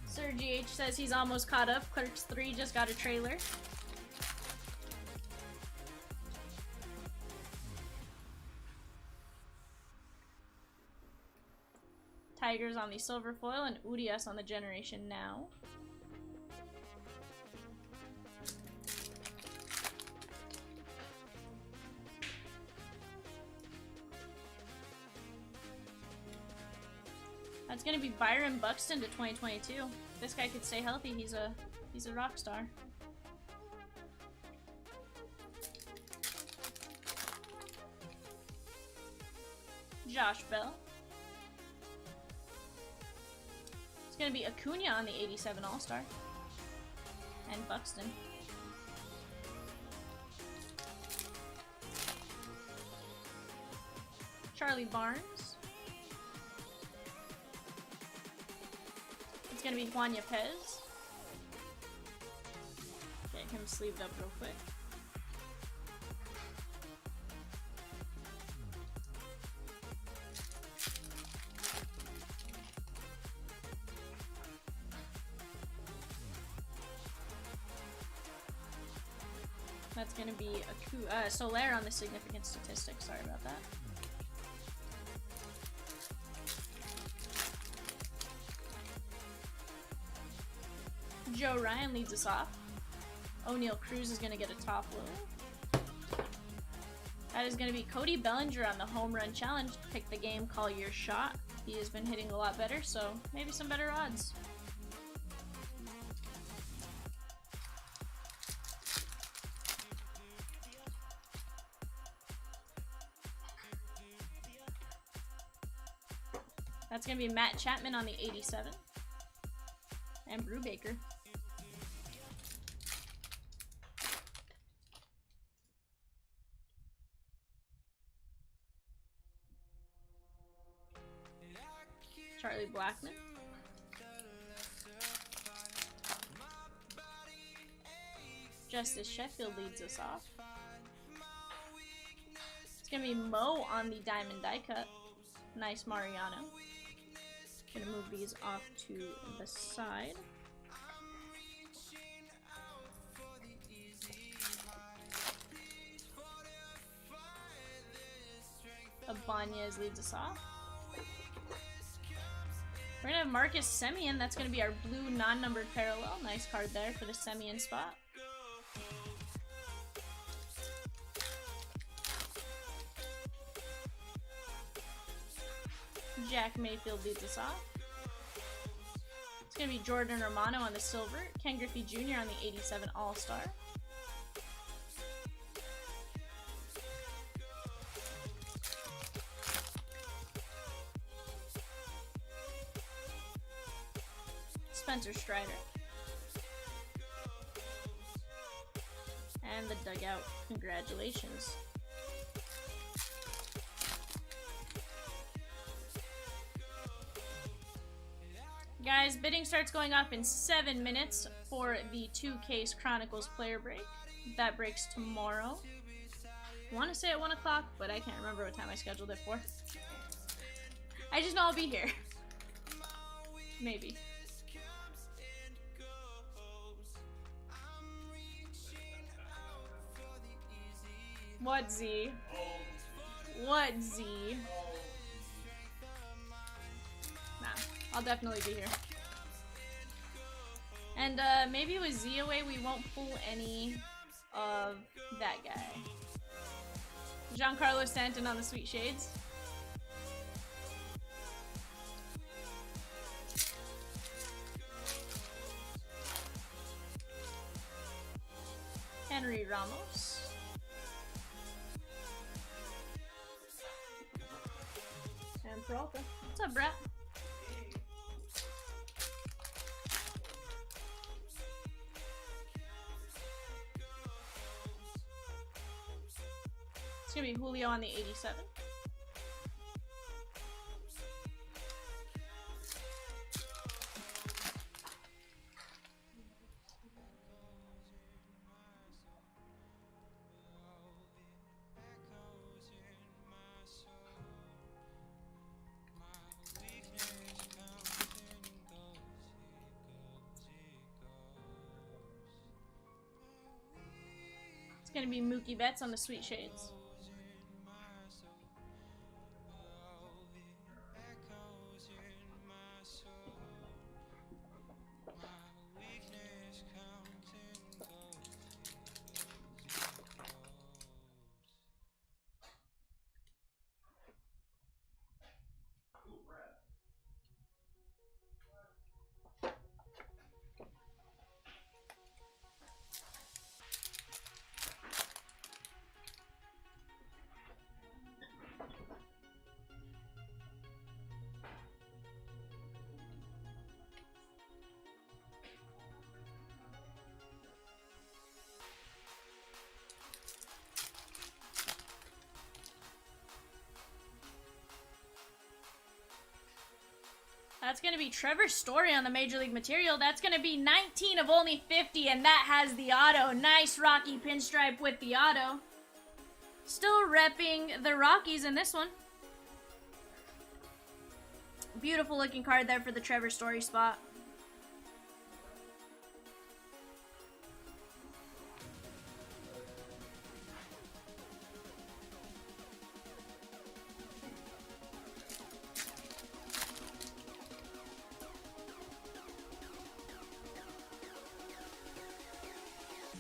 Sir GH says he's almost caught up. Clerks 3 just got a trailer. Tigers on the silver foil and Urias on the Generation Now. That's gonna be Byron Buxton to 2022. If this guy could stay healthy, he's a rock star. Josh Bell. It's gonna be Acuna on the 87 All-Star. And Buxton. Charlie Barnes. It's gonna be Juan Yepez. Get him sleeved up real quick. That's gonna be a Soler on the significant statistics. Sorry about that. Joe Ryan leads us off. O'Neal Cruz is gonna get a top load. That is gonna be Cody Bellinger on the home run challenge. Pick the game, call your shot. He has been hitting a lot better, so maybe some better odds. That's going to be Matt Chapman on the 87. And Brubaker. Charlie Blackmon. Justice Sheffield leads us off. It's going to be Mo on the Diamond Die Cut. Nice Mariano. Gonna move these off to the side. Abanez leads us off. We're gonna have Marcus Semien. That's gonna be our blue non-numbered parallel. Nice card there for the Semien spot. Jack Mayfield leads us off. It's going to be Jordan Romano on the silver, Ken Griffey Jr. on the 87 All-Star. Spencer Strider. And the dugout. Congratulations. Guys, bidding starts going off in 7 minutes for the 2Case Chronicles player break. That breaks tomorrow. I want to say at 1 o'clock, but I can't remember what time I scheduled it for. I just know I'll be here. Maybe. What, Z? What, Z? Nah, I'll definitely be here. And maybe with Z away, we won't pull any of that guy. Giancarlo Stanton on the Sweet Shades. Henry Ramos. And Peralta. What's up, Brett? It's gonna be Julio on the 87. It's gonna be Mookie Betts on the Sweet Shades. That's going to be Trevor Story on the Major League material. That's going to be 19 of only 50, and that has the auto. Nice Rocky pinstripe with the auto. Still repping the Rockies in this one. Beautiful looking card there for the Trevor Story spot.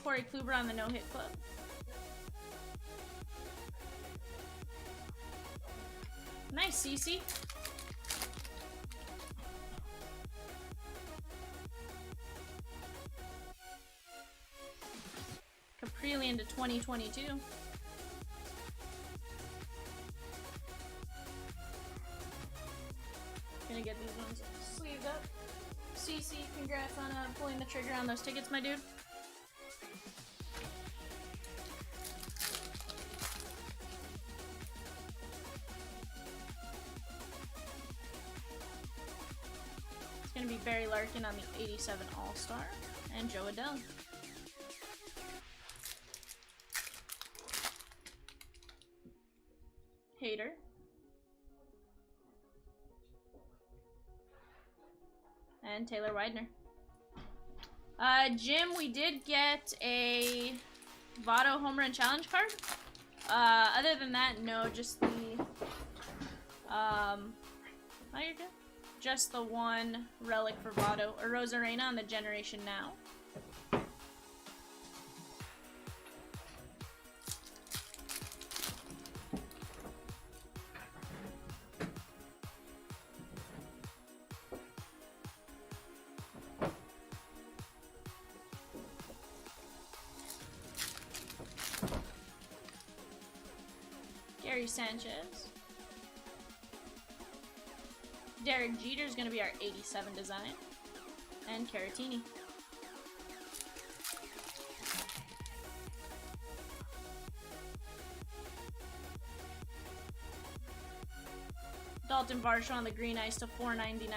Corey Kluber on the no-hit club. Nice, CC. Caprillion to 2022. Gonna get these ones sleeved up. CC, congrats on pulling the trigger on those tickets, my dude. Gonna be Barry Larkin on the 87 All-Star and Joe Adele. Hater. And Taylor Widener. Jim, we did get a Votto Home Run Challenge card. Other than that, no, just the oh, you're good. Just the one relic for Votto, or Rosarena on the Generation Now. Gary Sanchez. Derek Jeter is going to be our 87 design. And Caratini. Dalton Varsho on the green ice to 499.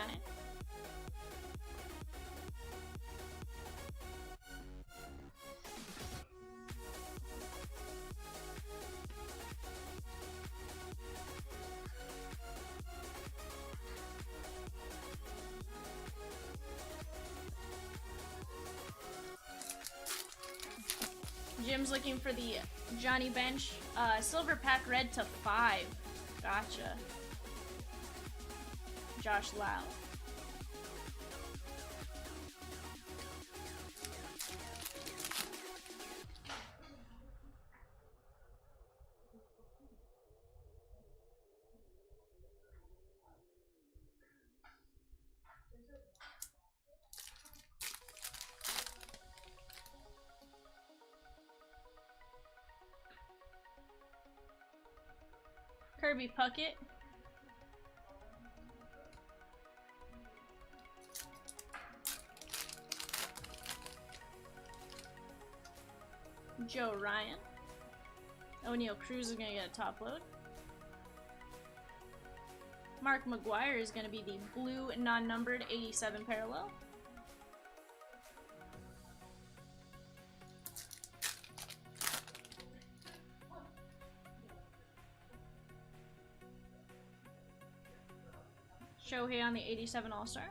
Jim's looking for the Johnny Bench. Silver pack red to 5. Gotcha. Josh Lau. Kirby Puckett. Joe Ryan. O'Neal Cruz is going to get a top load. Mark McGuire is going to be the blue non-numbered 87 parallel. Shohei on the 87 All-Star.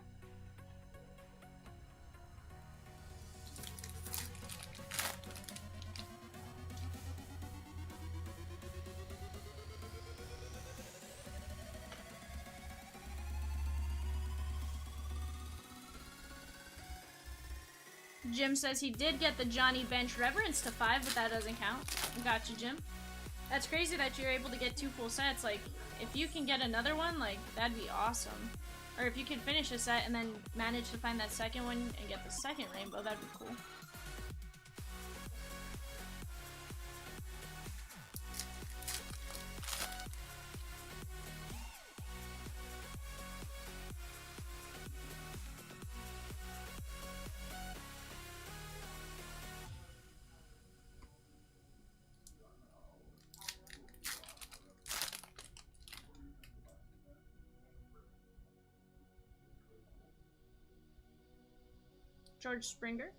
Jim says he did get the Johnny Bench Reverence to 5, but that doesn't count. Gotcha, Jim. That's crazy that you're able to get 2 full sets. Like, if you can get another one, like, that'd be awesome. Or if you can finish a set and then manage to find that second one and get the second rainbow, that'd be cool. George Springer.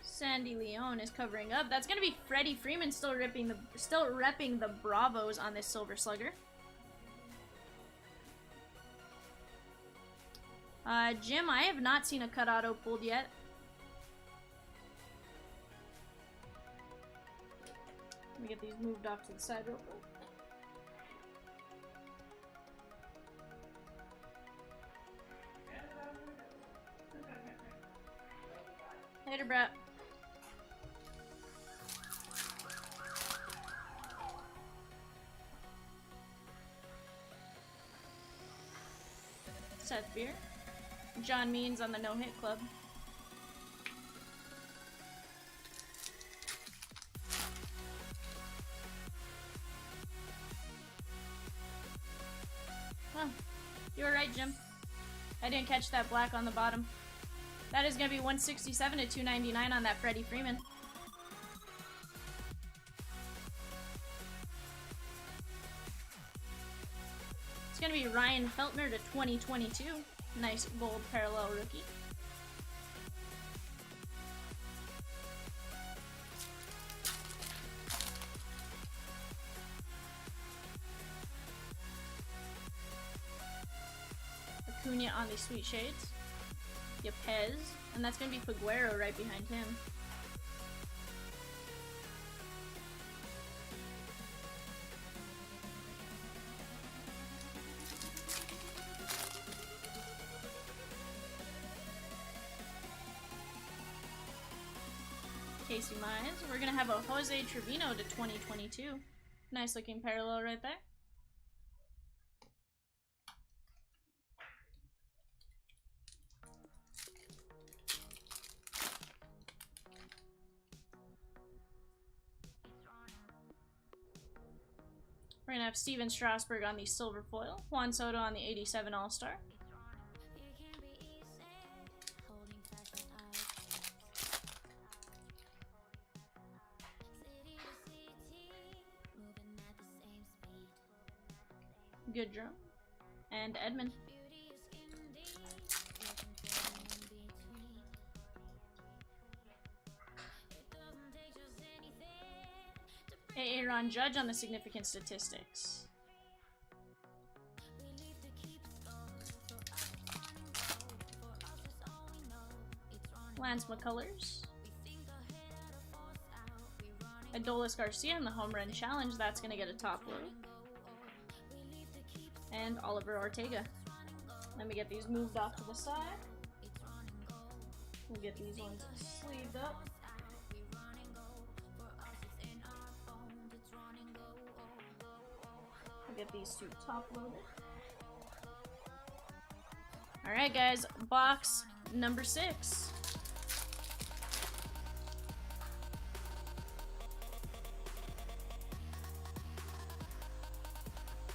Sandy Leone is covering up. That's gonna be Freddie Freeman still repping the Bravos on this Silver Slugger. Jim, I have not seen a cut auto pulled yet. Let me get these moved off to the side real quick. Later, Brett. Seth Beer. John Means on the no-hit club. Well, you were right, Jim. I didn't catch that black on the bottom. That is going to be 167 to 299 on that Freddie Freeman. It's going to be Ryan Feltner to 2022. Nice gold parallel rookie. Acuna on the Sweet Shades. Yepez. And that's going to be Figueroa right behind him. Casey Mize. We're going to have a Jose Trevino to 2022. Nice looking parallel right there. We're going to have Steven Strasburg on the silver foil. Juan Soto on the 87 All-Star. Goodrum and Edmund. Ron Judge on the significant statistics. Lance McCullers. Adolis Garcia in the home run challenge. That's going to get a top load. And Oliver Ortega. Let me get these moved off to the side. We'll get these ones sleeved up. We'll get these two top loaded. Alright guys, box number 6.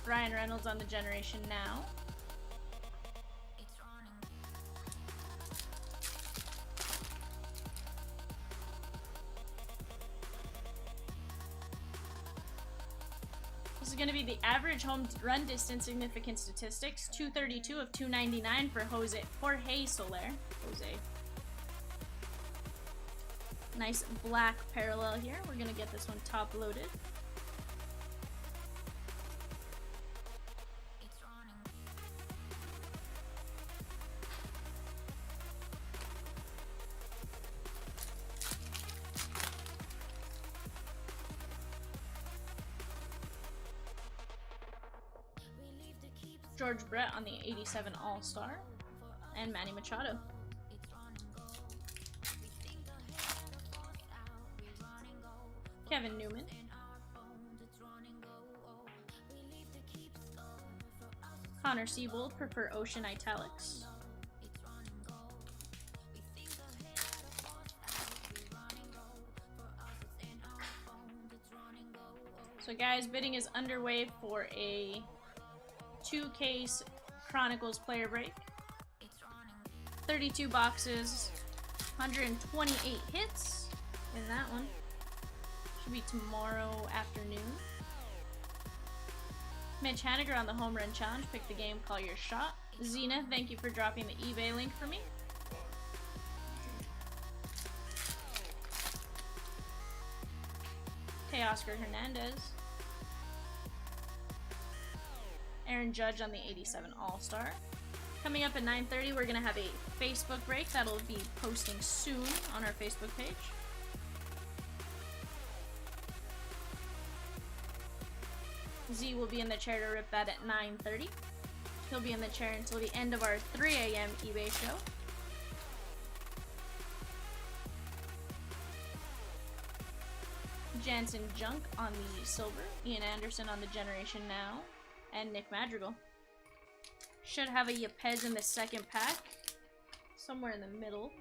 Ryan Reynolds on the Generation Now. This is going to be the average home run distance significant statistics. 232 of 299 for Jorge Soler. Nice black parallel here. We're going to get this one top loaded. George Brett on the 87 All-Star, and Manny Machado. Kevin Newman. Connor Siebold, prefer Ocean Italics. So guys, bidding is underway for a 2-case Chronicles player break. 32 boxes, 128 hits in that one. Should be tomorrow afternoon. Mitch Haniger on the home run challenge. Pick the game, call your shot. Zena, thank you for dropping the eBay link for me. Teoscar Hernandez. Aaron Judge on the 87 All-Star. Coming up at 9:30, we're going to have a Facebook break that'll be posting soon on our Facebook page. Z will be in the chair to rip that at 9:30. He'll be in the chair until the end of our 3 a.m. eBay show. Jansen Junk on the silver. Ian Anderson on the Generation Now. And Nick Madrigal. Should have a Yepez in the second pack. Somewhere in the middle,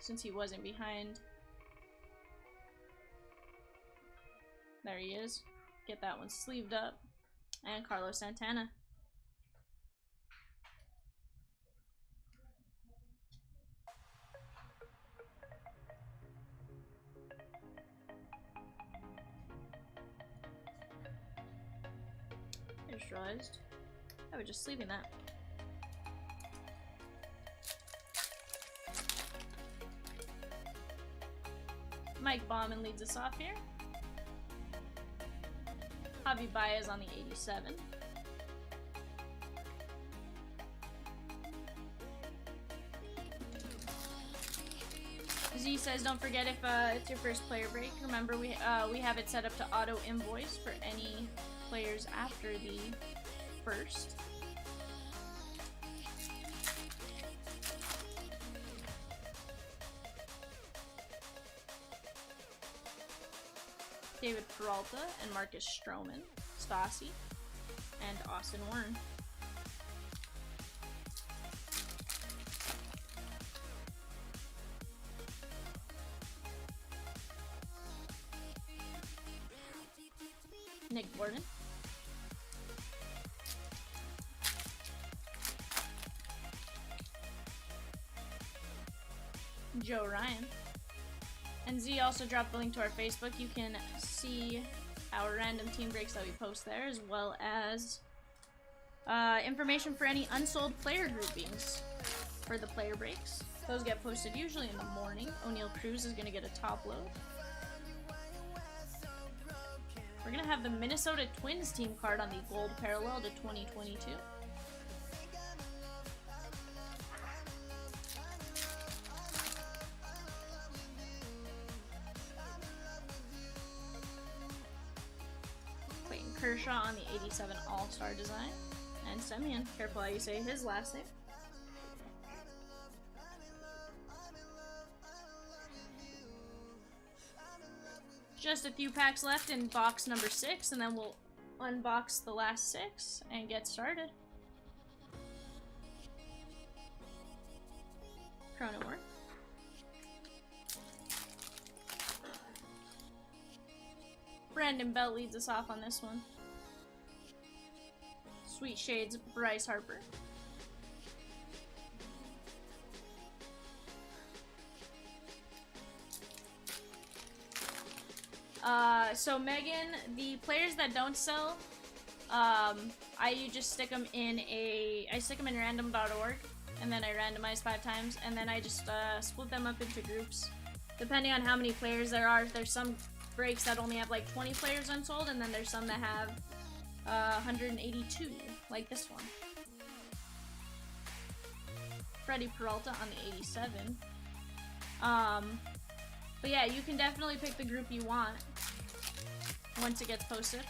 since he wasn't behind. There he is. Get that one sleeved up. And Carlos Santana. I just realized I was just leaving that. Mike Bauman leads us off here. Javi Baez on the 87. Z says, don't forget if it's your first player break. Remember, we have it set up to auto invoice for any players after the first. David Peralta and Marcus Stroman, Stassi, and Austin Warren. Nick Gordon. Joe Ryan. And Z also dropped the link to our Facebook. You can see our random team breaks that we post there, as well as information for any unsold player groupings for the player breaks. Those get posted usually in the morning. O'Neal Cruz is going to get a top load. We're gonna have the Minnesota Twins team card on the gold parallel to 2022. Clayton Kershaw on the 87 All-Star design. And Semyon, careful how you say his last name. Just a few packs left in box number 6, and then we'll unbox the last 6 and get started. Cronenworth. Brandon Belt leads us off on this one. Sweet Shades, Bryce Harper. So Megan, the players that don't sell, I just stick them in random.org, and then I randomize 5 times, and then I just split them up into groups, depending on how many players there are. There's some breaks that only have like 20 players unsold, and then there's some that have 182, like this one. Freddie Peralta on the 87. But yeah, you can definitely pick the group you want once it gets posted.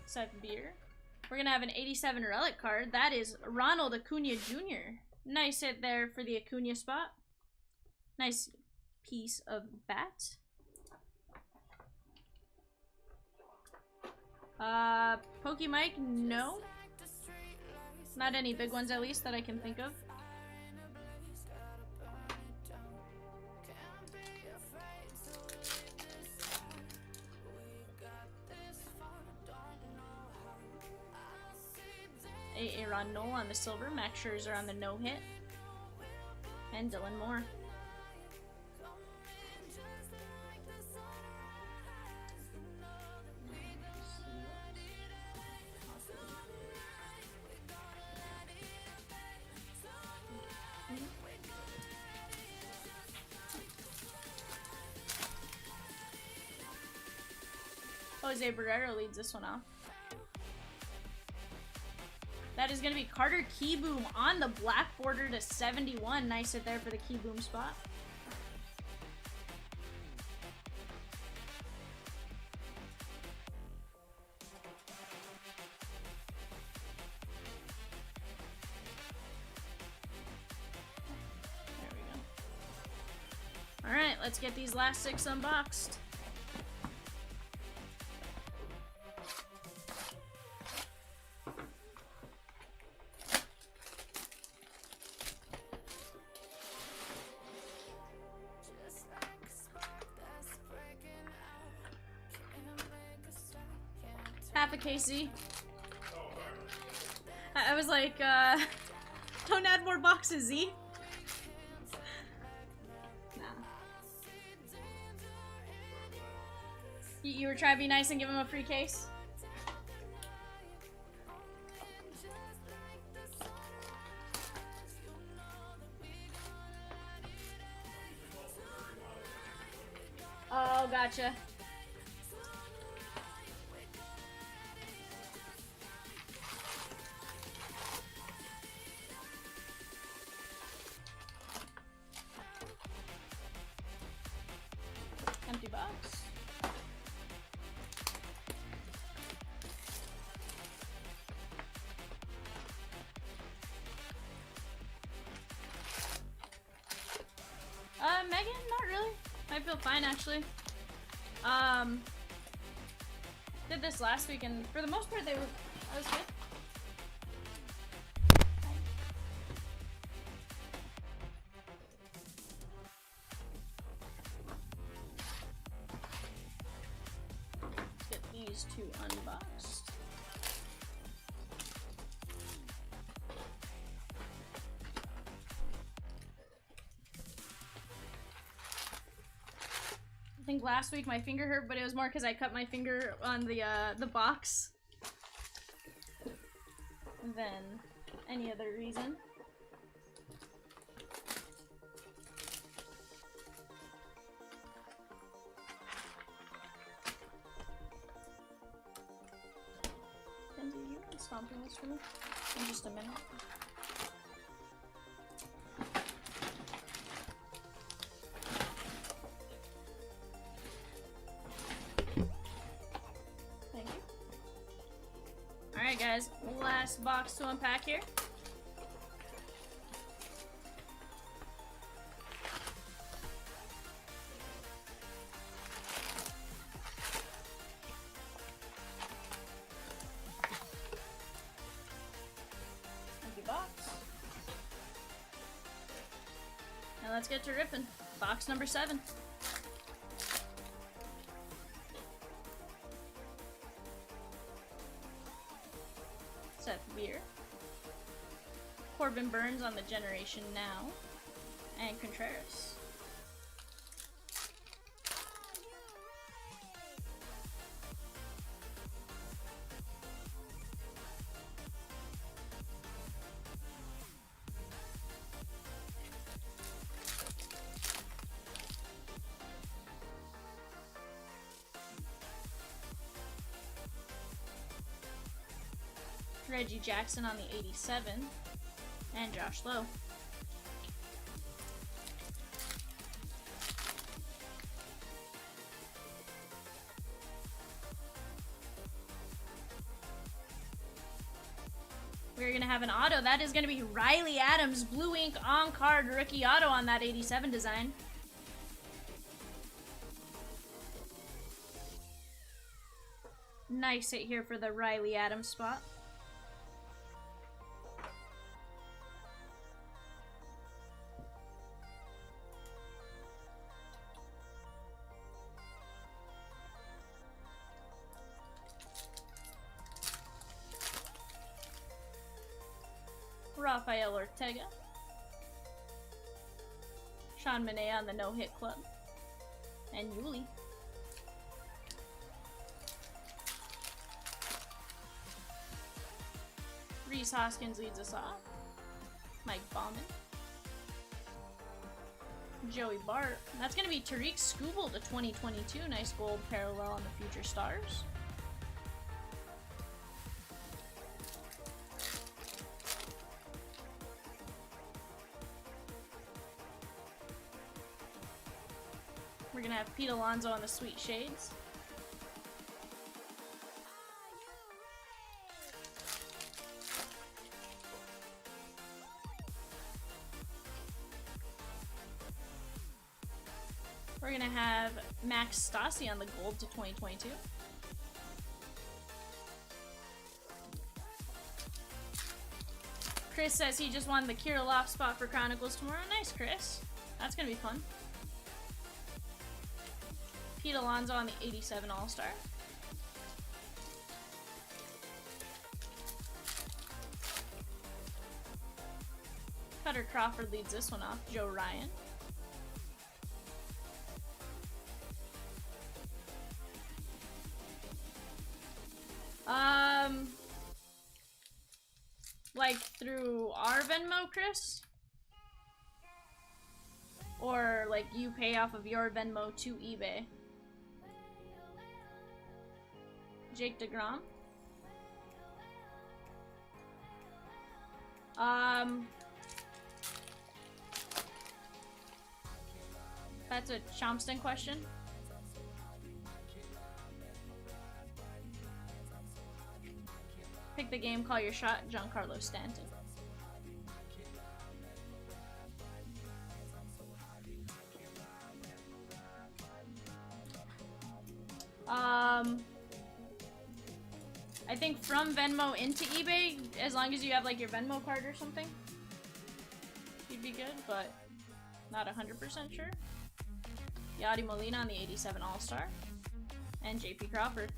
Seth Beer. We're gonna have an 87 relic card. That is Ronald Acuna Jr. Nice hit there for the Acuna spot. Nice piece of bat. Pokemike, no. Not any big ones, at least, that I can think of. Aaron Noel on the silver, Max Scherzer on the no-hit, and Dylan Moore. Jose Barrero leads this one off. That is going to be Carter Keyboom on the black border to 71. Nice hit there for the Keyboom spot. There we go. Alright, let's get these last 6 unboxed. Half a KC. I was like, don't add more boxes, Z. Nah. You were trying to be nice and give him a free case? Oh, gotcha. Empty box. Megan, not really. I feel fine actually. Did this last week and for the most part I was good. Let's get these 2 unboxed. I think last week my finger hurt, but it was more because I cut my finger on the box than any other reason. stomping this for me in just a minute. Thank you. Alright guys, last box to unpack here. Box. Now let's get to ripping. Box number 7. Seth Beer. Corbin Burns on the Generation Now. And Contreras. Reggie Jackson on the 87, and Josh Lowe. We're going to have an auto. That is going to be Riley Adams, blue ink on-card rookie auto on that 87 design. Nice hit here for the Riley Adams spot. Rafael Ortega. Sean Manaea on the no-hit club. And Yuli. Reese Hoskins leads us off. Mike Bauman. Joey Bart. That's going to be Tariq Skubal to 2022. Nice gold parallel on the Future Stars. We're going to have Pete Alonso on the Sweet Shades. We're going to have Max Stassi on the gold to 2022. Chris says he just won the Kirilov spot for Chronicles tomorrow. Nice, Chris. That's going to be fun. Pete Alonso on the 87 All-Star. Cutter Crawford leads this one off. Joe Ryan. Like through our Venmo, Chris? Or like you pay off of your Venmo to eBay? Jake DeGrom. That's a Chompston question. Pick the game, call your shot, Giancarlo Stanton. I think from Venmo into eBay, as long as you have like your Venmo card or something, you'd be good, but not 100% sure. Yadi Molina on the 87 All-Star. And JP Crawford.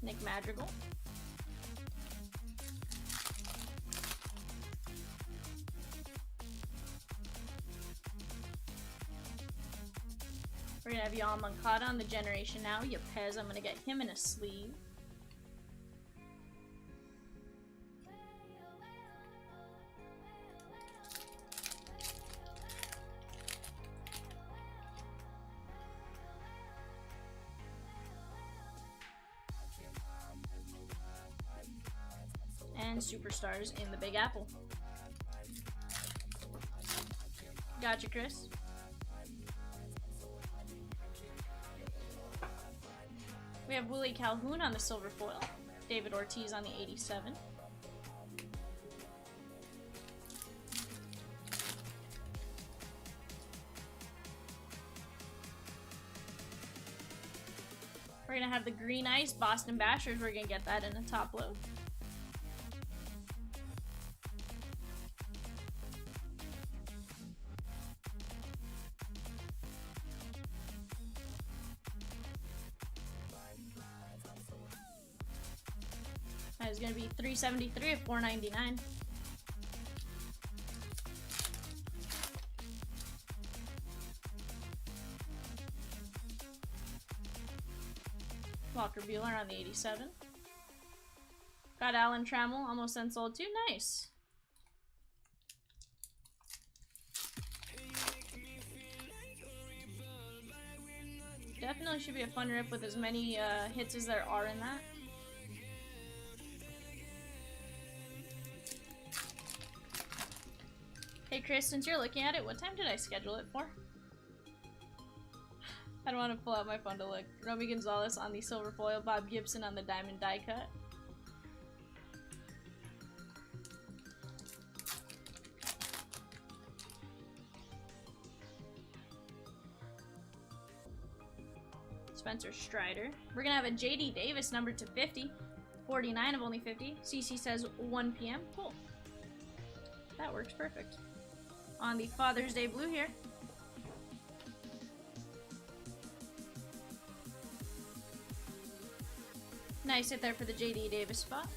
Nick Madrigal. We're gonna have Yohan Moncada on the Generation Now. Yepez, I'm gonna get him in a sleeve. and superstars in the Big Apple. Gotcha, Chris. We have Willie Calhoun on the silver foil. David Ortiz on the 87. We're gonna have the Green Ice Boston Bashers. We're gonna get that in a top load. That is gonna be 373 of 499. Walker Buehler on the 87. Got Alan Trammell, almost unsold too. Nice. Definitely should be a fun rip with as many hits as there are in that. Hey Chris, since you're looking at it, what time did I schedule it for? I don't want to pull out my phone to look. Romy Gonzalez on the silver foil, Bob Gibson on the diamond die cut. Spencer Strider. We're gonna have a JD Davis numbered to 50. 49 of only 50. CC says 1 p.m. Cool. That works perfect. On the Father's Day blue here. Nice hit there for the JD Davis spot.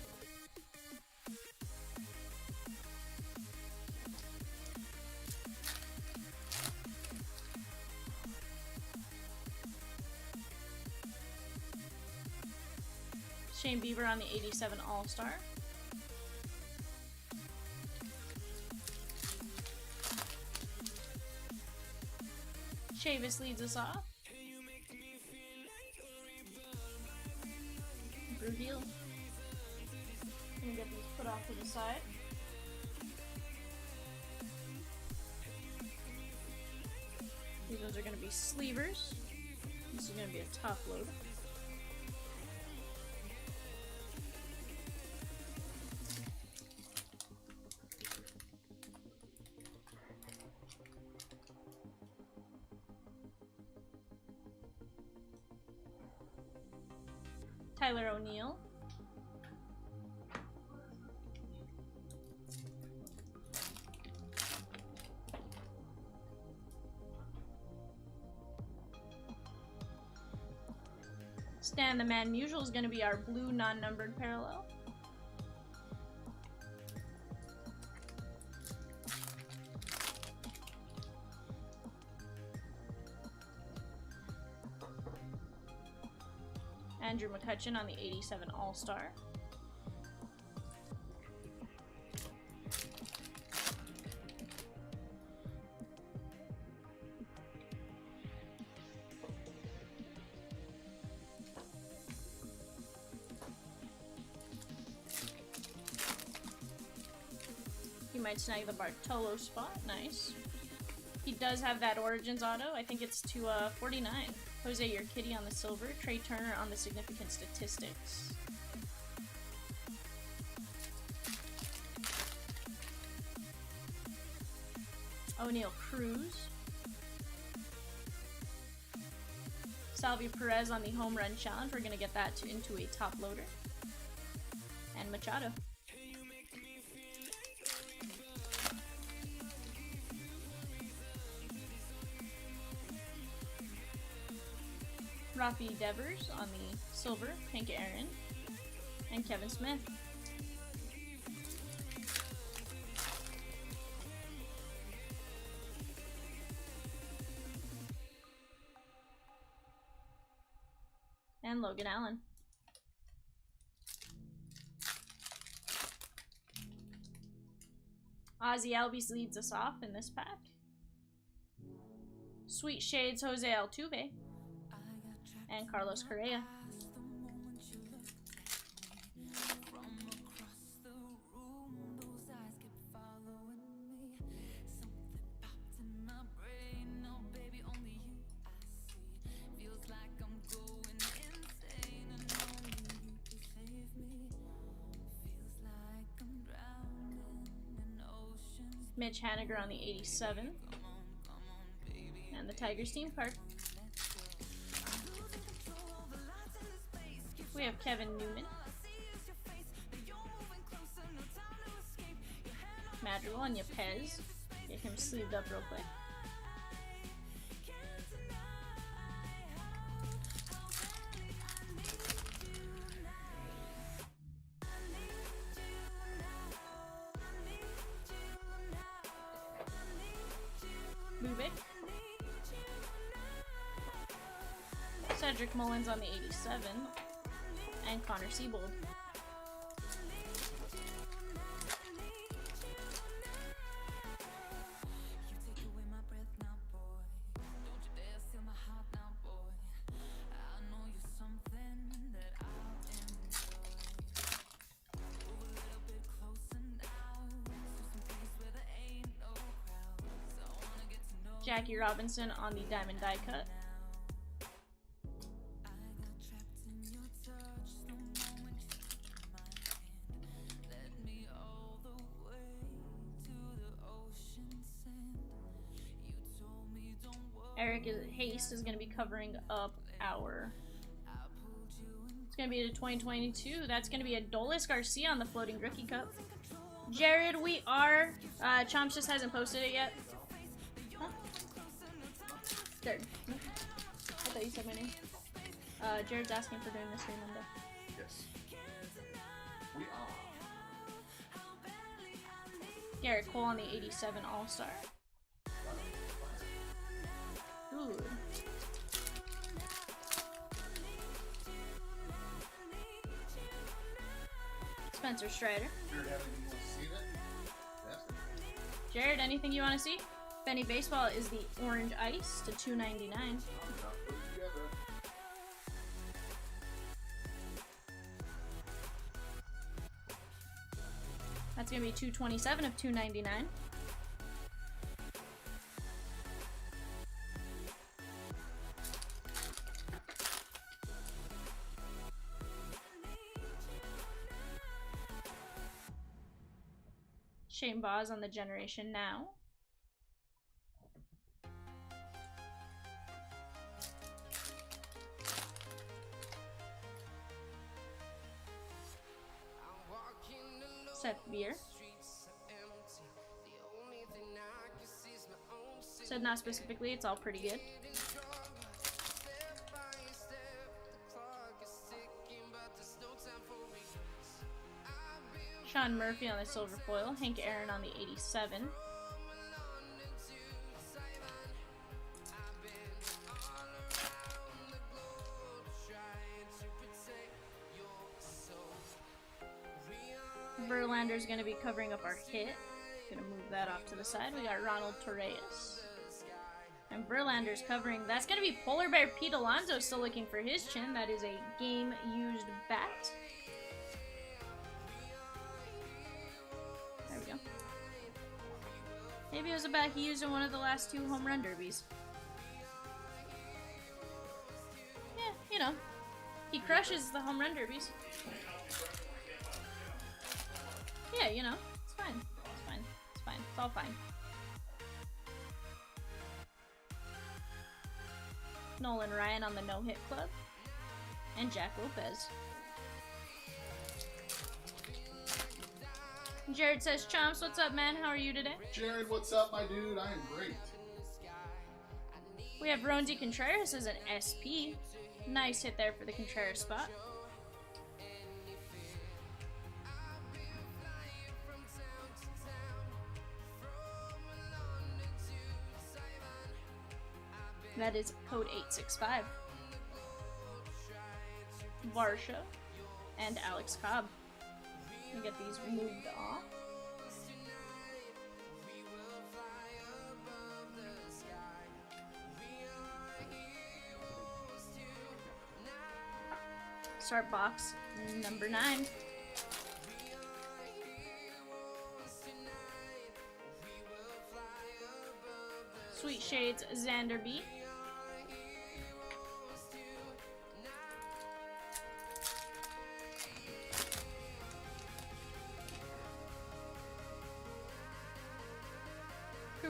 Shane Bieber on the 87 All-Star. Chavis leads us off. Reveal. Gonna get these put off to the side. These ones are gonna be sleevers. This is gonna be a top load. Tyler O'Neill. Stan the Man Musial is going to be our blue non-numbered parallel. Andrew McCutcheon on the 87 All-Star. He might snag the Bartolo spot. Nice. He does have that Origins auto. I think it's to 49. Jose Urquidy on the silver. Trey Turner on the significant statistics. O'Neal Cruz. Salvio Perez on the home run challenge. We're going to get that into a top loader. And Machado. Rafi Devers on the silver, Hank Aaron, and Kevin Smith. And Logan Allen. Ozzy Albies leads us off in this pack. Sweet Shades Jose Altuve. And Carlos Correa. Mitch Haniger on the 87. And the Tigers team card. We have Kevin Newman. Madrigal and Yepez. Get him sleeved up real quick. Bubik. Cedric Mullins on the 87. And Connor Siebold. Jackie Robinson on the diamond die cut. Eric Haste is going to be covering up our... It's going to be to 2022. That's going to be a Adolis Garcia on the floating rookie cup. Jared, we are... Chomps just hasn't posted it yet. Huh? Jared. I thought you said my name. Jared's asking for doing this stream Monday. Yes. We are. Garrett Cole on the 87 All-Star. Ooh. Spencer Strider. Jared, anything you want to see? Benny Baseball is the orange ice to $2.99. That's gonna be $2.27 of $2.99. Shane Boz on the Generation Now. Seth Beer. Said not specifically, it's all pretty good. Sean Murphy on the silver foil. Hank Aaron on the 87. Verlander's going to be covering up our hit. Gonna move that off to the side. We got Ronald Torreyes. And Verlander's covering. That's going to be Polar Bear Pete Alonso still looking for his chin. That is a game-used bat. There we go. Maybe it was a bat he used in one of the last 2 home run derbies. Yeah, you know. He crushes the home run derbies. Yeah, you know. It's fine. It's fine. It's fine. It's all fine. Nolan Ryan on the no-hit club. And Jack Lopez. Jared says, Chomps, what's up, man? How are you today? Jared, what's up, my dude? I am great. We have Ronesy Contreras as an SP. Nice hit there for the Contreras spot. That is code 865. Varsha and Alex Cobb. Let me get these moved off. Start box number 9. Sweet Shades Xander B.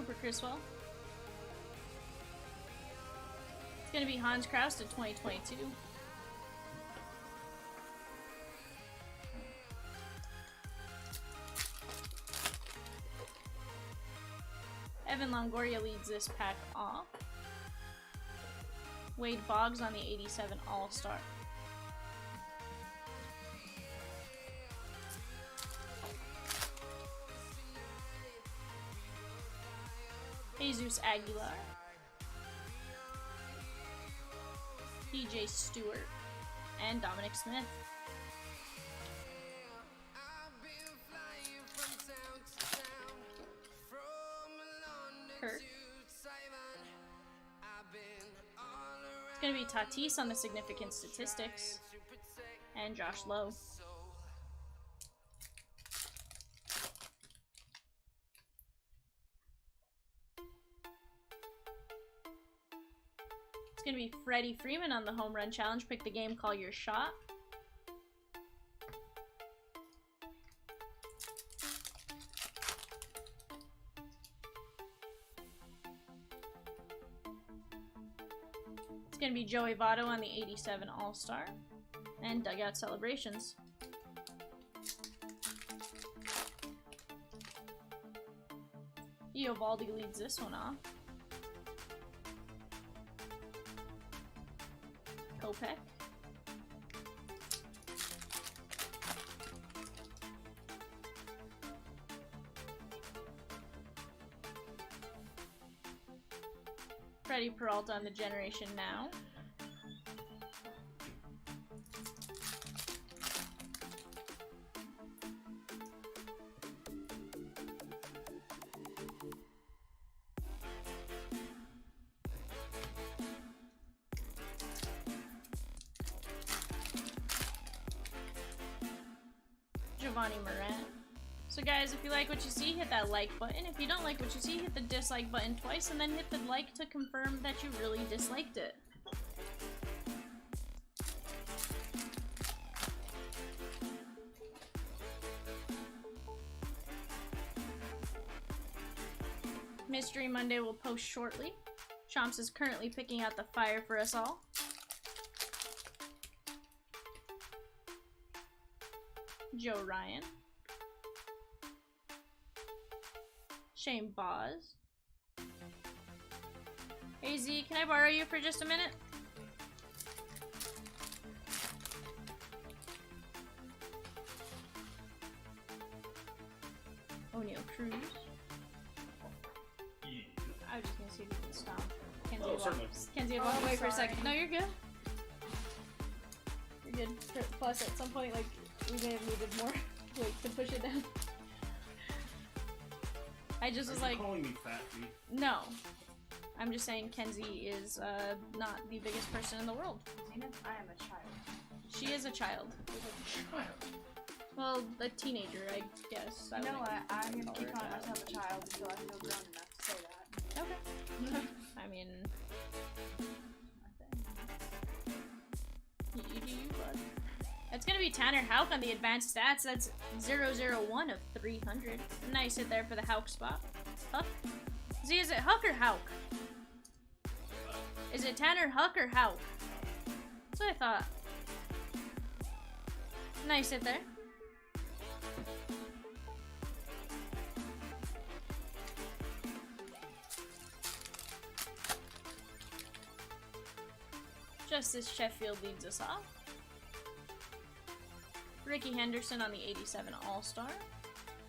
Cooper Criswell. It's gonna be Hans Kraus to 2022. Evan Longoria leads this pack off. Wade Boggs on the 87 All-Star. Jesus Aguilar. DJ Stewart. And Dominic Smith. Kirk. It's going to be Tatis on the significant statistics. And Josh Lowe. It's going to be Freddie Freeman on the home run challenge. Pick the game, call your shot. It's going to be Joey Votto on the 87 All-Star. And dugout celebrations. Eovaldi leads this one off. Kopech. Freddie Peralta on the Generation Now. Giovanni Moran. So guys, if you like what you see, hit that like button. If you don't like what you see, hit the dislike button twice, and then hit the like to confirm that you really disliked it. Mystery Monday will post shortly. Chomps is currently picking out the fire for us all. Joe Ryan. Shane Boz. Hey Z, can I borrow you for just a minute? O'Neal Cruz. Yeah. I was just gonna see if you can stop. Kenzie, Oh, certainly. Kenzie, walk away for a second. No, you're good. You're good. Plus, at some point, like, we may have needed more weight to push it down. I just was like, calling me fat, V? no. I'm just saying Kenzie is not the biggest person in the world. Zenith, I am a child. She is a child. Well, a teenager, I guess. You know wouldn't what? I'm call gonna keep her calling that. myself a child until I feel grown enough to say that. Okay. I mean, you do you, bud. That's gonna be Tanner Houck on the advanced stats. That's 001 of 300. Nice hit there for the Houck spot. Huck? Z, is it Huck or Houck? Is it Tanner Huck or Houck? That's what I thought. Nice hit there. Justice Sheffield leads us off. Ricky Henderson on the 87 All-Star.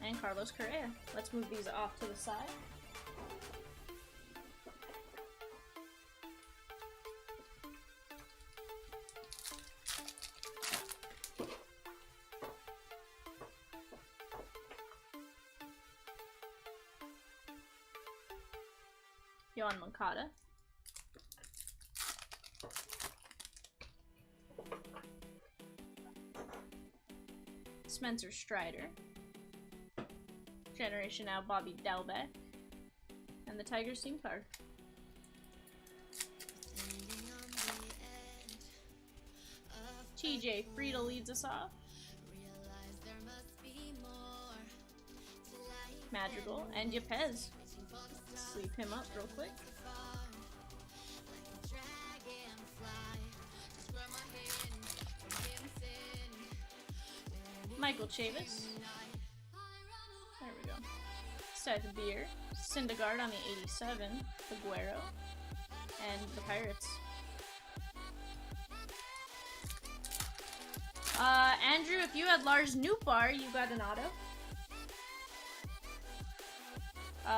And Carlos Correa. Let's move these off to the side. Yohan Moncada. Spencer Strider. Generation Now Bobby Dalbec. And the Tigers team card. TJ Friedel leads us off. Madrigal and Yepez. Sweep him up real quick. Michael Chavis. There we go. Seth Beer. Syndergaard on the 87. Aguero. And the Pirates. Andrew, if you had Lars Nootbaar, you got an auto.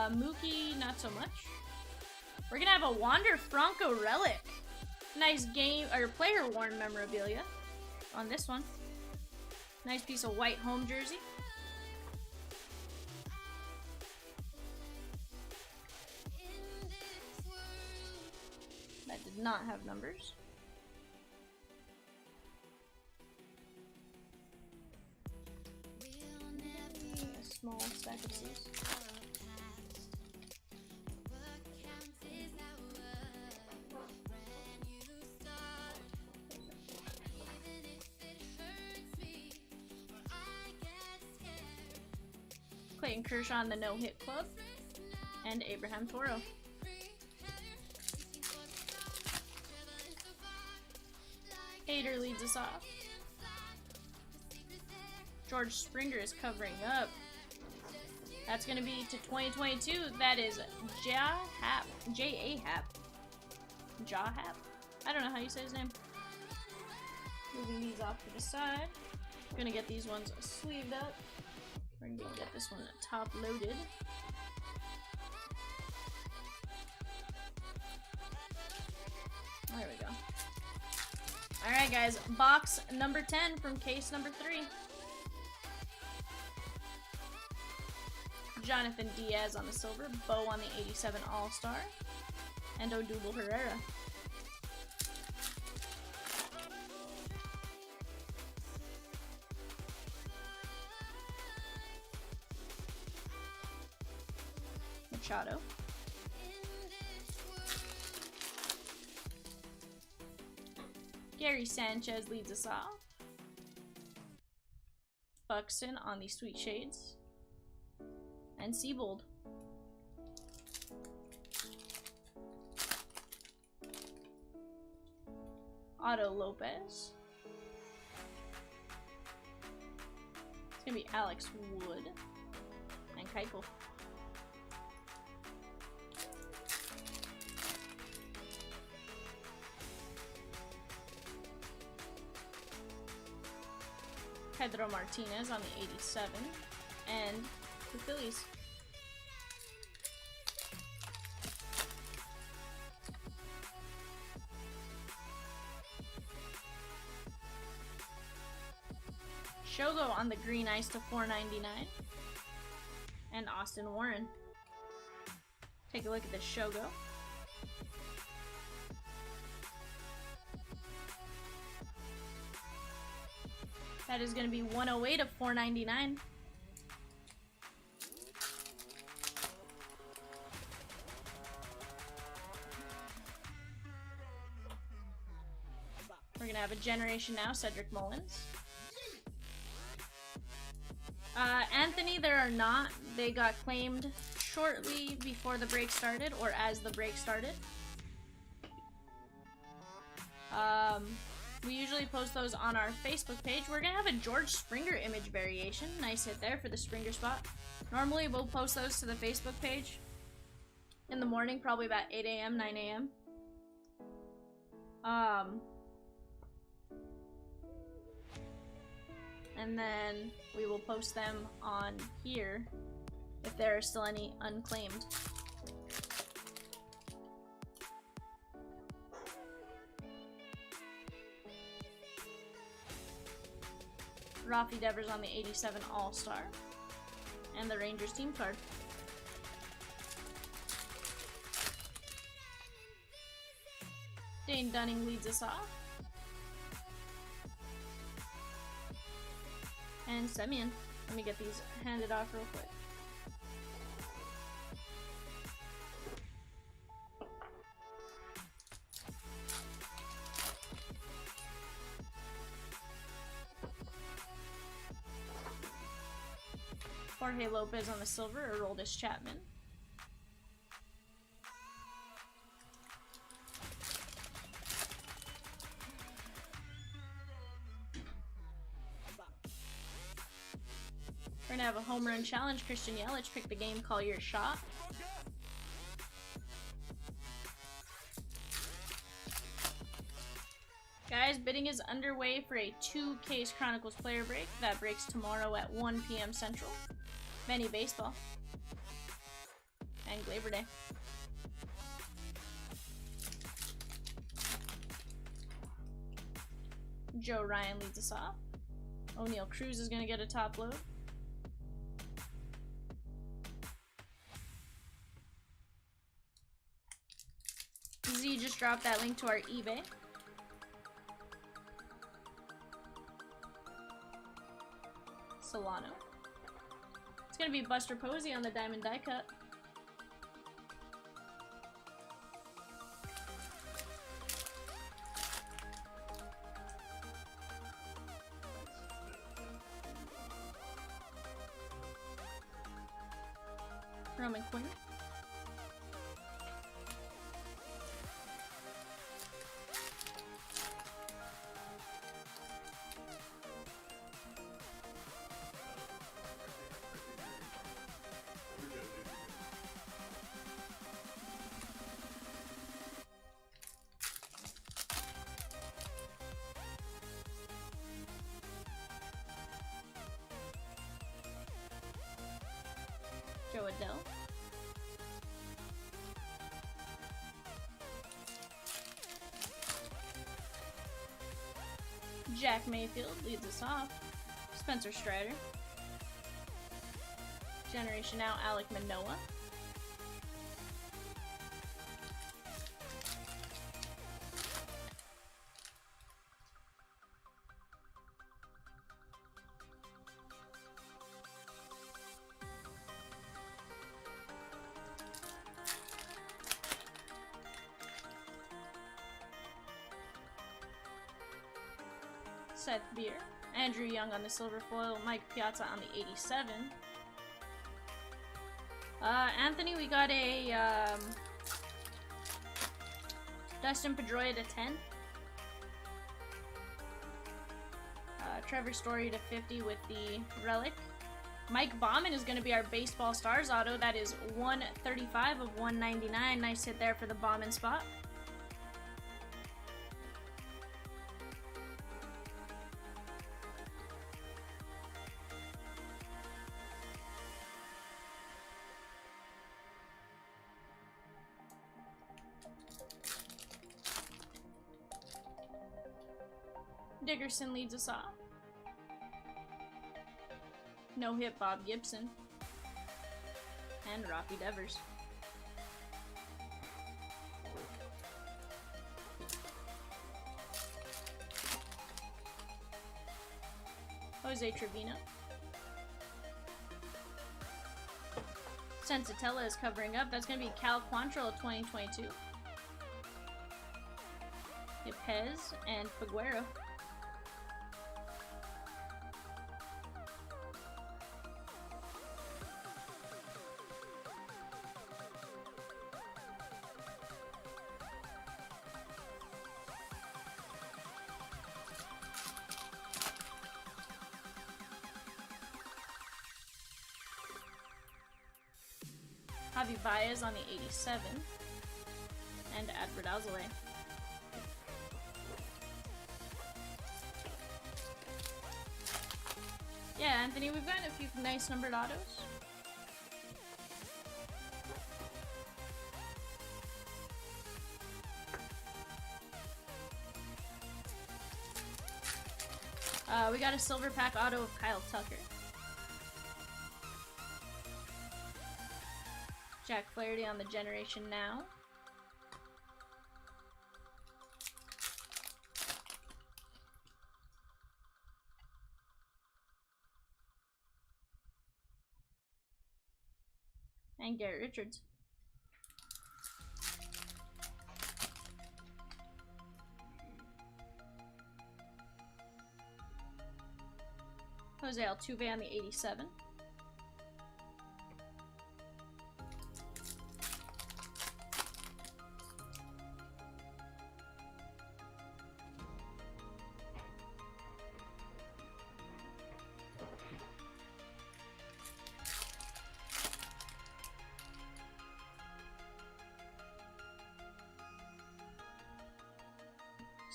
Mookie, not so much. We're gonna have a Wander Franco relic. Nice game, or player worn memorabilia on this one. Nice piece of white home jersey. That did not have numbers. A small stack of C's. Clayton Kershaw on the no-hit club, and Abraham Toro. Hader leads us off. George Springer is covering up. That's going to be to 2022. That is J-A-Happ. J-A-Happ. I don't know how you say his name. Moving these off to the side. Gonna get these ones sleeved up. We're gonna get this one top loaded. There we go. Alright guys, box number 10 from case number 3. Jonathan Diaz on the silver, Bo on the 87 All-Star, and Odubel Herrera. Machado. Gary Sanchez leads us off. Buxton on the Sweet Shades. And Seabold. Otto Lopez. It's gonna be Alex Wood. And Keuchel. Pedro Martinez on the 87, and the Phillies. Shogo on the green ice to 499, and Austin Warren. Take a look at this Shogo. That is going to be 108 of 499. We're going to have a generation now, Cedric Mullins. Anthony, there are not. They got claimed shortly before the break started, or as the break started. We usually post those on our Facebook page. We're gonna have a George Springer image variation. Nice hit there for the Springer spot. Normally we'll post those to the Facebook page in the morning, probably about 8 a.m., 9 a.m. And then we will post them on here if there are still any unclaimed. Rafi Devers on the 87 All-Star. And the Rangers team card. Dane Dunning leads us off. And Semyon. Let me get these handed off real quick. Jorge Lopez on the silver, Aroldis Chapman. home run challenge. Christian Yelich, pick the game, call your shot. Guys, bidding is underway for a 2 Case Chronicles player break. That breaks tomorrow at 1 p.m. Central. Many baseball. And Labor Day. Joe Ryan leads us off. O'Neal Cruz is going to get a top load. Z just dropped that link to our eBay. Solano. It's going to be Buster Posey on the Diamond Die Cut. Roman Quinn. Joe Adele. Jack Mayfield leads us off. Spencer Strider. Generation Now, Alec Manoah. Seth Beer, Andrew Young on the silver foil, Mike Piazza on the 87. Anthony, we got a Dustin Pedroia to 10. Trevor Story to 50 with the relic. Mike Baumann is going to be our baseball stars auto. That is 135 of 199. Nice hit there for the Baumann spot. Dickerson leads us off. No hit Bob Gibson. And Rocky Devers. Jose Trevino. Sensatella is covering up. That's going to be Cal Quantrill of 2022. Yepez and Figueroa. Javi Baez on the 87, and Adbert Alzolay. Yeah, Anthony, we've gotten a few nice numbered autos. We got a silver pack auto of Kyle Tucker. Jack Flaherty on the Generation Now. And Garrett Richards. Jose Altuve on the 87.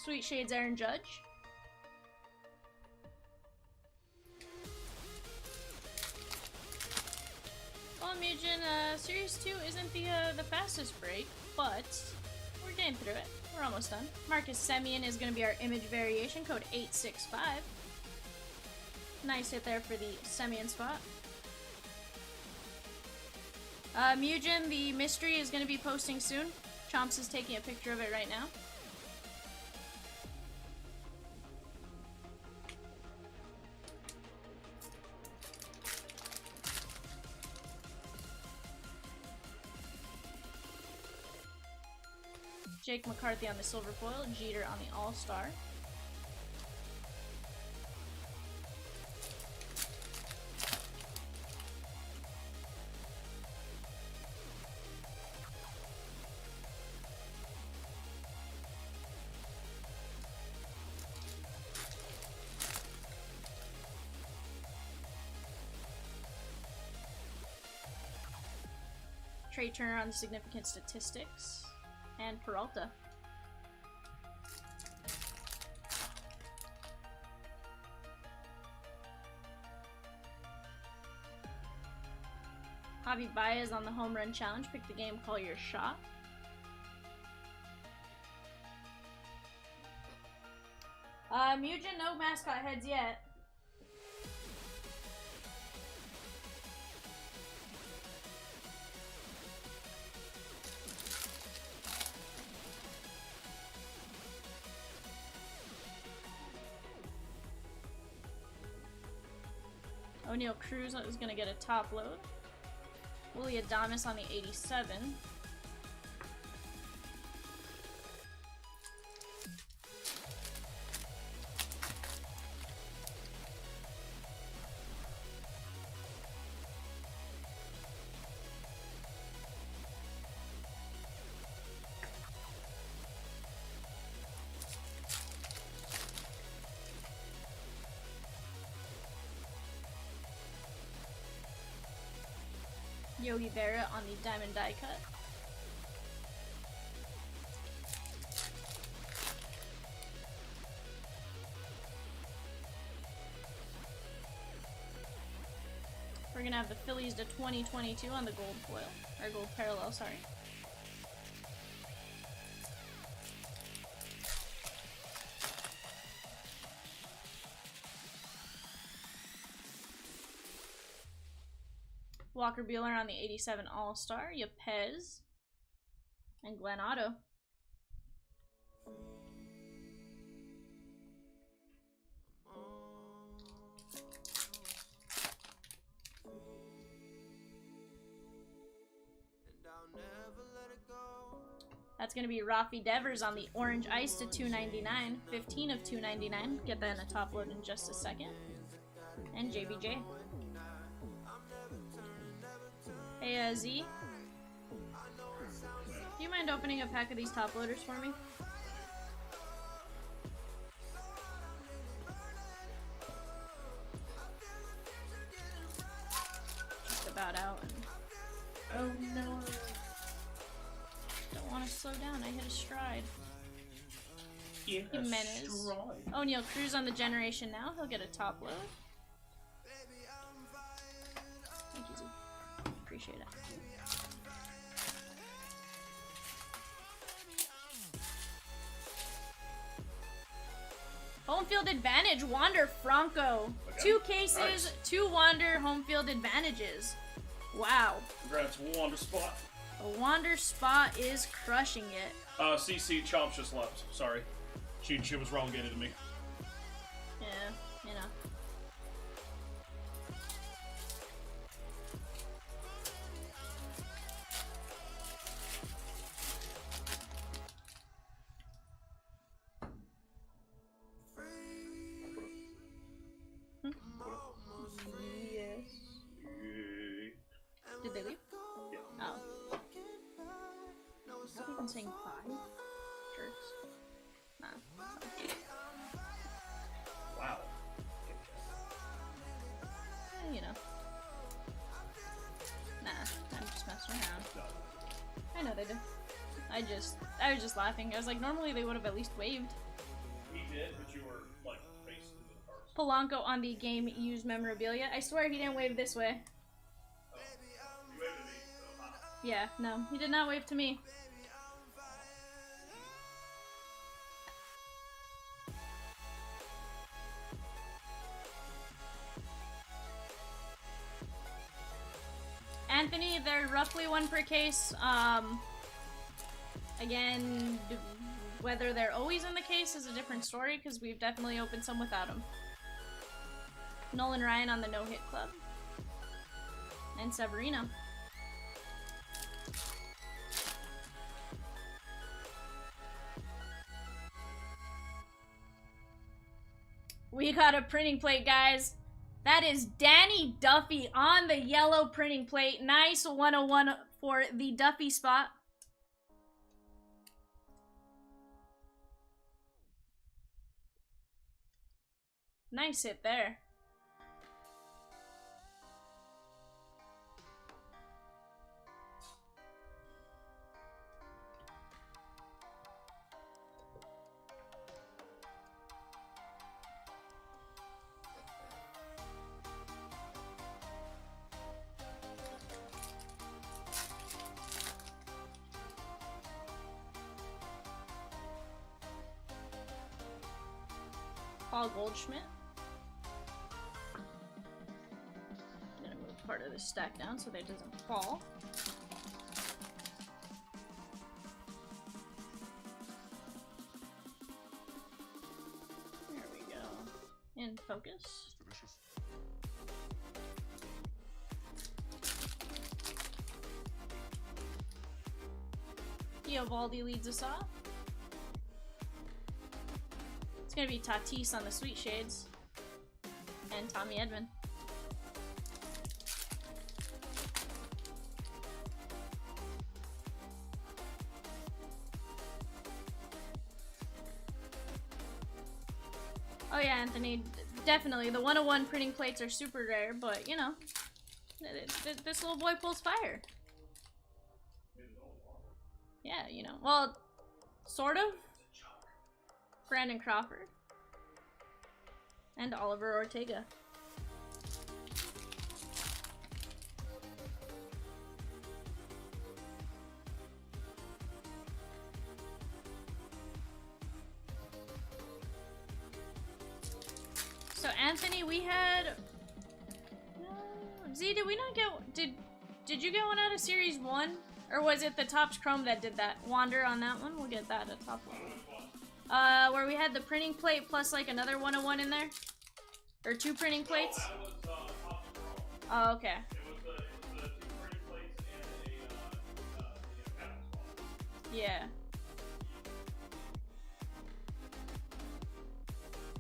Sweet Shades Aaron Judge. Well, Mugen, Series 2 isn't the fastest break, but we're getting through it. We're almost done. Marcus Semyon is going to be our image variation, code 865. Nice hit there for the Semyon spot. Mugen, the mystery is going to be posting soon. Chomps is taking a picture of it right now. Jake McCarthy on the silver foil, Jeter on the all-star. Trey Turner on the significant statistics. And Peralta. Javi Baez on the home run challenge. Pick the game, call your shot. Mugen, no mascot heads yet. O'Neal Cruz is going to get a top load. Willie Adames on the 87. Yogi Berra on the diamond die cut. We're gonna have the Phillies to 2022 on the gold foil, or gold parallel, sorry. Walker Buehler on the 87 All-Star, Yepez, and Glenn Otto. That's going to be Rafi Devers on the Orange Ice to 299, 15 of 299. Get that in a top load in just a second. And JBJ. Hey, Z. Do you mind opening a pack of these top loaders for me? Just about out. And... oh no. Don't want to slow down. I hit a stride. Jimenez. O'Neal Cruz on the generation now. He'll get a top load. Thank you, Z. Appreciate it. Home field advantage, Wander Franco. Okay. 2 cases, nice. 2 Wander home field advantages. Wow. Congrats, Wander spot. The Wander spot is crushing it. CC Chomps just left. Sorry. She was relegated to me. Yeah, you know. Did they leave? Yeah. Oh. Have you been saying bye? Jerks. Nah. Wow. You know. Nah, I'm just messing around. No. I know they do. I was just laughing. I was like, normally they would have at least waved. did, but you were like faced into the cards. Polanco on the game used memorabilia. I swear he didn't wave this way. Oh. You waved at me, so Yeah, no, he did not wave to me. Anthony, they're roughly one per case. Again, whether they're always in the case is a different story because we've definitely opened some without them. Nolan Ryan on the no-hit club. And Severino. We got a printing plate, guys. That is Danny Duffy on the yellow printing plate. Nice 101 for the Duffy spot. Nice hit there. Paul Goldschmidt. I'm gonna move part of this stack down so that it doesn't fall. There we go. In focus. Eovaldi leads us off. It's gonna be Tatis on the Sweet Shades. And Tommy Edman. Oh yeah, Anthony, definitely. The 101 printing plates are super rare, but you know, this little boy pulls fire. Yeah, you know. Well, sort of. Brandon Crawford. And Oliver Ortega. So Anthony, we had Z, did we not get did you get one out of Series 1? Or was it the Topps Chrome that did that? Wander on that one? We'll get that at top level. Where we had the printing plate plus like another 101 in there? Or 2 printing plates? No, that was Topps Chrome. Oh, okay. It was the 2 printing plates and the patent spot. Yeah.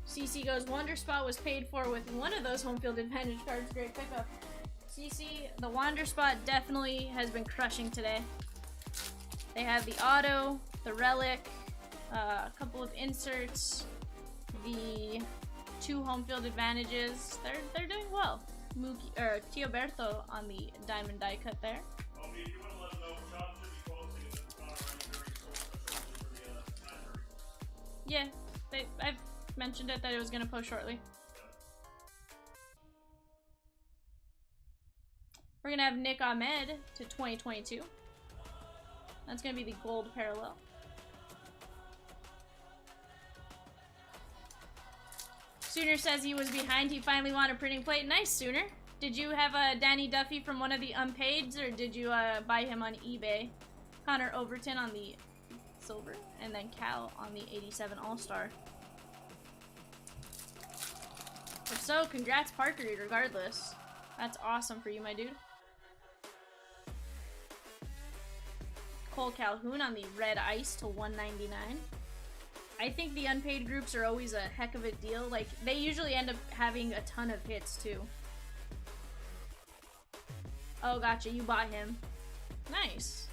CC goes, Wander spot was paid for with one of those home field advantage cards. Great pickup. CC, the Wander spot definitely has been crushing today. They have the auto, the relic, a couple of inserts, the 2 home field advantages. They're doing well. Tioberto on the diamond die cut there. If you want to let them know, Chomps should be posting in the corner right during for the 9:30. Yeah, I've mentioned it that it was gonna post shortly. We're gonna have Nick Ahmed to 2022. That's gonna be the gold parallel. Sooner says he was behind. He finally won a printing plate. Nice, Sooner. Did you have a Danny Duffy from one of the unpaids, or did you buy him on eBay? Connor Overton on the silver, and then Cal on the 87 All-Star. If so, congrats, Parker, regardless. That's awesome for you, my dude. Cole Calhoun on the red ice to 199. I think the unpaid groups are always a heck of a deal. Like, they usually end up having a ton of hits, too. Oh, gotcha. You bought him. Nice.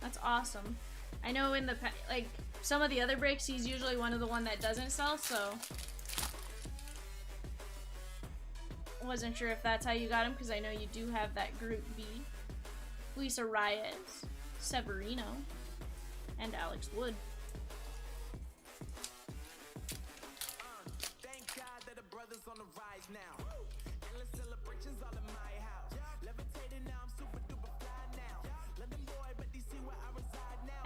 That's awesome. I know in the, like, some of the other breaks, he's usually one of the one that doesn't sell, so wasn't sure if that's how you got him, because I know you do have that Group B. Luis Arias, Severino, and Alex Wood.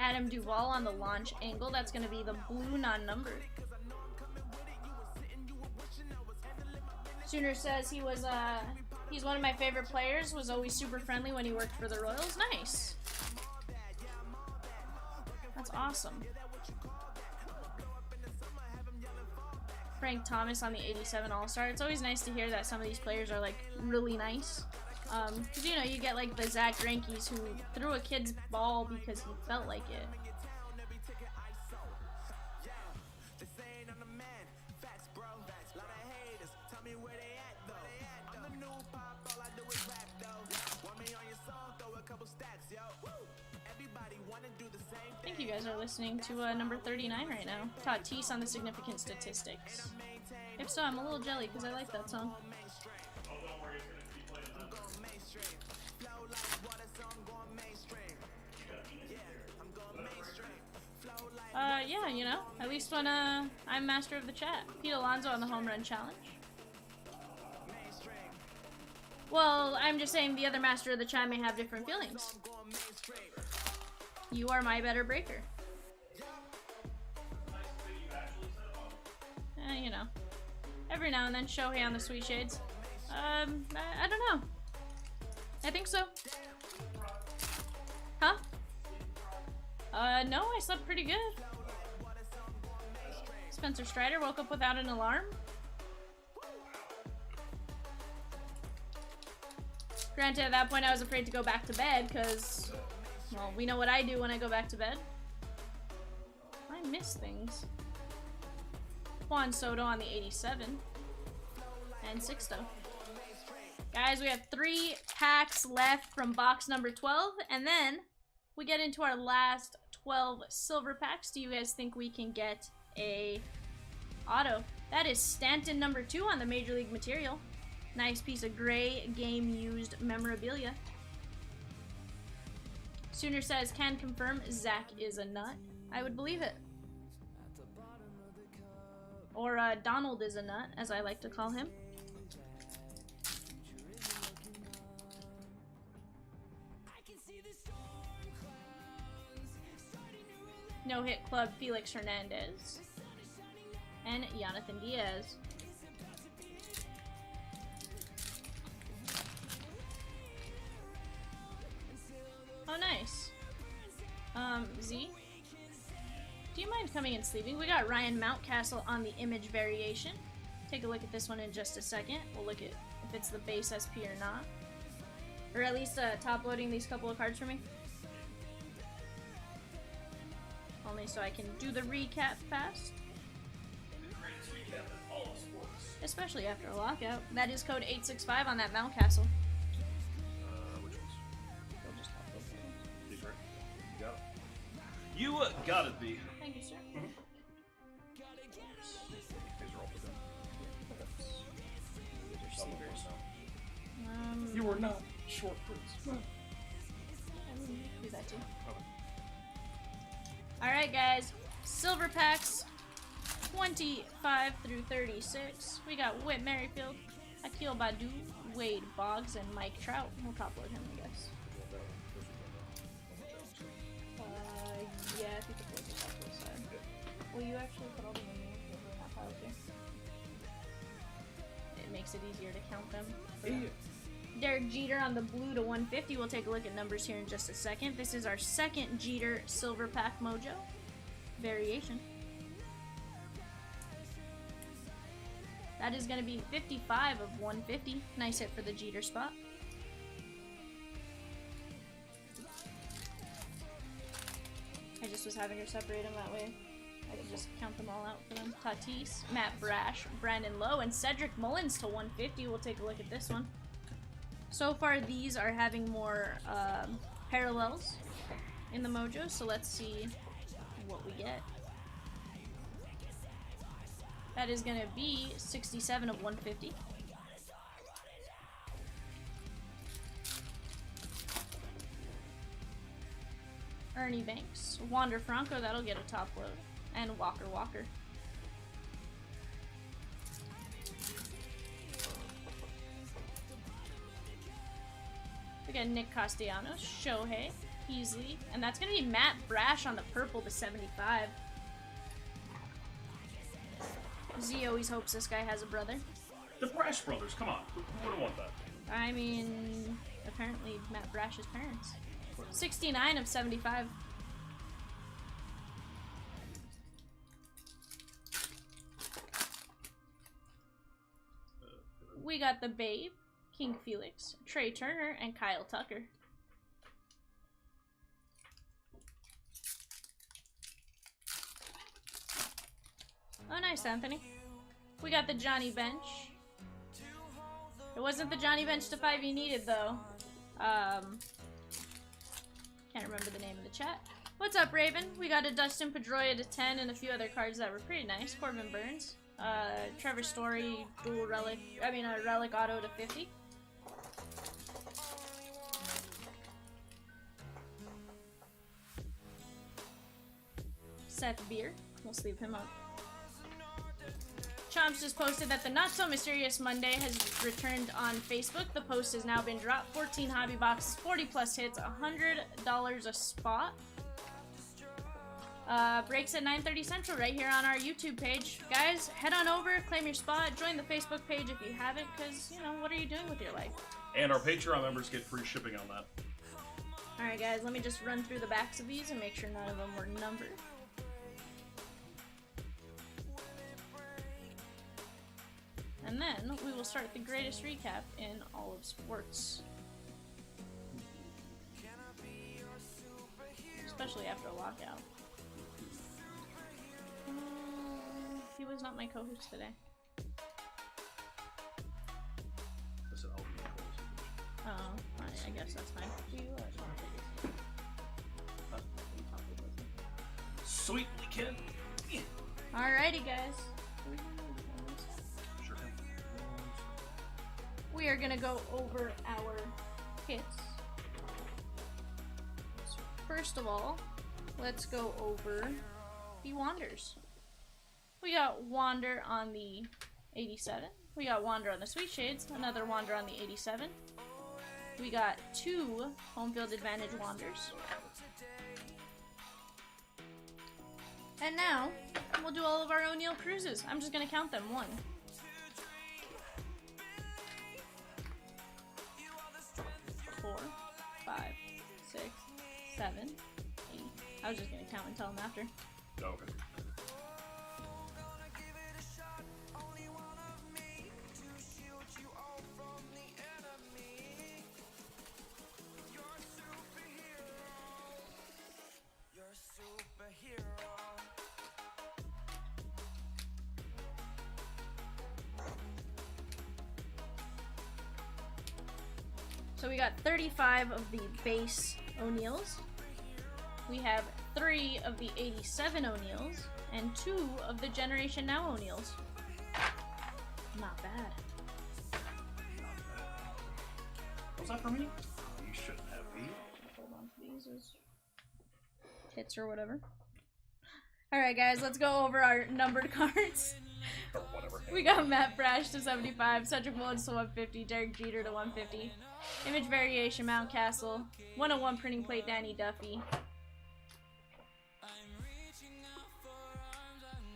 Adam Duvall on the launch angle. That's going to be the blue non-numbered. Sooner says he was he's one of my favorite players. Was always super friendly when he worked for the Royals. Nice. That's awesome. Frank Thomas on the 87 All-Star. It's always nice to hear that some of these players are like really nice. Because you know, you get like the Zach Greinke's who threw a kid's ball because he felt like it. I think you guys are listening to number 39 right now. Tatis on the significant statistics. If so, I'm a little jelly because I like that song. Yeah, you know, at least when I'm master of the chat. Pete Alonso on the home run challenge. Well, I'm just saying the other master of the chat may have different feelings. You are my better breaker. You know, every now and then Shohei on the Sweet Shades. I don't know. I think so. Huh? No, I slept pretty good. Spencer Strider woke up without an alarm. Granted, at that point I was afraid to go back to bed because, well, we know what I do when I go back to bed. I miss things. Juan Soto on the 87. And Sixto. Guys, we have 3 packs left from box number 12. And then we get into our last 12 silver packs. Do you guys think we can get a auto? That is Stanton number 2 on the Major League material. Nice piece of gray game used memorabilia. Sooner says, can confirm Zach is a nut. I would believe it. Or Donald is a nut, as I like to call him. No hit club Felix Hernandez. And Jonathan Diaz. Oh, nice. Z? Do you mind coming and sleeping? We got Ryan Mountcastle on the image variation. Take a look at this one in just a second. We'll look at if it's the base SP or not. Or at least top loading these couple of cards for me. Only so I can do the recap fast. Especially after a lockout. That is code 865 on that Mountcastle. Which ones? These right? You got it. You got it, B. Thank you, sir. These are all for them. These are Seavers. You were not short prints. Do that too. Alright, guys. Silver packs 25 through 36. We got Whit Merrifield, Akil Badu, Wade Boggs, and Mike Trout. We'll top load him, I guess. Yeah, if you could put this off to the side. Will you actually put all the names over in that pile here? It makes it easier to count them. Derek Jeter on the blue to 150. We'll take a look at numbers here in just a second. This is our second Jeter Silver Pack Mojo variation. That is going to be 55 of 150. Nice hit for the Jeter spot. I just was having her separate them that way. I could just count them all out for them. Tatis, Matt Brash, Brandon Lowe, and Cedric Mullins to 150. We'll take a look at this one. So far, these are having more parallels in the Mojo, so let's see what we get. That is going to be 67 of 150. Ernie Banks, Wander Franco, that'll get a top load, and Walker Walker. We got Nick Castellanos, Shohei, easily. And that's going to be Matt Brash on the purple to 75. Z always hopes this guy has a brother. The Brash brothers, come on. Who wouldn't want that? I mean, apparently Matt Brash's parents. 69 of 75. We got the Babe, King Felix, Trey Turner, and Kyle Tucker. Oh, nice, Anthony. We got the Johnny Bench. It wasn't the Johnny Bench to 5 you needed, though. Can't remember the name of the chat. What's up, Raven? We got a Dustin Pedroia to 10 and a few other cards that were pretty nice. Corbin Burns. Trevor Story, dual relic, relic auto to 50. Seth Beer, we'll sleeve him up. Chomps just posted that the Not So Mysterious Monday has returned on Facebook. The post has now been dropped. 14 hobby boxes, 40 plus hits, $100 a spot. Breaks at 9:30 Central right here on our YouTube page. Guys, head on over, claim your spot, join the Facebook page if you haven't, because, you know, what are you doing with your life? And our Patreon members get free shipping on that. Alright guys, let me just run through the backs of these and make sure none of them were numbered. And then we will start the greatest recap in all of sports. Especially after a lockout. He was not my co-host today. Oh, I guess that's fine. Sweet kid. Alrighty, guys. We are gonna go over our hits. So first of all, let's go over the Wanders. We got Wander on the 87. We got Wander on the Sweet Shades. Another Wander on the 87. We got 2 home field advantage Wanders. And now, we'll do all of our O'Neal Cruises. I'm just gonna count them. 1, 4, 5, 6, 7, 8. I was just gonna count and tell them after. Okay. So we got 35 of the base O'Neals. We have 3 of the 87 O'Neals and 2 of the Generation Now O'Neals. Not bad. Was that for me? You shouldn't have me. Hold on to these as hits or whatever. Alright guys, let's go over our numbered cards. Or whatever. We got Matt Brash to 75, Cedric Mullins to 150, Derek Jeter to 150, Image Variation Mount Castle, 101 Printing Plate Danny Duffy.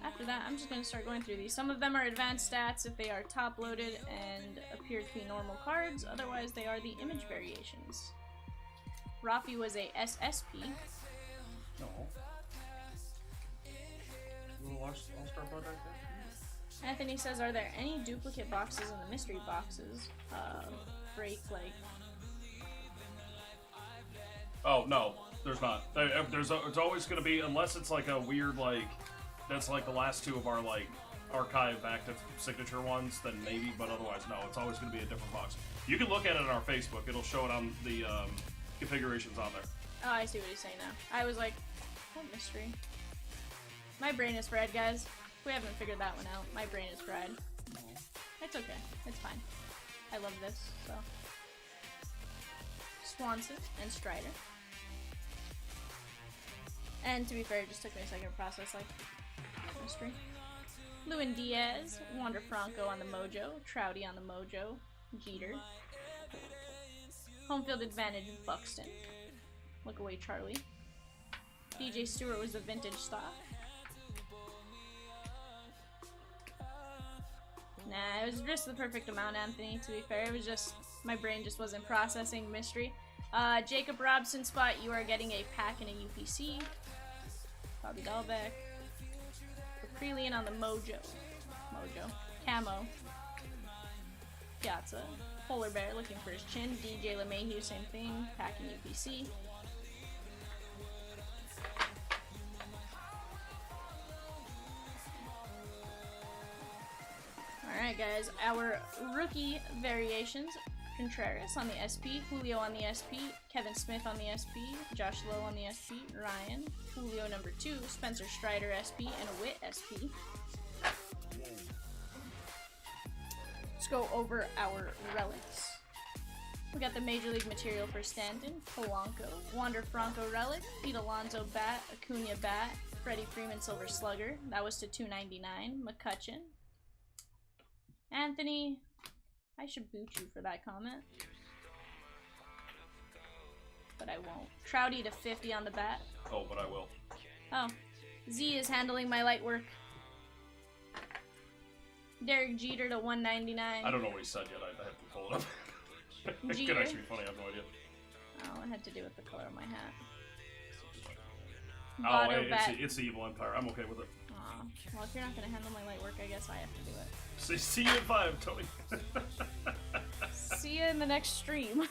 After that, I'm just going to start going through these. Some of them are advanced stats if they are top loaded and appear to be normal cards, otherwise they are the image variations. Rafi was a SSP. No. Little All-Star Bud right there? Anthony says, are there any duplicate boxes in the mystery boxes? Break, like... Oh, no. There's not. It's always going to be, unless it's like a weird, like... That's like the last 2 of our, like, archive active signature ones, then maybe, but otherwise, no. It's always going to be a different box. You can look at it on our Facebook. It'll show it on the configurations on there. Oh, I see what he's saying now. I was like, what mystery? My brain is fried, guys. We haven't figured that one out. My brain is fried. It's okay. It's fine. I love this, so. Swanson and Strider. And to be fair, it just took me a second to process, like, mystery. Lewin Diaz, Wander Franco on the Mojo, Trouty on the Mojo, Jeter. Home field advantage Buxton. Look away, Charlie. DJ Stewart was the vintage stock. Nah, it was just the perfect amount, Anthony, to be fair. It was just, my brain just wasn't processing mystery. Jacob Robson spot, you are getting a pack and a UPC. Bobby Dahlbeck. Caprillion on the Mojo. Camo. Piazza. Polar Bear looking for his chin. DJ LeMahieu, same thing. Pack and UPC. Alright guys, our rookie variations. Contreras on the SP, Julio on the SP, Kevin Smith on the SP, Josh Lowe on the SP, Ryan, Julio number 2, Spencer Strider SP, and a Witt SP. Let's go over our relics. We got the Major League material for Stanton, Polanco, Wander Franco relic, Pete Alonso bat, Acuna bat, Freddie Freeman Silver Slugger, that was to $2.99, McCutcheon. Anthony, I should boot you for that comment. But I won't. Trouty to 50 on the bat. Oh, but I will. Oh. Z is handling my light work. Derek Jeter to 199. I don't know what he said yet. I have to pull it up. It Jeter. could actually be funny. I have no idea. Oh, it had to do with the color of my hat. Oh, Votto it's the Evil Empire. I'm okay with it. Aw. Well, if you're not going to handle my light work, I guess I have to do it. See you at 5, Tony. See you in the next stream.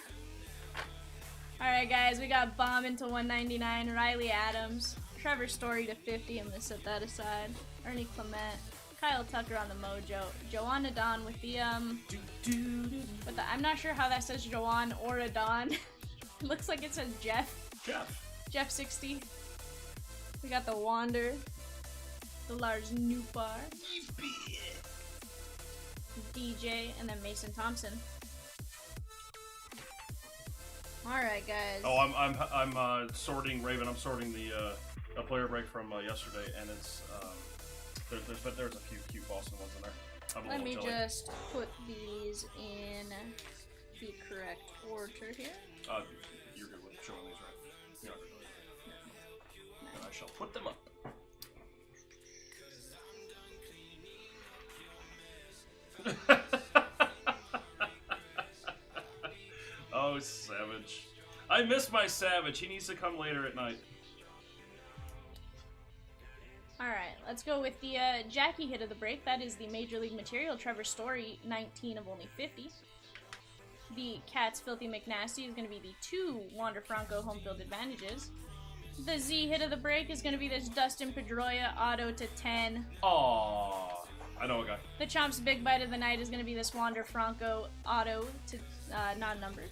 Alright guys, we got Bomb into 199, Riley Adams, Trevor Story to 50, I'm going to set that aside, Ernie Clement, Kyle Tucker on the Mojo, Joanna Don with the, I'm not sure how that says Joanne or Adon. It looks like it says Jeff. Jeff 60. We got the Wander, the Lars Newbar, DJ, and then Mason Thompson. Alright, guys. Oh, I'm sorting Raven. I'm sorting the a player break from yesterday, and it's there's a few cute Boston ones in there. I'm a Let me little jelly. just put these in the correct order here. You're good with showing these, right? Yeah. And I shall put them up. Oh, Savage. I miss my Savage. He needs to come later at night. Alright, let's go with the Jackie hit of the break. That is the Major League material. Trevor Story, 19 of only 50. The Cats Filthy McNasty is going to be the 2 Wander Franco home field advantages. The Z hit of the break is going to be this Dustin Pedroia auto to 10. Aww. I know a guy. The Chomps Big Bite of the Night is going to be this Wander Franco auto to non-numbered.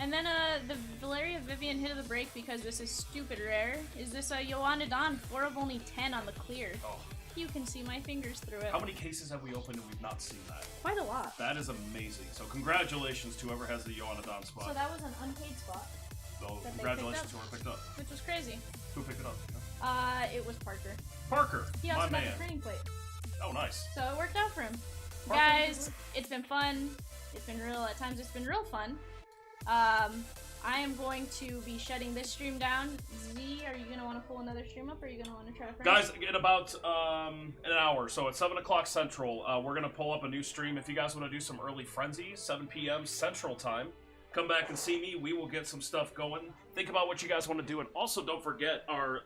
And then the Valeria Vivian hit of the break, because this is stupid rare, is this Joanna Don, 4 of only 10 on the clear. Oh. You can see my fingers through it. How many cases have we opened and we've not seen that? Quite a lot. That is amazing. So congratulations to whoever has the Joanna Don spot. So that was an unpaid spot. So that congratulations to whoever picked up. Which was crazy. Who picked it up? It was Parker. Parker, He also my got man. the printing plate. Oh, nice. So it worked out for him. Parker. Guys, it's been fun. It's been real, at times it's been real fun. I am going to be shutting this stream down. Z, are you going to want to pull another stream up, or are you going to want to try to Guys, in about an hour, so at 7 o'clock Central, we're going to pull up a new stream. If you guys want to do some early frenzies, 7 p.m. Central Time, come back and see me. We will get some stuff going. Think about what you guys want to do. And also, don't forget, our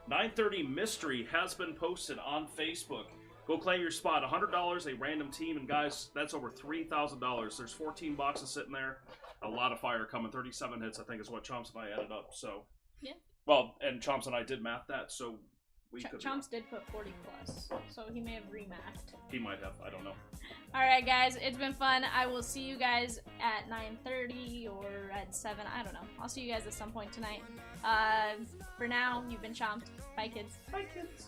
9:30 mystery has been posted on Facebook. Go claim your spot. $100, a random team. And guys, that's over $3,000. There's 14 boxes sitting there. A lot of fire coming. 37 hits, I think, is what Chomps and I added up. So, Yeah. Well, and Chomps and I did math that, so we could. Chomps did put 40 plus, so he may have rematched. He might have. I don't know. Alright, guys, it's been fun. I will see you guys at 9:30 or at 7. I don't know. I'll see you guys at some point tonight. For now, you've been Chomped. Bye, kids. Bye, kids.